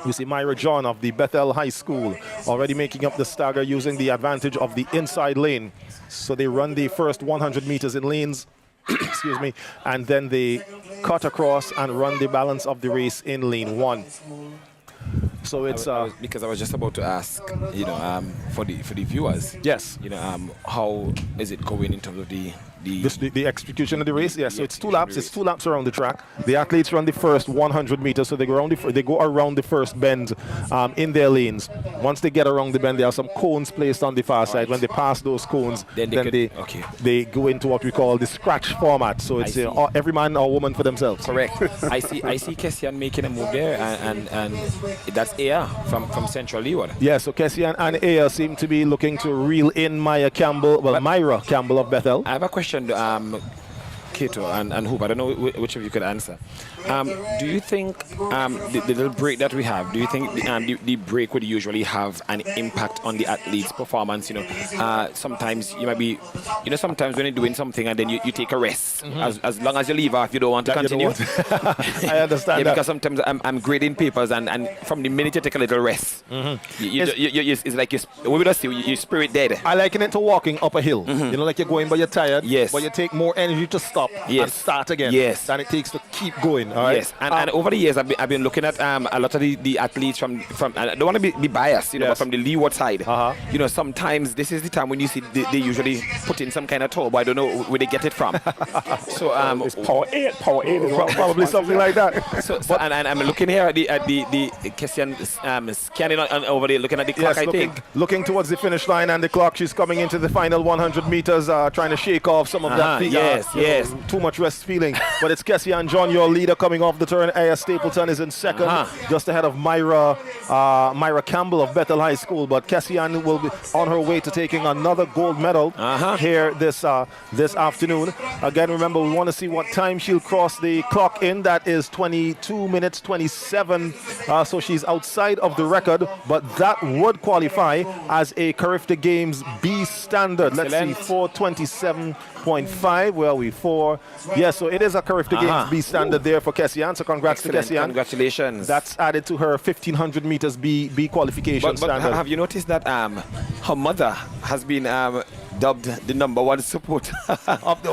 You see Myra John of the Bethel High School already making up the stagger using the advantage of the inside lane. So they run the first 100 meters in lanes, excuse me, and then they cut across and run the balance of the race in lane 1. So it's because I was just about to ask, you know, for the viewers. Yes. You know, how is it going in terms of the execution of the race? Yes. So it's 2 laps. It's 2 laps around the track. The athletes run the first 100 meters, so they go around the first bend in their lanes. Once they get around the bend, there are some cones placed on the far side. When they pass those cones, then they go into what we call the scratch format. So it's every man or woman for themselves. Correct. I see Kessian making a move there, and that's Aya from Central Leeward. Yeah, so Kessian and Aya seem to be looking to reel in Myra Campbell of Bethel. I have a question, Kato and Hoop. I don't know which of you could answer. Do you think the little break that we have, do you think the break would usually have an impact on the athlete's performance? You know, sometimes you might be, you know, sometimes when you're doing something and then you take a rest. As long as you leave off, you don't want to continue. I understand that. Because sometimes I'm grading papers and from the minute you take a little rest, it's like your spirit dead. I liken it to walking up a hill. You know, like you're going but you're tired. Yes. But you take more energy to stop and start again. Yes. Than it takes to keep going. All right? Yes. And over the years, I've been looking at a lot of the athletes from I don't want to be biased, you know, but from the Leeward side. You know, sometimes this is the time when you see they usually put in some kind of turbo. I don't know where they get it from. So it's Power 8 probably something like that. So and I'm looking here at the Kessian scanning on over there, looking at the clock. Yes, looking towards the finish line and the clock. She's coming into the final 100 meters, trying to shake off some of that. Yes. Too much rest feeling. But it's Kessian John, your leader, coming off the turn. Aya Stapleton is in second, just ahead of Myra Campbell of Bethel High School. But Kessian will be on her way to taking another gold medal here this afternoon. Again, remember, we want to see what time she'll cross the clock in. That is 22 minutes 27. So she's outside of the record, but that would qualify as a Carifta Games B standard. Excellent. Let's see, 427.5. Where are we? 4. Yes, so it is a Carifta Games B standard there for Kessian. So congrats to Kessian. Congratulations. That's added to her 1500 meters B qualification standard. But have you noticed that her mother has been dubbed the #1 supporter of a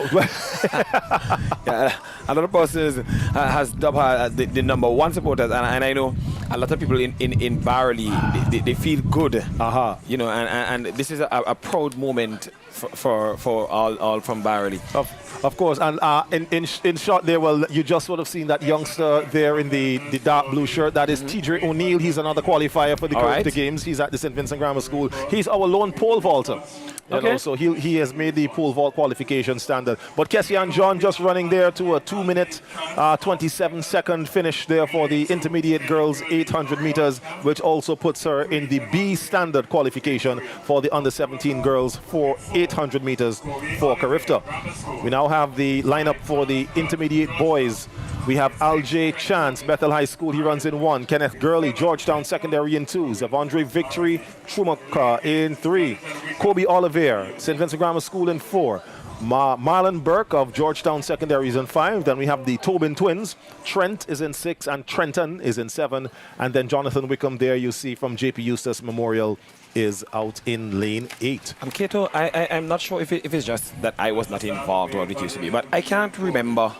lot of persons has dubbed her the #1 supporters, and I know a lot of people in Barley they feel good, you know, and this is a proud moment for all from Barley. Of course, and in short there, well, you just would have seen that youngster there in the dark blue shirt. That is TJ O'Neill. He's another qualifier for the Carifta Games. He's at the St. Vincent Grammar School. He's our lone pole vaulter. You know, so he has made the pole vault qualification standard. But Kessian John just running there to a 2 minute 27 second finish there for the intermediate girls 800 meters, which also puts her in the B standard qualification for the under 17 girls for 800 meters for Carifta. We now have the lineup for the intermediate boys. We have Al-J Chance, Bethel High School, he runs in 1. Kenneth Gurley, Georgetown Secondary in 2. Zavondre Victory, Trumaka in 3. Kobe Oliver, St. Vincent Grammar School in 4. Marlon Burke of Georgetown Secondary is in 5. Then we have the Tobin twins. Trent is in 6 and Trenton is in 7. And then Jonathan Wickham there you see from JP Eustace Memorial is out in lane 8. Kato, I'm not sure if it's just that I was not involved or it used to be, but I can't remember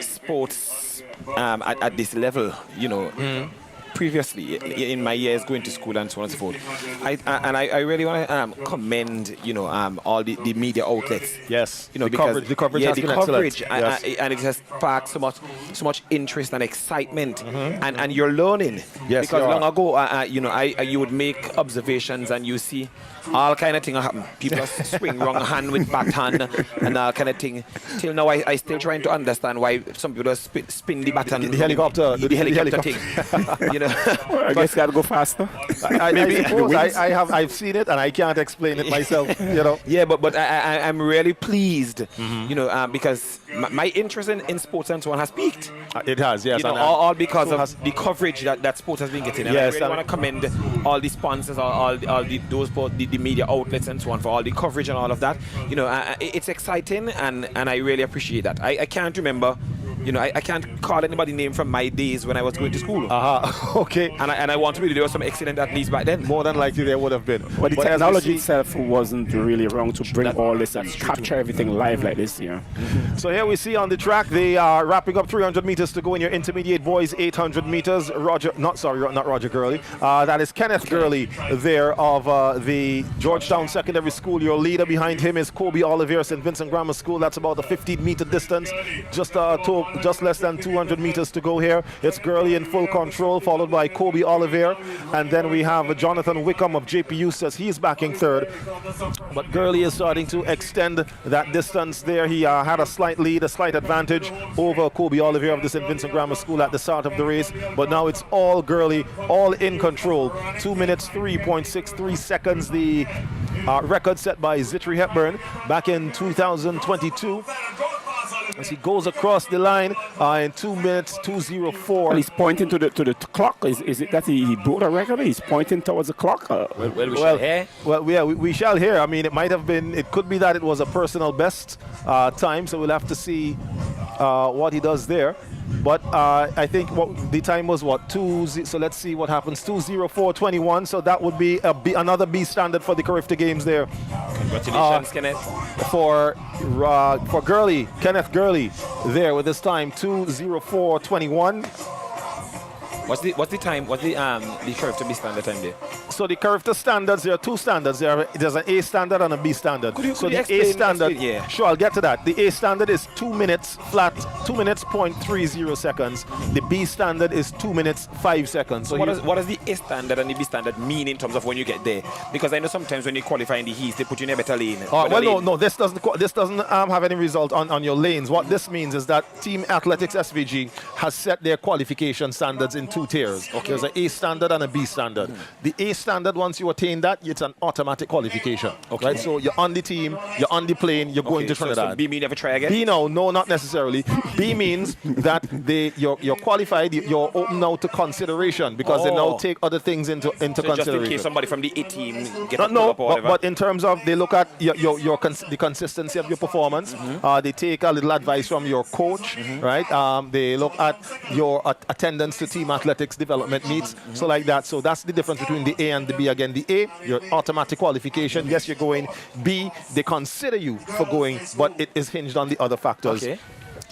sports at this level, you know, previously in my years going to school and so on and so forth. I really want to commend, you know, all the media outlets. Yes, you know, the coverage has been excellent. And it has sparked so much interest and excitement, and you're learning. Yes, because long ago, you know, you would make observations and you see all kind of thing happen. People swing wrong hand with back hand and all kind of thing. Till now, I still trying to understand why some people spin the baton. The helicopter thing. You know. I guess you got to go faster. I suppose I've seen it and I can't explain it myself. You know. Yeah, but I'm really pleased. You know, because my interest in sports and so on has peaked. It has, yes. You know, all because of the coverage that sport has been getting. And yes, I really want to commend all the sponsors, all the media outlets and so on for all the coverage and all of that. You know, it's exciting and I really appreciate that. I can't remember. You know, I can't call anybody name from my days when I was going to school. Okay. And I want to believe there was some excellent athletes back then. More than likely there would have been. But the technology itself wasn't really wrong to bring all this and capture everything live like this, yeah. So here we see on the track, they are wrapping up 300 meters to go in your intermediate boys 800 meters. Not Roger Gurley. That is Kenneth Gurley there of the Georgetown Secondary School. Your leader behind him is Kobe Oliver, St. Vincent Grammar School. That's about a 15-meter distance. Just less than 200 meters to go here. It's Gurley in full control, followed by Kobe Oliver. And then we have Jonathan Wickham of JP Eustace. He's backing third. But Gurley is starting to extend that distance there. He had a slight lead, a slight advantage over Kobe Oliver of the St. Vincent Grammar School at the start of the race. But now it's all Gurley, all in control. 2 minutes, 3.63 seconds. The record set by Zitri Hepburn back in 2022. As he goes across the line in 2 minutes, 2:04. Well, he's pointing to the clock. Is it that he broke the record? He's pointing towards the clock. We shall hear. Well, yeah, we shall hear. I mean, it could be that it was a personal best time, so we'll have to see what he does there. But I think the time was so let's see what happens. 2:04.21. So that would be another B standard for the Carifta Games there. Congratulations, Kenneth. For Gurley, Kenneth Gurley there with his time 2:04.21. What's the time? What's the Carifta B standard time there? So the Carifta standards, there are two standards. There's an A standard and a B standard. Could you the explain, A standard, yeah. Sure, I'll get to that. The A standard is 2 minutes flat, 2 minutes 0.30 seconds. The B standard is 2 minutes 5 seconds. So what does the A standard and the B standard mean in terms of when you get there? Because I know sometimes when you qualify in the heats, they put you in a better lane. No. This doesn't have any result on your lanes. What this means is that Team Athletics SVG has set their qualification standards in 2 tiers. Okay. There's an A standard and a B standard. The A standard, once you attain that, it's an automatic qualification. Okay. Right? So you're on the team, you're on the plane, you're going to Trinidad. So B means never try again? B, no, not necessarily. B means that you're qualified, you're open now to consideration because they now take other things into consideration. Just in case somebody from the A team gets up or whatever. But in terms of, they look at the consistency of your performance. They take a little advice from your coach, right? They look at your attendance to team athletics development meets, so like that. So that's the difference between the A and the B. Again, the A, your automatic qualification. Yes, you're going. B, they consider you for going, but it is hinged on the other factors. Okay.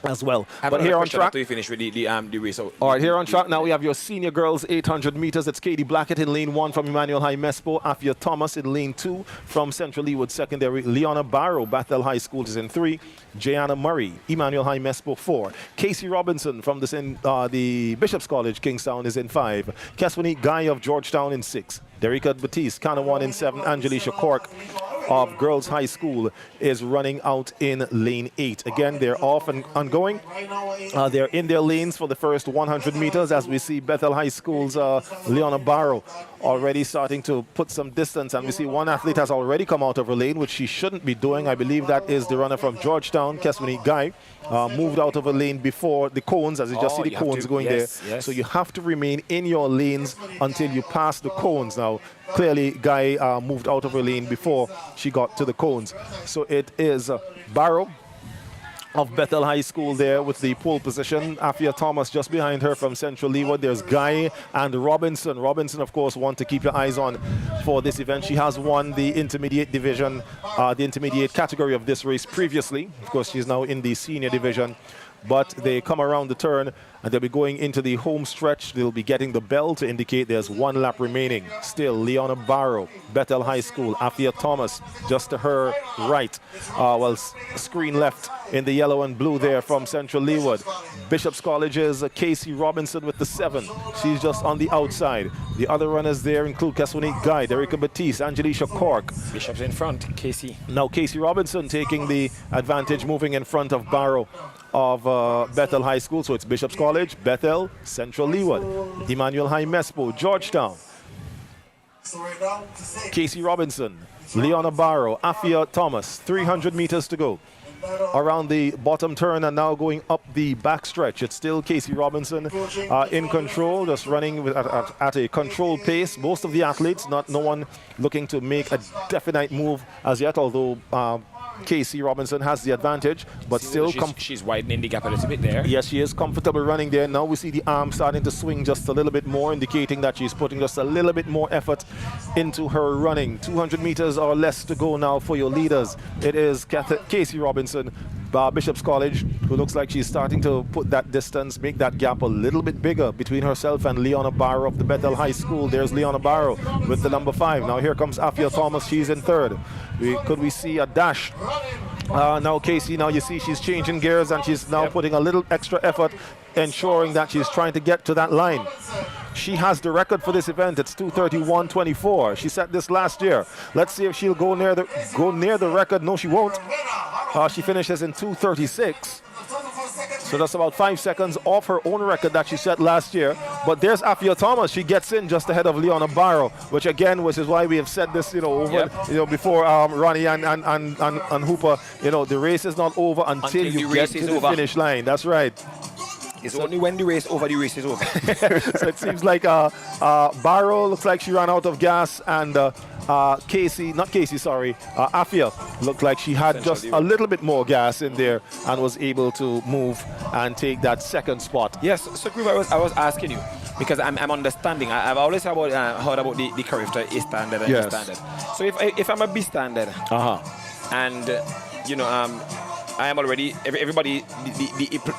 As well. But here on track, after you finish with the race. All right, here on track now we have your senior girls 800 meters. It's Katie Blackett in lane 1 from Emmanuel High Mespo. Afia Thomas in lane 2 from Central Leeward Secondary. Leona Barrow, Bethel High School is in 3. Jayana Murray, Emmanuel High Mespo 4. Casey Robinson from the Bishop's College, Kingstown is in 5. Keswani Guy of Georgetown in 6. Derricka Batiste, Canawan in 7. Angelisha Cork of Girls High School is running out in lane 8. Again, they're off and ongoing. They're in their lanes for the first 100 meters as we see Bethel High School's Leona Barrow already starting to put some distance, and we see one athlete has already come out of her lane, which she shouldn't be doing. I believe that is the runner from Georgetown, Keswani Guy. Moved out of her lane before the cones, as you just see the cones going there. Yes. So you have to remain in your lanes until you pass the cones. Now, clearly, Guy moved out of her lane before she got to the cones. So it is Barrow of Bethel High School there with the pole position. Afia Thomas just behind her from Central Leeward. There's Guy and Robinson. Robinson, of course, one to keep your eyes on for this event. She has won the intermediate division, the intermediate category of this race previously. Of course, she's now in the senior division. But they come around the turn and they'll be going into the home stretch. They'll be getting the bell to indicate there's 1 lap remaining. Still, Leona Barrow, Bethel High School, Afia Thomas, just to her right. Screen left in the yellow and blue there from Central Leeward. Bishop's College's Casey Robinson with the 7. She's just on the outside. The other runners there include Keswani Guy, Derricka Batiste, Angelisha Cork. Bishop's in front, Casey. Now Casey Robinson taking the advantage, moving in front of Barrow of Bethel High School. So it's Bishop's College, Bethel, Central Leeward, Emmanuel High Mespo, Georgetown, Casey Robinson, Leona Barrow, Afia Thomas, 300 meters to go. Around the bottom turn and now going up the back stretch. It's still Casey Robinson in control, just running at a controlled pace. Most of the athletes, no one looking to make a definite move as yet, although Casey Robinson has the advantage, but still she's widening the gap a little bit there. Yes, she is comfortable running there. Now we see the arm starting to swing just a little bit more, indicating that she's putting just a little bit more effort into her running. 200 meters or less to go now for your leaders. It is Casey Robinson, Bishop's College, who looks like she's starting to put that distance, make that gap a little bit bigger between herself and Leona Barrow of the Bethel High School. There's Leona Barrow with the number 5. Now here comes Afia Thomas. She's in third. Could we see a dash? Now Casey, now you see she's changing gears and she's now putting a little extra effort, ensuring that she's trying to get to that line. She has the record for this event. It's 2:31.24. She set this last year. Let's see if she'll go near the record. No, she won't. She finishes in 2:36. So that's about 5 seconds off her own record that she set last year. But there's Afia Thomas. She gets in just ahead of Leona Barrow, which is why we have said this, before Ronnie and Hooper. The race is not over until you get to the finish line. That's right. It's only when the race is over. So it seems like Barrow looks like she ran out of gas, and Afia looked like she had just a little bit more gas in there and was able to move and take that second spot. Yes, so Groove, I was asking you, because I'm understanding. I've always heard about the Carifta A standard and B standard. So if I'm a B standard, and I am already, everybody,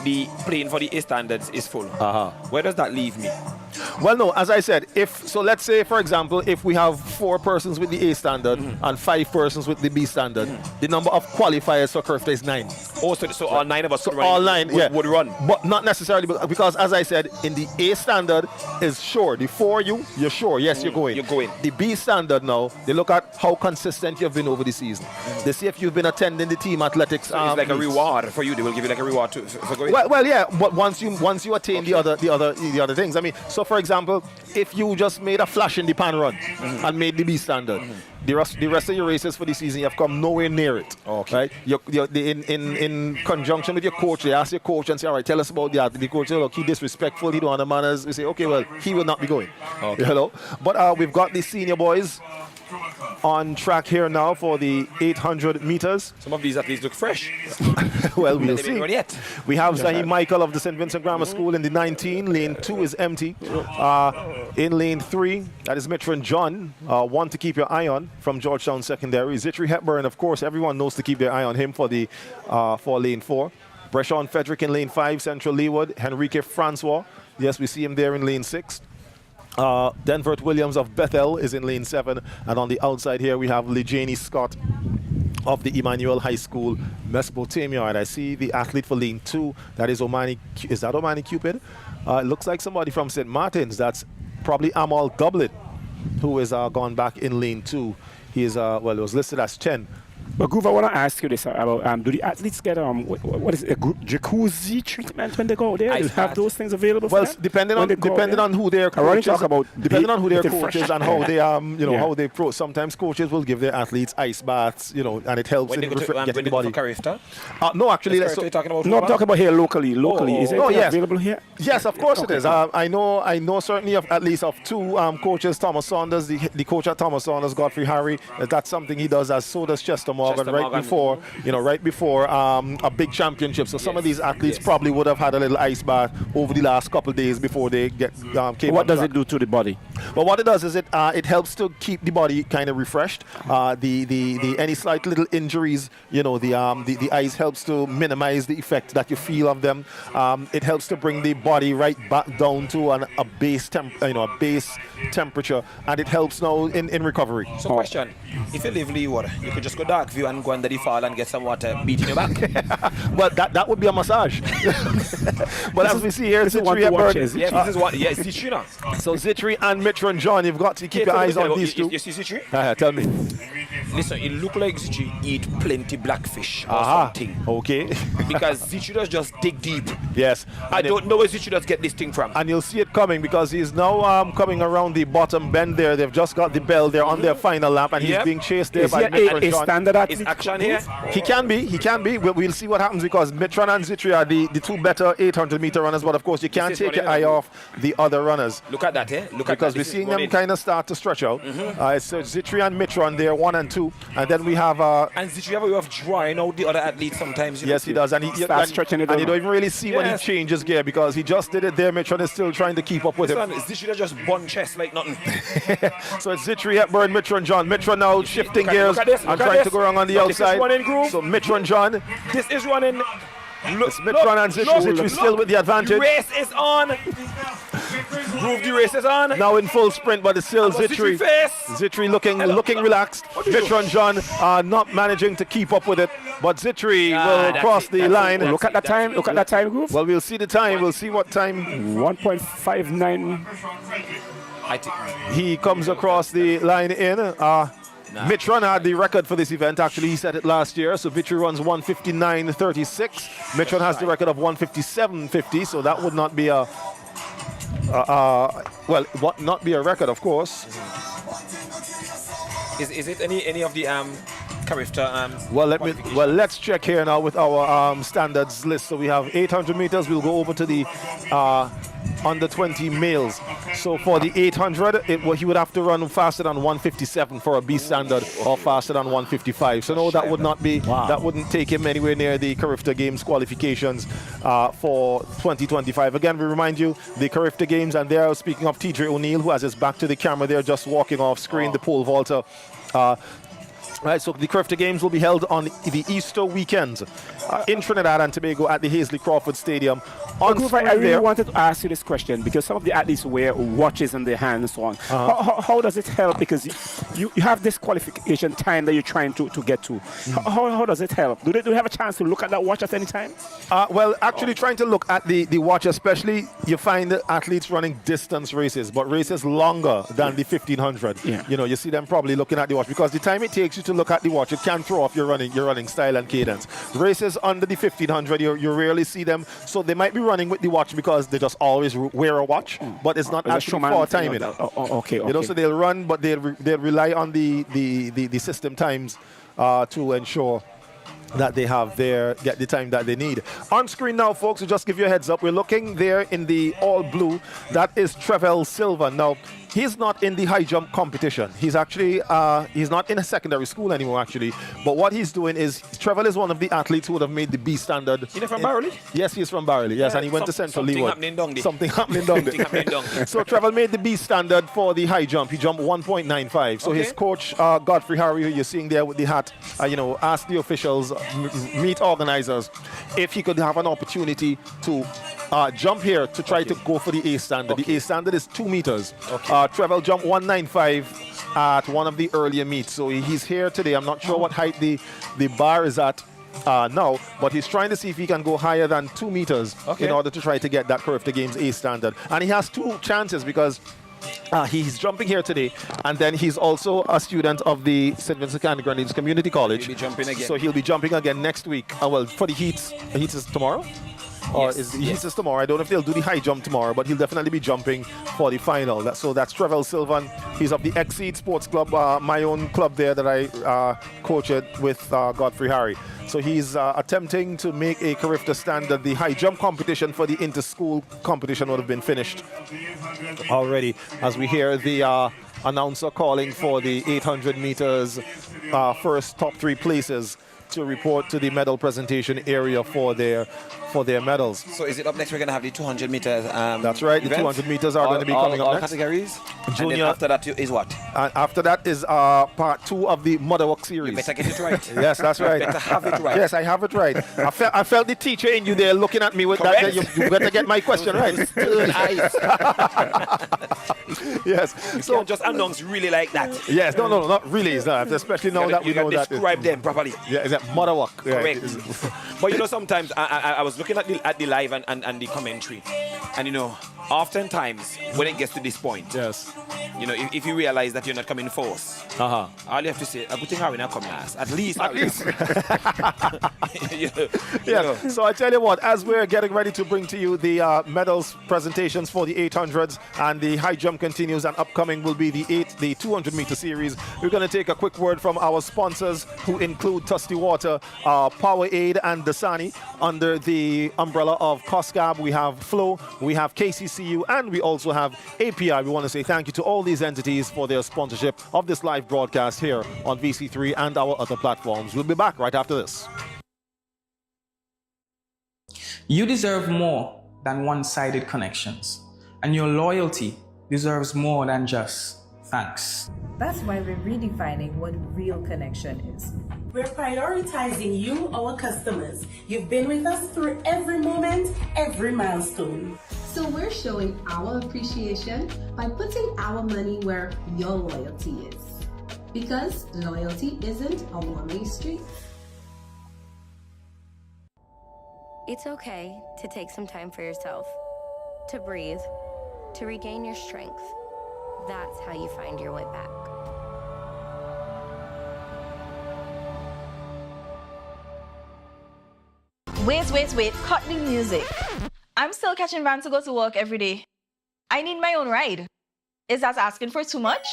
the plane for the A standards is full. Where does that leave me? Well, no, as I said, let's say, for example, if we have 4 persons with the A standard and 5 persons with the B standard, the number of qualifiers for Carifta is 9. Oh, so all 9 of us would run. But not necessarily, because as I said, in the A standard is sure. The 4 you're sure. Yes, you're going. The B standard now, they look at how consistent you've been over the season. They see if you've been attending the team athletics. So it's like a reward for you. They will give you like a reward for going. Well, yeah. But once you attain the other things. I mean, so for example, if you just made a flash in the pan run and made the B standard, the rest of your races for the season, you have come nowhere near it. Okay. Right? In conjunction with your coach, they ask your coach and say, all right, tell us about the athlete. The coach says, look, he disrespectful, he don't have the manners. We say, okay, well, he will not be going. Okay. But we've got the senior boys on track here now for the 800 meters. Some of these athletes look fresh. Well, we'll see. Yet. We have Zahim Michael of the St. Vincent Grammar School in the 19. Lane 2 is empty. In lane 3, that is Mitron John, one to keep your eye on from Georgetown Secondary. Zitri Hepburn, of course, everyone knows to keep their eye on him for the for lane 4. Breshawn Frederick in lane 5, Central Leeward. Henrique Francois, yes, we see him there in lane 6. Denvert Williams of Bethel is in lane 7, and on the outside here we have Lejani Scott of the Emmanuel High School, Mesopotamia. And I see the athlete for lane 2, that is Omani. Is that Omani Cupid? It looks like somebody from St. Martin's. That's probably Amal Doublet, who is gone back in lane 2. He is it was listed as 10. But Groove, I want to ask you this about do the athletes get what is it, a jacuzzi treatment when they go there? Do you have those things available for them? depending on who their coach is, depending on who their coach is and how they how they pro. Sometimes coaches will give their athletes ice baths, and it helps in getting the body. No, actually, I'm talking about here locally. Is it available here? Yes, of course it is. I know certainly of at least of 2 coaches. Thomas Saunders, the coach at Thomas Saunders, Godfrey Harry. That's something he does, as so does Chester Morgan. Right before a big championship. So some of these athletes probably would have had a little ice bath over the last couple of days before they came. What does it do to the body? Well, what it does is it helps to keep the body kind of refreshed. The any slight little injuries, the ice helps to minimize the effect that you feel of them. It helps to bring the body right back down to a base temperature, and it helps now in recovery. So question: if you live Leeward, you could just go dark view and go under the fall and get some water beating your back. Well, that would be a massage. But as we see here, Zitri Hepburn. This is what. Yes, Zitri now. So Zitri and Mitron John, you've got to keep your eyes on these two. You see Zitri? Tell me. Listen, it look like Zitri eat plenty blackfish or Aha. something. Okay. Because Zitri does just dig deep. Yes. I don't know where Zitri does get this thing from. And you'll see it coming because he's now coming around the bottom bend there. They've just got the bell. They're on their final lap, and he's being chased there by Mitron. Is standard Is action here? He can be. We'll see what happens because Mitron and Zitri are the two better 800-meter runners, but of course you can't take your eye off the other runners. Look at that, eh? Look because at that. we're seeing them kind of start to stretch out. It's Zitri and Mitron, they're 1 and 2, and then we have and Zitri have a way of drawing out the other athletes sometimes. Yes, he does, and he starts stretching it. And you don't even really see when he changes gear because he just did it there. Mitron is still trying to keep up with him. Zitri just bun chest like nothing. So it's Zitri, Hepburn, Mitron, John. Mitron now shifting gears and trying to go wrong on the outside. So Mitron, John. This is running. Look, it's Mitron and Zitri. Zitri still with the advantage. The race is on. Groove, the race is on. Now in full sprint, but it's still Zitri. Zitri looking relaxed. Mitron, John not managing to keep up with it, but Zitri will cross the line. Look at that time. Look at that time, Groove. Well, we'll see the time. We'll see what time. 1.59. He comes across the line in. Mitron had the record for this event. Actually, he set it last year. So Zitri runs 1:59.36. Mitron has the record of 1:57.50. So that would not be a not be a record, of course. Is it any of the Carifta? Let's check here now with our standards list. So we have 800 meters. We'll go over to the under 20 males. So for the 800, he would have to run faster than 1:57 for a B standard, or faster than 1:55. So no, that would not be. That wouldn't take him anywhere near the Carifta Games qualifications for 2025. Again, we remind you the Carifta Games, and there, speaking of TJ O'Neill, who has his back to the camera there, just walking off screen, the pole vaulter. Right, so the Carifta Games will be held on the Easter weekend in Trinidad and Tobago at the Hazley Crawford Stadium. I really wanted to ask you this question because some of the athletes wear watches in their hands and so on. How does it help? Because you have this qualification time that you're trying to get to. How does it help? Do they have a chance to look at that watch at any time? Well, actually trying to look at the watch, especially you find the athletes running distance races, but races longer than the 1500. You know, you see them probably looking at the watch because the time it takes you to look at the watch, it can throw off your running style and cadence. Races under the 1500, you rarely see them, so they might be running with the watch because they just always wear a watch, but it's not actually for timing. Okay. You know, so they'll run, but they'll rely on the system times to ensure that they get the time that they need. On screen now, folks, to just give you a heads up, we're looking there in the all blue. That is Trevel Silva. Now, he's not in the high jump competition. He's actually, he's not in a secondary school anymore, actually. But what he's doing is, Trevel is one of the athletes who would have made the B standard. He's from Barley? Yes, he's from Barley, yes, and he went to Central Leeward. Something happening down there. So Trevel made the B standard for the high jump. He jumped 1.95. So his coach, Godfrey Harry, who you're seeing there with the hat, asked the officials, meet organizers, if he could have an opportunity to jump here to try to go for the A standard. The A standard is 2 meters. Trevel jumped 195 at one of the earlier meets. So he's here today. I'm not sure what height the bar is at now, but he's trying to see if he can go higher than 2 meters in order to try to get that Carifta Games A standard. And he has 2 chances because he's jumping here today, and then he's also a student of the St. Vincent and Grenadines Community College. He'll be jumping again. So he'll be jumping again next week. For the heats. The heats is tomorrow? Or is the heats is tomorrow? I don't know if they'll do the high jump tomorrow, but he'll definitely be jumping for the final. So that's Trevel Silvan. He's of the Exceed Sports Club, my own club there that I coach it with Godfrey Harry. So he's attempting to make a Carifta standard. The high jump competition for the inter-school competition would have been finished already, as we hear the announcer calling for the 800 meters first top 3 places to report to the medal presentation area for their medals. So is it up next? We're going to have the 200 meters. That's right. The 200 meters are going to be coming up next. Categories. Junior. And then after that is what? And after that is part 2 of the Motherwalk series. You better get it right. Yes, that's right. You better have it right. Yes, I have it right. I felt the teacher in you there looking at me with that. You better get my question right. Yes. You so can't just announce really like that. Yes. No, not really. It's not. Especially now that we know that. Describe them properly. Yeah, is that Motherwalk? Correct. But sometimes I was looking at the live and the commentary, and oftentimes when it gets to this point, yes, you know, if you realize that you're not coming force, all you have to say, a good thing Harry not come last. At least. Yeah. So I tell you what, as we're getting ready to bring to you the medals presentations for the 800s and the high jump continues, and upcoming will be the 200-meter series. We're going to take a quick word from our sponsors, who include Tusty Water, Powerade, and Dasani. Under the umbrella of COSGAB, we have Flow, we have KCCU, and we also have API. We want to say thank you to all these entities for their sponsorship of this live broadcast here on VC3 and our other platforms. We'll be back right after this. You deserve more than one-sided connections, and your loyalty deserves more than just thanks. That's why we're redefining what real connection is. We're prioritizing you, our customers. You've been with us through every moment, every milestone. So we're showing our appreciation by putting our money where your loyalty is. Because loyalty isn't a one-way street. It's okay to take some time for yourself, to breathe, to regain your strength. That's how you find your way back. Wait, cut the music. I'm still catching van to go to work every day. I need my own ride. Is that asking for too much?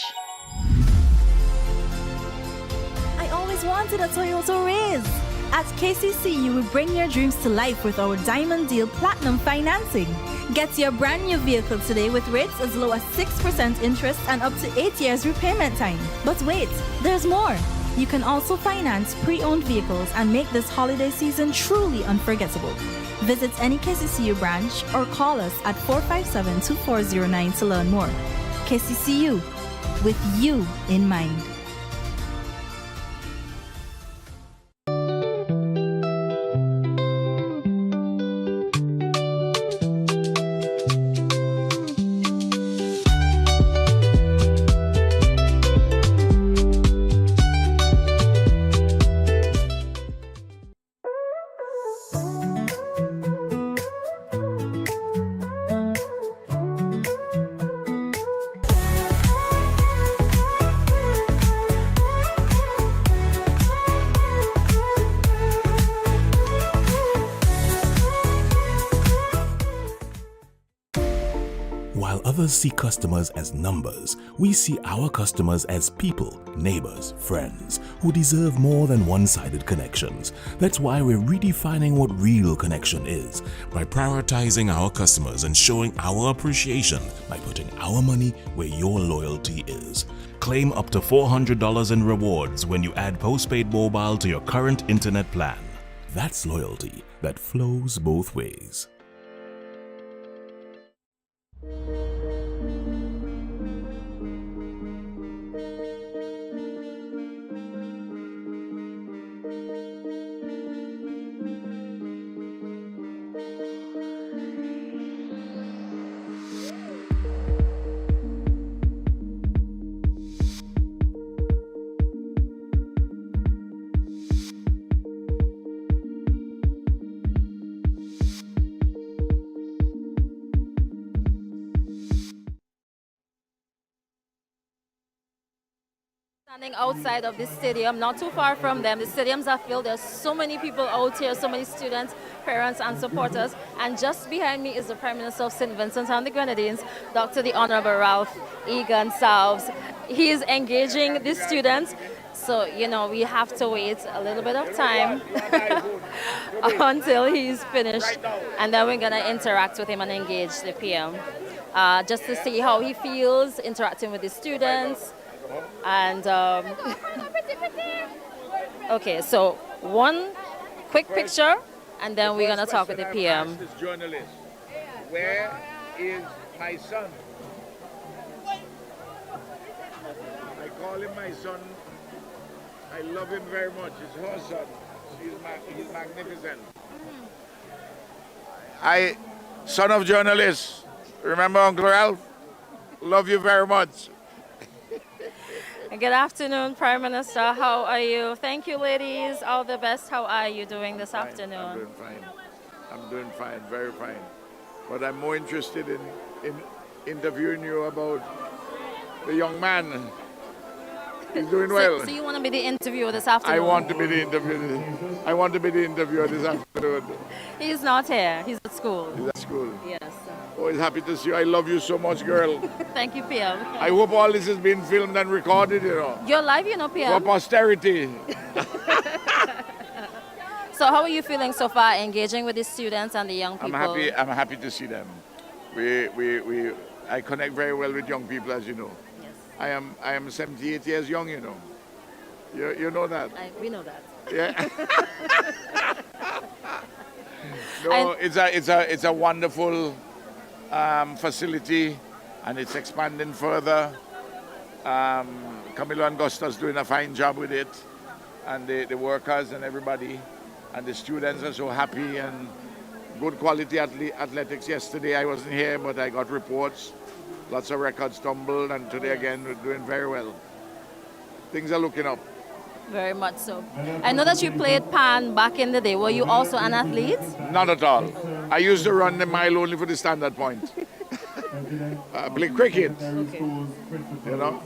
I always wanted a Toyota Riz. At KCCU, we bring your dreams to life with our Diamond Deal Platinum financing. Get your brand new vehicle today with rates as low as 6% interest and up to 8 years repayment time. But wait, there's more. You can also finance pre-owned vehicles and make this holiday season truly unforgettable. Visit any KCCU branch or call us at 457-2409 to learn more. KCCU, with you in mind. While others see customers as numbers, we see our customers as people, neighbors, friends, who deserve more than one-sided connections. That's why we're redefining what real connection is, by prioritizing our customers and showing our appreciation by putting our money where your loyalty is. Claim up to $400 in rewards when you add postpaid mobile to your current internet plan. That's loyalty that flows both ways. Standing outside of this stadium, not too far from them. The stadiums are filled. There's so many people out here, so many students, parents, and supporters. And just behind me is the Prime Minister of St. Vincent and the Grenadines, Dr. the Honorable Ralph Egan Salves. He is engaging the students. So, you know, we have to wait a little bit of time until he's finished. And then we're going to interact with him and engage the PM. Just to see how he feels interacting with the students. And okay, so one quick picture, and then we're gonna talk with the PM. Journalist, where is my son? I call him my son. I love him very much. It's her son. He's magnificent. Son of journalist. Remember Uncle Ralph? Love you very much. Good afternoon, Prime Minister. How are you? Thank you, ladies. All the best. How are you doing this afternoon? I'm doing fine. I'm doing fine, very fine. But I'm more interested in interviewing you about the young man. He's doing well. So you want to be the interviewer this afternoon? I want to be the interviewer. I want to be the interviewer this afternoon. He's not here. He's at school. He's at school. Yes. Always happy to see you. I love you so much, girl. Thank you, PM. I hope all this has been filmed and recorded, you know. You're live, you know, For PM. posterity. So how are you feeling so far, engaging with the students and the young people? I'm happy to see them. I connect very well with young people, as you know. Yes. I am 78 years young, you know. You know that? We know that. Yeah. No, it's a wonderful facility, and it's expanding further. Camilo and Gusta's doing a fine job with it, and the workers and everybody, and the students are so happy, and good quality athletics. Yesterday I wasn't here, but I got reports. Lots of records tumbled, and today again we're doing very well. Things are looking up. Very much so. I know that you played Pan back in the day. Were you also an athlete? Not at all. I used to run the mile only for the standard point. Play cricket. Okay. You know?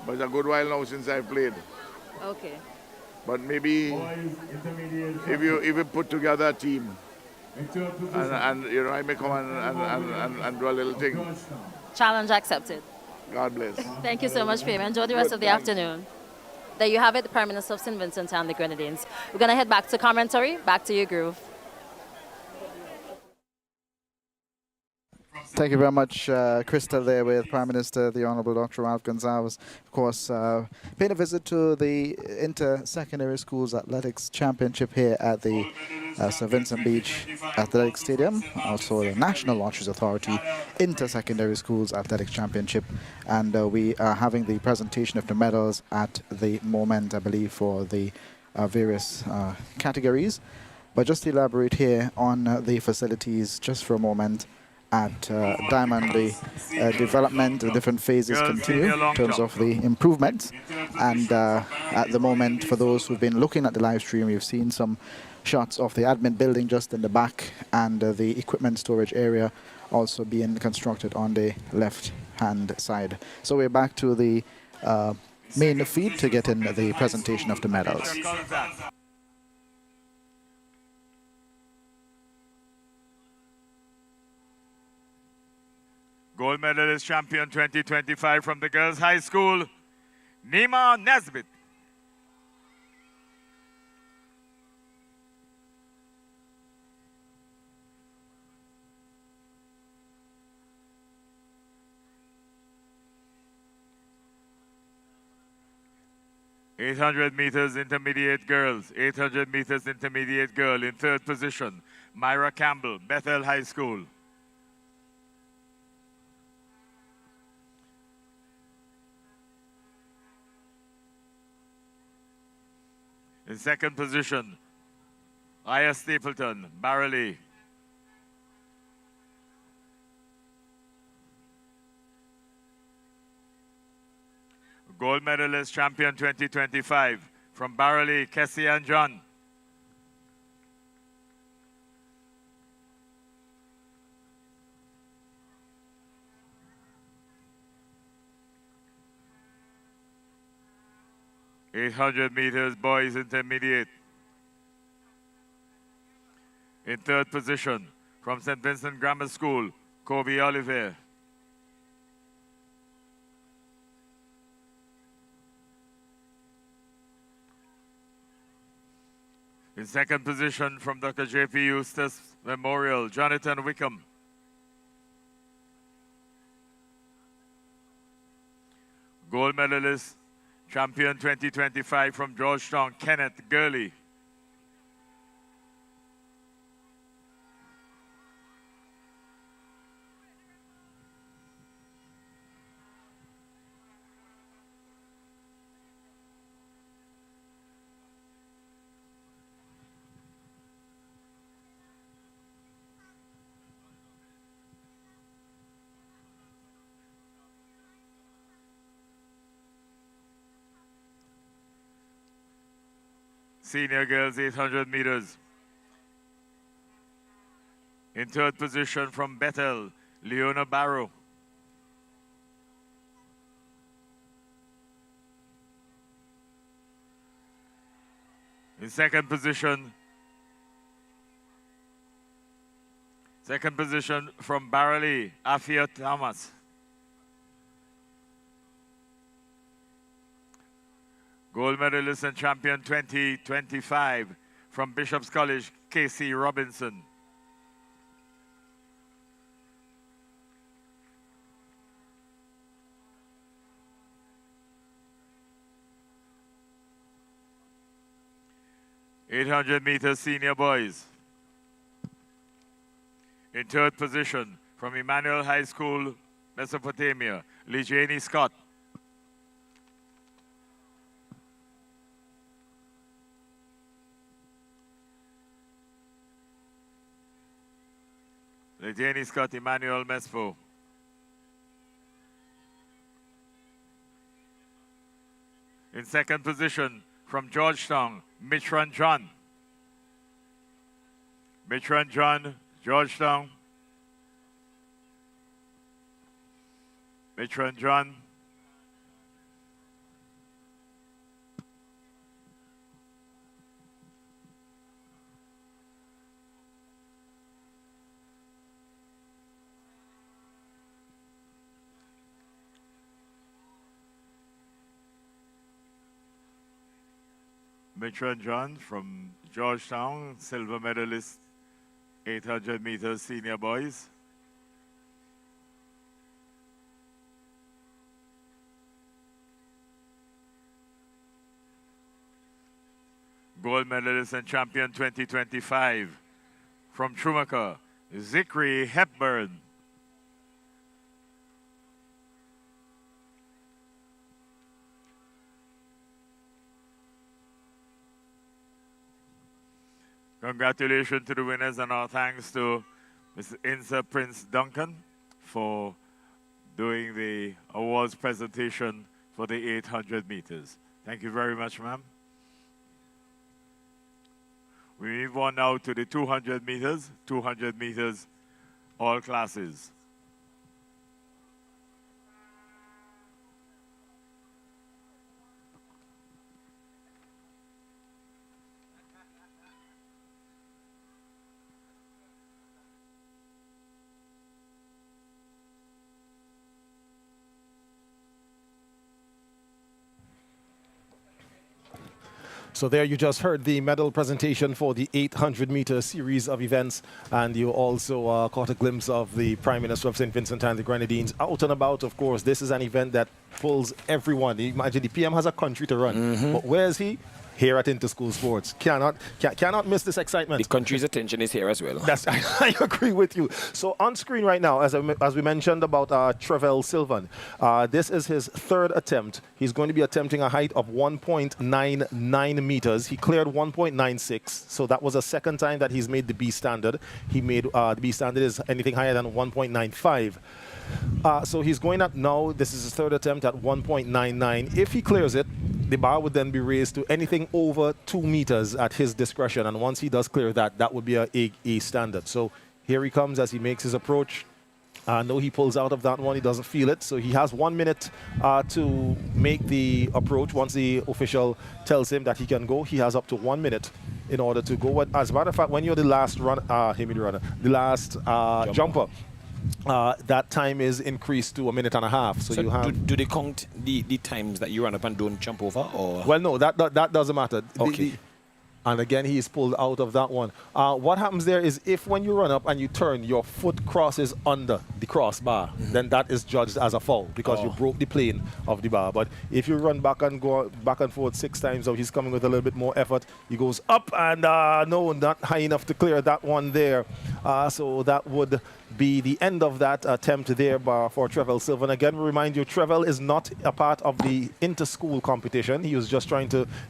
But it's a good while now since I played. Okay. But maybe if you put together a team and you know, I may come and do a little thing. Challenge accepted. God bless. Thank you so much, PM. Enjoy the rest of the afternoon. There you have it, the Prime Minister of St. Vincent and the Grenadines. We're going to head back to commentary. Back to you, Groove. Thank you very much, Crystal, there with Prime Minister, the Honorable Dr. Ralph Gonsalves. Of course, paying a visit to the Inter-Secondary Schools Athletics Championship here at the St. Vincent Beach Athletic Stadium. Also, the National Lotteries Authority Inter-Secondary Schools Athletics Championship. And we are having the presentation of the medals at the moment, I believe, for the various categories. But just to elaborate here on the facilities just for a moment. At Diamond, the development, the different phases continue in terms of the improvements. And at the moment, for those who've been looking at the live stream, you've seen some shots of the admin building just in the back and the equipment storage area also being constructed on the left-hand side. So we're back to the main feed to get in the presentation of the medals. Gold medalist champion 2025 from the Girls High School, Nima Nesbitt. .800 meters intermediate girls, 800 meters intermediate girl in third position, Myra Campbell, Bethel High School. In second position, Aya Stapleton, Barreley. Gold medalist champion 2025 from Barreley, Kessie and John. .800 meters boys intermediate. In third position from St. Vincent Grammar School, Kobe Oliver. In second position from Dr. J.P. Eustace Memorial, Jonathan Wickham. Gold medalist champion 2025 from Georgetown, Kenneth Gurley. Senior girls 800 meters. In third position from Bethel, Leona Barrow. In second position from Barley, Afia Thomas. Gold medalist and champion 2025 from Bishop's College, Casey Robinson. (800 meters senior boys). In third position from Emmanuel High School, Mesopotamia, Lejani Scott. Lejani Scott, Emmanuel Mespo. In second position from Georgetown, Mitran John. Mitran John, Georgetown. Mitran John. Mitran John from Georgetown, silver medalist, 800 meters senior boys. Gold medalist and champion 2025 from Schumacher, Zikri Hepburn. Congratulations to the winners and our thanks to Mr. Insa Prince Duncan for doing the awards presentation for the 800 meters. Thank you very much, ma'am. We move on now to the 200 meters, all classes. So there you just heard the medal presentation for the 800-meter series of events, and you also caught a glimpse of the Prime Minister of St. Vincent and the Grenadines out and about. Of course, this is an event that pulls everyone. Imagine the PM has a country to run, but where is he? Here at Interschool Sports. Cannot miss this excitement. The country's attention is here as well. I agree with you. So on screen right now, as we mentioned about Trevel Sylvan, this is his third attempt. He's going to be attempting a height of 1.99 meters. He cleared 1.96, so that was the second time that he's made the B standard. He made the B standard is anything higher than 1.95. So he's going up now. This is his third attempt at 1.99. If he clears it, the bar would then be raised to anything over 2 meters at his discretion. And once he does clear that, that would be a standard. So here he comes as he makes his approach. No, he pulls out of that one. He doesn't feel it. So he has 1 minute to make the approach. Once the official tells him that he can go, he has up to 1 minute in order to go. As a matter of fact, when you're the last the last jumper, that time is increased to 1.5 minutes. So you have. Do they count the times that you run up and don't jump over, or? Well, no, that doesn't matter. Okay. And again, he is pulled out of that one. What happens there is if when you run up and you turn, your foot crosses under the crossbar, then that is judged as a foul because you broke the plane of the bar. But if you run back and go back and forth 6 times, so he's coming with a little bit more effort, he goes up and no, not high enough to clear that one there. So that would be the end of that attempt there for Trevel Sylvan. Again, we remind you, Trevel is not a part of the inter-school competition. He was just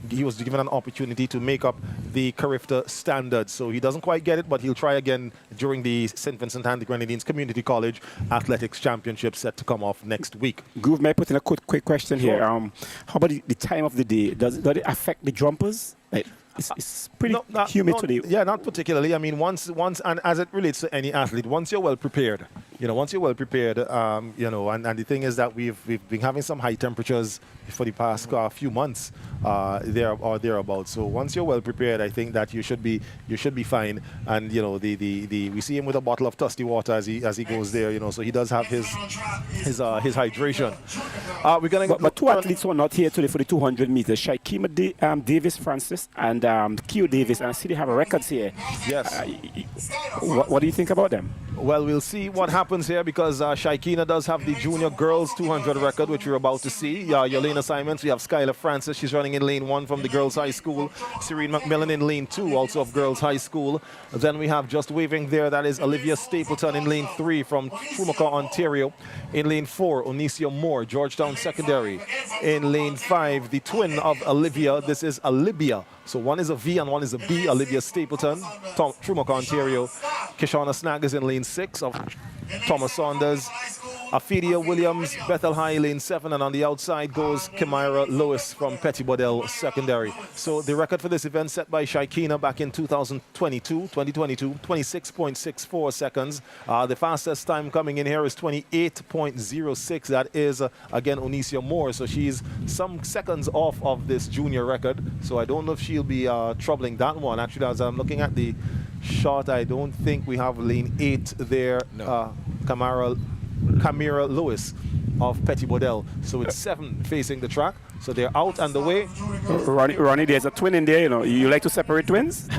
he was given an opportunity to make up the Carifta standard. So he doesn't quite get it, but he'll try again during the St. Vincent and the Grenadines Community College Athletics Championship set to come off next week. Groove, may I put in a quick question here? How about the time of the day? Does it affect the jumpers? Like, It's pretty humid today. Yeah, not particularly. I mean, once, and as it relates to any athlete, once you're well prepared, and the thing is that we've been having some high temperatures for the past few months, there or thereabouts. So once you're well prepared, I think that you should be fine. And we see him with a bottle of Tusty water as he goes there. So he does have his hydration. We're gonna. But two athletes who are not here today for the 200 meters: Shaikima Davis Francis and Keo Davis. And I see they have records here. Yes. What do you think about them? Well, we'll see what happens here because Shaikina does have the junior girls 200 record, which we're about to see. Your lane assignments, we have Skylar Francis. She's running in lane 1 from the girls' high school. Serene McMillan in lane 2, also of girls' high school. Then we have just waving there, that is Olivia Stapleton in lane 3 from Trumaka, Ontario. In lane 4, Onicia Moore, Georgetown Secondary. In lane 5, the twin of Olivia, this is Olivia. So one is a V and one is a B, Olivia Stapleton, Trumaka, Ontario. Kishana Snag is in lane 6 of Thomas Saunders. Aphidia Williams, Bethel High, lane 7, and on the outside goes Kimira Lewis from Petty Bodell Secondary. So the record for this event set by Shaikina back in 2022, 26.64 seconds. The fastest time coming in here is 28.06. That is, again, Onicia Moore. So she's some seconds off of this junior record. So I don't know if she'll be troubling that one. Actually, as I'm looking at the shot, I don't think we have lane 8 there. No. Kamira Lewis of Petty Bodell. So it's 7 facing the track. So they're out and away. Ronnie, there's a twin in there, You like to separate twins?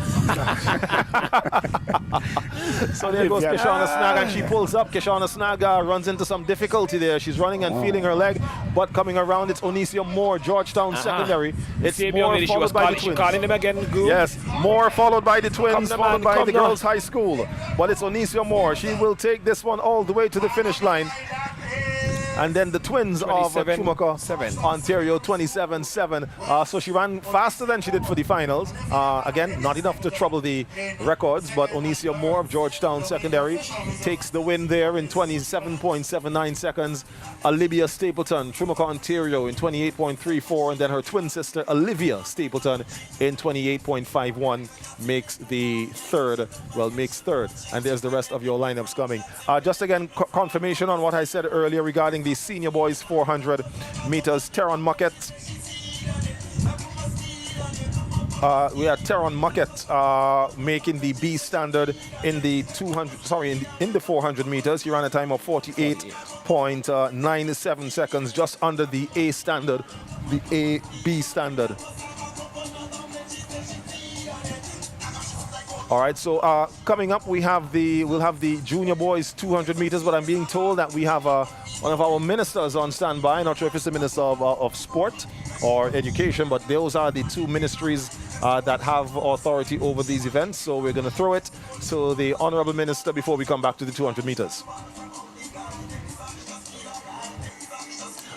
So there goes Kishana Snag, and she pulls up. Kishana Snag runs into some difficulty there. She's running and feeling her leg, but coming around, it's Onicia Moore, Georgetown Secondary. It's Moore followed by the twins. Calling him again, yes, Moore followed by the twins, followed by the girls' high school. But it's Onicia Moore. She will take this one all the way to the finish line. And then the twins of Trumaka, Ontario, 27.7. So she ran faster than she did for the finals. Again, not enough to trouble the records, but Onicia Moore of Georgetown Secondary takes the win there in 27.79 seconds. Olivia Stapleton, Trumaka, Ontario in 28.34. And then her twin sister, Olivia Stapleton, in 28.51 makes third. And there's the rest of your lineups coming. Just again, confirmation on what I said earlier regarding the senior boys 400 meters. Teron Muckett. We had Teron Muckett making the B standard in the 400 meters. He ran a time of 48.97 seconds, just under the A standard, the A-B standard. All right, so coming up, we'll have the junior boys 200 meters, but I'm being told that we have one of our ministers on standby. Not sure if it's the Minister of Sport or Education, but those are the two ministries that have authority over these events. So we're going to throw it to the Honorable Minister before we come back to the 200 meters.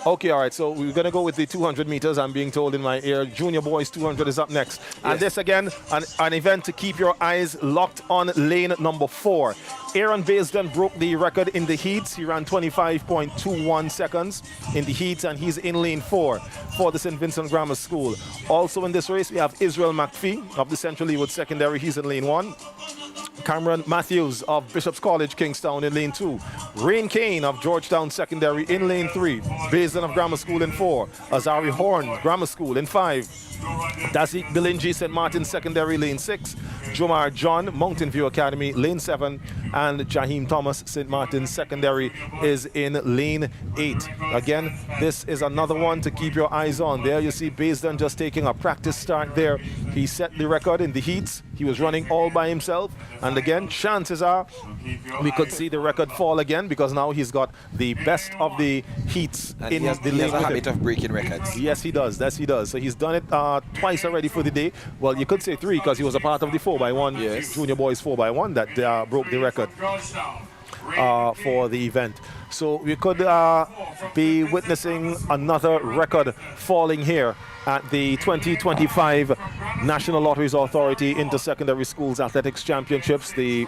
Okay, all right, so we're going to go with the 200 meters. I'm being told in my ear, junior boys 200 is up next. Yes. And this, again, an event to keep your eyes locked on lane number 4. Aaron Baisden broke the record in the heats. He ran 25.21 seconds in the heats, and he's in lane 4 for the St. Vincent Grammar School. Also in this race, we have Israel McPhee of the Central Leeward Secondary. He's in lane 1. Cameron Matthews of Bishop's College, Kingstown in lane 2. Rain Kane of Georgetown Secondary in lane 3. Baisden of Grammar School in 4. Azari Horn, Grammar School in 5. Dazik Bilinji, St. Martin's Secondary, lane 6. Jomar John, Mountain View Academy, lane 7. And Jaheim Thomas, St. Martin's Secondary, is in lane 8. Again, this is another one to keep your eyes on. There you see Baisden just taking a practice start there. He set the record in the heats. He was running all by himself. And again, chances are we could see the record fall again because now he's got the best of the heats in the lane. He has a habit of breaking records. Yes, he does. Yes, he does. So he's done it twice already for the day. Well, you could say 3 because he was a part of the 4x1, yes. Junior Boys 4x1 that broke the record for the event. So we could be witnessing another record falling here at the 2025 National Lotteries Authority Inter-Secondary Schools Athletics Championships. The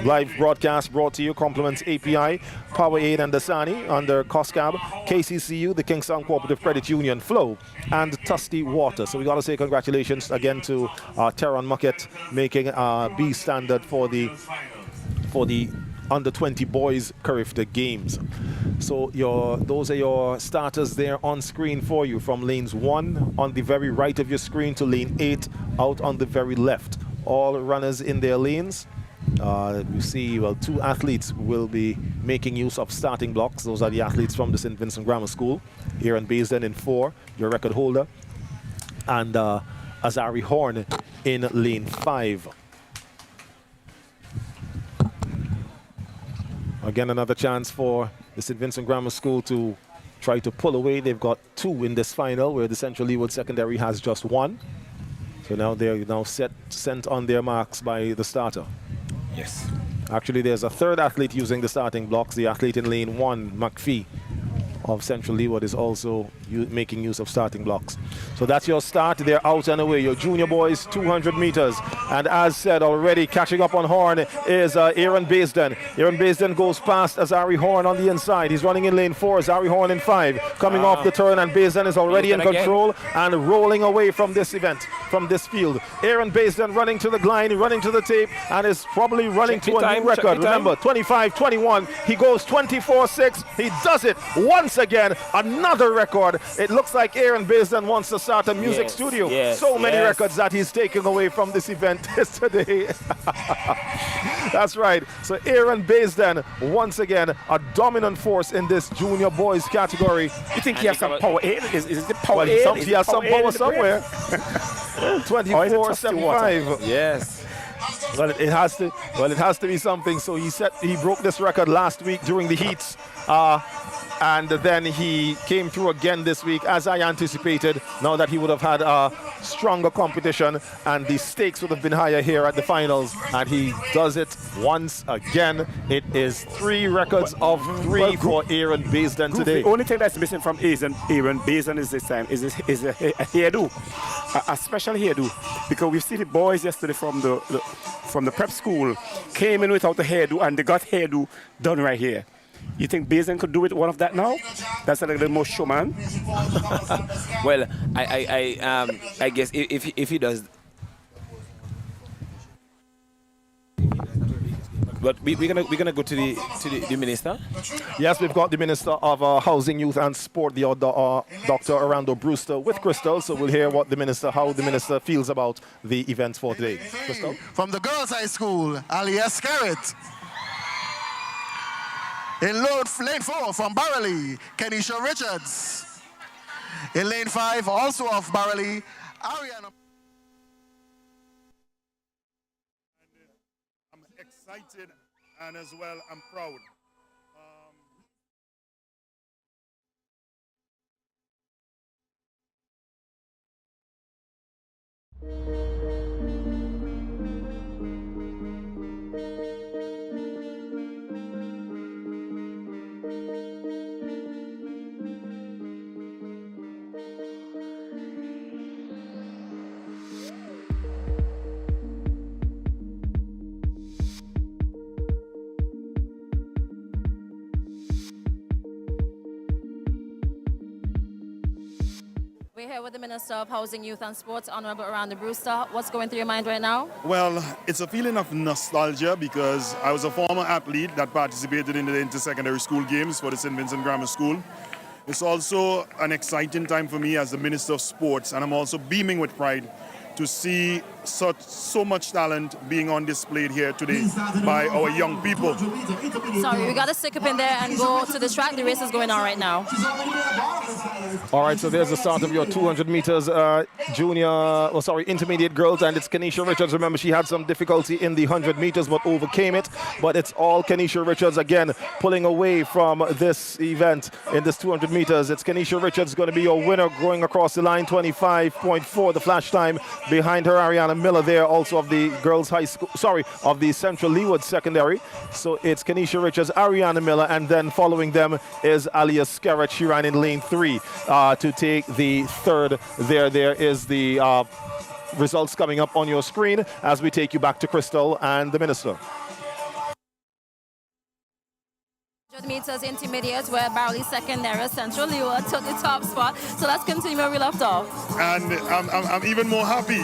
Live broadcast brought to you, compliments API, Powerade and Dasani under COSCAB, KCCU, the Kingston Cooperative Credit Union, Flow, and Tusty Water. So we got to say congratulations again to Teron Muckett making B standard for the under 20 boys Carifta games. So those are your starters there on screen for you, from lanes 1 on the very right of your screen to lane 8 out on the very left. All runners in their lanes. You see, well, 2 athletes will be making use of starting blocks. Those are the athletes from the St. Vincent Grammar School. Aaron Baisden in 4, your record holder, and Azari Horn in lane 5. Again, another chance for the St. Vincent Grammar School to try to pull away. They've got 2 in this final, where the Central Leeward Secondary has just 1. So now they're sent on their marks by the starter. Yes. Actually, there's a 3rd athlete using the starting blocks. The athlete in lane 1, McPhee of Central Leeward, is also making use of starting blocks. So that's your start. They're out and away. Your junior boys, 200 meters. And as said already, catching up on Horn is Aaron Baisden. Aaron Baisden goes past Azari Horn on the inside. He's running in lane 4. Azari Horn in 5. Coming off the turn, and Baisden is already in control and rolling away from this event, from this field. Aaron Baisden running to the line, running to the tape, and is probably running to a new record. Remember, 25-21. He goes 24-6. He does it once again. Another record. It looks like Aaron Baisden wants to start a music studio. So many records that he's taking away from this event today. That's right. So Aaron Baisden, once again, a dominant force in this junior boys category. You think he has some power? Is it power? Well, he has some power somewhere. 24-75. Yes. Well, it has to be something. So he broke this record last week during the heats. And then he came through again this week, as I anticipated, now that he would have had a stronger competition and the stakes would have been higher here at the finals. And he does it once again. It is 3 records of 3 for Aaron Baisden today. The only thing that's missing from Aaron Baisden is this time is a hairdo, a special hairdo, because we see the boys yesterday from the prep school came in without the hairdo, and they got hairdo done right here. You think Baisden could do it one of that now? That's like the most showman. Well, I guess if he does. But we're gonna go to the minister. Yes, we've got the Minister of Housing, Youth and Sport, the Dr. Orlando Brewster, with Crystal. So we'll hear how the minister feels about the events for today. Crystal, from the Girls High School, Aliyah Scarrett. In lane 4 from Barreley, Kenisha Richards. In lane 5, also of Barreley, Ariana. I'm excited, and as well, I'm proud. We're here with the Minister of Housing, Youth and Sports, Honorable Orlando Brewster. What's going through your mind right now? Well, it's a feeling of nostalgia because I was a former athlete that participated in the inter-secondary school games for the St. Vincent Grammar School. It's also an exciting time for me as the Minister of Sports, and I'm also beaming with pride to see so much talent being on display here today by our young people. Sorry, we got to stick up in there and go to the track. The race is going on right now. All right, so there's the start of your 200 meters intermediate girls, and it's Kenisha Richards. Remember, she had some difficulty in the 100 meters but overcame it. But it's all Kenisha Richards again pulling away from this event in this 200 meters. It's Kenisha Richards going to be your winner, going across the line, 25.4 the flash time. Behind her, Ariana Miller there, also of the girls high school, of the Central Leeward Secondary. So it's Kenisha Richards, Ariana Miller, and then following them is Aliyah Scarrett. She ran in lane 3 to take the third. There is the results coming up on your screen as we take you back to Crystal and the Minister. meters intermediate where Barley Secondary Central Leeward took the top spot. So let's continue where we left off. And I'm even more happy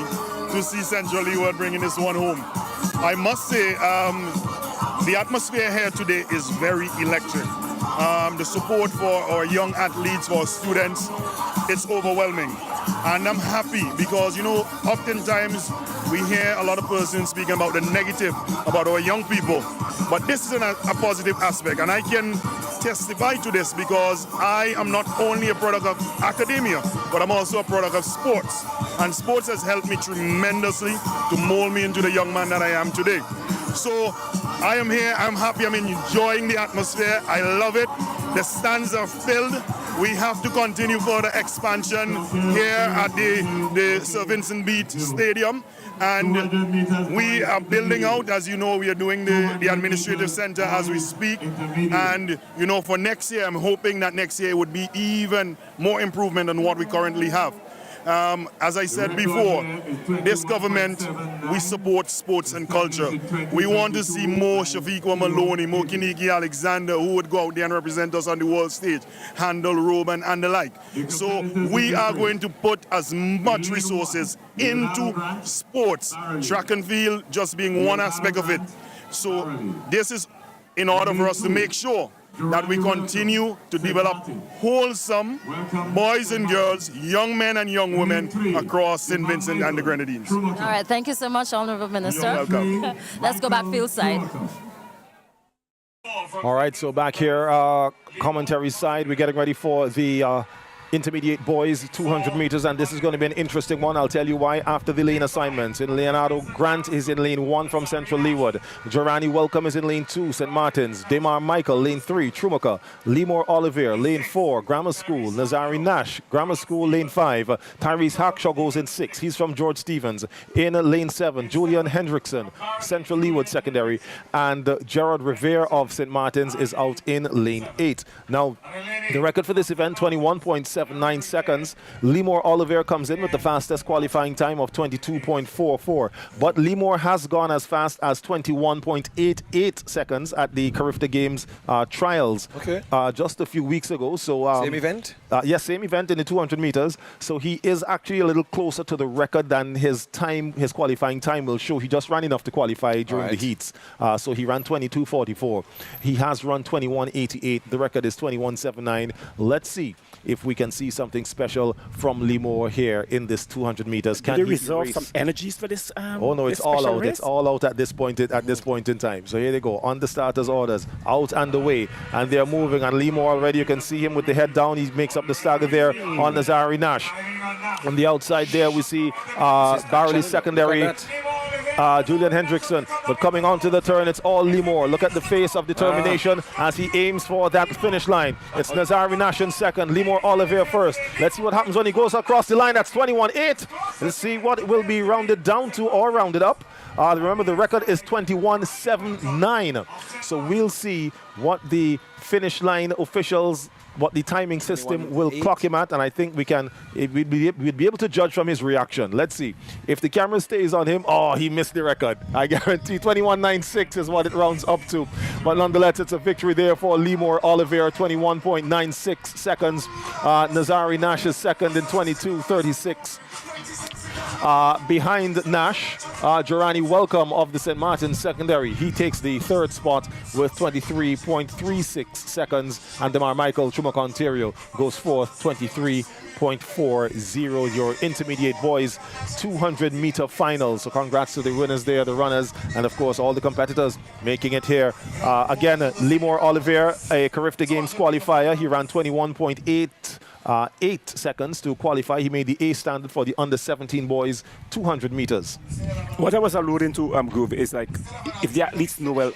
to see Central Leeward bringing this one home. I must say, the atmosphere here today is very electric. The support for our young athletes, for our students, it's overwhelming. And I'm happy because, you know, oftentimes we hear a lot of persons speaking about the negative about our young people. But this is a positive aspect, and I can testify to this because I am not only a product of academia, but I'm also a product of sports. And sports has helped me tremendously to mold me into the young man that I am today. So I am here, I'm happy, I'm enjoying the atmosphere, I love it. The stands are filled. We have to continue further expansion here at the Sir Vincent Beat Stadium. And we are building out, as you know, we are doing the administrative center as we speak. And, you know, for next year, I'm hoping that next year would be even more improvement than what we currently have. As I said before, this government, we support sports and culture. We want to see more Shafiqua Maloney, more Kiniki Alexander, who would go out there and represent us on the world stage, Handel, Roban, and the like. So we are going to put as much resources into sports, track and field just being one aspect of it. So this is in order for us to make sure that we continue to develop wholesome boys and girls, young men and young women across St. Vincent and the Grenadines. All right, thank you so much, Honorable Minister. You're welcome. Let's go back field side. All right, so back here, commentary side, we're getting ready for the intermediate boys 200 meters, and this is going to be an interesting one. I'll tell you why after the lane assignments. In Leonardo Grant is in lane 1 from Central Leeward. Jorani Welcome is in lane 2, St. Martin's. Demar Michael, lane 3, Trumaka. Lemore Oliver, lane 4, Grammar School. Nazari Nash, Grammar School, lane 5. Tyrese Hackshaw goes in 6. He's from George Stevens. In lane 7, Julian Hendrickson, Central Leeward Secondary. And Gerard Revere of St. Martin's is out in lane 8. Now, the record for this event, 21.79 seconds. Lemore Oliver comes in with the fastest qualifying time of 22.44. But Lemore has gone as fast as 21.88 seconds at the Carifta Games trials just a few weeks ago. So same event? Yes, same event in the 200 meters. So he is actually a little closer to the record than his time, his qualifying time will show. He just ran enough to qualify during the heats. So he ran 22.44. He has run 21.88. The record is 21.79. Let's see if we can see something special from Lemore here in this 200 meters. Can they reserve some energies for this? Oh no, it's all out. Race? It's all out at this point. At this point in time. So here they go on the starters' orders, out and away, and they're moving. And Lemore already, you can see him with the head down. He makes up the stagger there on Nazari Nash. On the outside there, we see Barley Secondary. Julian Hendrickson, but coming onto the turn, it's all Lemore. Look at the face of determination as he aims for that finish line. It's Nazari Nash in second, Lemore Oliver first. Let's see what happens when he goes across the line. That's 21.8. Let's see what it will be rounded down to or rounded up. Remember, the record is 21.79. So we'll see what the finish line officials, what the timing system will clock him at, and I think we'd be able to judge from his reaction. Let's see. If the camera stays on him, he missed the record. I guarantee 21.96 is what it rounds up to. But nonetheless, it's a victory there for Lemore Oliver, 21.96 seconds. Nazari Nash is second in 22.36. Behind Nash, Jorani Welcome of the St. Martin's Secondary. He takes the third spot with 23.36 seconds. And Demar Michael, Chumok, Ontario, goes fourth, 23.40. Your intermediate boys 200-meter finals. So congrats to the winners there, the runners, and of course all the competitors making it here. Again, Lemore Oliver, a Carifta Games qualifier. He ran 21.8 seconds to qualify. He made the A standard for the under-17 boys 200 meters. What I was alluding to, Groove, is like if the athletes know, well,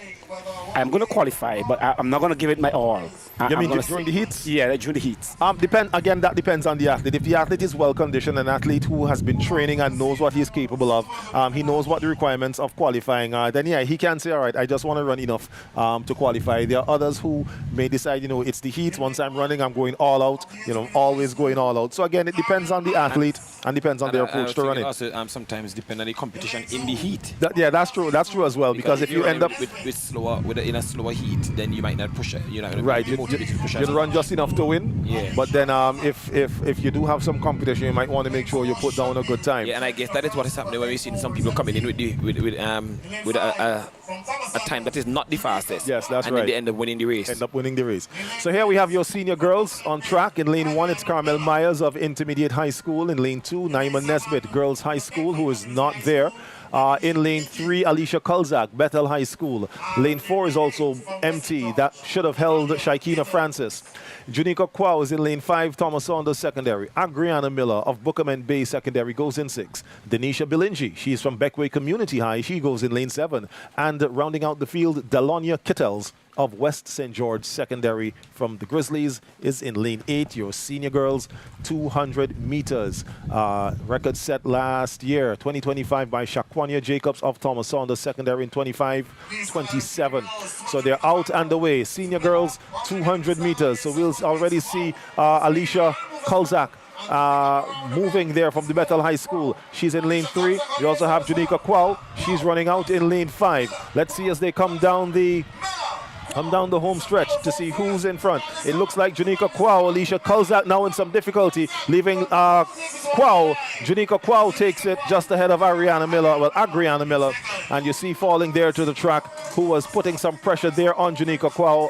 I'm going to qualify, but I'm not going to give it my all. You mean during the heats? Yeah, during the heats. Again, that depends on the athlete. If the athlete is well conditioned, an athlete who has been training and knows what he's capable of, he knows what the requirements of qualifying are, then yeah, he can say, all right, I just want to run enough to qualify. There are others who may decide, it's the heats. Once I'm running, I'm going all out, always going all out. So again, it depends on the athlete and depends on their approach to running. Also, sometimes depend on the competition in the heat. That's true. That's true as well, because if you end up with slower, with the in a slower heat, then you might not push it. You're not going Right, to be motivated to push you'd it. run just enough to win. Yeah. But then if you do have some competition, you might want to make sure you put down a good time. Yeah, and I guess that is what is happening when we've seen some people coming in with a time that is not the fastest. Yes, that's and right. And they end up winning the race. End up winning the race. So here we have your senior girls on track. In lane 1, it's Carmel Myers of Intermediate High School. In lane 2, Naima Nesbitt, Girls High School, who is not there. In lane 3, Alicia Kulzak, Bethel High School. Lane 4 is also empty. That should have held Shaikina Francis. Junica Kwao is in lane 5, Thomas Saunders Secondary. Agriana Miller of Bookerman Bay Secondary goes in 6. Denisha Bilinji, she's from Beckway Community High. She goes in lane 7. And rounding out the field, Dalonia Kittels of West St. George Secondary from the Grizzlies is in lane 8. Your senior girls, 200 meters. Record set last year, 2025 by Shaquania Jacobs of Thomas Saunders Secondary in 25-27. So they're out and away. Senior girls, 200 meters. So we'll already see Alicia Kulzak moving there from the Bethel High School. She's in lane 3. We also have Junica Kwao. She's running out in lane 5. Let's see as they come down the home stretch to see who's in front. It looks like Junica Kwao, Alicia Kulzak now in some difficulty, leaving Kwao. Junica Kwao takes it just ahead of Agriana Miller, and you see falling there to the track, who was putting some pressure there on Junica Kwao,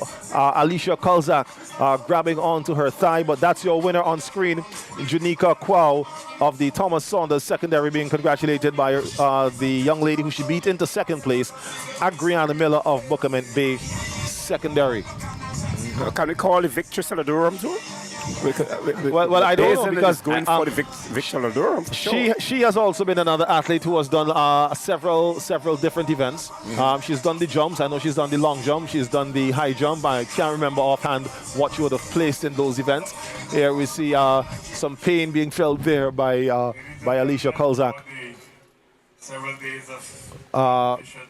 Alicia Kulzak grabbing onto her thigh, but that's your winner on screen, Junica Kwao of the Thomas Saunders Secondary, being congratulated by the young lady who she beat into second place, Agriana Miller of Bookerman Bay Secondary. Can we call the Victor Saladurum too? Well, I don't know, because going for the Victor Saladurum. She has also been another athlete who has done several different events. She's done the jumps. I know she's done the long jump. She's done the high jump. I can't remember offhand what she would have placed in those events. Here we see some pain being felt there by Alicia Kulzak.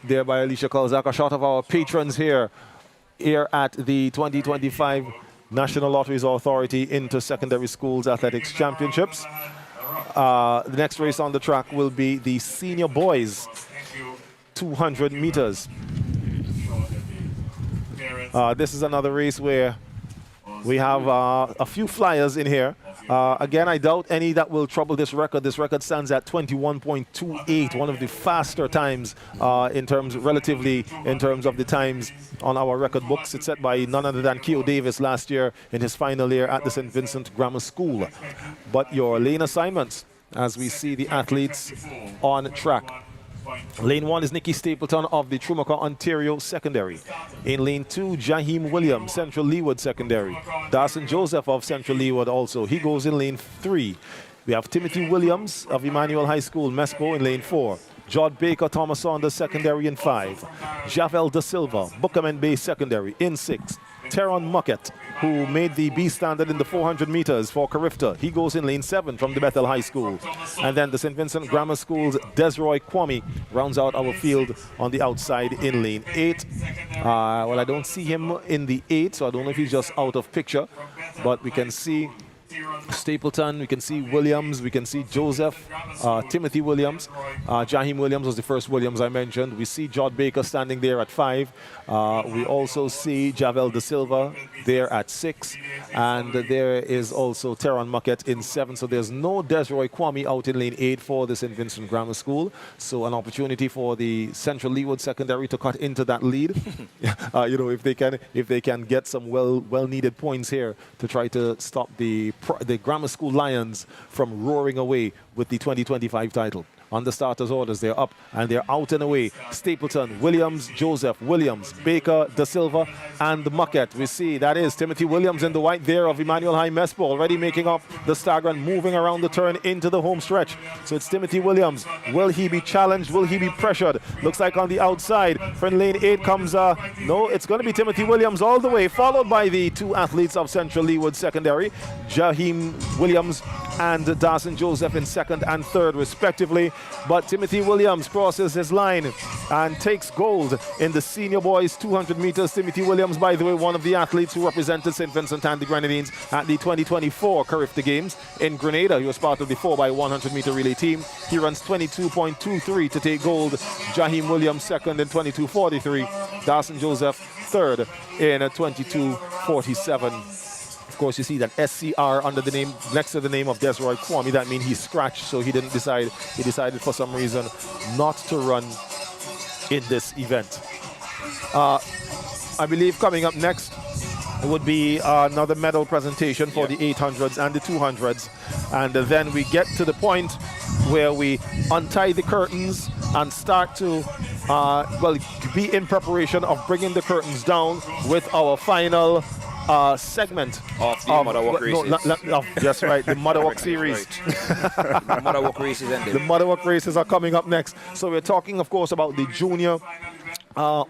There by Alicia Kulzak. A shot of our patrons here at the 2025 National Lotteries Authority Inter-Secondary Schools Athletics Championships. The next race on the track will be the senior boys 200 meters. This is another race where we have a few flyers in here. Again, I doubt any that will trouble this record. This record stands at 21.28, one of the faster times in terms of the times on our record books. It's set by none other than Keo Davis last year in his final year at the St. Vincent Grammar School. But your lane assignments, as we see the athletes on track. Lane 1 is Nikki Stapleton of the Trumaka, Ontario Secondary. In lane 2, Jaheim Williams, Central Leeward Secondary. Dawson Joseph of Central Leeward also. He goes in lane 3. We have Timothy Williams of Emmanuel High School, Mespo, in lane 4. Jod Baker, Thomas Saunders Secondary in 5. Javel Da Silva, Bookerman Bay Secondary in 6. Teron Muckett, who made the B standard in the 400 meters for Carifta. He goes in lane 7 from the Bethel High School. And then the St. Vincent Grammar School's Desroy Kwame rounds out our field on the outside in lane 8. Well, I don't see him in the 8, so I don't know if he's just out of picture. But we can see Stapleton, we can see Williams, we can see Joseph, Timothy Williams. Jaheim Williams was the first Williams I mentioned. We see Jod Baker standing there at 5. We also see Javel Da Silva there at 6. And there is also Teron Muckett in 7. So there's no Desroy Kwame out in lane 8 for the St. Vincent Grammar School. So an opportunity for the Central Leeward Secondary to cut into that lead. If they can get some well-needed points here to try to stop the Grammar School Lions from roaring away with the 2025 title. On the starters' orders, they're up and they're out and away. Stapleton, Williams, Joseph, Williams, Baker, Da Silva, and Muckett. We see that is Timothy Williams in the white there of Emmanuel High Mespo, already making up the stagger and moving around the turn into the home stretch. So it's Timothy Williams. Will he be challenged? Will he be pressured? Looks like on the outside. From lane 8 comes, no, it's going to be Timothy Williams all the way, followed by the 2 athletes of Central Leeward Secondary, Jaheim Williams and Dawson Joseph in 2nd and 3rd, respectively. But Timothy Williams crosses his line and takes gold in the senior boys 200 meters. Timothy Williams, by the way, one of the athletes who represented St. Vincent and the Grenadines at the 2024 Carifta Games in Grenada. He was part of the 4x100 meter relay team. He runs 22.23 to take gold. Jaheim Williams 2nd in 22.43. Dawson Joseph third in 22:47. Of course, you see that SCR under the name, next to the name of Desroy Kwame. That means he's scratched, so he decided for some reason not to run in this event. I believe coming up next would be another medal presentation for the 800s and the 200s. And then we get to the point where we untie the curtains and start to, be in preparation of bringing the curtains down with our final segment of the Mother Walk races. That's right, the Mother Walk series. The Mother Walk races ended. The Mother Walk races are coming up next. So we're talking, of course, about the junior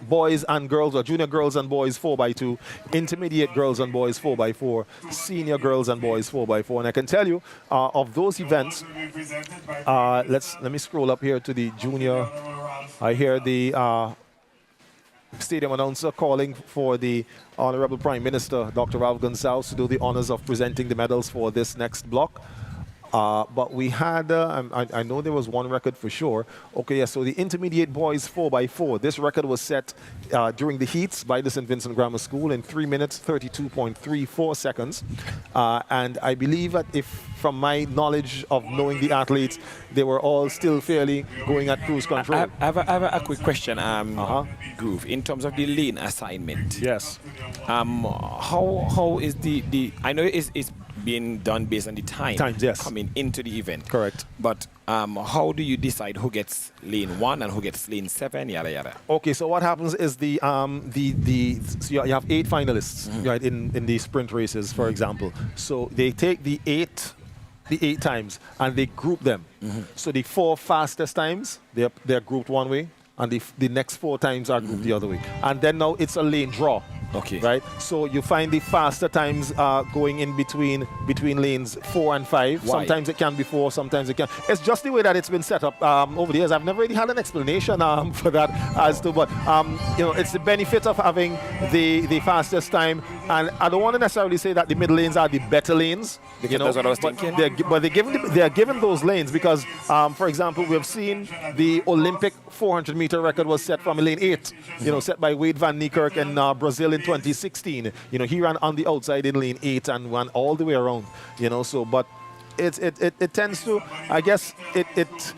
boys and girls, or junior girls and boys 4x2, intermediate girls and boys 4x4, senior girls and boys 4x4. And I can tell you, of those events, let me scroll up here to the junior. I hear the stadium announcer calling for the Honorable Prime Minister, Dr. Ralph Gonsalves, to do the honors of presenting the medals for this next block. But we had, I know there was one record for sure. Okay, yeah, so the intermediate boys 4x4. This record was set during the heats by the St. Vincent Grammar School in 3 minutes, 32.34 seconds. And I believe that from my knowledge of knowing the athletes, they were all still fairly going at cruise control. I have a quick question, Groove. In terms of the lane assignment. Yes. How is the I know it's being done based on the times, yes, coming into the event. Correct. But how do you decide who gets lane 1 and who gets lane 7, yada yada? Okay, so what happens is so you have 8 finalists, right, in the sprint races, for example. So they take the eight times and they group them. So the 4 fastest times, they're grouped one way, and the next 4 times are grouped the other way. And then now it's a lane draw. Okay. Right? So you find the faster times going in between lanes 4 and 5. Why? Sometimes it can be 4, sometimes it can. It's just the way that it's been set up over the years. I've never really had an explanation for that as to, but it's the benefit of having the fastest time. And I don't want to necessarily say that the middle lanes are the better lanes. That's what I was thinking. But they're given those lanes because, for example, we have seen the Olympic 400-meter record was set from lane 8, set by Wade van Niekerk in Brazil in 2016. He ran on the outside in lane 8 and went all the way around. So, but it tends to, I guess, it's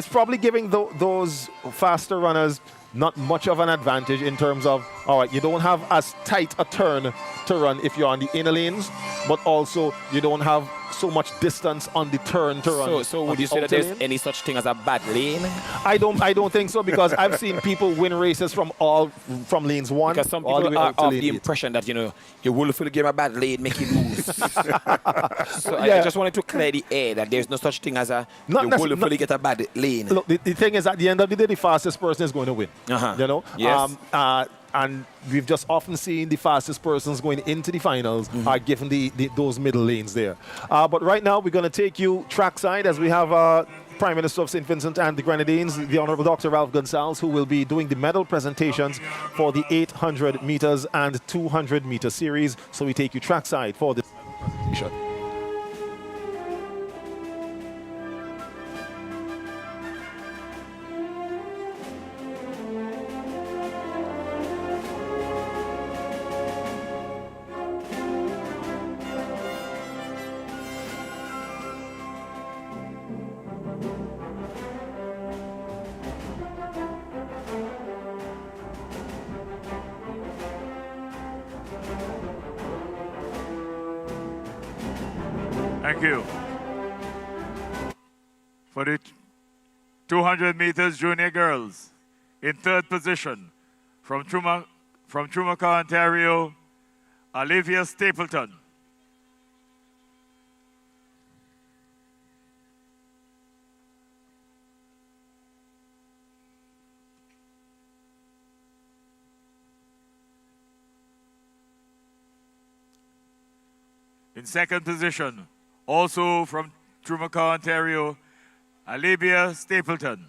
probably giving those faster runners not much of an advantage in terms of, all right, you don't have as tight a turn to run if you're on the inner lanes, but also you don't have so much distance on the turn to run. So would you say that there's any such thing as a bad lane? I don't think so, because I've seen people win races from lanes 1 because some all the people way are out to of lane the 8. impression that you will give a bad lane, make it lose. So I just wanted to clear the air that there's no such thing as you will get a bad lane. Look, the thing is, at the end of the day, the fastest person is going to win. Yes. And we've just often seen the fastest persons going into the finals are given those middle lanes there. But right now, we're going to take you trackside as we have Prime Minister of St. Vincent and the Grenadines, the Honorable Dr. Ralph Gonsalves, who will be doing the medal presentations for the 800 meters and 200 meter series. So we take you trackside for this presentation. Thank you. For the 200 meters junior girls, in 3rd position, from Chumacah, Ontario, Olivia Stapleton. In 2nd position, also from Chumacah, Ontario, Olivia Stapleton.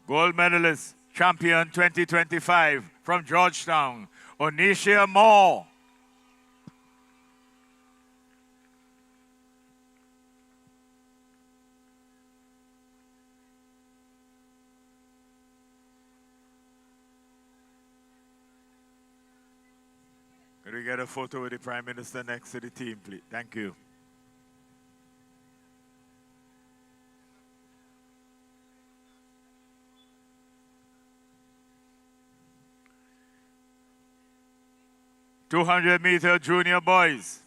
Gold medalist, champion 2025 from Georgetown, Onisha Moore. we get a photo with the Prime Minister next to the team, please? Thank you. ...200-meter junior boys.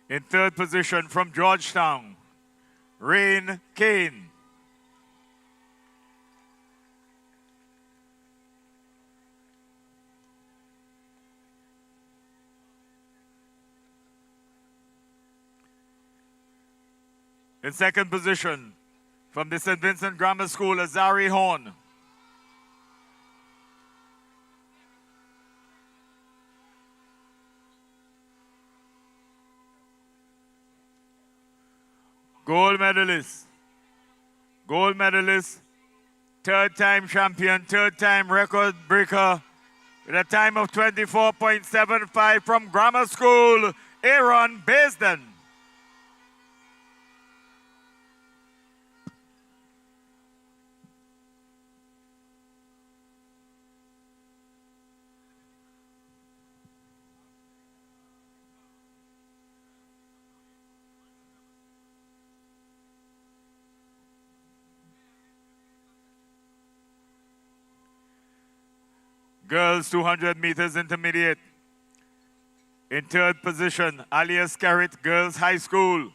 In third position from Georgetown, Rain Kane. In second position, from the St. Vincent Grammar School, Azari Horn. Gold medalist, third-time champion, third-time record breaker, with a time of 24.75 from Grammar School, Aaron Baisden. Girls 200 meters intermediate. In third position, Alia Scarrett Girls High School.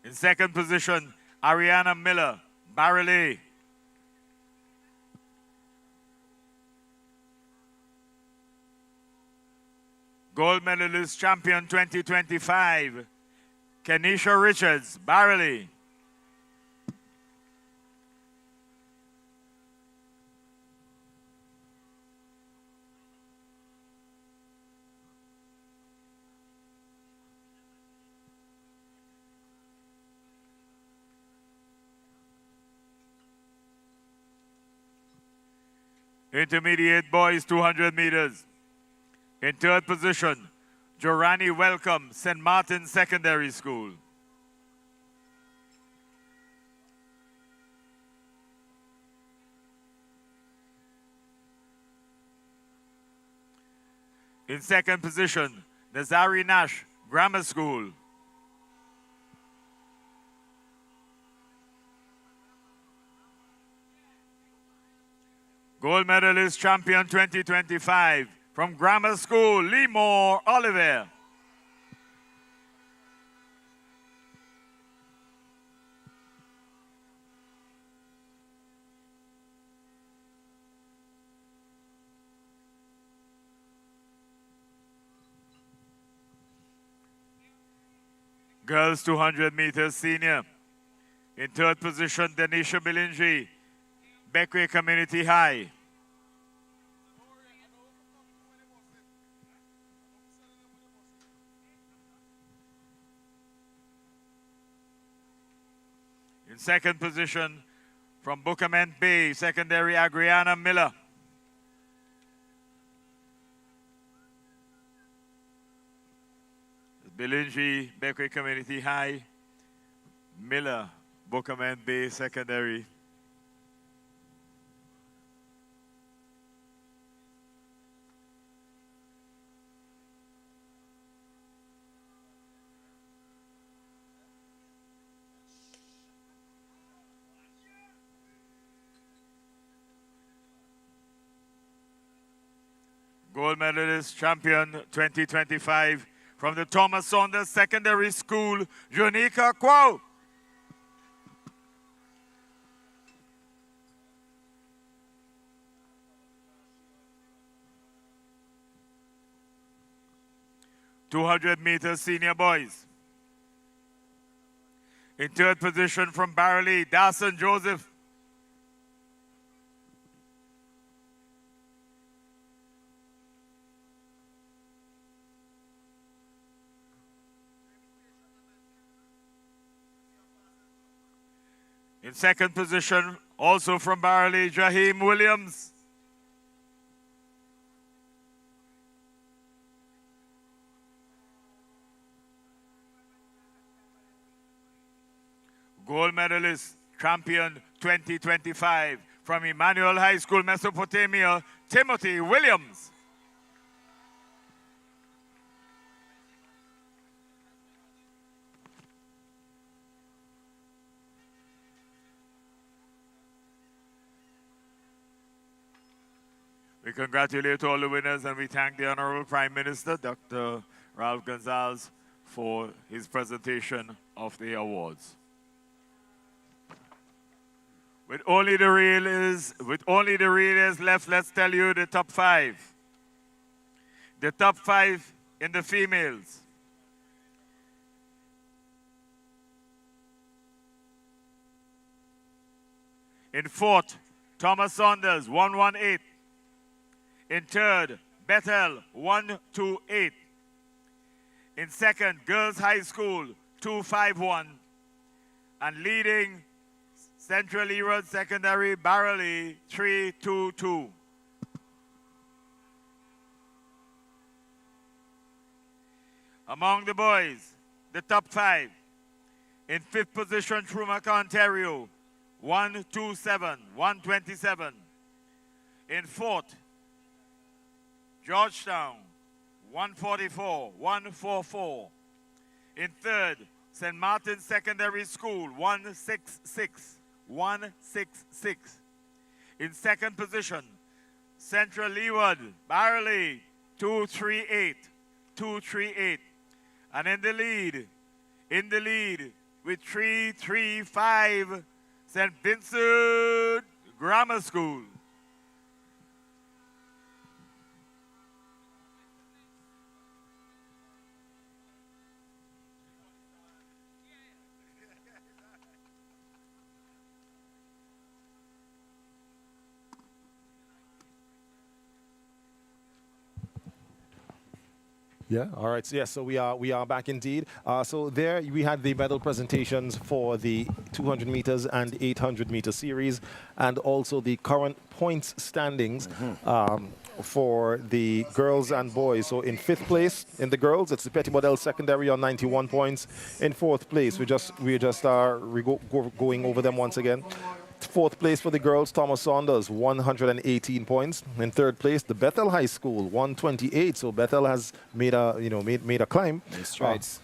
In second position, Ariana Miller, Barreley. Gold medalist champion 2025. Kenisha Richards, Barreley. Intermediate boys 200 meters. In third position, Jorani Welcome, St. Martin's Secondary School. In second position, Nazari Nash, Grammar School. Gold medalist champion 2025 from Grammar School, Lemore Oliver. Girls 200 meters senior. In third position, Denisha Bilinji, Beckway Community High. In second position, from Bookament Bay, Secondary, Agriana Miller. Bilinji, Beckway Community High, Miller, Bookament Bay Secondary. Gold medalist champion 2025 from the Thomas Saunders Secondary School, Jonica Quo. (200 meters senior boys). In third position from Barreley, Dawson Joseph. In second position, also from Barreley, Jaheim Williams. Gold medalist Champion 2025 from Emmanuel High School, Mesopotamia, Timothy Williams. We congratulate all the winners and we thank the Honorable Prime Minister, Dr. Ralph Gonsalves, for his presentation of the awards. With only the relays left, let's tell you the top 5. The top 5 in the females. In fourth, Thomas Saunders, 118. In third, Bethel, 128. In second, Girls High School, 251. And leading, Central Erod Secondary, Barley, 322. Among the boys, the top 5. In fifth position, Trumac, Ontario, 127, 127. In fourth, Georgetown, 144, 144. In third, St. Martin's Secondary School, 166, 166. In second position, Central Leeward, Barley, 238, 238. And in the lead with 335, St. Vincent Grammar School. Yeah, all right. So, yes, so we are back indeed. So there we had the medal presentations for the 200 meters and 800 meter series, and also the current points standings for the girls and boys. So in 5th place in the girls, it's the Petit Model Secondary on 91 points. In 4th place, we just are going over them once again. 4th place for the girls, Thomas Saunders, 118 points. In 3rd place, the Bethel High School, 128. So Bethel has made a climb. Nice strides.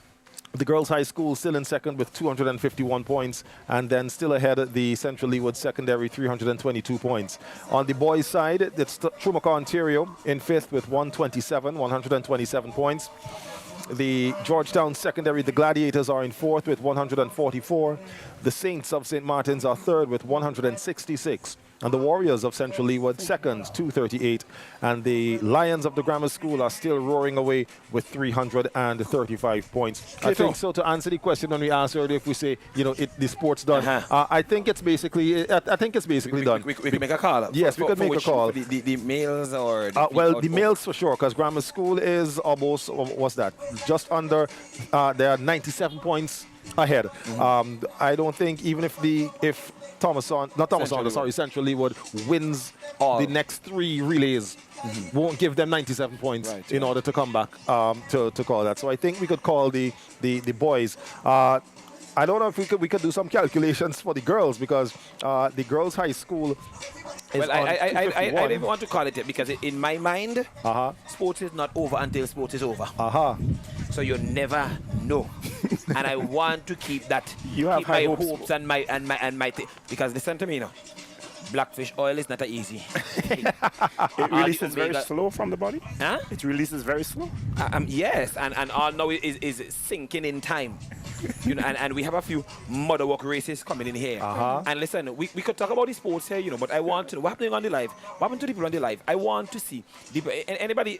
The girls' high school still in 2nd with 251 points, and then still ahead the Central Leeward Secondary, 322 points. On the boys' side, it's Trumac, Ontario in 5th with 127 points. The Georgetown Secondary, the Gladiators, are in 4th with 144. The Saints of St. Martin's are 3rd with 166. And the Warriors of Central Leeward, 2nd, 238. And the Lions of the Grammar School are still roaring away with 335 points. I think so. To answer the question when we asked earlier, if we say, the sport's done, I think it's basically, done. We could make a call. Yes, we could make a call. The males or the males for sure, because Grammar School is almost, what's that? Just under, they are 97 points ahead. I don't think even if Central Leeward wins the next 3 relays, won't give them 97 points in order to come back to call that. So I think we could call the boys. I don't know if we could do some calculations for the girls, because the girls' high school is well, I don't even want to call it because in my mind, sports is not over until sports is over. So you never know. And I want to keep that. You have high hopes and my because listen to me now. Blackfish oil is not that easy. It releases very slow from the body? Huh? It releases very slow? Yes, and all now is sinking in time. And we have a few mother walk races coming in here. And listen, we could talk about the sports here, but I want to know what's happening on the live. What happened to the people on the live? I want to see anybody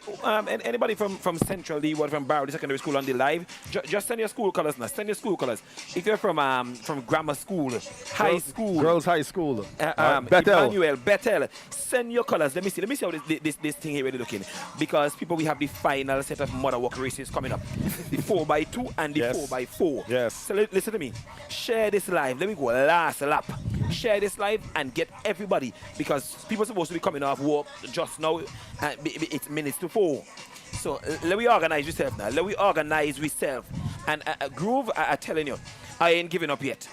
from Central Leeward, from Barrow Secondary School on the live. Just send your school colors now. Send your school colors. If you're from grammar school, high school, girls' high school, Emmanuel, Bethel, send your colors. Let me see how this thing here really looking. Because we have the final set of mother walk races coming up. The 4x2 and the 4x4. Yes. So listen to me. Share this live. Let me go last lap. Share this live and get everybody, because people are supposed to be coming off work just now. It's minutes to 4. So let me organize yourself now. Let me organize ourselves. And Groove, I'm telling you, I ain't giving up yet.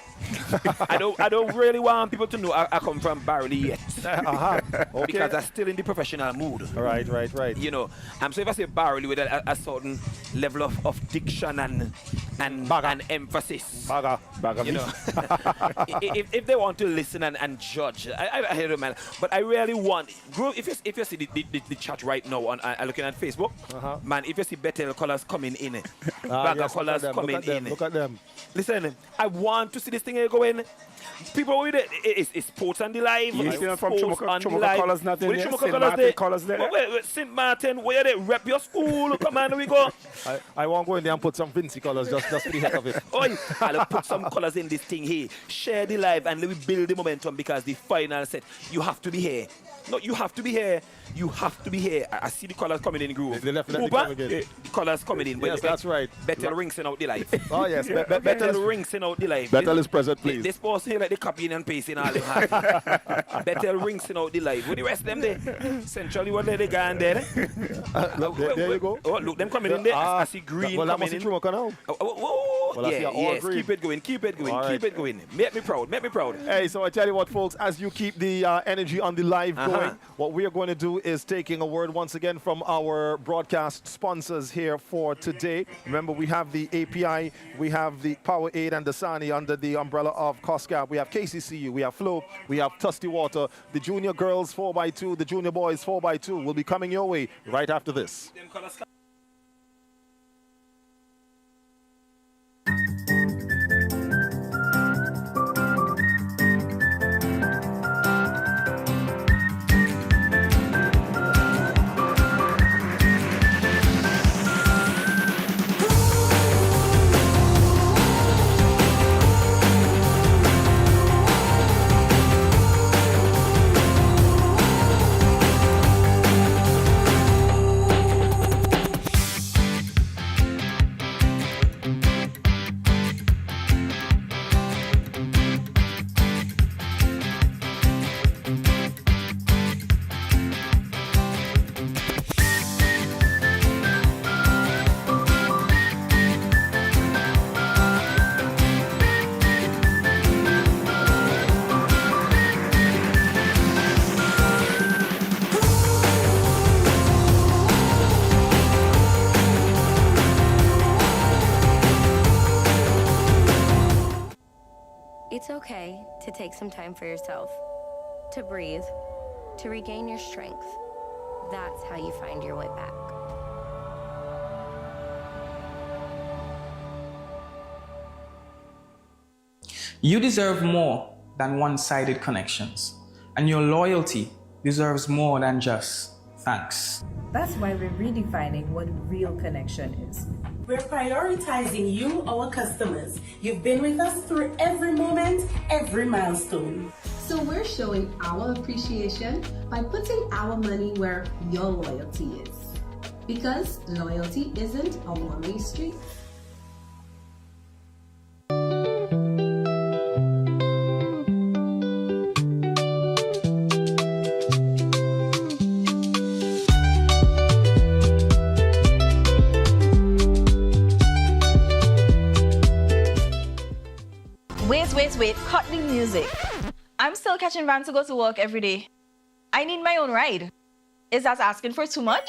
I don't really want people to know I come from Barley yet. Okay. Because I'm still in the professional mood. Right. You know, so if I say Barley with a certain level of diction and emphasis. Baga you know, if they want to listen and judge, I hear them, man. But I really want, if you see the chat right now on looking at Facebook, man, if you see Bethel colors coming in, Baga colors coming in. Look at them. Listen, I want to see this thing going. People with it's sports and the live. You see them from Chumuka colors, nothing there. Chumuka St. colors Martin there. colors there. Wait, St. Martin, where they rep your school? Come on, we go. I won't go in there and put some Vinci colors just for the heck of it. I'll put some colors in this thing here. Share the live and let me build the momentum because the final set, you have to be here. No, you have to be here. You have to be here. I see the colors coming in the groove. They definitely coming in. The colors coming in. Yes, that's right. Bethel rinsing out the life. Oh, yes. Bethel rinsing out the life. Bethel is present, please. They supposed to hear like the copying and pasting all the time. Bethel rinsing out the life. With the rest of them there. Centrally, what they got there? There you go. Oh, look, them coming in there. I see green well, coming that in. Must be now. Well, yes. Keep it going. Keep it going. Keep it going. Make me proud. Make me proud. Hey, so I tell you what, folks, as you keep the energy on the live going, what we are going to do is taking a word once again from our broadcast sponsors here for today. Remember, we have the API, we have the Powerade and Dasani under the umbrella of COSCAP. We have KCCU, we have Flow, we have Tusty Water. The junior girls 4x2, the junior boys 4x2 will be coming your way right after this. It's okay to take some time for yourself, to breathe, to regain your strength. That's how you find your way back. You deserve more than one-sided connections, and your loyalty deserves more than just thanks. That's why we're redefining what real connection is. We're prioritizing you, our customers. You've been with us through every moment, every milestone. So we're showing our appreciation by putting our money where your loyalty is. Because loyalty isn't a one-way street. Wait, cut the music. I'm still catching van to go to work every day. I need my own ride. Is that asking for too much?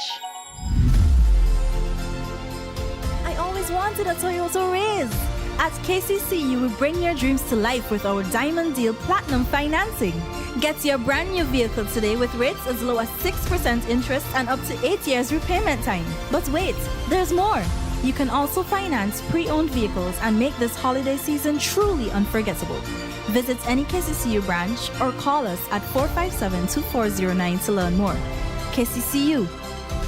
I always wanted a Toyota Riz. At KCCU, we bring your dreams to life with our Diamond Deal Platinum financing. Get your brand new vehicle today with rates as low as 6% interest and up to 8 years repayment time. But wait, there's more. You can also finance pre-owned vehicles and make this holiday season truly unforgettable. Visit any KCCU branch or call us at 457-2409 to learn more. KCCU,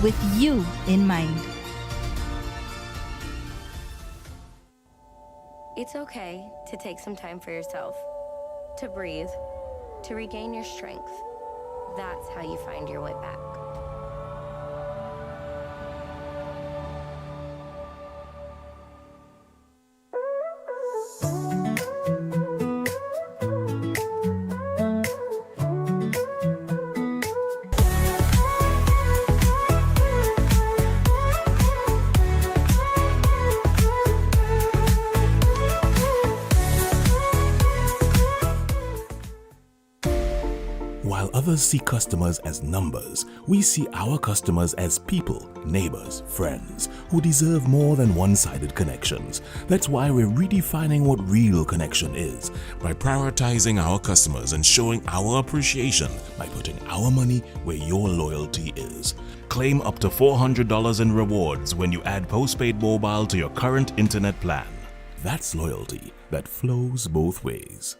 with you in mind. It's okay to take some time for yourself, to breathe, to regain your strength. That's how you find your way back. others see customers as numbers, we see our customers as people, neighbors, friends, who deserve more than one-sided connections. That's why we're redefining what real connection is, by prioritizing our customers and showing our appreciation by putting our money where your loyalty is. Claim up to $400 in rewards when you add postpaid mobile to your current internet plan. That's loyalty that flows both ways.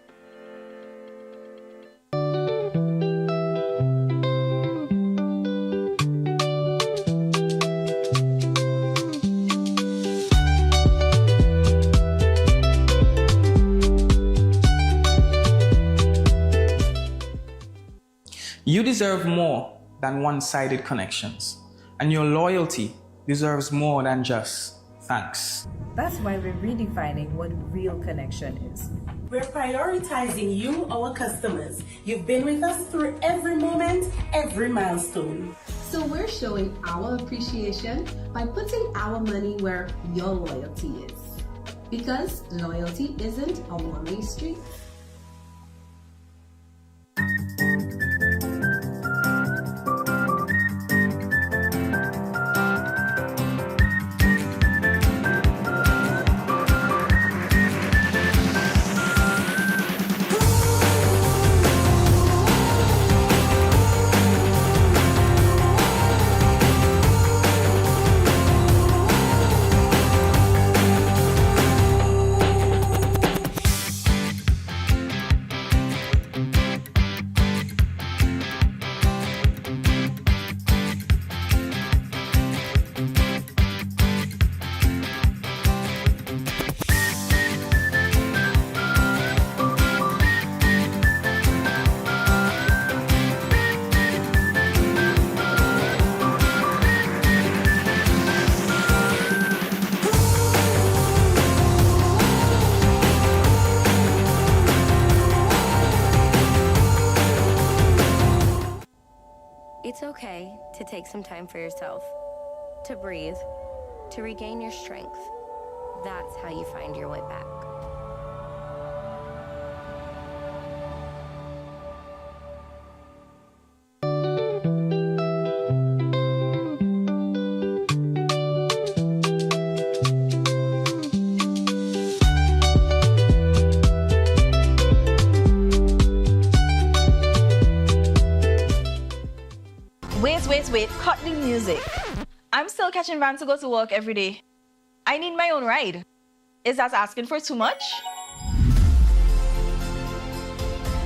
You deserve more than one-sided connections, and your loyalty deserves more than just thanks. That's why we're redefining what real connection is. We're prioritizing you, our customers. You've been with us through every moment, every milestone. So we're showing our appreciation by putting our money where your loyalty is. Because loyalty isn't a one-way street. It's okay to take some time for yourself, to breathe, to regain your strength. That's how you find your way back. Wait, cut the music. I'm still catching van to go to work every day. I need my own ride. Is that asking for too much?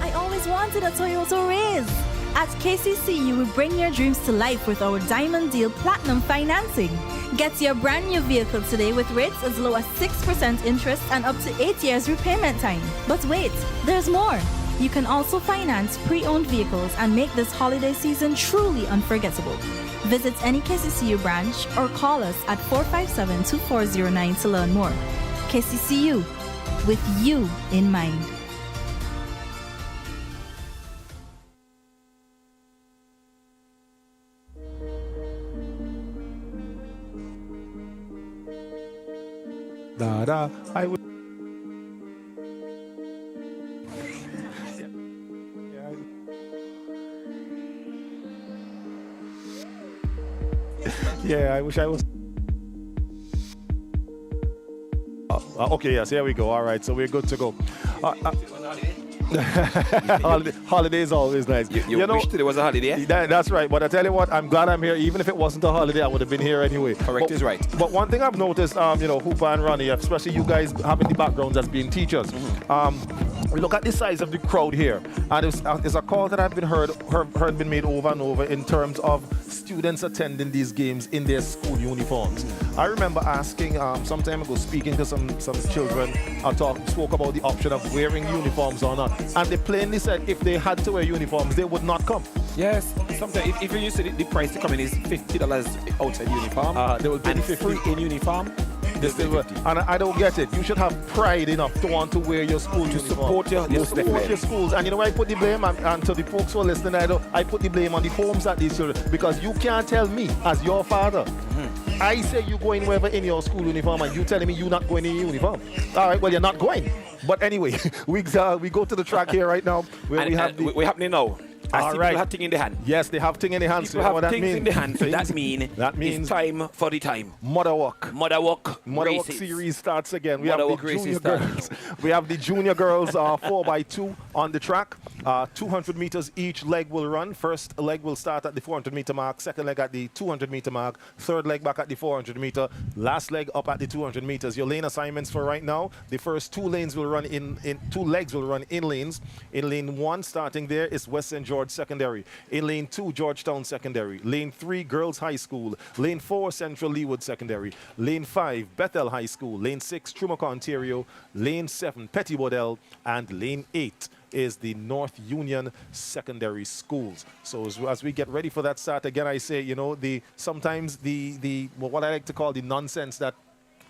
I always wanted a Toyota Riz. At KCCU, we bring your dreams to life with our Diamond Deal Platinum financing. Get your brand new vehicle today with rates as low as 6% interest and up to 8 years repayment time. But wait, there's more. You can also finance pre-owned vehicles and make this holiday season truly unforgettable. Visit any KCCU branch or call us at 457-2409 to learn more. KCCU, with you in mind. I would. Yeah, I wish I was. Okay, yes, here we go. All right, so we're good to go. Holiday is always nice. You know, wished it was a holiday? That's right. But I tell you what, I'm glad I'm here. Even if it wasn't a holiday, I would have been here anyway. Correct is right. But one thing I've noticed, Hooper and Ronnie, especially you guys having the backgrounds as being teachers, we look at the size of the crowd here, and it's a call that I've been heard been made over and over in terms of students attending these games in their school uniforms. I remember asking some time ago, speaking to some children, spoke about the option of wearing uniforms or not, and they plainly said if they had to wear uniforms, they would not come. Yes, sometimes if you used to the price to come in is $50 outside uniform, they will pay and $50 free in uniform. And I don't get it. You should have pride enough to want to wear your school uniform. Support your schools. And you know where I put the blame? And to the folks who are listening, I put the blame on the homes at these children. Because you can't tell me, as your father, I say you going wherever in your school uniform and you telling me you're not going in your uniform. All right, well, you're not going. But anyway, we go to the track here right now. We're happening now. I All see right. people have thing in the hand. Yes, they have thing in the hand. People so have what that things means? in the hand, so that means means it's time for the time. Mother Walk. Mother Walk Walk series starts again. We Mother have Walk the races junior start. girls. We have the junior girls 4x2 on the track. 200 meters each leg will run. First leg will start at the 400 meter mark. Second leg at the 200 meter mark. Third leg back at the 400 meter. Last leg up at the 200 meters. Your lane assignments for right now. The first two lanes will run in 2 legs will run in lanes. In lane 1, starting there, is West St. George Secondary. In lane 2, Georgetown Secondary. Lane 3, Girls High School. Lane 4, Central Leewood Secondary. Lane 5, Bethel High School. Lane 6, Trumoca, Ontario. Lane 7, Petty Bodell. And lane 8 is the North Union Secondary Schools. So as we get ready for that start, again, I say, you know, sometimes what I like to call the nonsense that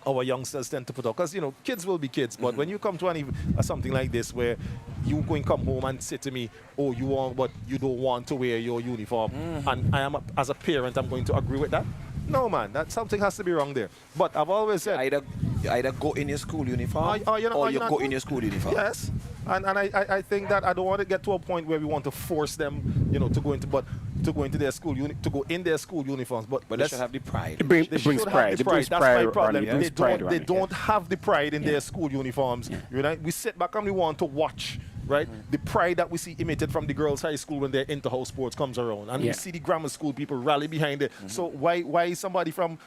our youngsters tend to put up, because, you know, kids will be kids, but when you come to something like this where you going come home and say to me, oh, you want, but you don't want to wear your uniform, and I am, as a parent, I'm going to agree with that? No, man, that something has to be wrong there. But I've always said, either go in your school uniform or you go in your school uniform. Yes, and I think that I don't want to get to a point where we want to force them, you know, to go into their school to go in their school uniforms. But they should have the pride. It brings pride. That's my problem. They don't have the pride in their school uniforms. You know, we sit back and we want to watch. Right, the pride that we see emitted from the girls' high school when their inter-house sports comes around, and we see the grammar school people rally behind it. So why somebody from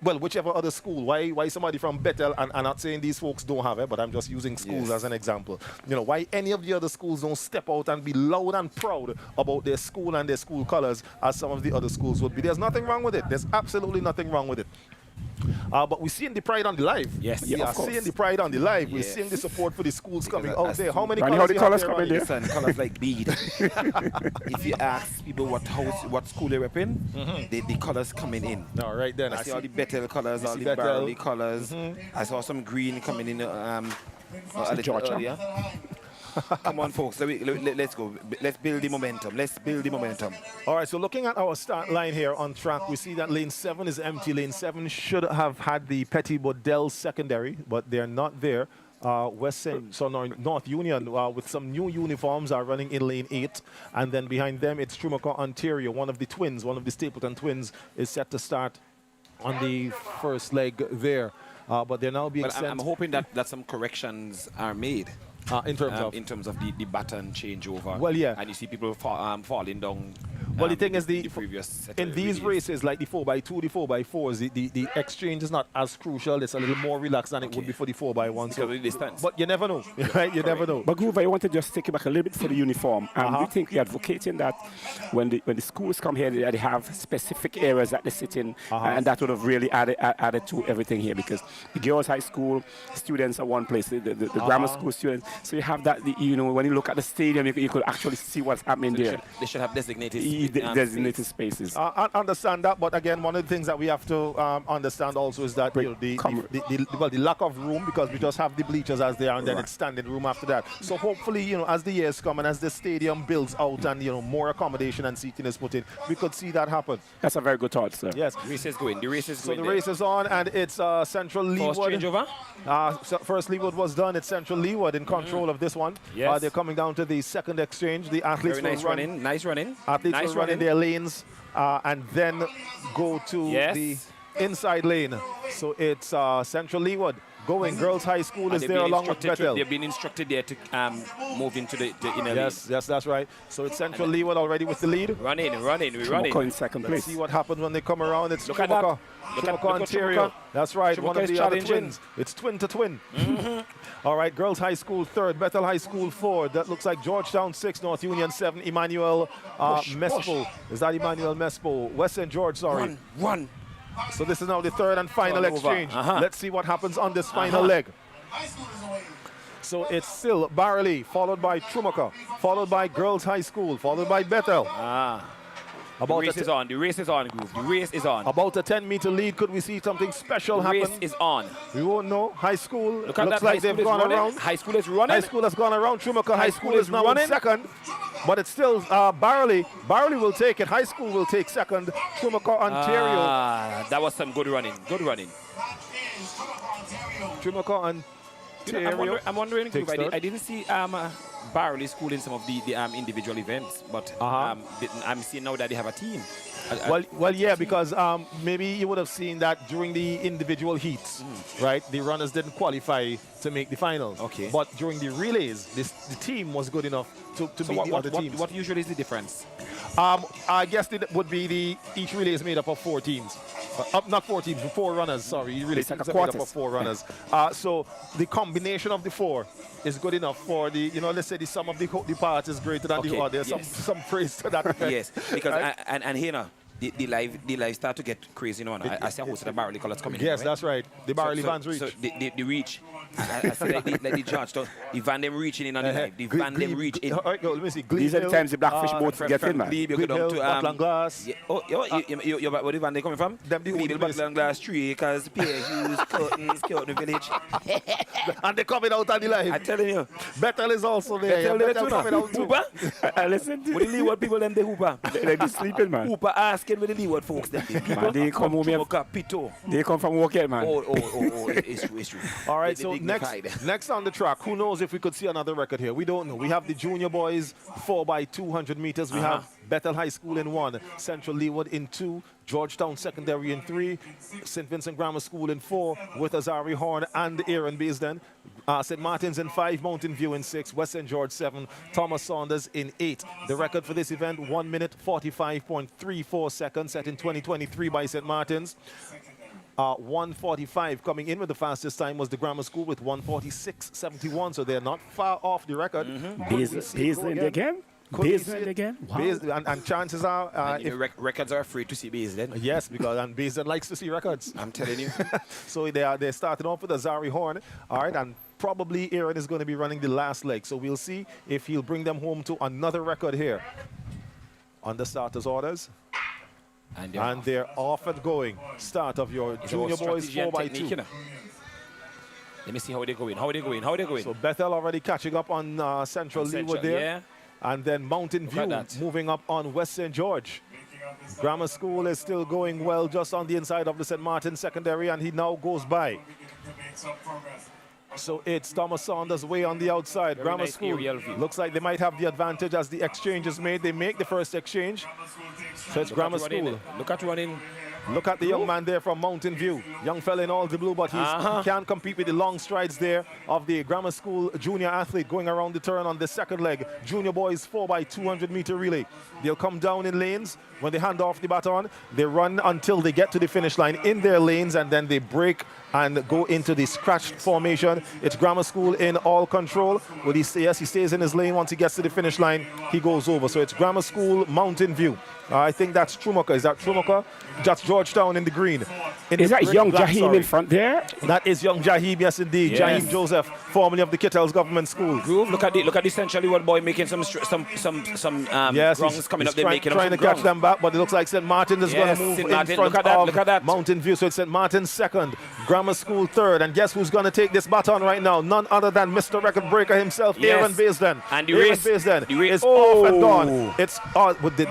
well, whichever other school, why somebody from Bethel, and I'm not saying these folks don't have it, but I'm just using schools as an example. You know, why any of the other schools don't step out and be loud and proud about their school and their school colors as some of the other schools would be. There's nothing wrong with it. There's absolutely nothing wrong with it. But we're seeing the pride on the live. Yes, we are seeing the pride on the live. We're seeing the support for the schools coming out there. How many colors coming there? Colors like bead. If you ask people what school they're repping, the colors coming in. All right, then I see all the Bethel colors, all the Barley colors. I saw some green coming in a little earlier. Come on, folks. Let's go. Let's build the momentum. Let's build the momentum. All right, so looking at our start line here on track, we see that lane 7 is empty. Lane 7 should have had the Petty Bodell Secondary, but they're not there. North Union with some new uniforms are running in lane 8, and then behind them it's Trumoca, Ontario. One of the Stapleton twins is set to start on the first leg there, but they're now being sent. I'm hoping that some corrections are made. In terms of the baton changeover. Well, yeah. And you see people falling down. Well, the thing is, in these races, like the 4x2, the 4x4s, the exchange is not as crucial. It's a little more relaxed than it would be for the 4x1. Because of the distance. But you never know, right? You never know. But Groove, I want to just take it back a little bit for the uniform. We think we're advocating that when the schools come here, they have specific areas that they sit in, and that would have really added to everything here, because the girls' high school students are one place, the grammar school students. So you have that, you know, when you look at the stadium, you could actually see what's happening there. They should have designated spaces. I understand that, but again, one of the things that we have to understand also is that the lack of room, because we just have the bleachers as they are, and then it's standing room after that. So hopefully, you know, as the years come and as the stadium builds out and, you know, more accommodation and seating is put in, we could see that happen. That's a very good thought, sir. Yes. The race is going. The race is going. So the race is on, and it's Central Leewood. First changeover? First Leewood was done. It's Central Leewood in control of this one. Yes. They're coming down to the second exchange. The athletes Very nice running. Nice running. Athletes will run in their lanes and then go to the inside lane. So it's Central Leewood going. Girls High School is there along with Bethel. They've been instructed there to move into the inner lane. Yes, that's right. So it's Central Leewood already with the lead. Running. We're running. In second place. Let's see what happens when they come around. It's Look at that. Trumoca, Ontario. That's right. Trumoca one of is the other challenging. twins. It's twin to twin. All right, Girls High School 3rd, Bethel High School 4. That looks like Georgetown 6, North Union 7, Emmanuel Mespo. Is that Emmanuel Mespo? West St. George, sorry. One. So this is now the third and final exchange. Let's see what happens on this final leg. So it's still Barley, followed by Trumoca, followed by Girls High School, followed by Bethel. The race is on. The race is on, Groove. The race is on. About a 10-meter lead. Could we see something special happen? The race is on. We won't know. High School Look at looks that. like they've gone around. High School is running. High School has gone around. Trumoca High School is now in second. But it's still Barley. Barley will take it. High School will take second. Trumoca, Ontario. That was some good running. Good running. Trumoca, Ontario. I'm wondering, Groove, I didn't see Barley School in some of the individual events, but I'm seeing now that they have a team. Well, yeah, because maybe you would have seen that during the individual heats, right? The runners didn't qualify to make the finals. Okay. But during the relays, the team was good enough to beat the other teams. What usually is the difference? I guess it would be each relay is made up of 4 teams. Not 4 teams, 4 runners, sorry. Relay It's like teams a are made up quartet. of 4 runners. So the combination of the 4 is good enough for the, let's say the sum of the parts is greater than the other. There's some praise to that effect. Yes, because right? and here now, the live start to get crazy now. I see a host of the Barley Colors coming in. Yes, right? that's right. The Barley vans reach. So the reach. I see like the judge, the van them reaching in on the live. The van them reach in. All right, go, let me see. These are the times the Blackfish boat get in, man. Glebe, you go down to Buckland Glass. Yeah. You where the van they coming from? Glebe, Buckland Glass, 3 acres, Pier Hughes, Curtin Village. And they're coming out on the live. I'm telling you. Bethel is also there. Bethel coming out too. Hooper? Listen to what the Leeward people them, they Hooper. They be sleeping, man. Hooper asking with the Leeward folks them. Man, they come home here. Pito. They come from work yet, man. Oh, it's true. All right, They so dignified. next on the track, who knows if we could see another record here? We don't know. We have the junior boys 4x200 meters. We have Bethel High School in 1, Central Leeward in 2, Georgetown Secondary in 3, St. Vincent Grammar School in 4, with Azari Horn and Aaron Baisden, St. Martin's in 5, Mountain View in 6, West St. George 7, Thomas Saunders in 8. The record for this event, 1 minute 45.34 seconds, set in 2023 by St. Martin's. 1:45 coming in with the fastest time was the Grammar School with 1:46.71, so they're not far off the record. Baisden again? Baisden again? Wow. And chances are... records are free to see Baisden. Yes, because Baisden likes to see records. I'm telling you. So they're starting off with Azari Horn, all right, and probably Aaron is going to be running the last leg. So we'll see if he'll bring them home to another record here. On the starters' orders. And they're off and going. Start of your junior boys 4x2. You know? Let me see how they're going. So Bethel already catching up on Central Leeward there. Yeah. And then Mountain View moving up on West St. George. Grammar School is still going well just on the inside of the St. Martin Secondary, and he now goes by. So it's Thomas Saunders way on the outside. Very Grammar nice School aerial view. looks like they might have the advantage as the exchange is made. They make the first exchange. So it's Grammar School. Look at running. Look at the young man there from Mountain View. Young fella in all the blue, but he can't compete with the long strides there of the Grammar School junior athlete going around the turn on the second leg. Junior boys 4x200 meter relay. They'll come down in lanes. When they hand off the baton, they run until they get to the finish line in their lanes, and then they break and go into the scratched formation. It's Grammar School in all control. Well, he stays in his lane. Once he gets to the finish line, he goes over. So it's Grammar School, Mountain View. I think that's Trumuka. Is that Trumuka? That's Georgetown in the green. Is that young Jahim in front there? That is young Jahim, yes indeed. Yes. Jahim Joseph, formerly of the Kittels Government School. Groove, look at the Central Leeward boy making some yes, grounds coming up there, making trying to catch them back, but it looks like St. Martin is going to move in front of Mountain View. So it's St. Martin second, Grammar School third, and guess who's going to take this baton right now? None other than Mr. Record Breaker himself, Yes. Aaron Baisden. And the Aaron race Baisden is off and gone. It's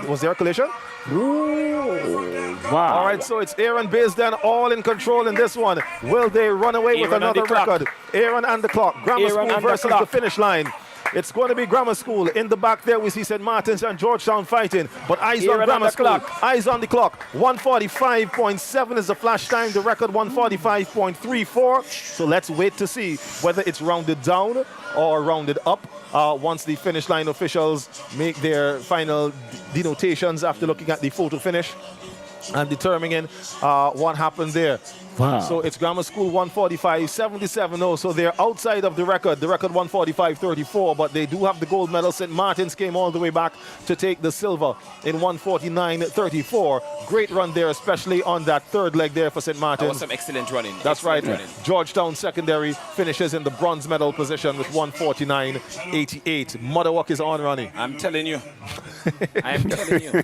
was there a collision? Ooh, wow. All right, so it's Aaron Baisden all in control in this one. Will they run away with another record? Aaron and the clock. Grammar School versus the finish line. It's going to be Grammar School. In the back there, we see St. Martin's and Georgetown fighting. But eyes on Grammar School. Eyes on the clock. 1:45.7 is the flash time. The record 1:45.34. So let's wait to see whether it's rounded down or rounded up once the finish line officials make their final denotations after looking at the photo finish and determining what happened there. Wow. So it's Grammar School 1:45.77. Oh, so they're outside of the record 1:45.34, but they do have the gold medal. St. Martin's came all the way back to take the silver in 1:49.34. Great run there, especially on that third leg there for St. Martin's. That was some excellent running. That's right. Georgetown Secondary finishes in the bronze medal position with 1:49.88. Motherwalk is on, Ronnie. I'm telling you. I am telling you.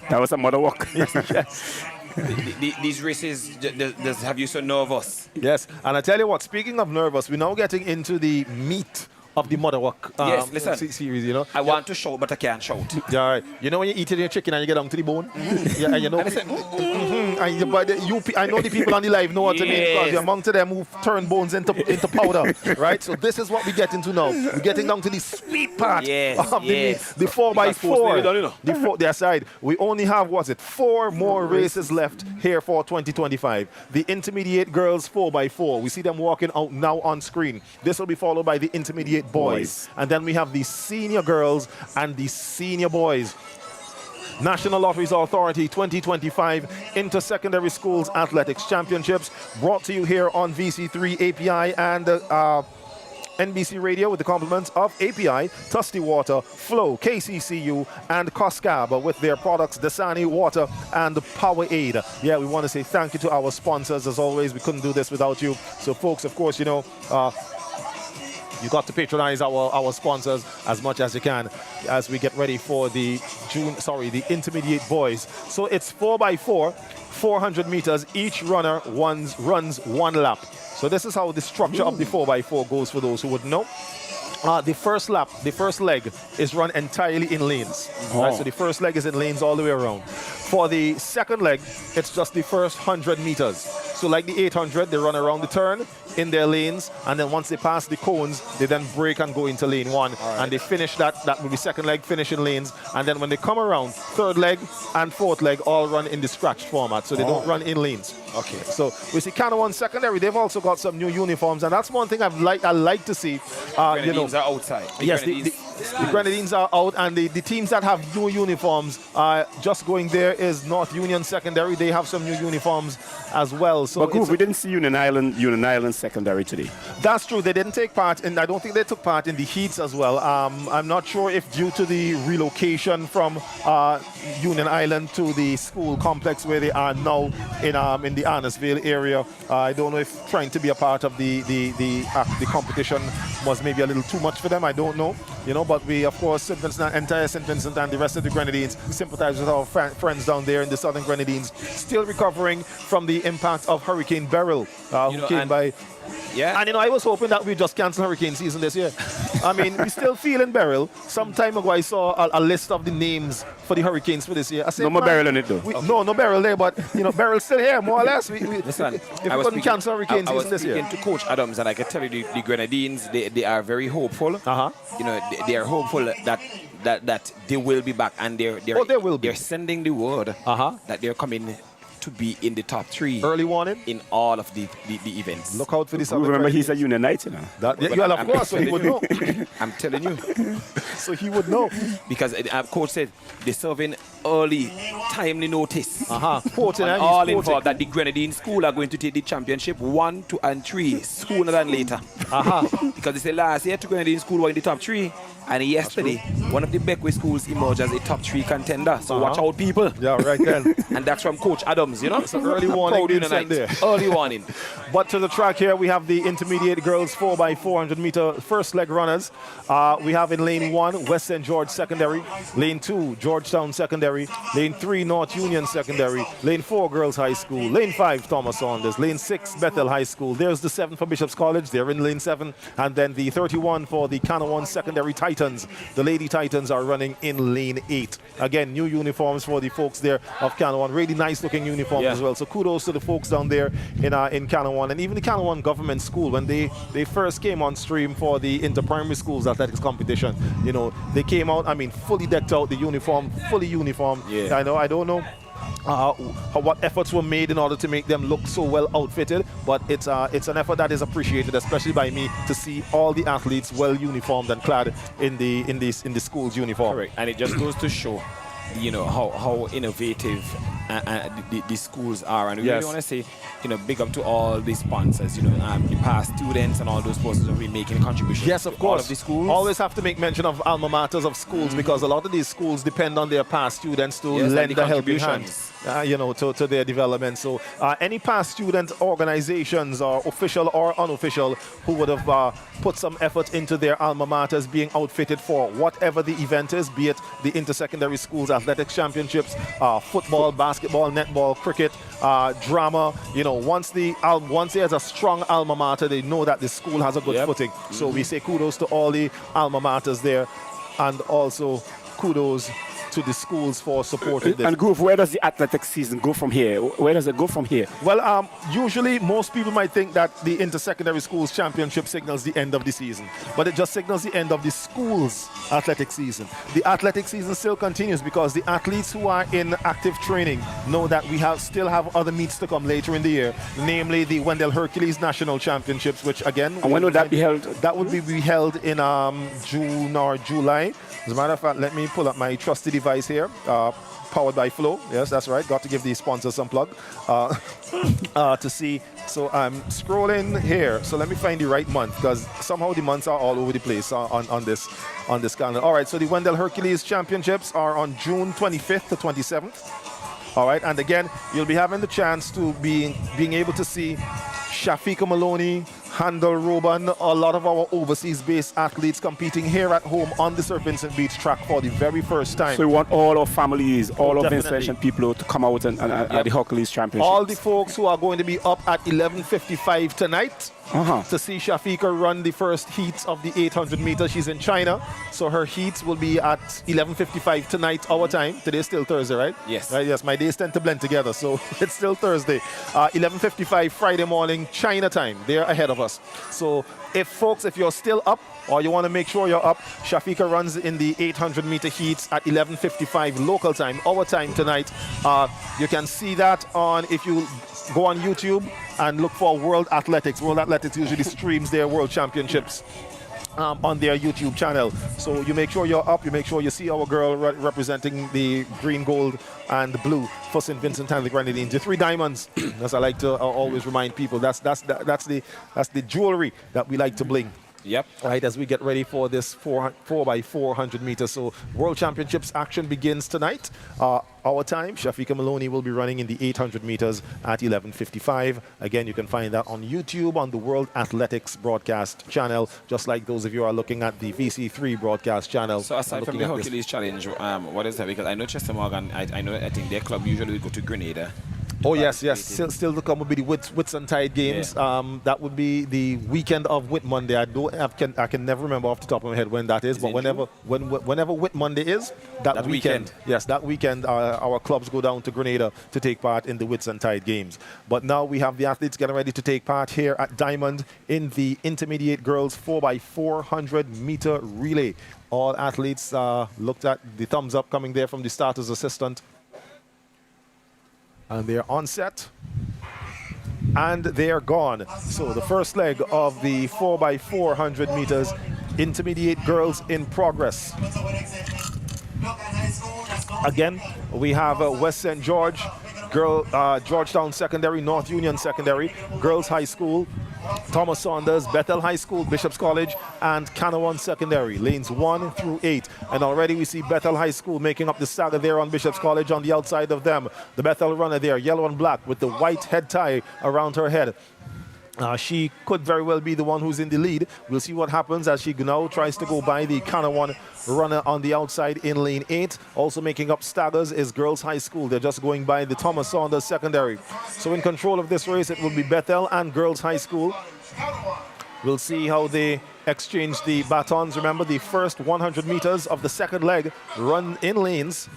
That was a Motherwalk. Yes. These races just have you so nervous. Yes, and I tell you what, speaking of nervous, we're now getting into the meat of the Motherwalk Yes, listen. series, you know. I want to shout, but I can't shout. Yeah, all right. You know when you eat your chicken and you get down to the bone? Yeah, and you know. And I said, and I know the people on the live know what to mean because you're among to them who turn bones into powder, right? So this is what we get into now. We're getting down to the sweet part of the meat, the 4x4. Their side. We only have 4 more races left here for 2025. The intermediate girls 4x4. We see them walking out now on screen. This will be followed by the intermediate boys. And then we have the senior girls and the senior boys. National Lotteries Authority 2025 Inter-Secondary Schools Athletics Championships, brought to you here on VC3 API and NBC Radio with the compliments of API, Tusty Water, Flow, KCCU, and Coscab with their products Dasani Water and Powerade. Yeah, we want to say thank you to our sponsors. As always, we couldn't do this without you. So, folks, of course, you know, you got to patronize our sponsors as much as you can as we get ready for the the intermediate boys. So it's 4x4, 400 meters. Each runner runs 1 lap. So this is how the structure of the 4x4 goes for those who would know. The first leg is run entirely in lanes. Right? So the first leg is in lanes all the way around. For the second leg, it's just the first 100 meters. So like the 800, they run around the turn in their lanes, and then once they pass the cones, they then break and go into lane 1. And they finish that will be second leg, finish in lanes. And then when they come around, third leg and fourth leg all run in the scratched format. So they don't run in lanes. Okay. So we see Canada Secondary, they've also got some new uniforms, and that's one thing I like to see. Grenadines are outside. Yes, the Grenadines are out, and the teams that have new uniforms, just going there is North Union Secondary. They have some new uniforms as well. So but Groove, we didn't see Union Island Secondary today. That's true. They didn't take part, and I don't think they took part in the heats as well. I'm not sure if due to the relocation from Union Island to the school complex where they are now in the Arnesville area. I don't know if trying to be a part of the competition was maybe a little too much for them. I don't know, you know. But we, of course, entire St. Vincent and the rest of the Grenadines sympathize with our friends down there in the Southern Grenadines, still recovering from the impact of Hurricane Beryl, who came by. Yeah. And, you know, I was hoping that we'd just cancel hurricane season this year. I mean, we still feeling Beryl. Some time ago, I saw a list of the names for the hurricanes for this year. I said, no more Beryl in it, though. No Beryl there, but, you know, Beryl's still here, more or less. Listen, if we couldn't cancel hurricane season this year. I was speaking to Coach Adams, and I can tell you the Grenadines, they are very hopeful. You know, they are hopeful that they will be back, and they're sending the word that they're coming to be in the top 3 early warning in all of the events. Look out for this. Remember, he's a Unionite, you know. Well, of course, so he would know. I'm telling you. So he would know. Because Coach said they're serving early, timely notice. All involved that the Grenadine School are going to take the championship 1, 2, and 3 sooner than later. Because they said last year, 2 Grenadine School were in the top 3. And yesterday, one of the Beckway schools emerged as a top 3 contender. So watch out, people. Yeah, right then. And that's from Coach Adams, you know. It's an early warning there. Early warning. But to the track here, we have the intermediate girls 4x400 meter first leg runners. We have in lane 1, West St. George Secondary. Lane 2, Georgetown Secondary. Lane 3, North Union Secondary. Lane 4, Girls High School. Lane 5, Thomas Saunders. Lane 6, Bethel High School. There's the 7 for Bishop's College. They're in lane 7. And then the 31 for the Canada Secondary Titans. The Lady Titans are running in lane 8. Again, new uniforms for the folks there of Canada. Really nice looking uniforms as well. So kudos to the folks down there in Canada. And even the Canada Government School, when they first came on stream for the inter-primary schools athletics competition, you know, they came out, I mean, fully decked out, the uniform, fully uniformed. I don't know what efforts were made in order to make them look so well outfitted, but it's an effort that is appreciated, especially by me, to see all the athletes well uniformed and clad in the school's uniform. Correct. And it just goes to show, you know, how innovative the schools are, and we really want to say, you know, big up to all the sponsors, you know, the past students and all those persons who are making contributions. Yes, of course. All of the schools. Always have to make mention of alma maters of schools, because a lot of these schools depend on their past students to lend a helping hand. to their development. So any past student organizations, or official or unofficial, who would have put some effort into their alma maters being outfitted for whatever the event is, be it the Intersecondary Schools Athletics Championships, football, basketball, netball, cricket, drama. Once there's a strong alma mater, they know that the school has a good footing. So we say kudos to all the alma maters there, and also kudos to the schools for supporting this. And Groove, where does the athletics season go from here? Where does it go from here? Well, usually most people might think that the Intersecondary Schools Championship signals the end of the season, but it just signals the end of the school's athletic season. The athletic season still continues because the athletes who are in active training know that we still have other meets to come later in the year, namely the Wendell Hercules National Championships, which again... And when would that be held? That would be held in June or July. As a matter of fact, let me pull up my trusty device here, powered by Flow. Yes, that's right. Got to give these sponsors some plug to see. So I'm scrolling here. So let me find the right month, because somehow the months are all over the place on this calendar. All right. So the Wendell Hercules Championships are on June 25th to 27th. All right. And again, you'll be having the chance to being able to see Shafika Maloney, Handel Roban, a lot of our overseas-based athletes competing here at home on the Sir Vincent Beach track for the very first time. So we want all our families, all of the international people to come out and at the Hercules Championship. All the folks who are going to be up at 11:55 tonight to see Shafika run the first heats of the 800 meters. She's in China, so her heats will be at 11:55 tonight, our time. Today's still Thursday, right? Yes. Right, yes, my days tend to blend together, so it's still Thursday. 11:55 Friday morning, China time. They're ahead of us. So if you're still up, or you want to make sure you're up, Shafika runs in the 800 meter heats at 11:55 local time, our time tonight. You can see that if you go on YouTube and look for World Athletics. World Athletics usually streams their World Championships on their YouTube channel. So you make sure you're up, you make sure you see our girl representing the green, gold, and blue for St. Vincent and the Grenadines. The 3 diamonds, as I like to always remind people, that's the jewelry that we like to bling. Yep. Right, as we get ready for this 4x400 meters. So World Championships action begins tonight. Our time, Shafika Maloney will be running in the 800 meters at 11:55. Again, you can find that on YouTube on the World Athletics broadcast channel, just like those of you who are looking at the VC3 broadcast channel. So aside from the Hercules Challenge, what is that? Because I know Chester Morgan, I think their club usually would go to Grenada. Oh, yes. Still to come would be the Whitsuntide Games. Yeah. That would be the weekend of Whit Monday. I can never remember off the top of my head when that is, but whenever Whit Monday is, that weekend. Yes, that weekend our clubs go down to Grenada to take part in the Whitsuntide Games. But now we have the athletes getting ready to take part here at Diamond in the intermediate girls 4x400 meter relay. All athletes looked at the thumbs up coming there from the starter's assistant. And they're on set, and they're gone. So the first leg of the 4x400 meters intermediate girls in progress. Again, we have West St. George, Georgetown Secondary, North Union Secondary, Girls High School, Thomas Saunders, Bethel High School, Bishop's College, and Canawan Secondary, lanes 1 through 8. And already we see Bethel High School making up the saga there on Bishop's College. On the outside of them, the Bethel runner there, yellow and black with the white head tie around her head. She could very well be the one who's in the lead. We'll see what happens as she now tries to go by the Canawan runner on the outside in lane 8. Also making up staggers is Girls High School. They're just going by the Thomas Saunders Secondary. So in control of this race, it will be Bethel and Girls High School. We'll see how they exchange the batons. Remember, the first 100 meters of the second leg run in lanes.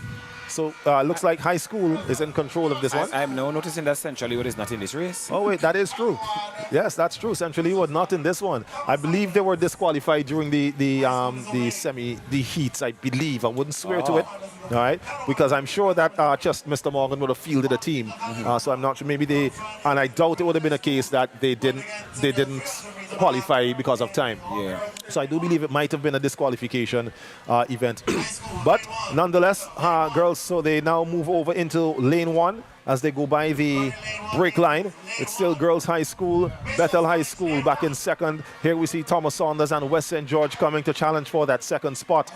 So looks like High School is in control of this one. I'm now noticing that Central Leeward is not in this race. Oh wait, that is true. Yes, that's true. Central Leeward not in this one. I believe they were disqualified during the heats. I believe. I wouldn't swear to it. All right, because I'm sure that just Mr. Morgan would have fielded a team. So I'm not sure. Maybe they, and I doubt it would have been a case that they didn't qualify because of time. Yeah. So I do believe it might have been a disqualification event. But nonetheless, girls, so they now move over into lane 1 as they go by the break line. It's still Girls High School, Bethel High School back in second. Here we see Thomas Saunders and West St. George coming to challenge for that second spot.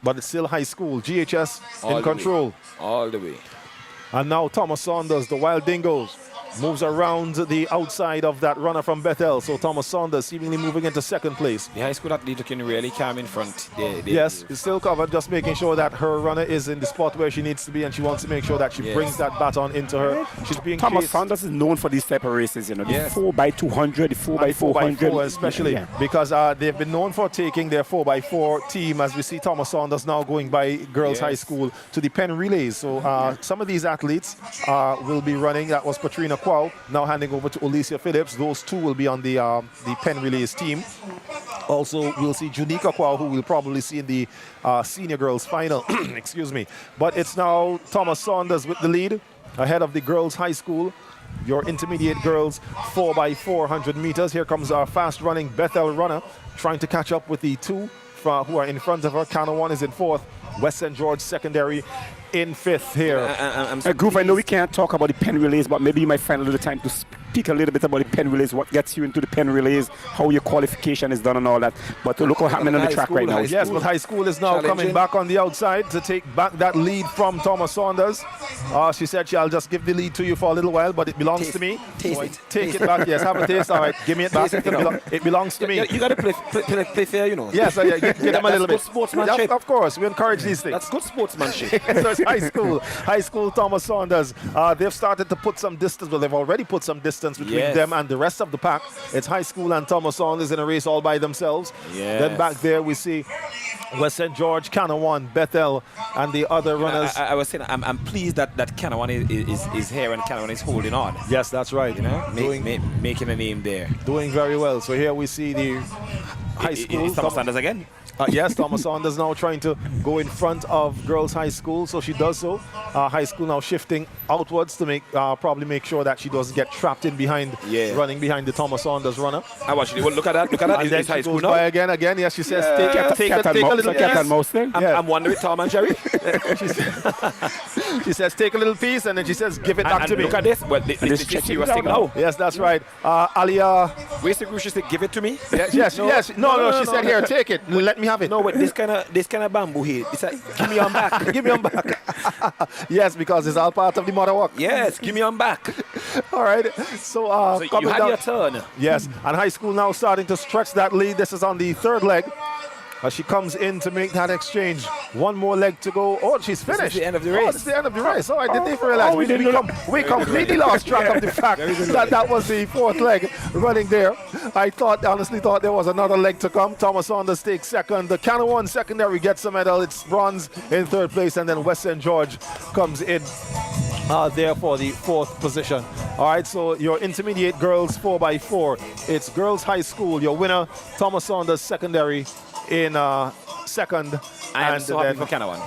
but it's still high school. GHS All in the control. way. All the way. And now Thomas Saunders, the Wild Dingoes, moves around the outside of that runner from Bethel. So Thomas Saunders seemingly moving into second place. The high school athlete looking really calm in front. Yes, it's still covered, just making sure that her runner is in the spot where she needs to be, and she wants to make sure that she brings that baton into her. She's being Thomas chased. Saunders is known for these type of races, you know, the Yes. 4x200, the 4x400. 4x4 especially, Yeah. because they've been known for taking their 4x4 team, as we see Thomas Saunders now going by Girls High School to the Penn Relays. So some of these athletes will be running. That was Patrina Quao, now handing over to Alicia Phillips. Those two will be on the Penn Relays team. Also, we'll see Junika Quao, who we'll probably see in the senior girls final. Excuse me. But it's now Thomas Saunders with the lead ahead of the girls high school. Your intermediate girls 4x400 meters. Here comes our fast running Bethel runner trying to catch up with the two who are in front of her. Canawan is in fourth. West St. George Secondary in fifth here. Groove, I know we can't talk about the Penn Relays, but maybe you might find a little time to speak a little bit about the Penn Relays, what gets you into the Penn Relays, how your qualification is done and all that. But look what's happening on the track right now. Yes, but high school is now coming back on the outside to take back that lead from Thomas Saunders. She said I'll just give the lead to you for a little while, but it belongs to me. Taste it. Take it back. Yes, have a taste. All right, give me it back. It belongs to me. You got to play fair, you know. Yes, give them a little bit. That's good sportsmanship. Of course, we encourage these things. That's good sportsmanship. So it's high school Thomas Saunders. They've started to put some distance. Well, they've already put some distance between them and the rest of the pack. It's high school and Thomas Saunders in a race all by themselves. Yes. Then back there we see West St. George, Canawan, Bethel, and the other runners. I was saying I'm pleased that Canawan is here and Canawan is holding on. Yes, that's right. You know, making a name there. Doing very well. So here we see the high school. Is Thomas Saunders again? Yes, Thomas Saunders now trying to go in front of girls high school, so she does so. High school now shifting outwards to probably make sure that she doesn't get trapped in behind, running behind the Thomas Saunders runner. I watch it. Well, look at that. Look at that. And then high she school goes now. by again. Yes, she says, take a little piece. I'm wondering, Tom and Jerry. She says, take a little piece, and then she says, give it back to me. Look at this. Well, this is the serious thing now. Yes, that's right. Alia. Where's the group? She said, give it to me. Yes. No, she said, here, take it. Let me have it. No, but this kind of bamboo here. It's like, give me on back. Give me on back. Yes, because it's all part of the mother walk. Yes, give me on back. All right. So you had your turn. Yes, and high school now starting to stretch that lead. This is on the third leg. As she comes in to make that exchange. One more leg to go. Oh, she's finished. This is the end of the race. It's the end of the race. Oh, I didn't even realize. We completely lost track of the fact that was the fourth leg running there. I honestly thought there was another leg to come. Thomas Saunders takes second. The Canawan Secondary gets a medal. It's bronze in third place. And then West St. George comes in there for the fourth position. All right, so your intermediate girls 4x4. It's girls high school. Your winner, Thomas Saunders Secondary in second. I am so happy for Canawan.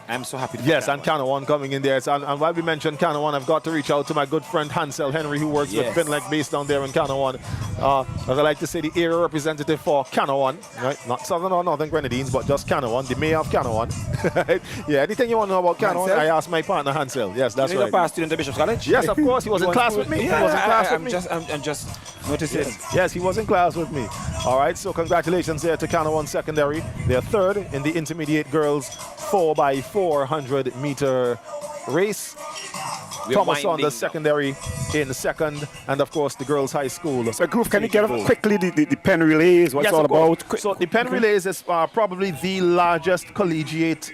I'm so happy for Yes, Canawan. and Canawan coming in there. And while we mentioned Canawan, I've got to reach out to my good friend Hansel Henry, who works with Finlec based down there in Canawan. As I like to say, the area representative for Canawan, right? Not Southern or Northern Grenadines, but just Canawan, the mayor of Canawan. Yeah, anything you want to know about Canawan, I ask my partner Hansel. Yes, that's right. You're a past student at Bishop's College? Yes, of course. He was in class with me. Yeah, He was in class with me. I'm just noticing. Yes, he was in class with me. All right, so congratulations there to Canawan Secondary. They're third in the intermediate girls 4x400 meter race. Thomas Saunders Secondary in second, and of course the girls high school. So Groove, can you get up quickly the Penn Relays, what's all about? So the Penn Relays is probably the largest collegiate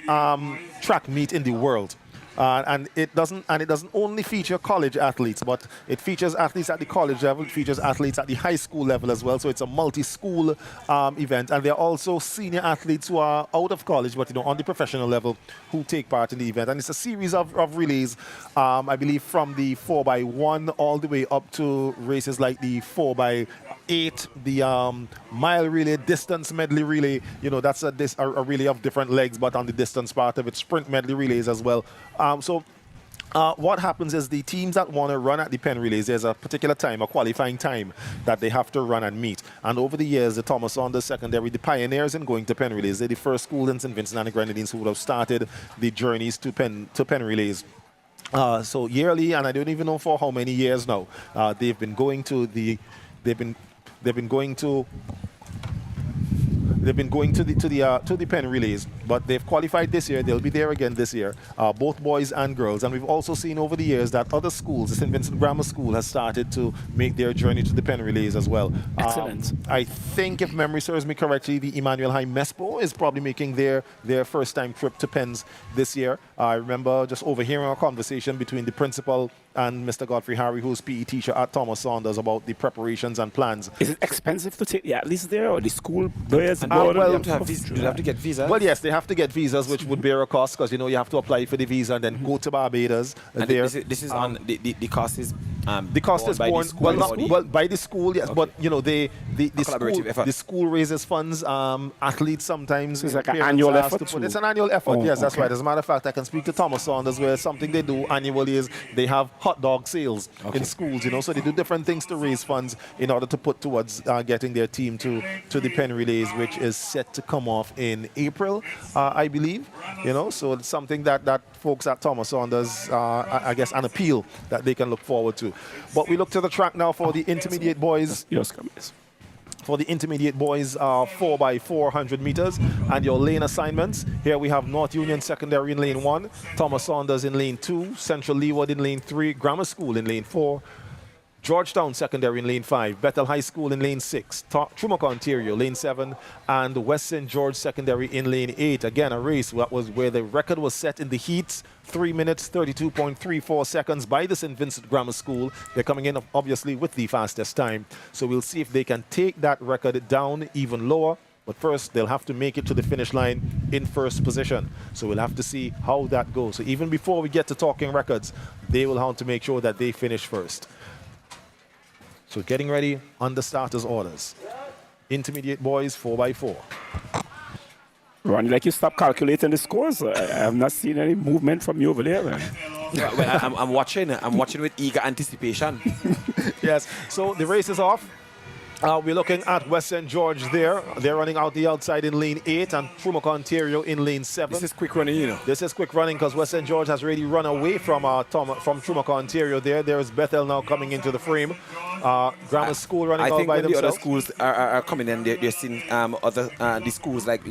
track meet in the world. And it doesn't only feature college athletes, but it features athletes at the college level, it features athletes at the high school level as well. So it's a multi-school event, and there are also senior athletes who are out of college, but on the professional level, who take part in the event. And it's a series of relays, I believe, from the 4x1 all the way up to races like the 4x8, the mile relay, distance medley relay. That's a relay of different legs, but on the distance part of it, sprint medley relays as well. What happens is the teams that want to run at the Penn Relays, there's a particular time, a qualifying time that they have to run and meet. And over the years, the Thomas Saunders Secondary, the pioneers in going to Penn Relays, they're the first school in St. Vincent and the Grenadines who would have started the journeys to Penn Relays. So yearly, and I don't even know for how many years now, they've been going to they've been going to the pen relays, but they've qualified this year. They'll be there again this year, both boys and girls. And we've also seen over the years that other schools, the St. Vincent Grammar School has started to make their journey to the pen relays as well. Excellent. I think, if memory serves me correctly, the Emmanuel High Mespo is probably making their first-time trip to pens this year. I remember just overhearing a conversation between the principal and Mr. Godfrey Harry, who's PE teacher at Thomas Saunders, about the preparations and plans. Is it expensive to take the athletes there, or the school bears? Well, you have to get visas. Well, yes, they have to get visas, which would bear a cost, because you have to apply for the visa and then go to Barbados. And this is on the cost is the cost is borne by the school, yes, but the school raises funds. Athletes sometimes so it's like an annual effort. It's an annual effort. Yes, that's right. As a matter of fact, I can speak to Thomas Saunders, where something they do annually is they have hot dog sales in schools. So they do different things to raise funds in order to put towards getting their team to the pen relays, which is set to come off in April, I believe. So it's something that folks at Thomas Saunders, I guess, an appeal that they can look forward to. But we look to the track now for the intermediate boys. For the intermediate boys, 4x400 meters, and your lane assignments. Here we have North Union Secondary in lane 1, Thomas Saunders in lane 2, Central Leeward in lane 3, Grammar School in lane 4, Georgetown Secondary in lane 5, Bethel High School in lane 6, Trumaka Ontario lane 7, and West St. George Secondary in lane 8. Again, a race that was where the record was set in the heats, 3 minutes 32.34 seconds by the St. Vincent Grammar School. They're coming in obviously with the fastest time, so we'll see if they can take that record down even lower. But first, they'll have to make it to the finish line in first position. So we'll have to see how that goes. So even before we get to talking records, they will have to make sure that they finish first. So getting ready on the starters' orders. Intermediate boys, 4x4. Ronnie, like you stop calculating the scores. I have not seen any movement from you over there, man. I'm watching with eager anticipation. Yes, so the race is off. We're looking at West St. George there. They're running out the outside in lane 8 and Trumaka Ontario in lane 7. This is quick running, This is quick running because West St. George has already run away from Trumaka Ontario there. There is Bethel now coming into the frame. Grammar School running out by themselves. I think the other schools are coming in, they're seeing the schools like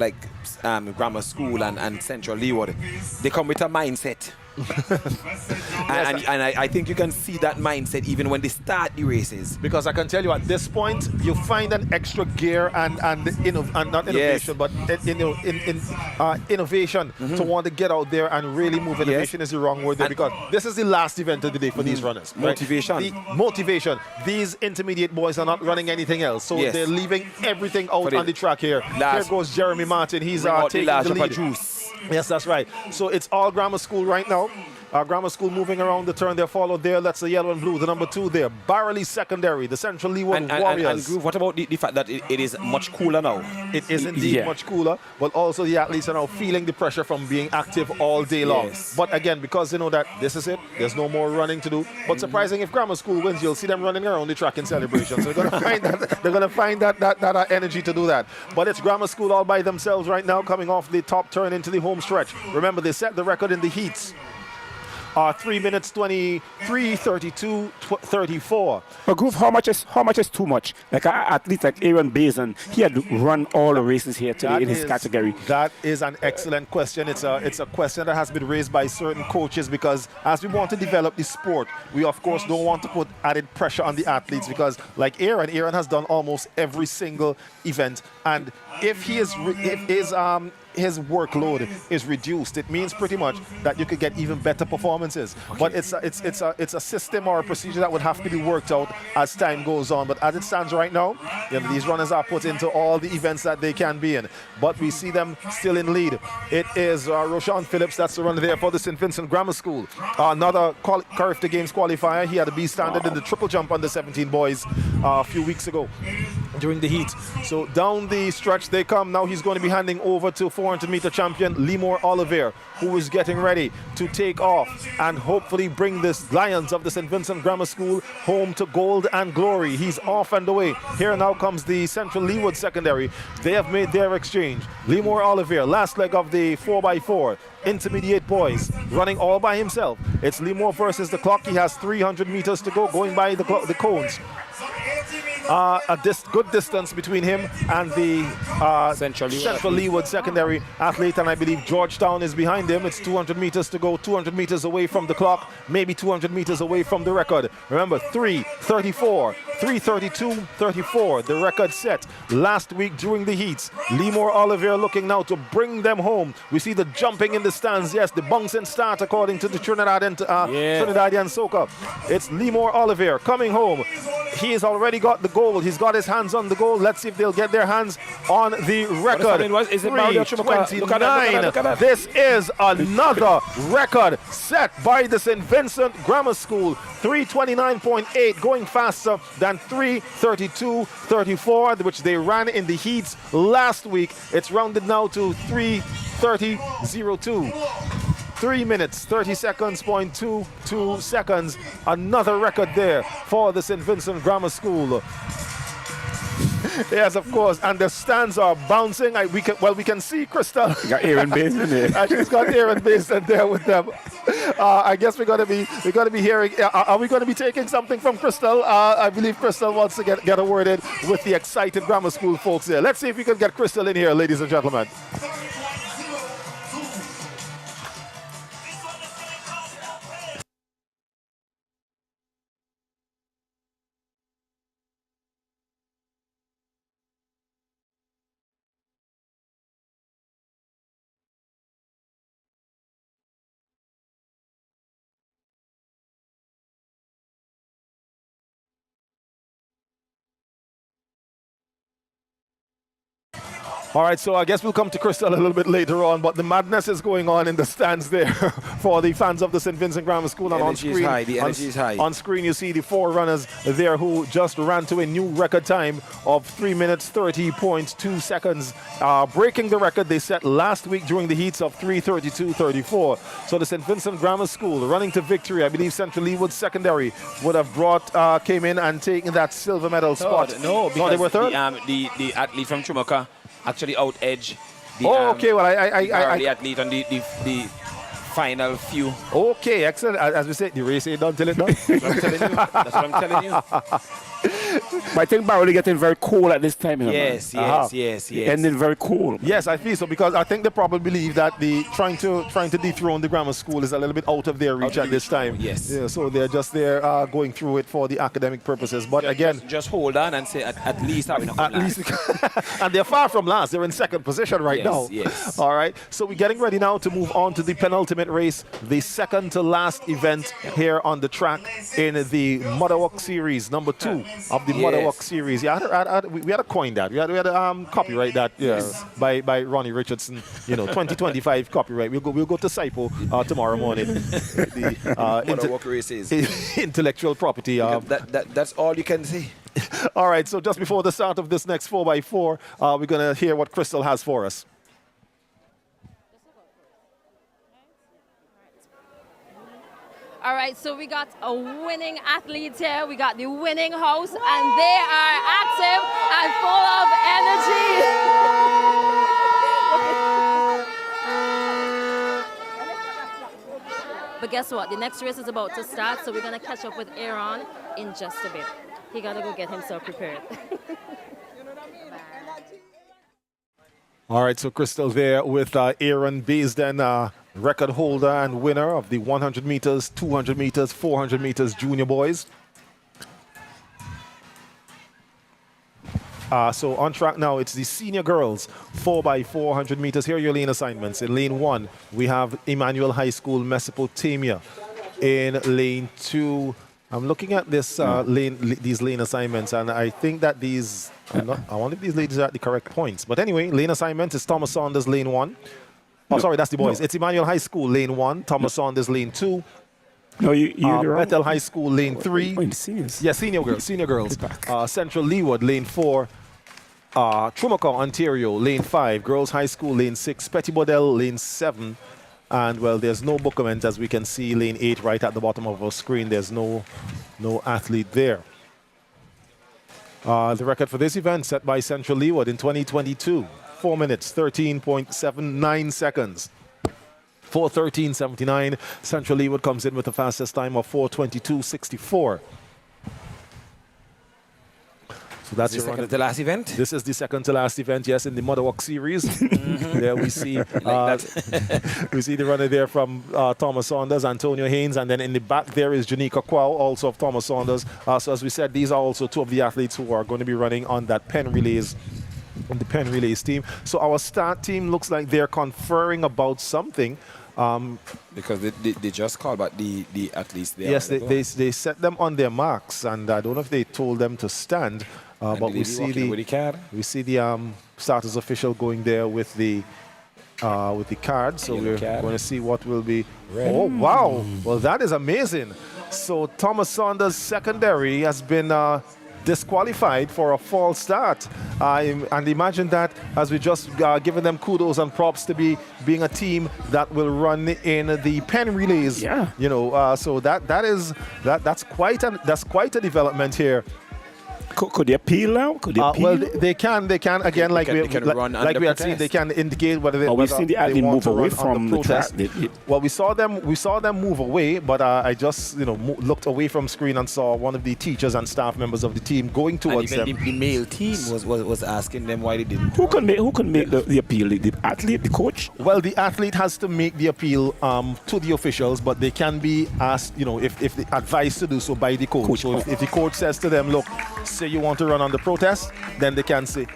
Grammar School and Central Leeward. They come with a mindset. and I think you can see that mindset even when they start the races. Because I can tell you at this point, you find an extra gear and not innovation, but innovation to want to get out there and really move. Innovation is the wrong word there, because this is the last event of the day for these runners. Motivation. Right? The motivation. These intermediate boys are not running anything else, so they're leaving everything out on the track here. Here goes Jeremy Martin. He's taking the lead. Yes, that's right. So it's all Grammar School right now. Grammar School moving around the turn. They're followed there. That's the yellow and blue. The number 2 there. Barley Secondary, the Central Leeward Warriors. And Groove, what about the fact that it is much cooler now? It is indeed much cooler, but also the athletes are now feeling the pressure from being active all day long. But again, because they know that this is it, there's no more running to do. But surprising, if Grammar School wins, you'll see them running around the track in celebration. So they're going to find that energy to do that. But it's Grammar School all by themselves right now, coming off the top turn into the home stretch. Remember, they set the record in the heats. 3 minutes 33:32:34. But Groove, how much is too much? Like an athlete like Aaron Bazin, he had run all the races here today in his category. That is an excellent question. It's a question that has been raised by certain coaches, because as we want to develop the sport, we of course don't want to put added pressure on the athletes, because like Aaron has done almost every single event, and if his workload is reduced, it means pretty much that you could get even better performances. Okay. But it's a system or a procedure that would have to be worked out as time goes on. But as it stands right now, these runners are put into all the events that they can be in. But we see them still in lead. It is Roshan Phillips, that's the runner there for the St. Vincent Grammar School. Another Carifta Games qualifier. He had a B standard in the triple jump under 17 boys a few weeks ago during the heat. So down the stretch they come. Now he's going to be handing over to 400-meter champion Lemore Oliver, who is getting ready to take off and hopefully bring the Lions of the St. Vincent Grammar School home to gold and glory. He's off and away. Here now comes the Central Leeward Secondary. They have made their exchange. Lemore Oliver, last leg of the 4x4. Intermediate boys, running all by himself. It's Lemore versus the clock. He has 300 meters to go, going by the cones. good distance between him and the Central Leeward Secondary athlete, and I believe Georgetown is behind him. It's 200 meters to go, 200 meters away from the clock, maybe 200 meters away from the record. Remember, 3:34, 3:32:34, the record set last week during the heats. Lemore Olivier looking now to bring them home. We see the jumping in the stands. Yes, the bouncing start according to the Trinidadian soca. It's Lemore Olivier coming home. He has already got the goal. He's got his hands on the goal. Let's see if they'll get their hands on the record. 3:29. This is another record set by the St. Vincent Grammar School. 3:29.8, going faster than 3:32:34, which they ran in the heats last week. It's rounded now to 3:30:02. 3 minutes, 30 seconds, 0.22 seconds. Another record there for the St. Vincent Grammar School. Yes, of course, and the stands are bouncing. We can see Crystal. You got Aaron Basin there. And she's got Aaron Basin there with them. I guess we're gonna be hearing. Are we gonna be taking something from Crystal? I believe Crystal wants to get a word in with the excited grammar school folks here. Let's see if we can get Crystal in here, ladies and gentlemen. All right, so I guess we'll come to Crystal a little bit later on, but the madness is going on in the stands there for the fans of the St. Vincent Grammar School. And on screen, the energy is high. On screen, you see the four runners there who just ran to a new record time of 3 minutes, 30.2 seconds, breaking the record they set last week during the heats of 3:32:34. So the St. Vincent Grammar School running to victory. I believe Central Leeward Secondary would have came in and taken that silver medal spot. No, because they were third? the athlete from Chumaka actually out-edged the the athlete on the final few. Okay, excellent. As we say, the race ain't done till it's done. That's what I'm telling you. But I think Barely getting very cool at this time. Yes. Ending very cool. Yes, I feel so, because I think they probably believe that the trying to dethrone the grammar school is a little bit out of their reach at this time. Yes. Yeah, so they're just there going through it for the academic purposes. But again, just hold on and say at least having a and they're far from last. They're in second position right now. Yes. All right. So we're getting ready now to move on to the penultimate race, the second to last event here on the track in the Motherwalk Series, number 2 of the Motherwalk Series. Yeah, we had to coin that. We had to copyright that by Ronnie Richardson. 2025 copyright. We'll go to SIPO tomorrow morning. The Motherwalk races. Intellectual property. That's all you can say. All right. So just before the start of this next 4x4, we're gonna hear what Crystal has for us. All right, so we got a winning athlete here. We got the winning house, and they are active and full of energy. But guess what? The next race is about to start, so we're going to catch up with Aaron in just a bit. He got to go get himself prepared. All right, so Crystal there with Aaron Baisden, record holder and winner of the 100 meters, 200 meters, 400 meters junior boys. So on track now, it's the senior girls 4x400 meters. Here are your lane assignments. In lane 1, we have Emmanuel High School, Mesopotamia. In lane 2, I'm looking at this these lane assignments, and I think that these, I wonder if these ladies are at the correct points. But anyway, lane assignment is Thomas Saunders, lane 1. Oh, sorry, that's the boys. It's Emmanuel High School, lane 1. Thomas Saunders, lane 2. No, you're Bethel High School, lane 3. the seniors. Yeah, senior girls. Central Leeward, lane 4. Chumaka, Ontario, lane 5. Girls High School, lane 6. Pettibodel, lane 7. And, well, there's no bookament, as we can see, lane 8 right at the bottom of our screen. There's no athlete there. The record for this event set by Central Leeward in 2022. 4 minutes, 13.79 seconds. 4:13.79. Central Leeward comes in with the fastest time of 4:22.64. So that's the your second to last event. This is the second to last event, yes, in the Motherwalk series. There we see we see the runner there from Thomas Saunders, Antonio Haynes, and then in the back there is Janika Kwao, also of Thomas Saunders. So as we said, these are also two of the athletes who are going to be running on that Penn Relays. On the Penn Relays team. So our start team looks like they're conferring about something. Because they just called back the athletes there. Yes, they set them on their marks, and I don't know if they told them to stand, but we see the starters official going there with the card. So we're going to see what will be. Red. Oh wow! Well, that is amazing. So Thomas Saunders secondary has been disqualified for a false start. And imagine that, as we just given them kudos and props to being a team that will run in the Penn Relays. Yeah. You know, so that's quite a development here. Could they appeal now? Could they appeal? Well, they can again, like we had seen, they can indicate whether they, we've seen the athlete move away from the track. Well, we saw them move away, but I just looked away from screen and saw one of the teachers and staff members of the team going towards and even them. The male team was asking them why they didn't. Who can make the appeal? The athlete, the coach? Well, the athlete has to make the appeal to the officials, but they can be asked, if they advised to do so by the coach. So if the coach says to them, look, say you want to run on the protest, then they can say.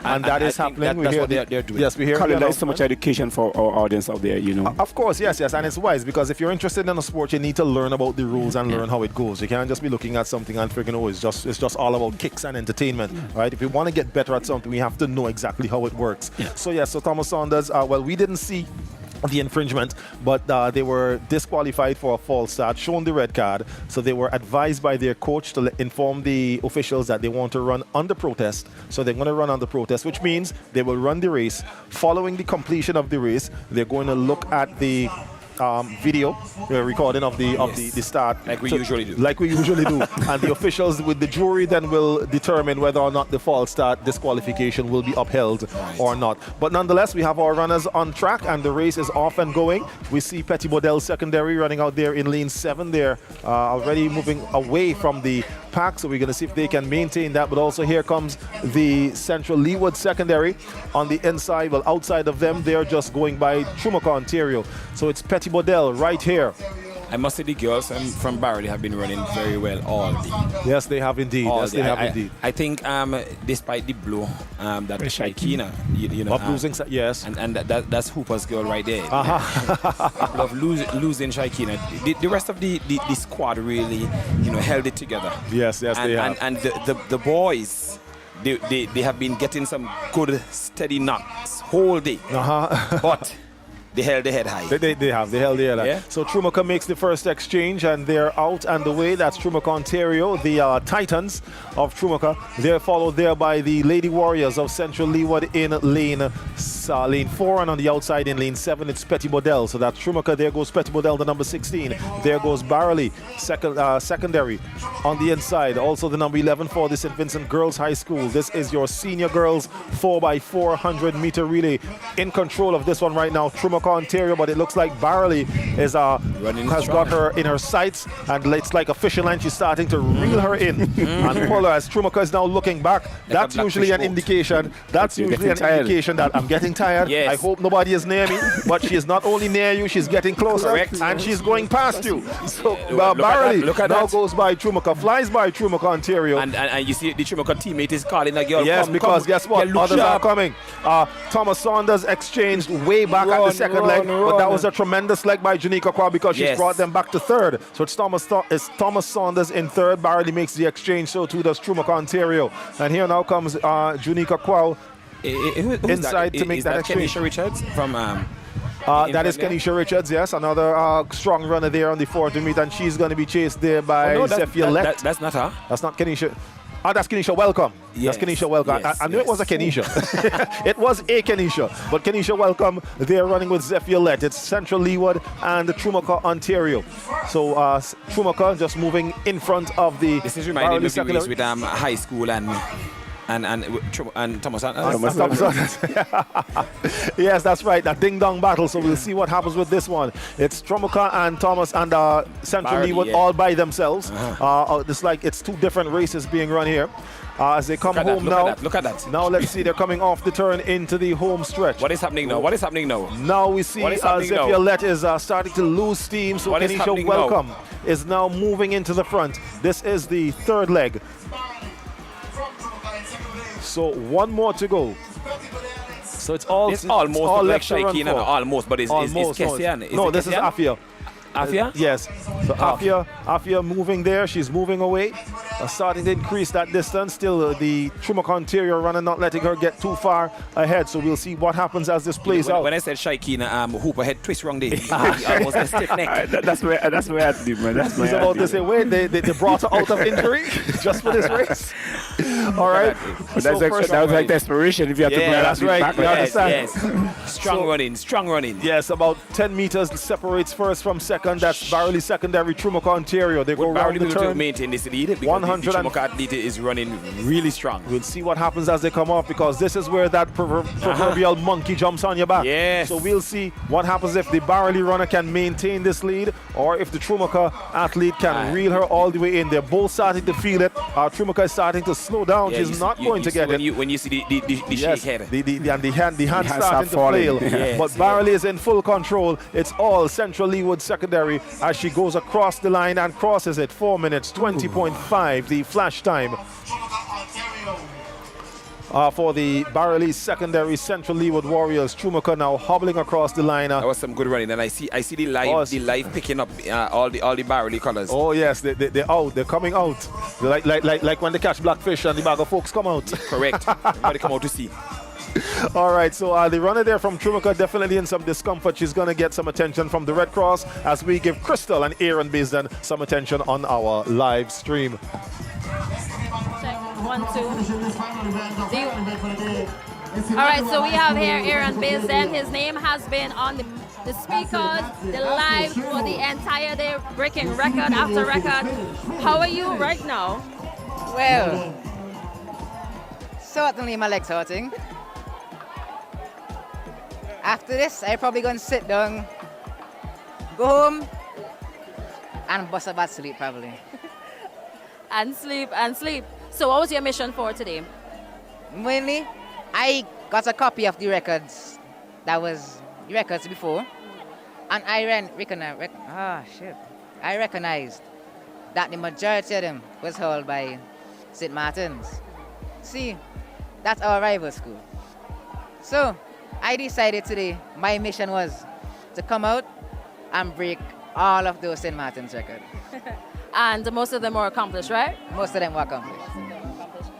And that is happening. That's what they're doing. Yes, we hear. Colin, there is so much education for our audience out there, Of course, yes, and it's wise, because if you're interested in a sport, you need to learn about the rules and learn how it goes. You can't just be looking at something and thinking, it's just all about kicks and entertainment, right? If you want to get better at something, we have to know exactly how it works. So Thomas Saunders, we didn't see the infringement, but they were disqualified for a false start, shown the red card. So they were advised by their coach to inform the officials that they want to run under protest. So they're going to run under protest, which means they will run the race. Following the completion of the race, they're going to look at the video recording of the start, like we usually do. And the officials with the jury then will determine whether or not the false start disqualification will be upheld or not. But nonetheless, we have our runners on track and the race is off and going. We see Petty Bodell secondary running out there in lane 7 there, already moving away from the pack, so we're going to see if they can maintain that. But also here comes the Central Leeward secondary on the inside. Well, outside of them, they're just going by Trumaka, Ontario. So it's Petty Bodell right here. I must say the girls from Barley have been running very well all day. Yes, they have indeed. I think despite the blow that Shaikina, of losing, yes, and that's Hooper's girl right there. Of losing Shaikina, the rest of the squad really held it together. Yes, they have. And the boys, they have been getting some good steady knocks whole day. But they held their head high. They held their head high. So Trumaka makes the first exchange and they're out and away. That's Trumaka, Ontario, the Titans of Trumaka. They're followed there by the Lady Warriors of Central Leeward in lane 4, and on the outside in lane 7 it's Petty Bodell. So that's Trumaka. There goes Petty Bodell, the number 16. There goes Barley, secondary on the inside. Also the number 11 for the St. Vincent Girls High School. This is your senior girls 4x400 meter relay. In control of this one right now, Trumaka, Ontario, but it looks like Barley has got her in her sights, and it's like a fishing line. She's starting to reel her in and pull her as Trumaka is now looking back. That's usually an indication. That's usually an indication that I'm getting tired. Yes. I hope nobody is near me, but she is not only near you, she's getting closer. Correct. And she's going past you. So Barley now goes by Trumaka, flies by Trumaka, Ontario. And you see the Trumaka teammate is calling a girl. Yes, because guess what? Others are coming. Thomas Saunders exchanged way back at the second leg, but that was a tremendous leg by Janika Kwao because she's brought them back to third. So it's Thomas Saunders in third. Barley makes the exchange, so too does Trumaka, Ontario. And here now comes Janika Kwao inside to make that exchange. Kenisha Richards from that is Kenisha Richards, yes, another strong runner there on the 40 meter, and she's going to be chased there by Zephia Lett. That's not her. That's not Kenisha. That's Kenisha Welcome. Yes. That's Kenisha Welcome. Yes, I knew it was a Kenisha. It was a Kenisha. But Kenisha Welcome, they're running with Zephia Lett. It's Central Leeward and Trumaka, Ontario. So Trumaka just moving in front of the. This is reminding me of the race with high school and Thomas. Yes, that's right. That ding-dong battle. So we'll see what happens with this one. It's Tromuka and Thomas and Central Barley, Leeward yeah. all by themselves. It's like it's two different races being run here. As they come home now. Look at that. Now let's see. They're coming off the turn into the home stretch. What is happening now? What is happening now? Now we see Violet is starting to lose steam. So Kenisha Welcome is now moving into the front. This is the third leg. So one more to go. So it's all almost left like to run Shaikina, for. Almost, but it's Kessian. No, this is Afia. Afia? Yes. So Afia moving there. She's moving away. Starting to increase that distance. Still the Trumaka Ontario runner not letting her get too far ahead. So we'll see what happens as this plays out. When I said Shaikina, Hooper head twist wrong day. Almost a stiff neck. That's where I do, man. That's He's about to say, wait, they brought her out of injury just for this race. All right. That was like desperation if you have to bring that's that right. back. You understand? Yes. Strong running. Yes, about 10 meters separates first from second. That's Barley secondary, Trumaka Ontario. They go around the turn. To maintain this lead because the Trumaka athlete is running really strong. We'll see what happens as they come off because this is where that proverbial monkey jumps on your back. Yes. So we'll see what happens if the Barley runner can maintain this lead or if the Trumaka athlete can reel her all the way in. They're both starting to feel it. Trumaka is starting to slow down. Yeah, She's not going to get it. When you see the shake head. The hand starting to flail. Yes, but Barley is in full control. It's all Central Leeward secondary as she goes across the line and crosses it. 4 minutes, 20.5, the flash time. For the Barley secondary Central Leeward Warriors. Trumaka now hobbling across the line. That was some good running, and I see the live picking up all the Barley colors. Oh yes, they're out. They're coming out. They're like when they catch blackfish and the bag of folks come out. Correct. Everybody come out to see. All right, so the runner there from Trumaka definitely in some discomfort. She's going to get some attention from the Red Cross as we give Crystal and Aaron Baisden some attention on our live stream. Check. 1, 2. All right, so we have here Aaron Baisden. His name has been on the speakers, the live for the entire day, breaking record after record. How are you right now? Well, certainly my legs hurting. After this, I'm probably going to sit down, go home, and bust a bad sleep probably. And sleep. So what was your mission for today? Mainly, I got a copy of the records that was the records before, and I recognized that the majority of them was held by St. Martin's. See, that's our rival school. So I decided today my mission was to come out and break all of those St. Martin's records. And most of them were accomplished, right? Most of them were accomplished.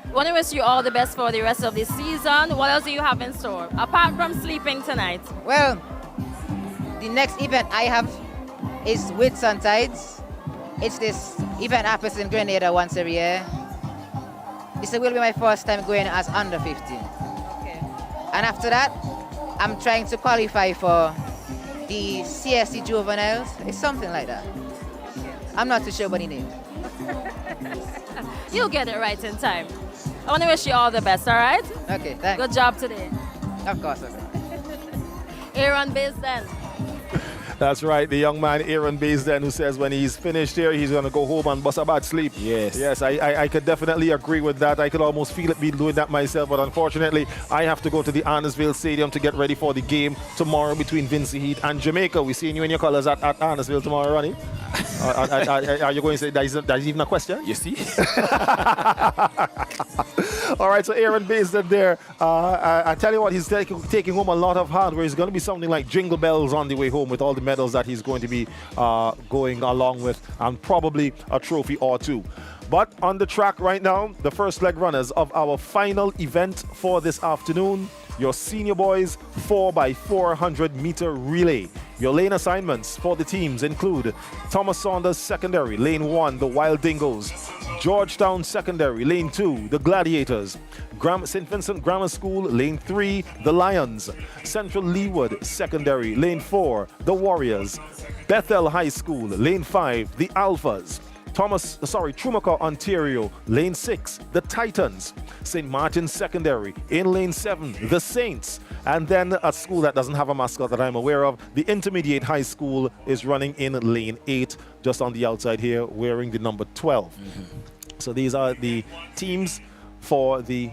I want to wish you all the best for the rest of the season. What else do you have in store, apart from sleeping tonight? Well, the next event I have is Wits and Tides. It's this event happens in Grenada once every year. This will be my first time going as under 15. Okay. And after that, I'm trying to qualify for the CSC Juveniles. It's something like that. I'm not too sure about the name. You'll get it right in time. I want to wish you all the best, all right? Okay, thanks. Good job today. Of course. Aaron Baisden. That's right, the young man Aaron Baisden who says when he's finished here, he's going to go home and bust a bad sleep. Yes, I could definitely agree with that. I could almost feel it be doing that myself, but unfortunately, I have to go to the Arnesville Stadium to get ready for the game tomorrow between Vincy Heat and Jamaica. We're seeing you in your colors at Arnesville tomorrow, Ronnie. Are you going to say that is even a question? You see? All right, so Aaron Baisden there. I tell you what, he's taking home a lot of hardware. It's going to be something like Jingle Bells on the way home with all the medals that he's going to be going along with, and probably a trophy or two. But on the track right now, the first leg runners of our final event for this afternoon, your senior boys 4x400 meter relay. Your lane assignments for the teams include Thomas Saunders Secondary, Lane 1, the Wild Dingoes. Georgetown Secondary, Lane 2, the Gladiators. St. Vincent Grammar School, Lane 3, the Lions. Central Leeward Secondary, Lane 4, the Warriors. Bethel High School, Lane 5, the Alphas. Trumaka, Ontario, lane 6, the Titans. St. Martin's Secondary, in lane 7, the Saints. And then a school that doesn't have a mascot that I'm aware of, the Intermediate High School is running in lane 8, just on the outside here, wearing the number 12. So these are the teams for the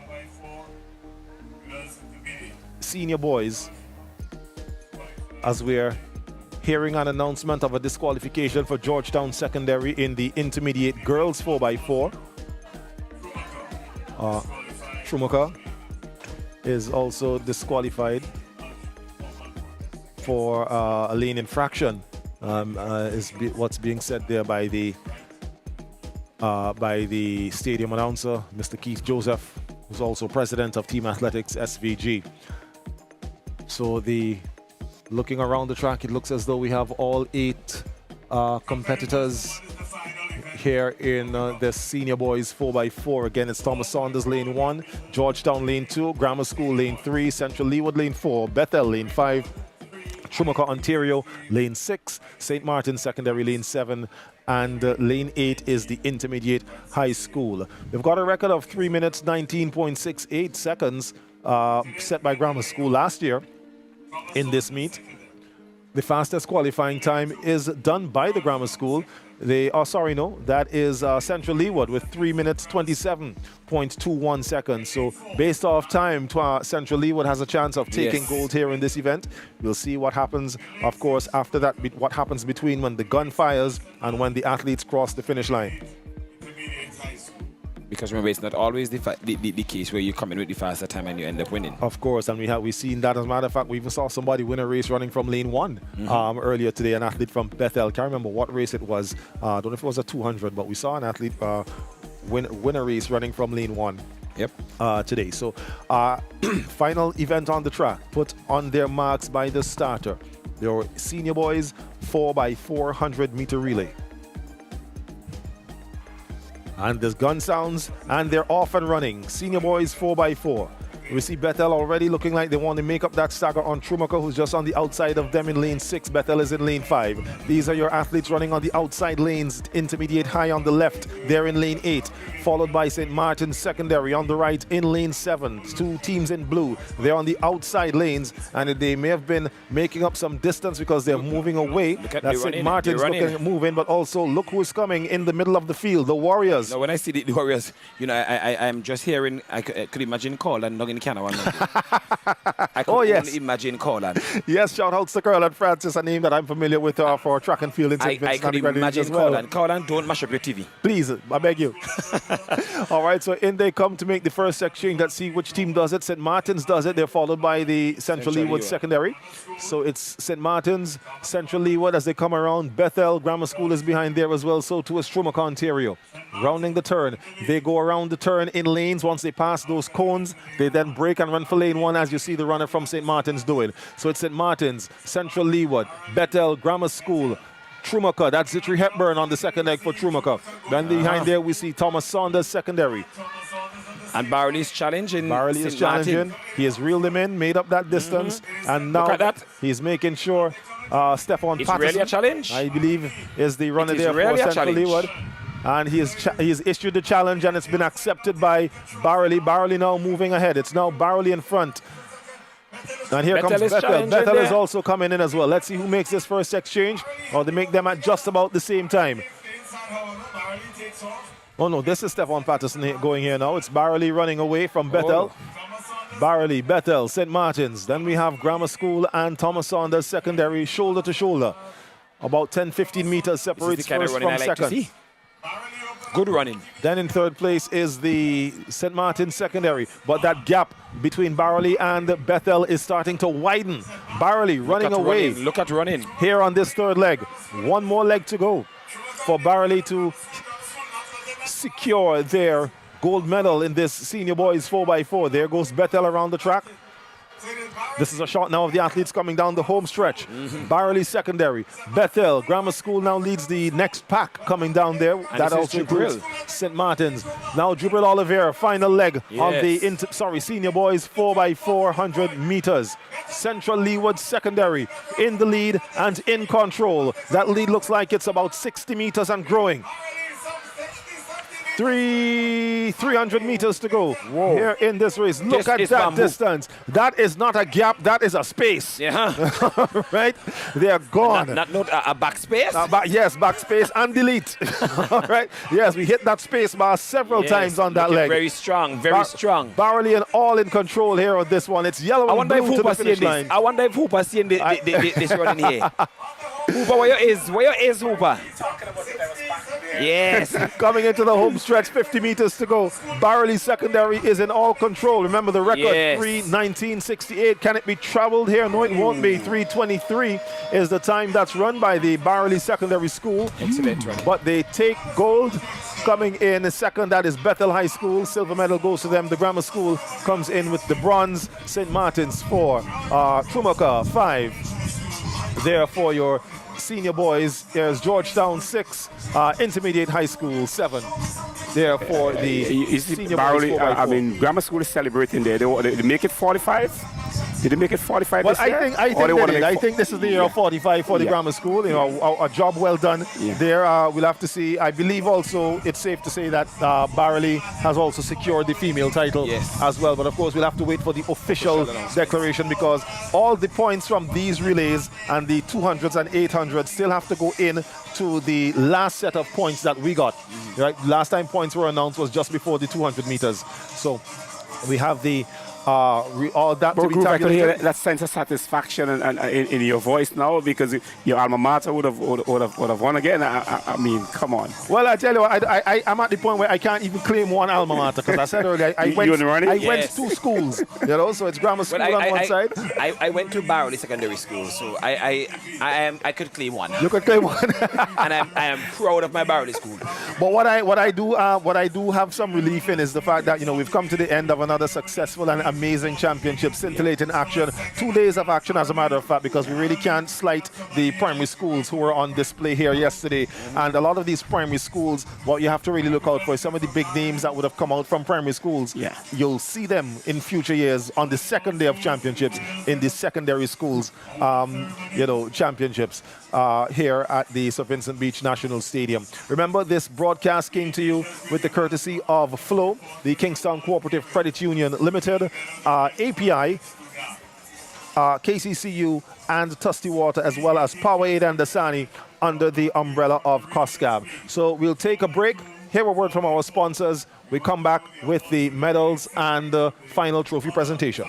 senior boys, as we're hearing an announcement of a disqualification for Georgetown Secondary in the intermediate girls 4x4. Trumaka is also disqualified for a lane infraction, what's being said there by the stadium announcer, Mr. Keith Joseph, who's also president of Team Athletics SVG. So looking around the track, it looks as though we have all 8 competitors here in the senior boys 4x4. Again, it's Thomas Saunders lane 1, Georgetown lane 2, Grammar School lane 3, Central Leeward lane 4, Bethel lane 5, Trumaka, Ontario lane 6, St. Martin's Secondary lane 7, and lane 8 is the Intermediate High School. They've got a record of 3 minutes 19.68 seconds set by Grammar School last year in this meet. The fastest qualifying time is done by the Grammar School. That is Central Leeward with 3 minutes 27.21 seconds. So based off time, Central Leeward has a chance of taking gold here in this event. We'll see what happens, of course, after that, what happens between when the gun fires and when the athletes cross the finish line. Because remember, it's not always the case where you come in with the faster time and you end up winning. Of course, and we've seen that. As a matter of fact, we even saw somebody win a race running from lane 1 earlier today, an athlete from Bethel. Can't remember what race it was. I don't know if it was a 200, but we saw an athlete win a race running from lane 1 today. So final event on the track, put on their marks by the starter. Your senior boys 4x400 meter relay. And there's gun sounds, and they're off and running. Senior boys 4x4. We see Bethel already looking like they want to make up that stagger on Trumaka, who's just on the outside of them in lane 6. Bethel is in lane 5. These are your athletes running on the outside lanes. Intermediate High on the left, they're in lane 8. Followed by St. Martin's Secondary on the right in lane 7. 2 teams in blue. They're on the outside lanes, and they may have been making up some distance because they're moving away. That's St. Martin's looking at moving, but also look who's coming in the middle of the field, the Warriors. Now, when I see the Warriors, I'm just hearing, I could imagine Corland knocking Canada. I could only imagine Corland. Yes, shout out to Corland Francis, a name that I'm familiar with for track and field in St. Vincent. I could imagine Corland. Corland, don't mash up your TV. Please, I beg you. All right, so in they come to make the first exchange. Let's see which team does it. St. Martin's does it. They're followed by the Central Leeward Secondary. So it's St. Martin's, Central Leeward as they come around. Bethel Grammar School is behind there as well. So too is Trumaka, Ontario. Rounding the turn. They go around the turn in lanes. Once they pass those cones, they then break and run for lane 1, as you see the runner from St. Martin's doing. So it's St. Martin's, Central Leeward, Bethel Grammar School, Trumaka. That's Zitri Hepburn on the second leg for Trumaka. Then behind there we see Thomas Saunders Secondary. And Barley is challenging. Barley is challenging. He has reeled him in, made up that distance, and now he's making sure Stefan Patterson, really a challenge? I believe, is the runner there for Central Leeward. And he has issued the challenge, and it's been accepted by Barley. Barley now moving ahead. It's now Barley in front. And here comes Bethel. Bethel is also coming in as well. Let's see who makes this first exchange, or they make them at just about the same time. Oh no, this is Stefan Patterson going here now. It's Barley running away from Bethel. Barley, Bethel, St. Martin's. Then we have Grammar School and Thomas Saunders Secondary shoulder to shoulder. About 10-15 meters separates first from second. Good running. Then in third place is the St. Martin's Secondary. But that gap between Barley and Bethel is starting to widen. Barley running away. Look at running. Here on this third leg. One more leg to go for Barley to secure their gold medal in this senior boys 4x4. There goes Bethel around the track. This is a shot now of the athletes coming down the home stretch. Barley Secondary, Bethel Grammar School now leads the next pack coming down there. And that also includes St. Martin's. Now Jubril Oliveira, final leg of the senior boys 4x400 meters. Central Leeward Secondary in the lead and in control. That lead looks like it's about 60 meters and growing. 300 meters to go here in this race. Look This at is that bamboo. distance. That is not a gap, that is a space. Yeah. Right? They are gone. Not a backspace? Yes, backspace and delete. All right. Yes, we hit that space bar several times on that looking leg. Very strong, very strong. Barely and all in control here on this one. It's yellow I and wonder if blue to the Hooper seeing finish this. line. I wonder if Hooper seeing this running here. Hooper, where you is? Where you is, Hooper? Yes. Coming into the home stretch, 50 meters to go. Barley Secondary is in all control. Remember the record, Yes. 3:19.68. Can it be traveled here? No, it won't be. 3:23 is the time that's run by the Barley Secondary School. Excellent run. But they take gold. Coming in second, that is Bethel High School. Silver medal goes to them. The grammar school comes in with the bronze. St. Martin's 4. Tumaca 5. There for your senior boys. There's Georgetown 6. Intermediate High School 7. There for the senior Barley, boys 4x4. I mean, grammar school is celebrating there. They make it 45? Did they make it 45 Well, this year? I think they did. I think this is the year of 45 for the grammar school. You know, a job well done there. We'll have to see. I believe also it's safe to say that Barley has also secured the female title as well. But of course, we'll have to wait for the official declaration because all the points from these relays and the 200s and 800s still have to go in to the last set of points that we got. Right? Last time points were announced was just before the 200 meters. So we have the all that to be I could hear tabulated. that sense of satisfaction in your voice now because your alma mater would have won again. I mean, come on. Well, I tell you what, I'm at the point where I can't even claim one alma mater because I said earlier I went to schools, you know, so it's grammar school on one side. I went to Barley Secondary School, so I could claim one. You could claim one. And I am proud of my Barley School. But what I do have some relief in is the fact that, you know, we've come to the end of another successful and amazing championship, scintillating action. 2 days of action, as a matter of fact, because we really can't slight the primary schools who were on display here yesterday. And a lot of these primary schools, what you have to really look out for is some of the big names that would have come out from primary schools. Yeah. You'll see them in future years on the second day of championships in the secondary schools, you know, championships here at the St. Vincent Beach National Stadium. Remember, this broadcast came to you with the courtesy of Flow, the Kingstown Cooperative Credit Union Limited, API, KCCU, and Tusty Water, as well as Powerade and Dasani under the umbrella of COSCAB. So we'll take a break, hear a word from our sponsors. We come back with the medals and the final trophy presentation.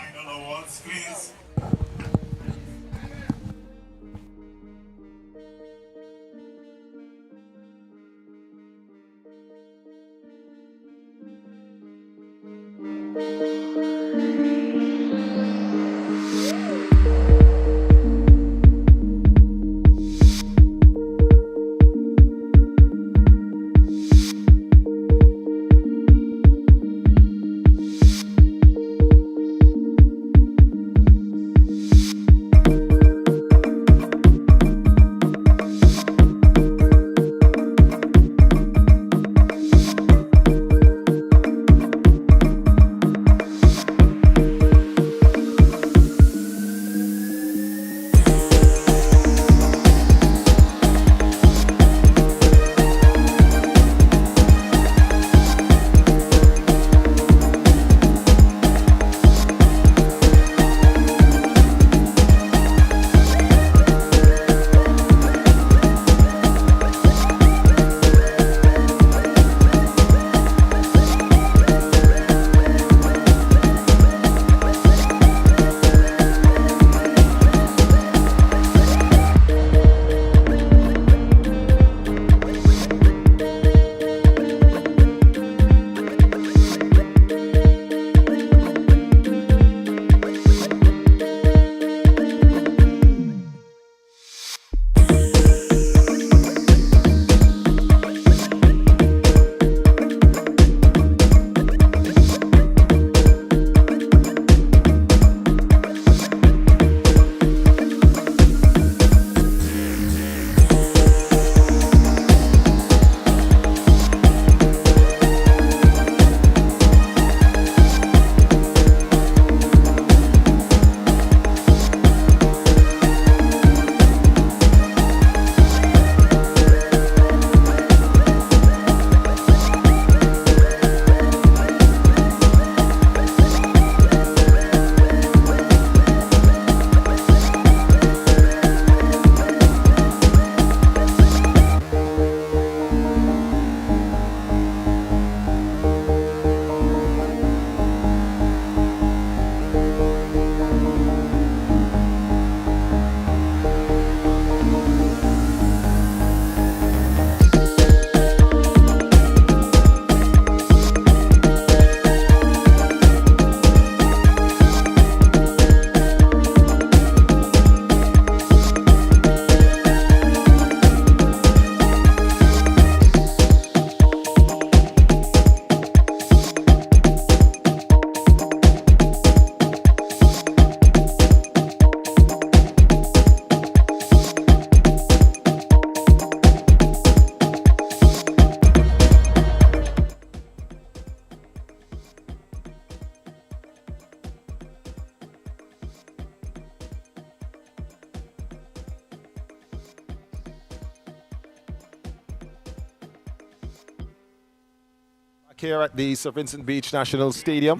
here at the Sir Vincent Beach National Stadium.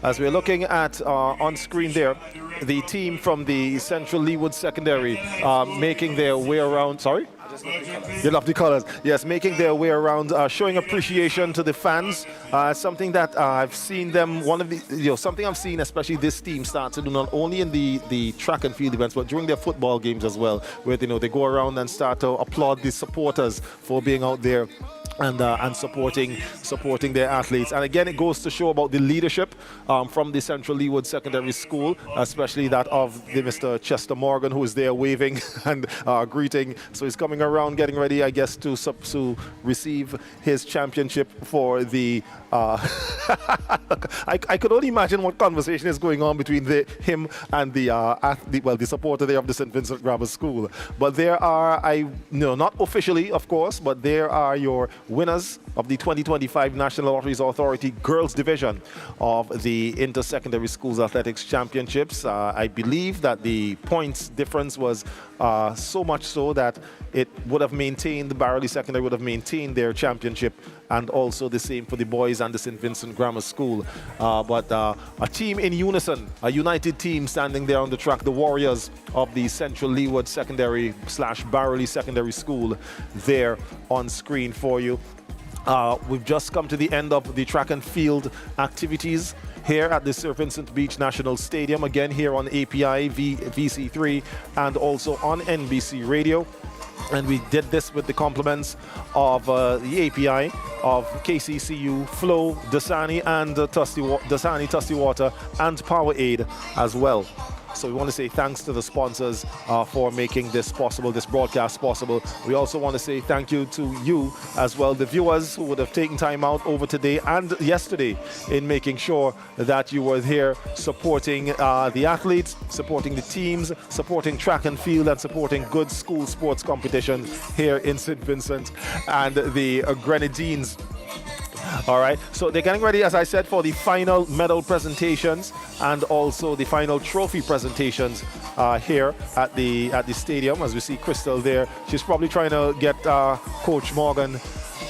As we're looking at on screen there, the team from the Central Leewood Secondary making their way around. Sorry? You love the colors. Yes, making their way around, showing appreciation to the fans. Something that I've seen them, something I've seen especially this team start to do not only in the track and field events, but during their football games as well, where they go around and start to applaud the supporters for being out there and supporting their athletes. And again, it goes to show about the leadership from the Central Leewood Secondary School, especially that of the Mr. Chester Morgan, who is there waving and greeting. So he's coming around, getting ready, I guess, to receive his championship for the I could only imagine what conversation is going on between him and the supporter there of the St. Vincent Grammar School. But there are, not officially, of course, but there are your winners of the 2025 National Lotteries Authority Girls Division of the Inter-Secondary Schools Athletics Championships. I believe that the points difference was so much so that it would have maintained, the Barrelly Secondary would have maintained their championship, and also the same for the boys and the St. Vincent Grammar School. But a team in unison, a united team standing there on the track, the Warriors of the Central Leewood Secondary / Barrelly Secondary School there on screen for you. We've just come to the end of the track and field activities here at the Sir Vincent Beach National Stadium, again here on API, VC3, and also on NBC Radio. And we did this with the compliments of the API, of KCCU, Flow, Dasani, and Dasani Tusty Water, and Powerade as well. So we want to say thanks to the sponsors for making this possible, this broadcast possible. We also want to say thank you to you as well, the viewers who would have taken time out over today and yesterday in making sure that you were here supporting the athletes, supporting the teams, supporting track and field, and supporting good school sports competition here in St. Vincent and the Grenadines. All right, so they're getting ready, as I said, for the final medal presentations and also the final trophy presentations here at the stadium. As we see Crystal there, she's probably trying to get Coach Morgan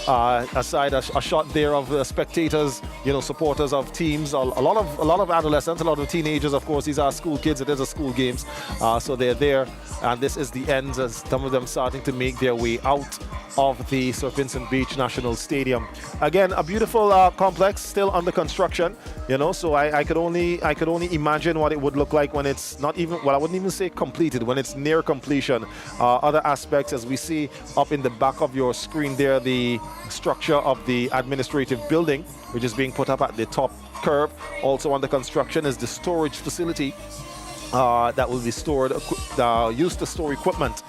aside, a shot there of spectators, supporters of teams, a lot of adolescents, a lot of teenagers. Of course, these are school kids. It is a school games, so they're there, and this is the end. As some of them starting to make their way out of the Sir Vincent Beach National Stadium. Again, a beautiful complex, still under construction. So I could only imagine what it would look like when it's not even, well, I wouldn't even say completed, when it's near completion. Other aspects, as we see up in the back of your screen there, the structure of the administrative building, which is being put up at the top curve. Also under construction is the storage facility that will be used to store equipment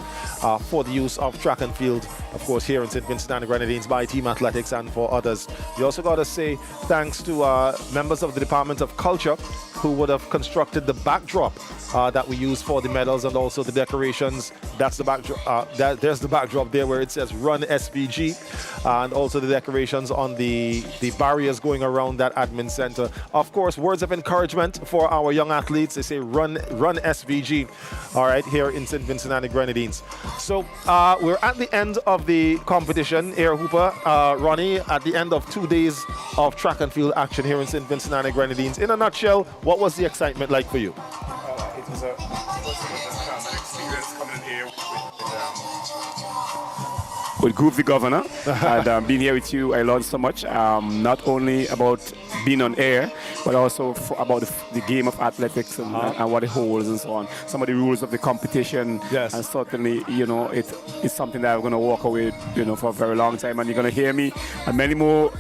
for the use of track and field, of course, here in St. Vincent and the Grenadines by Team Athletics and for others. We also got to say thanks to members of the Department of Culture who would have constructed the backdrop that we use for the medals and also the decorations. That's the backdrop. There's the backdrop there where it says Run SVG, and also the decorations on the barriers going around that admin center. Of course, words of encouragement for our young athletes. They say Run SVG, all right, here in St. Vincent and the Grenadines. So we're at the end of the competition, Air Hooper. Ronnie, at the end of 2 days of track and field action here in St. Vincent and the Grenadines. In a nutshell, what was the excitement like for you? It was an experience coming in here with Groove the Governor and being here with you. I learned so much, not only about being on air, but also about the game of athletics and what it holds and so on. Some of the rules of the competition. Yes. And certainly, it's something that I'm going to walk away, for a very long time. And you're going to hear me at many more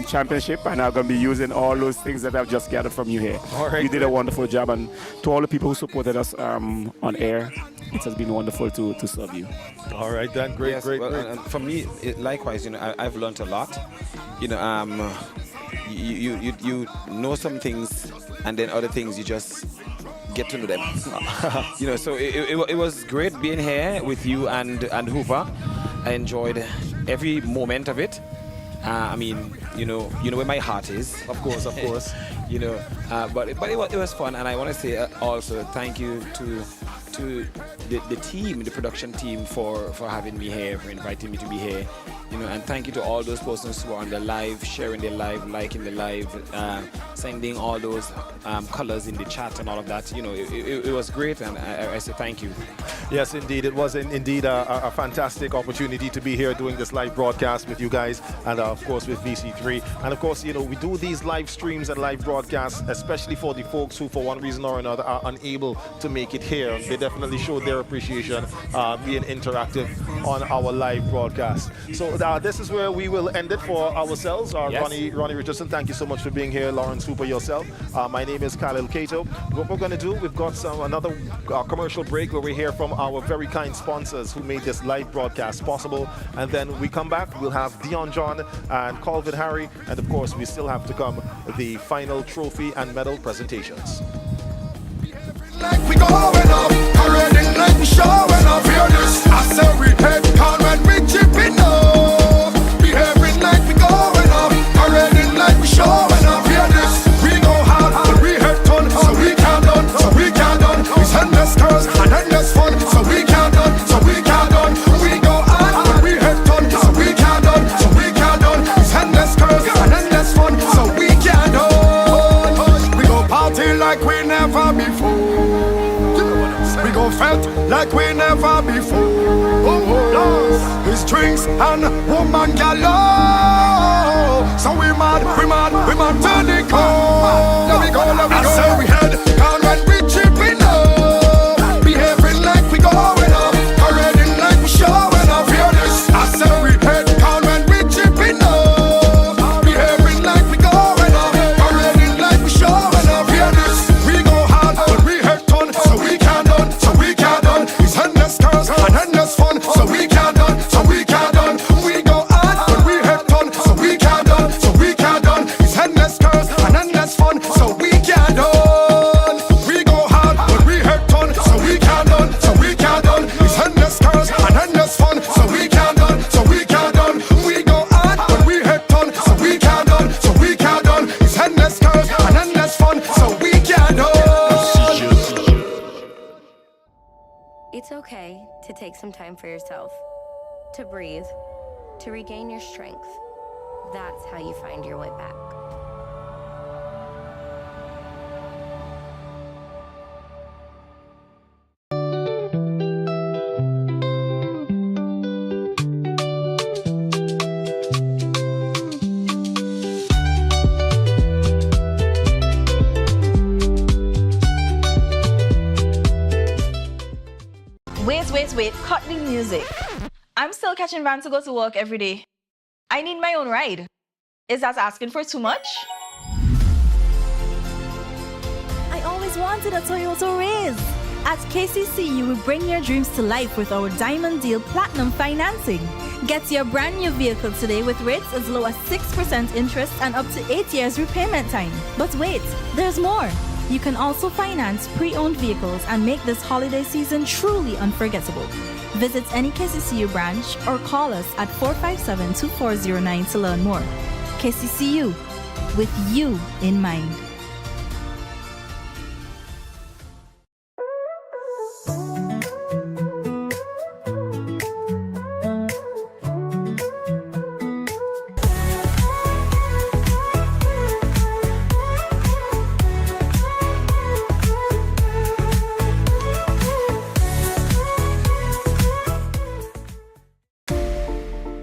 championship, and I'm going to be using all those things that I've just gathered from you here. All right, you did a wonderful job, and to all the people who supported us on air, it has been wonderful to serve you. All right, then. Great, yes, great. And for me, likewise, I've learned a lot. You know some things, and then other things you just get to know them. So it was great being here with you and Hooper. I enjoyed every moment of it. You know where my heart is. Of course. But it was fun, and I want to say also thank you to the team, the production team, for having me here, for inviting me to be here. and thank you to all those persons who are on the live, sharing the live, liking the live, sending all those colors in the chat and all of that. It was great, and I say thank you. Yes, indeed. It was indeed a fantastic opportunity to be here doing this live broadcast with you guys, and of course with VC3. And of course, we do these live streams and live broadcasts, especially for the folks who, for one reason or another, are unable to make it here. They definitely showed their appreciation being interactive on our live broadcast. So this is where we will end it for ourselves. Yes. Ronnie Richardson, thank you so much for being here. Lawrence Hooper, yourself. My name is Khalil Kato. What we're going to do, we've got another commercial break where we hear from our very kind sponsors who made this live broadcast possible. And then we come back, we'll have Dion John and Colvin Harry. And of course, we still have to come the final trophy and medal presentations. Like we going up, parading like we showing up. Hear this, I say we head down when we chipping up. Behaving like we going up, parading like we showing up. Hear this, we go hard, but we head done, so we can't done, so we can't done. It's endless curse and endless fun, so we can't done, so we can't done. We go hard, but we head done, so we can't done, so we can't done. It's endless curse and endless fun, so we can't done. We go party like we never before. We go felt like we never before. It's drinks and woman galore. So we mad to the core. Let me go. I say we head down when we chipping up. Behaving like we going up, parading like we showing up. Hear this, I say we head down when we chipping up. Behaving like we going up, parading like we showing up. Hear this, we go hard, but we head done, so we can't done, so we can't done. It's endless curse and endless fun, so we can't done, so we can't done. We go hard, but we head done, so we can't done, so we can't done. It's endless curse and endless fun, so we can't done. We go hard, but we head done, so we can't done, so we can't done. It's endless curse and endless fun, so we can't done, so we can't done. We go hard, but we head done, so we can't done, so we can't done. It's endless curse and endless fun, so we can't done. It's okay to take some time for yourself, to breathe, to regain your strength. That's how you find your way back. Wait, cut the music. I'm still catching van to go to work every day. I need my own ride. Is that asking for too much? I always wanted a Toyota Riz. At KCCU, we bring your dreams to life with our Diamond Deal Platinum financing. Get your brand new vehicle today with rates as low as 6% interest and up to 8 years repayment time. But wait, there's more. You can also finance pre-owned vehicles and make this holiday season truly unforgettable. Visit any KCCU branch or call us at 457-2409 to learn more. KCCU, with you in mind.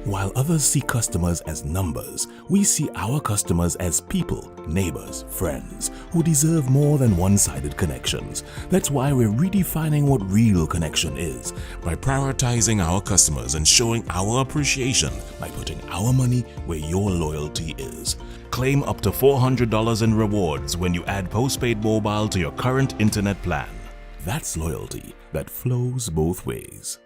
While others see customers as numbers, we see our customers as people, neighbors, friends, who deserve more than one-sided connections. That's why we're redefining what real connection is, by prioritizing our customers and showing our appreciation by putting our money where your loyalty is. Claim up to $400 in rewards when you add postpaid mobile to your current internet plan. That's loyalty that flows both ways.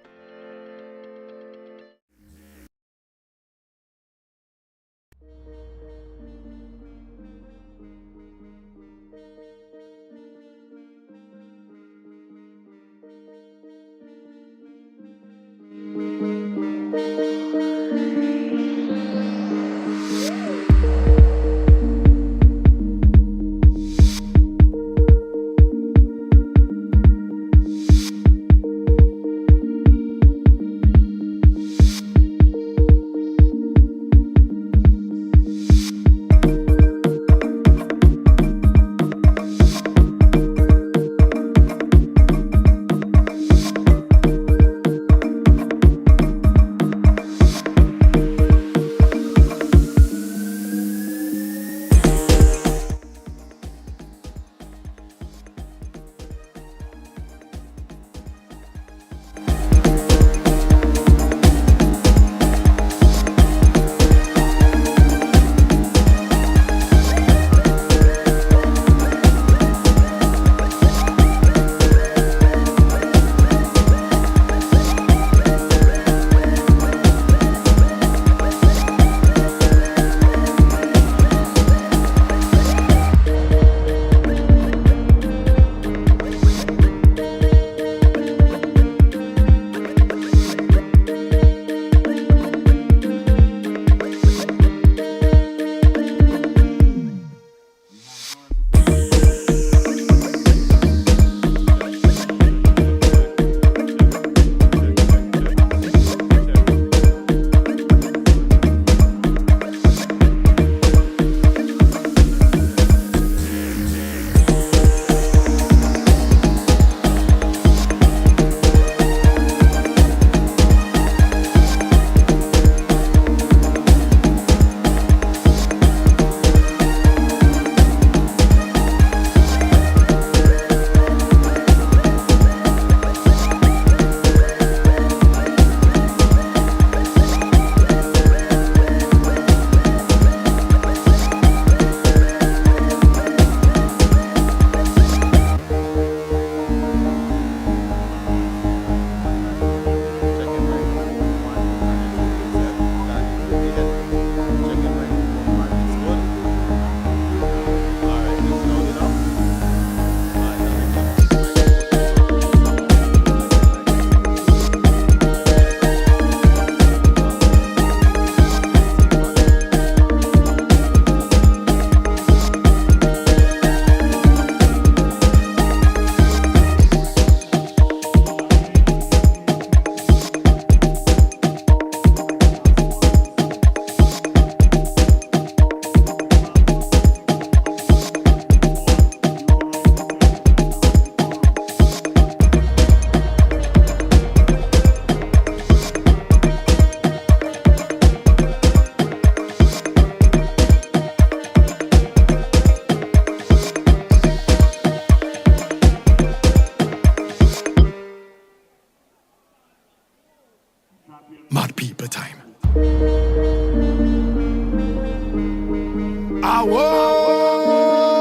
I want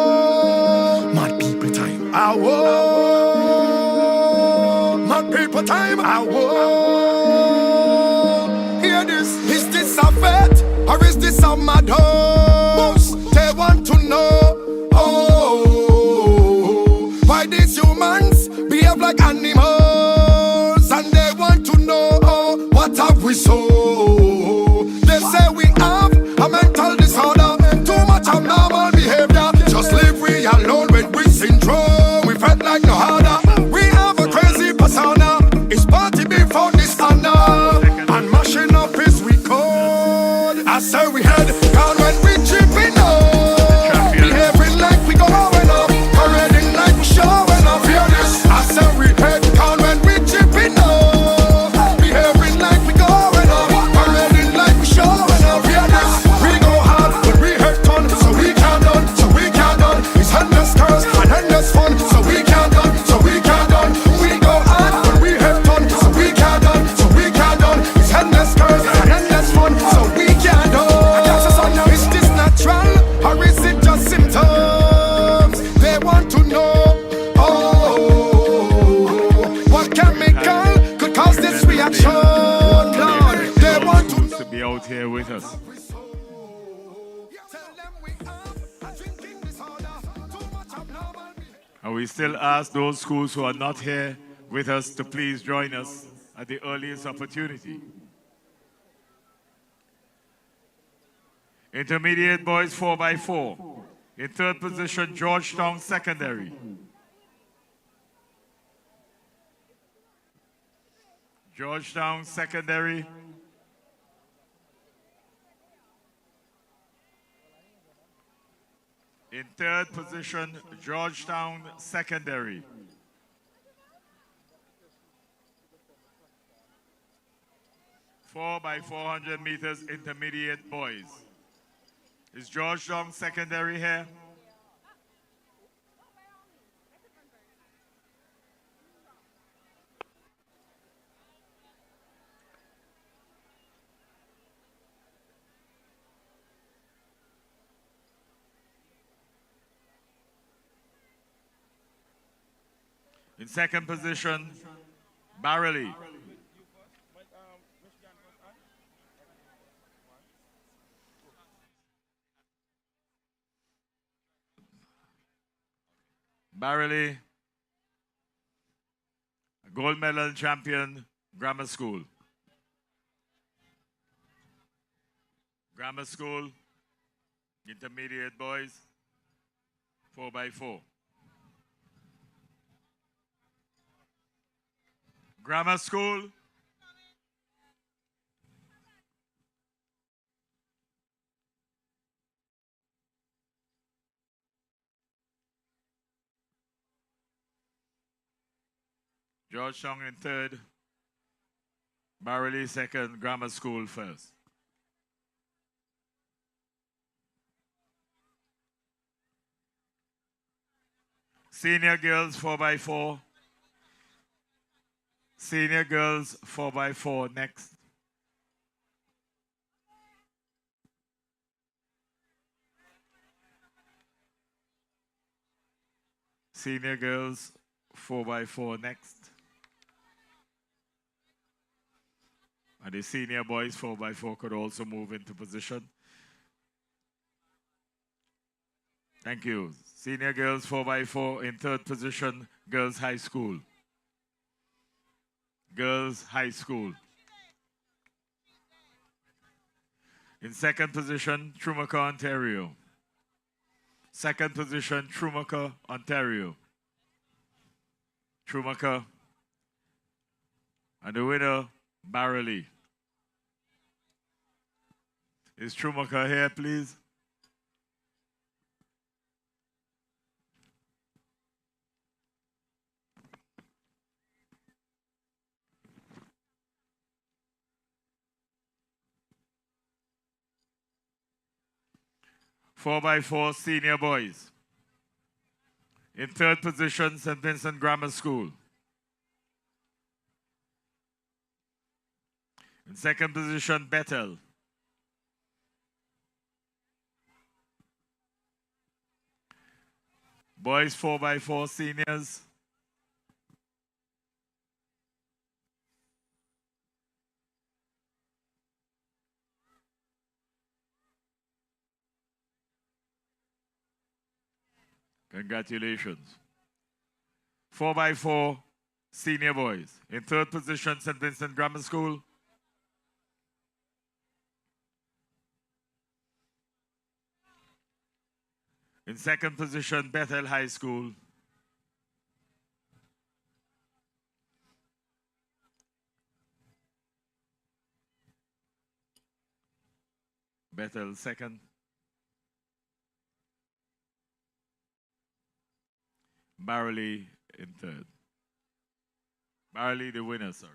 mad people time. I want mad people time. I want. Hear this. Is this a fete or is this a mad house? They want to know. Oh, why these humans behave like animals, and they want to know what have we so. They say we have a mental disorder, too much abnormal behavior. Just leave we alone with we syndrome. We felt like no harder. We have a crazy persona. It's party before dishonor, and mashing up is we code. I say we had gone when we tripping up, behaving like we going up, parading like we showing up. Hear this? I say we had gone when we tripping up, behaving like we going up, parading like we showing up. Hear this? We go hard when we head done, so we can't done, so we can't done. It's endless curse and endless fun, so we can't done, so we can't done. We go hard when we head done, so we can't done, so we can't done. It's endless curse and endless fun, so we can't done. Is this natural or is it just symptoms? They want to know. Oh, what chemical could cause this reaction? Lord, they want to be out here with us. And we still ask those schools who are not here with us to please join us at the earliest opportunity. Intermediate boys 4x4. In third position, Georgetown Secondary. Georgetown Secondary. In third position, Georgetown Secondary. Four by 400 meters intermediate boys. Is Georgetown Secondary here? In second position, Barely. Barely, gold medal champion, Grammar School. Grammar School, intermediate boys, 4x4. Grammar School, Georgetown in third, Barely second, Grammar School first. Senior girls 4x4. Senior girls 4x4 next. Senior girls 4x4 next. And the senior boys 4x4 could also move into position. Thank you. Senior girls 4x4 in third position, Girls High School. Girls High School. In second position, Trumaka, Ontario. Second position, Trumaka, Ontario. Trumaka. And the winner, Barely. Is Trumaka here, please? Four by four senior boys. In third position, St. Vincent Grammar School. In second position, Bethel. Boys 4x4 seniors. Congratulations. 4x4 senior boys. In third position, St. Vincent Grammar School. In second position, Bethel High School. Bethel second. Barley in third. Barley the winner, sorry.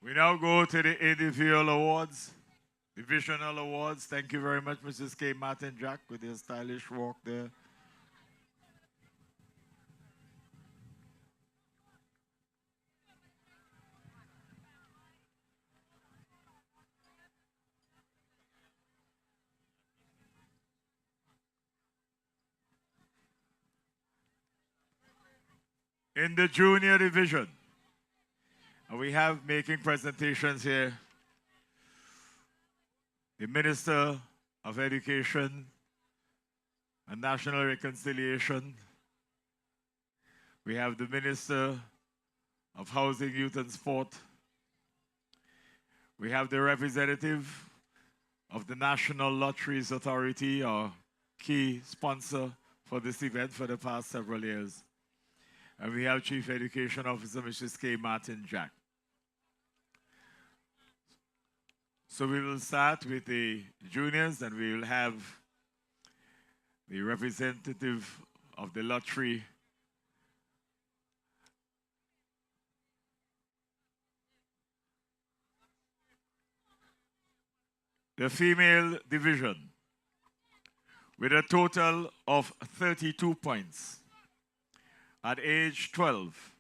We now go to the individual awards, divisional awards. Thank you very much, Mrs. K. Martin Jack, with your stylish walk there. In the junior division, we have making presentations here the Minister of Education and National Reconciliation. We have the Minister of Housing, Youth and Sport. We have the representative of the National Lotteries Authority, our key sponsor for this event for the past several years. And we have Chief Education Officer, Mrs. K. Martin Jack. So we will start with the juniors, and we will have the representative of the lottery, the female division, with a total of 32 points. At age 12,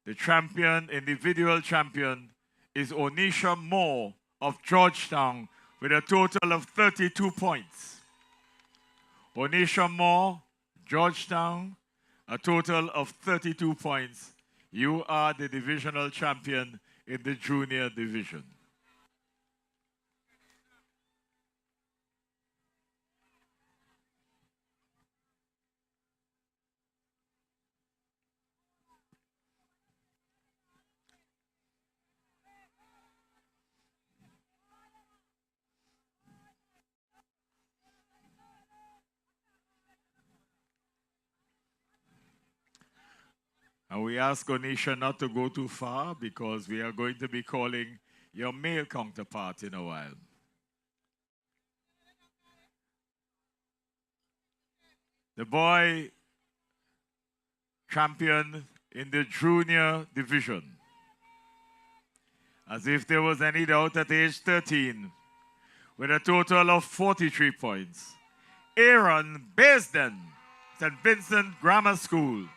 the champion, individual champion, is Onisha Moore of Georgetown with a total of 32 points. Onisha Moore, Georgetown, a total of 32 points. You are the divisional champion in the junior division. And we ask Onisha not to go too far because we are going to be calling your male counterpart in a while. The boy champion in the junior division. As if there was any doubt, at age 13, with a total of 43 points. Aaron Baisden, St. Vincent Grammar School.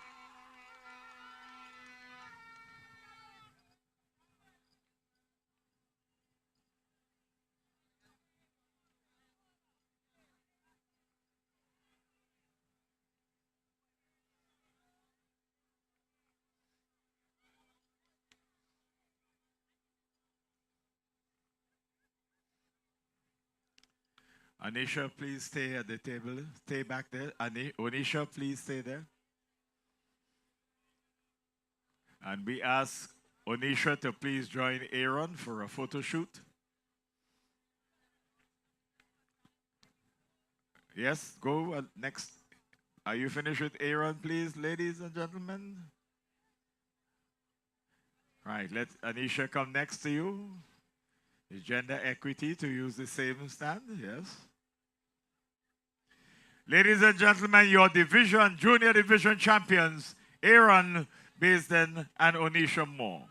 Anisha, please stay at the table. Stay back there. Onisha, please stay there. And we ask Onisha to please join Aaron for a photo shoot. Yes, go next. Are you finished with Aaron, please, ladies and gentlemen? Right, let Anisha come next to you. Is gender equity to use the same stand? Yes. Ladies and gentlemen, your division, junior division champions, Aaron Baisden and Onisha Moore.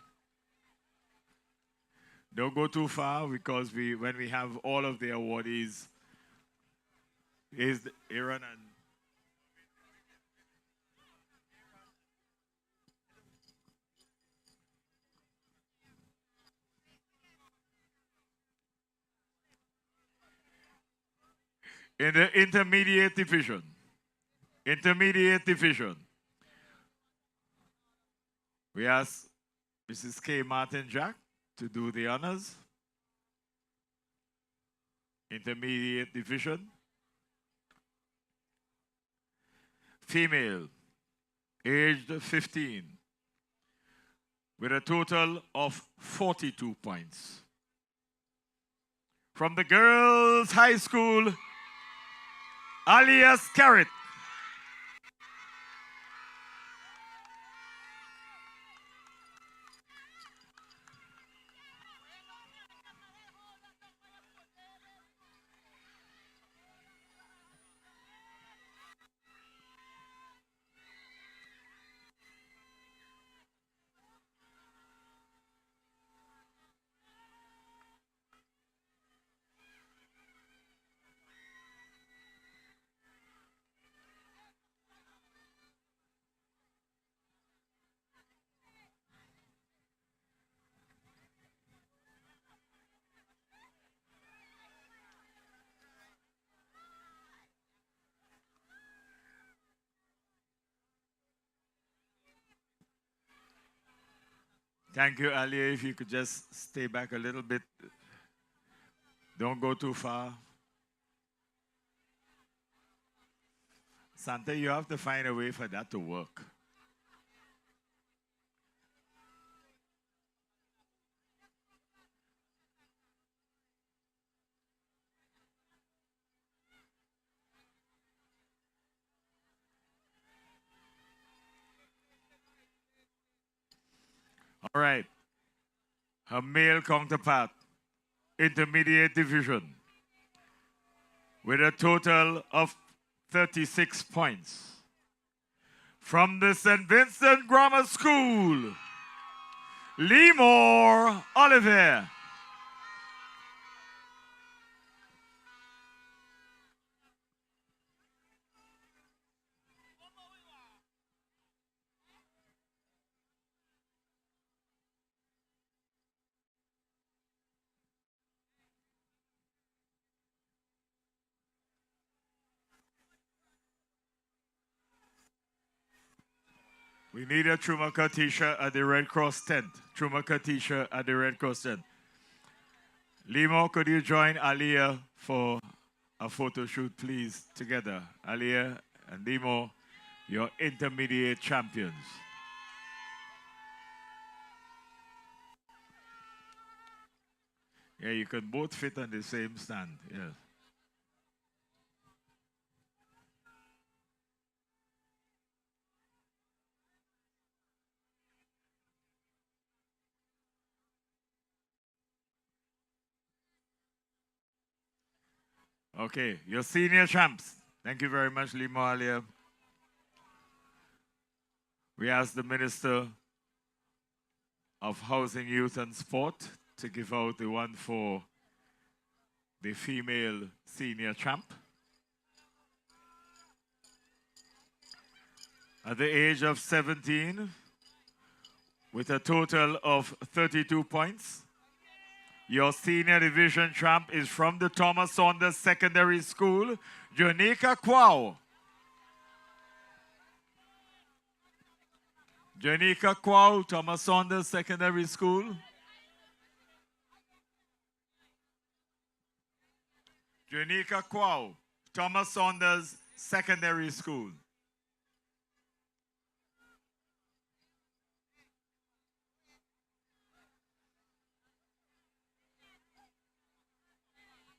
Don't go too far because when we have all of the awardees, is Aaron and in the intermediate division. Intermediate division. We ask Mrs. K. Martin Jack to do the honors. Intermediate division. Female, aged 15, with a total of 42 points. From the girls' high school, Alia Scarrett. Thank you, Alia. If you could just stay back a little bit. Don't go too far. Santa, you have to find a way for that to work. All right. Her male counterpart, intermediate division, with a total of 36 points. From the St. Vincent Grammar School, Lemore Oliver. We need a Chumaka t-shirt at the Red Cross tent. Chumaka t-shirt at the Red Cross tent. Limo, could you join Alia for a photo shoot, please, together? Alia and Limo, your intermediate champions. Yeah, you can both fit on the same stand. Yes. Okay, your senior champs. Thank you very much, Limo Alia. We ask the Minister of Housing, Youth and Sport to give out the one for the female senior champ. At the age of 17, with a total of 32 points, your senior division champ is from the Thomas Saunders Secondary School, Janika Kwao. Janika Kwao, Thomas Saunders Secondary School. Janika Kwao, Thomas Saunders Secondary School.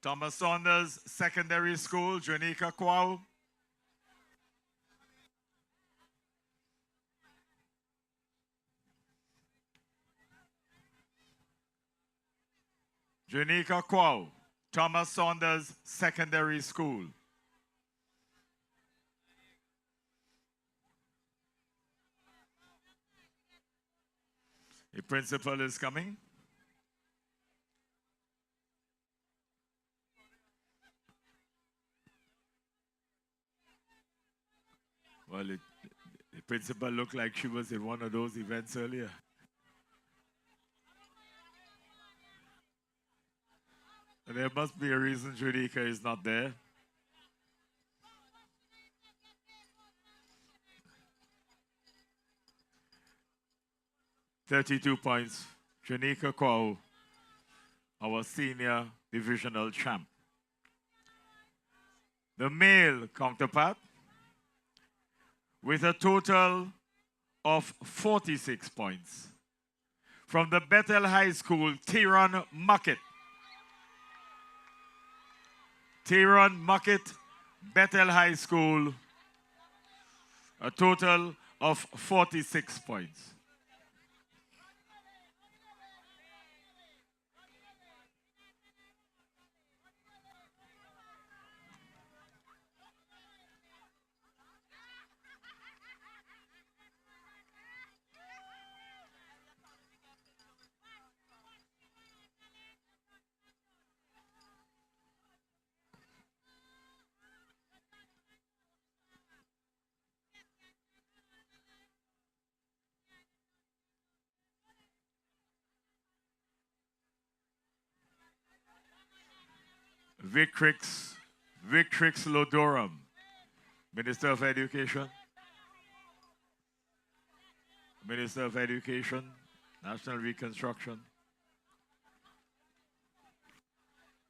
Thomas Saunders Secondary School, Janika Kwao. Janika Kwao, Thomas Saunders Secondary School. The principal is coming. Well, the principal looked like she was in one of those events earlier. There must be a reason Judika is not there. $32 points. Janika Kwao, our senior divisional champ. The male counterpart, with a total of 46 points, from the Bethel High School, Tyron Muckett. Tyron Muckett, Bethel High School, a total of 46 points. Victrix Lodorum, Minister of Education. Minister of Education, National Reconstruction.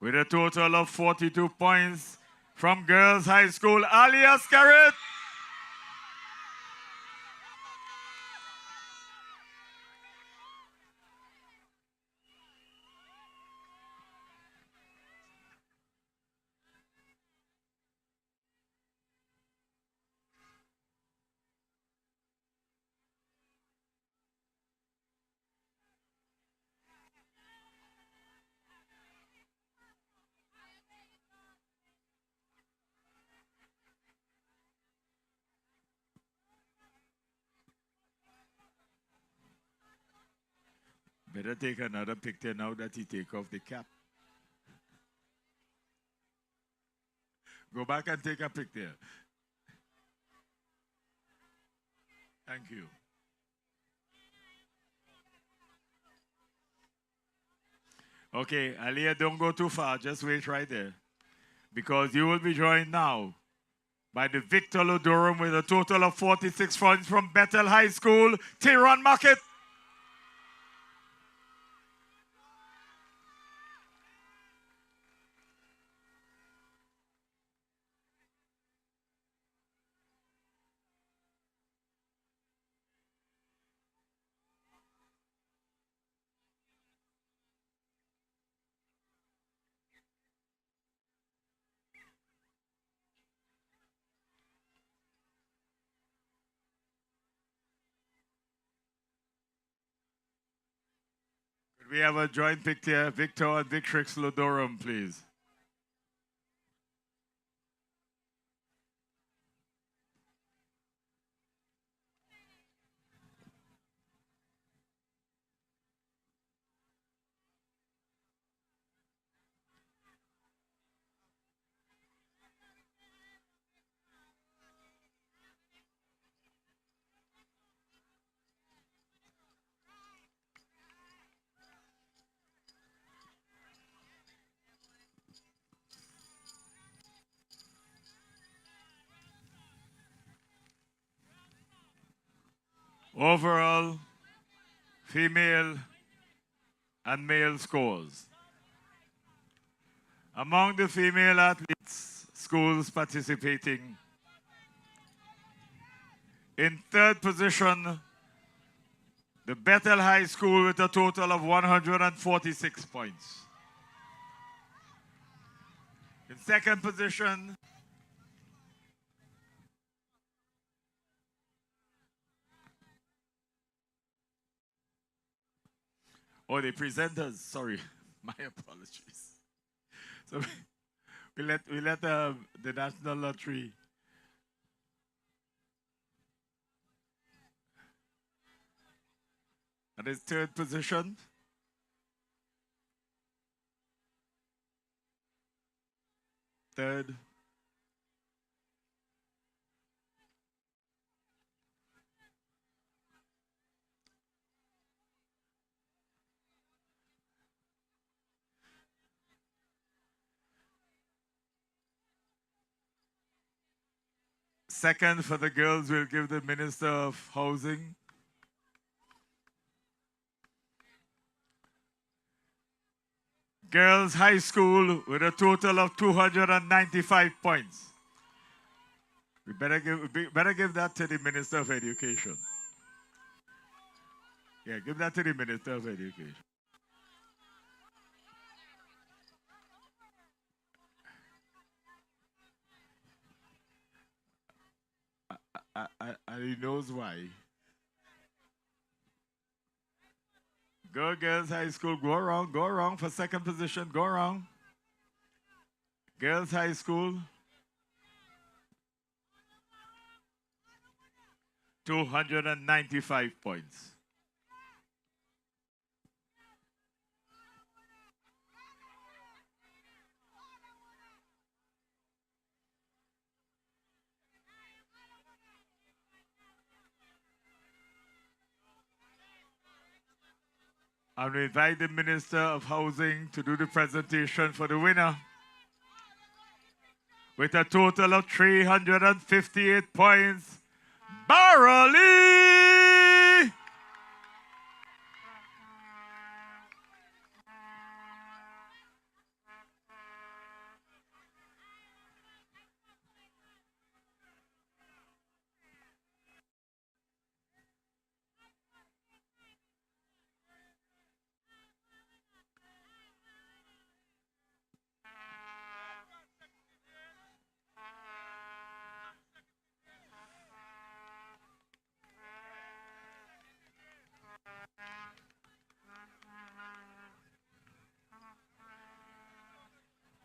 With a total of 42 points from Girls High School, Alia Scarrett. Better take another picture now that he take off the cap. Go back and take a picture. Thank you. Okay, Aliyah, don't go too far. Just wait right there. Because you will be joined now by the Victor Lodorum with a total of 46 points from Bethel High School, Tyron Muckett. We have a joint picture, Victor and Victrix Lodorum, please. Overall, female and male scores. Among the female athletes, schools participating, in third position, the Bethel High School with a total of 146 points. In second position, oh, the presenters, sorry, my apologies. So we let the National Lottery at its third position. Third. Second for the girls, we'll give the Minister of Housing. Girls High School with a total of 295 points. We better give that to the Minister of Education. Yeah, give that to the Minister of Education. And he knows why. Go Girls High School, go around for second position, go around. Girls High School. 295 points. And we invite the Minister of Housing to do the presentation for the winner. With a total of 358 points, Barley!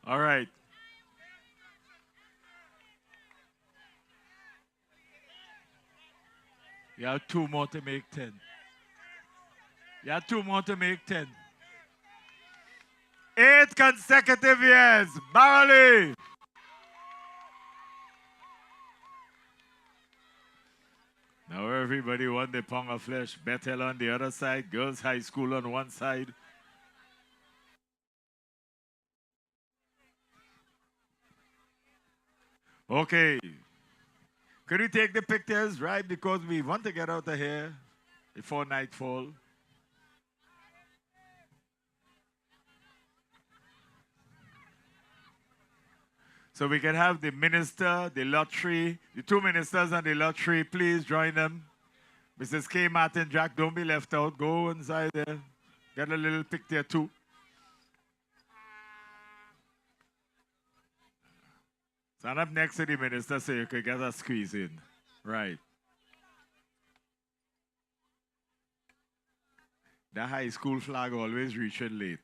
All right. You have two more to make 10. You have two more to make 10. 8 consecutive years. Barley. Now everybody won the pound of flesh. Bethel on the other side. Girls High School on one side. Okay. Could you take the pictures, right? Because we want to get out of here before nightfall. So we can have the minister, the lottery, the two ministers and the lottery. Please join them. Mrs. K. Martin Jack, don't be left out. Go inside there. Get a little picture too. Stand up next to the minister so you could get a squeeze in. Right. The high school flag always reaching late.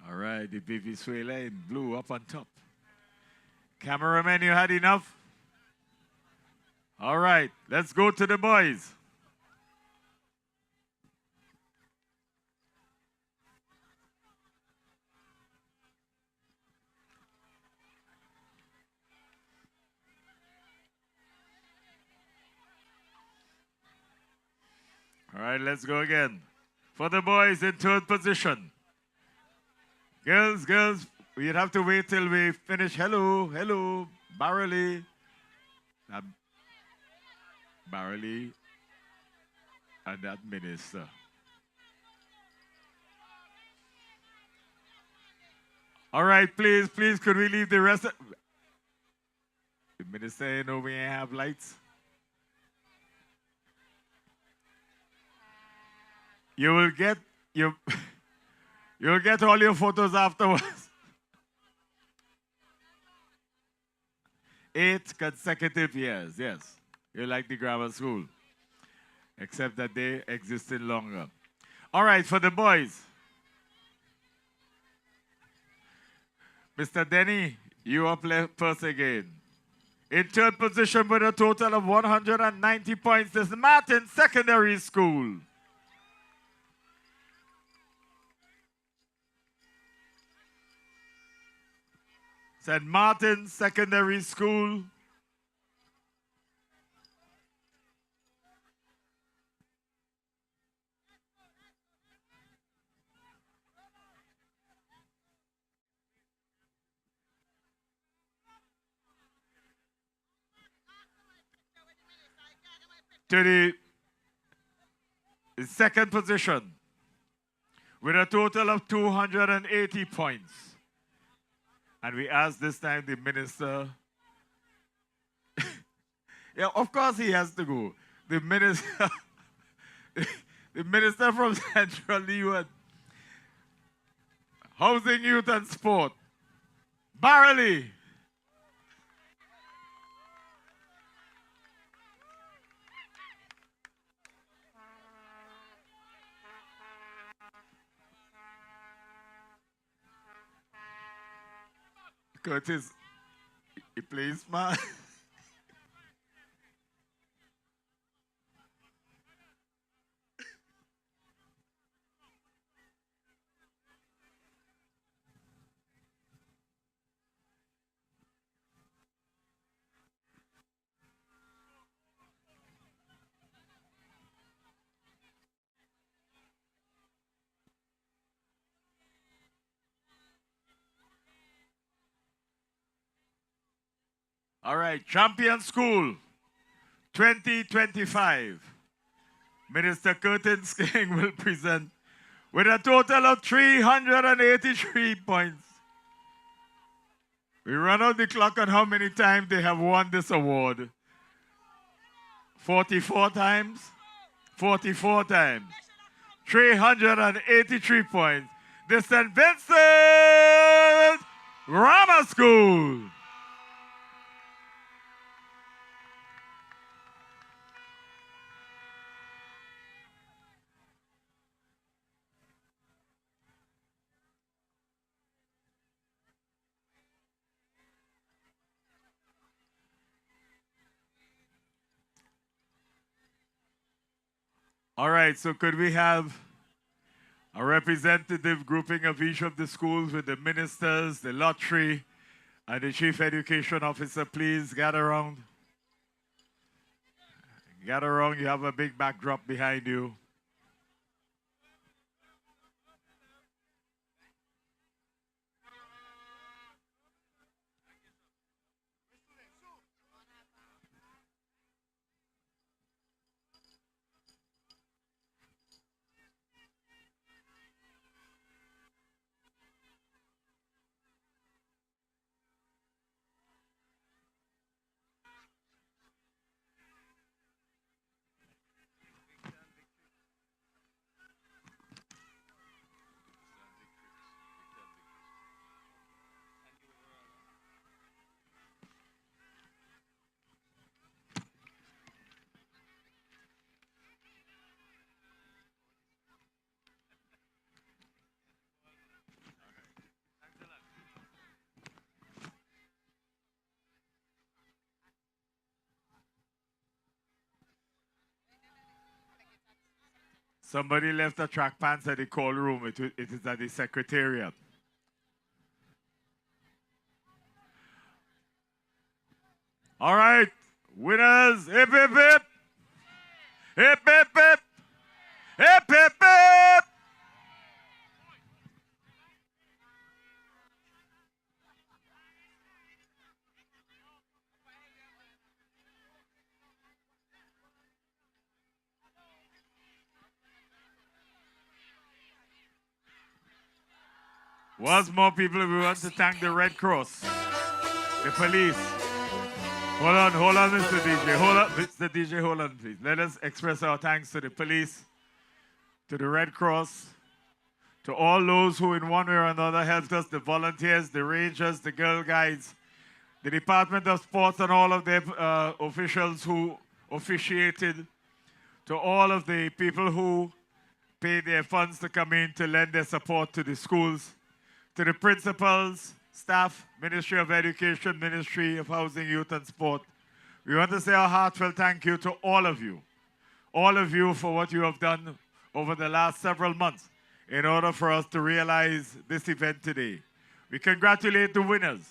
All right, the baby Suela in blue up on top. Cameraman, you had enough? All right, let's go to the boys. All right, let's go again. For the boys in third position. Girls, we'd have to wait till we finish. Hello, Barley. Barley and that minister. All right, please, could we leave the rest of... The minister, you know we ain't have lights. You'll get all your photos afterwards. 8 consecutive years, yes. You're like the grammar school, except that they existed longer. All right, for the boys. Mr. Denny, you up first again. In third position with a total of 190 points is Martin Secondary School. St. Martin Secondary School. to the second position with a total of 280 points. And we ask this time the minister. Yeah, of course he has to go. The minister, the minister from Central Leeward, Housing, Youth and Sport, Barley. Curtis, he plays man. All right, Champion School 2025. Minister Curtin King will present with a total of 383 points. We run out the clock on how many times they have won this award. 44 times? 44 times. 383 points. The St. Vincent Grammar School. All right, so could we have a representative grouping of each of the schools with the ministers, the lottery, and the chief education officer, please gather around. Gather around, you have a big backdrop behind you. Somebody left a track pants at the call room. It is at the secretariat. All right, winners, hip, hip, hip. Hip, hip, hip. Hip, hip, hip. Once more, people, we want to thank the Red Cross, the police. Hold on, Mr. DJ. Hold on, Mr. DJ, hold on, please. Let us express our thanks to the police, to the Red Cross, to all those who in one way or another helped us, the volunteers, the rangers, the Girl Guides, the Department of Sports and all of their officials who officiated, to all of the people who paid their funds to come in to lend their support to the schools, to the principals, staff, Ministry of Education, Ministry of Housing, Youth and Sport. We want to say a heartfelt thank you to all of you for what you have done over the last several months in order for us to realize this event today. We congratulate the winners.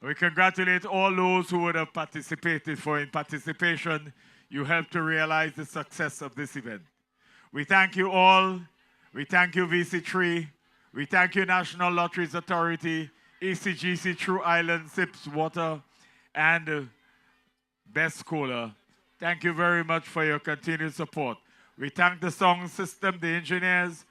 We congratulate all those who would have participated, for in participation, you helped to realize the success of this event. We thank you all. We thank you, VC3. We thank you, National Lotteries Authority, ECGC, True Island, SIPS Water, and Best Cola Thank you very much for your continued support. We thank the sound system, the engineers,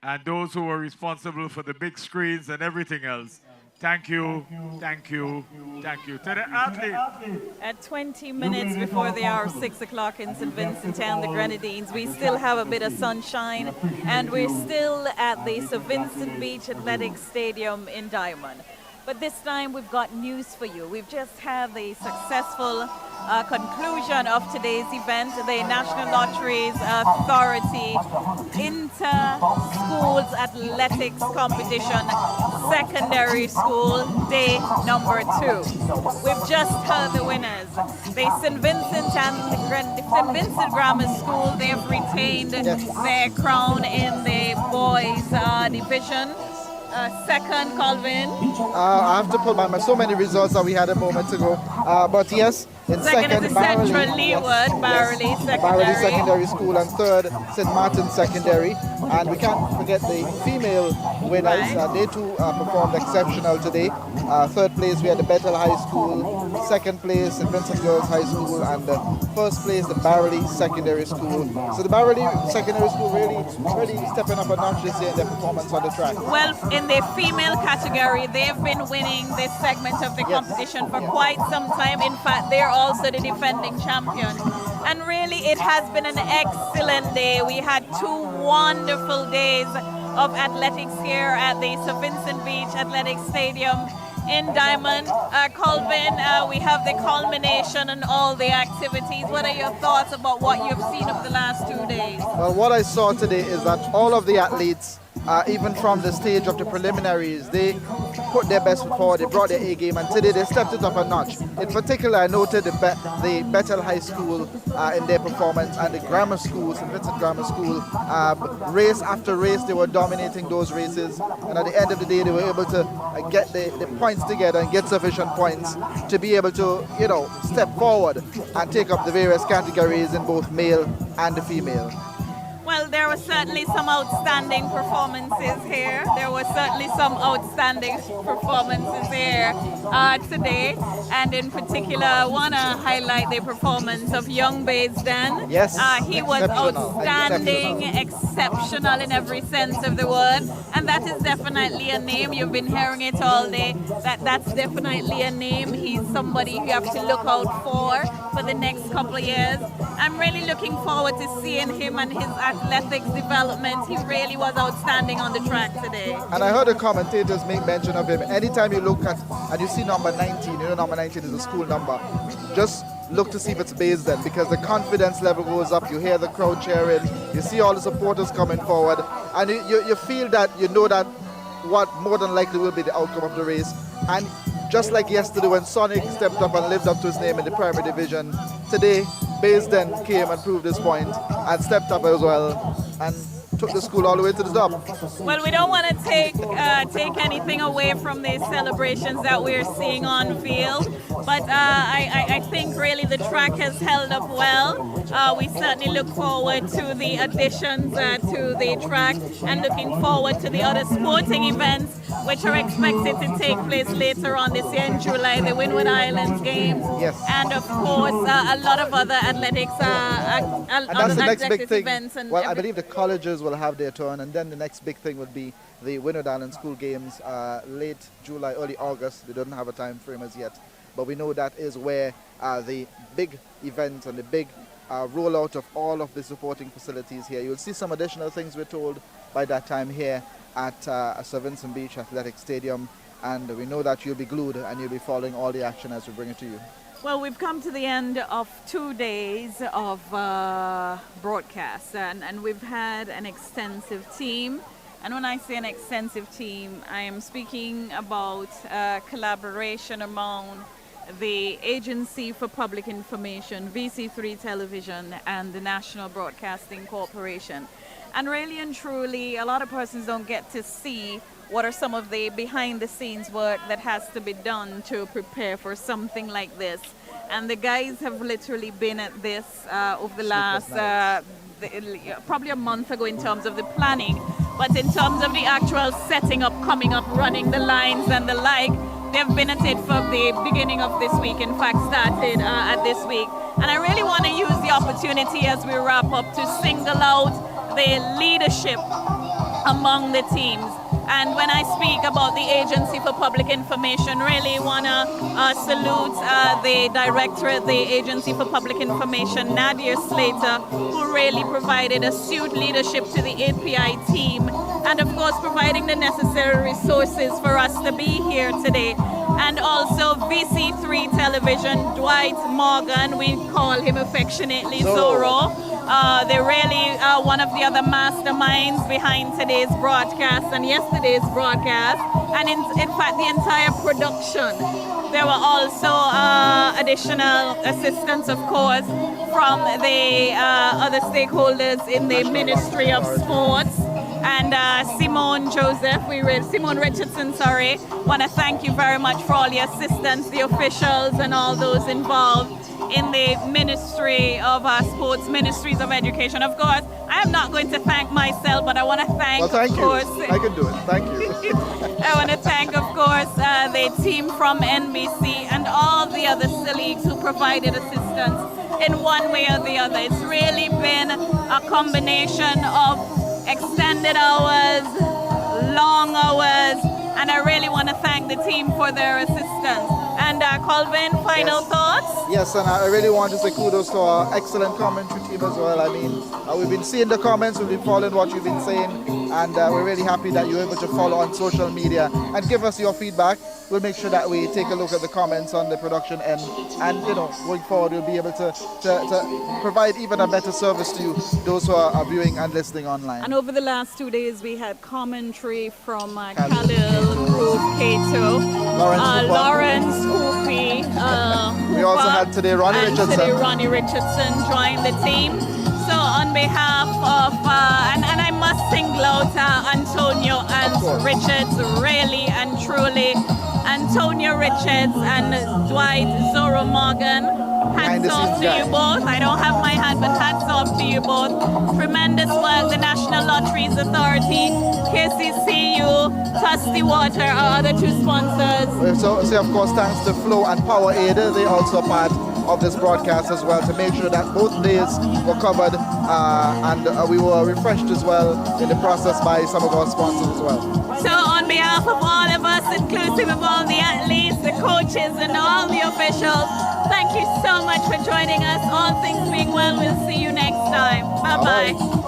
and those who were responsible for the big screens and everything else. Thank you, thank you, thank you. To the athlete. At 20 minutes before the hour, 6 o'clock in St. Vincent Town, the Grenadines, we still have a bit of sunshine, and we're still at the St. Vincent Beach Athletic Stadium in Diamond. But this time we've got news for you. We've just had the successful conclusion of today's event, the National Lotteries Authority Inter-Schools Athletics Competition, Secondary School, day number 2. We've just heard the winners. The St. Vincent and the St. Vincent Grammar School, they've retained their crown in the boys division. Second, Colvin. I have to pull back so many results that we had a moment ago. But yes, in second, is Central Leeward, Barley Secondary. Barley Secondary School, and third, St. Martin Secondary. And we can't forget the female winners. They too performed exceptional today. Third place, we had the Bethel High School. Second place, St. Vincent Girls High School. And first place, the Barley Secondary School. So the Barley Secondary School really stepping up a notch this year in their performance on the track. Well, in the female category, they've been winning this segment of the competition for quite some time. In fact, they're also the defending champion. And really, it has been an excellent day. We had 2 wonderful days of athletics here at the St. Vincent Beach Athletic Stadium in Diamond. Colvin, we have the culmination and all the activities. What are your thoughts about what you've seen of the last 2 days? Well, what I saw today is that all of the athletes, even from the stage of the preliminaries, they put their best foot forward, they brought their A game, and today they stepped it up a notch. In particular, I noted the Bethel High School in their performance, and the grammar school, St. Vincent Grammar School, race after race, they were dominating those races, and at the end of the day, they were able to get the points together and get sufficient points to be able to, step forward and take up the various categories in both male and the female. Well, there were certainly some outstanding performances here. There were certainly some outstanding performances here today. And in particular, I want to highlight the performance of Young Baisden. Yes, he was outstanding, exceptional in every sense of the word. And that is definitely a name. You've been hearing it all day. That's definitely a name. He's somebody you have to look out for the next couple of years. I'm really looking forward to seeing him and his athletics development. He really was outstanding on the track today. And I heard the commentators make mention of him. Anytime you look at and you see number 19, number 19 is a school number, just look to see if it's Baisden, because the confidence level goes up. You hear the crowd cheering, you see all the supporters coming forward, and you feel that, that what more than likely will be the outcome of the race. And just like yesterday when Sonic stepped up and lived up to his name in the primary division, today Baisden came and proved his point and stepped up as well and took the school all the way to the top. Well, we don't want to take anything away from the celebrations that we're seeing on field, but I think really the track has held up well. We certainly look forward to the additions to the track and looking forward to the other sporting events which are expected to take place later on this year in July, the Windward Islands Games, and of course a lot of other athletics, and that's the next big thing. Events. And I believe the colleges will have their turn, and then the next big thing would be the Windward Island School Games, late July, early August. They don't have a time frame as yet, but we know that is where the big event and the big rollout of all of the supporting facilities here. You'll see some additional things, we're told, by that time here at St. Vincent Beach Athletic Stadium, and we know that you'll be glued and you'll be following all the action as we bring it to you. Well, we've come to the end of 2 days of broadcast, and we've had an extensive team. And when I say an extensive team, I am speaking about collaboration among the Agency for Public Information, VC3 Television, and the National Broadcasting Corporation. And really and truly, a lot of persons don't get to see what are some of the behind-the-scenes work that has to be done to prepare for something like this. And the guys have literally been at this over the last, probably a month ago in terms of the planning. But in terms of the actual setting up, coming up, running the lines and the like, they've been at it from the beginning of this week. In fact, started at this week. And I really want to use the opportunity as we wrap up to single out the leadership among the teams. And when I speak about the Agency for Public Information, really want to salute the director at the Agency for Public Information, Nadia Slater, who really provided astute leadership to the API team, and of course providing the necessary resources for us to be here today. And also VC3 Television, Dwight Morgan, we call him affectionately Zorro. They're really one of the other masterminds behind today's broadcast and yesterday's broadcast, and in fact the entire production. There were also additional assistance, of course, from the other stakeholders in the Ministry of Sports. And Simone Richardson, want to thank you very much for all the assistance, the officials and all those involved in the Ministry of Sports, Ministries of Education. Of course, I am not going to thank myself, but I want to thank, thank of you. course. I can do it. Thank you. I want to thank, of course, the team from NBC and all the other leagues who provided assistance in one way or the other. It's really been a combination of extended hours, long hours, and I really want to thank the team for their assistance. And Colvin, final thoughts? Yes, and I really want to say kudos to our excellent commentary team as well. I mean, we've been seeing the comments, we've been following what you've been saying, and we're really happy that you're able to follow on social media and give us your feedback. We'll make sure that we take a look at the comments on the production end, and going forward we'll be able to provide even a better service to you, those who are viewing and listening online. And over the last 2 days we had commentary from Khalil, Groove, Kato, Lawrence, Hoopy. We also had today Ronnie Richardson. Today Ronnie Richardson joined the team. So on behalf of, and I must single out Antonio and Richards, really and truly. Antonio Richards and Dwight Zorro Morgan. Hats off to you both. I don't have my hand, but hats off to you both. Tremendous work. The National Lotteries Authority, KCCU, Tusty Water, our other two sponsors. So of course, thanks to Flow and Power Aid, they also part of this broadcast as well, to make sure that both days were covered, and we were refreshed as well in the process by some of our sponsors as well. So on behalf of all of us, inclusive of all the athletes, the coaches and all the officials, thank you so much for joining us. All things being well, we'll see you next time. Bye-bye.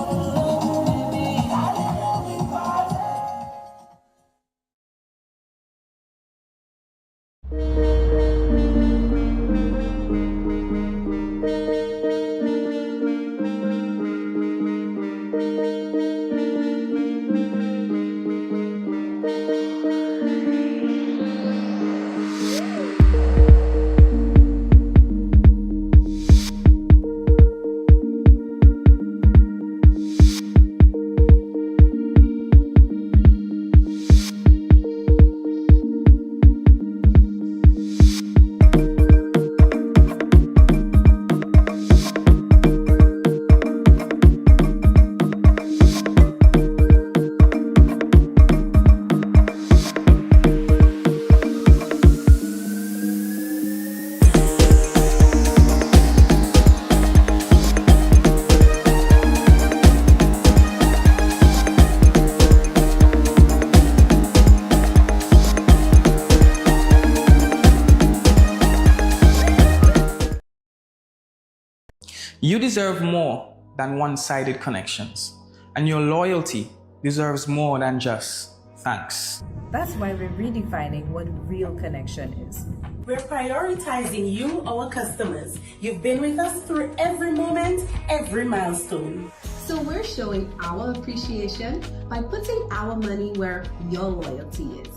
You deserve more than one-sided connections, and your loyalty deserves more than just thanks. That's why we're redefining what real connection is. We're prioritizing you, our customers. You've been with us through every moment, every milestone. So we're showing our appreciation by putting our money where your loyalty is.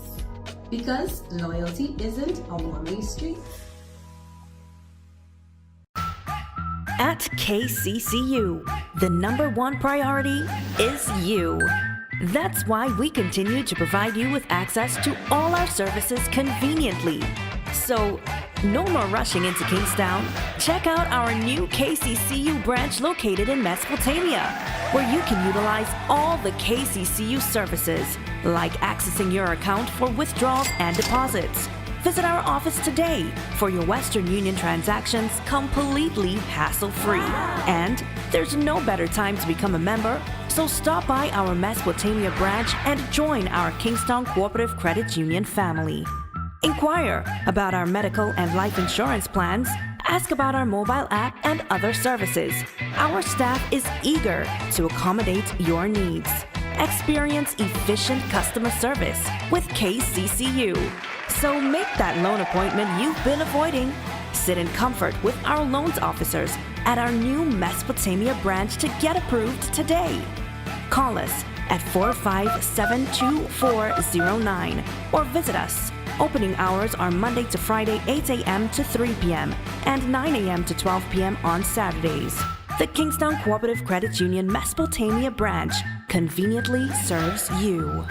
Because loyalty isn't a one-way street. At KCCU, the #1 priority is you. That's why we continue to provide you with access to all our services conveniently. So, no more rushing into Kingstown. Check out our new KCCU branch located in Mesopotamia, where you can utilize all the KCCU services, like accessing your account for withdrawals and deposits, Visit our office today for your Western Union transactions completely hassle-free. And there's no better time to become a member, so stop by our Mesopotamia branch and join our Kingstown Cooperative Credit Union family. Inquire about our medical and life insurance plans, ask about our mobile app and other services. Our staff is eager to accommodate your needs. Experience efficient customer service with KCCU. So make that loan appointment you've been avoiding. Sit in comfort with our loans officers at our new Mesopotamia branch to get approved today. Call us at 457-2409 or visit us. Opening hours are Monday to Friday 8 a.m. to 3 p.m. and 9 a.m. to 12 p.m. on Saturdays. The Kingstown Cooperative Credit Union Mesopotamia branch conveniently serves you.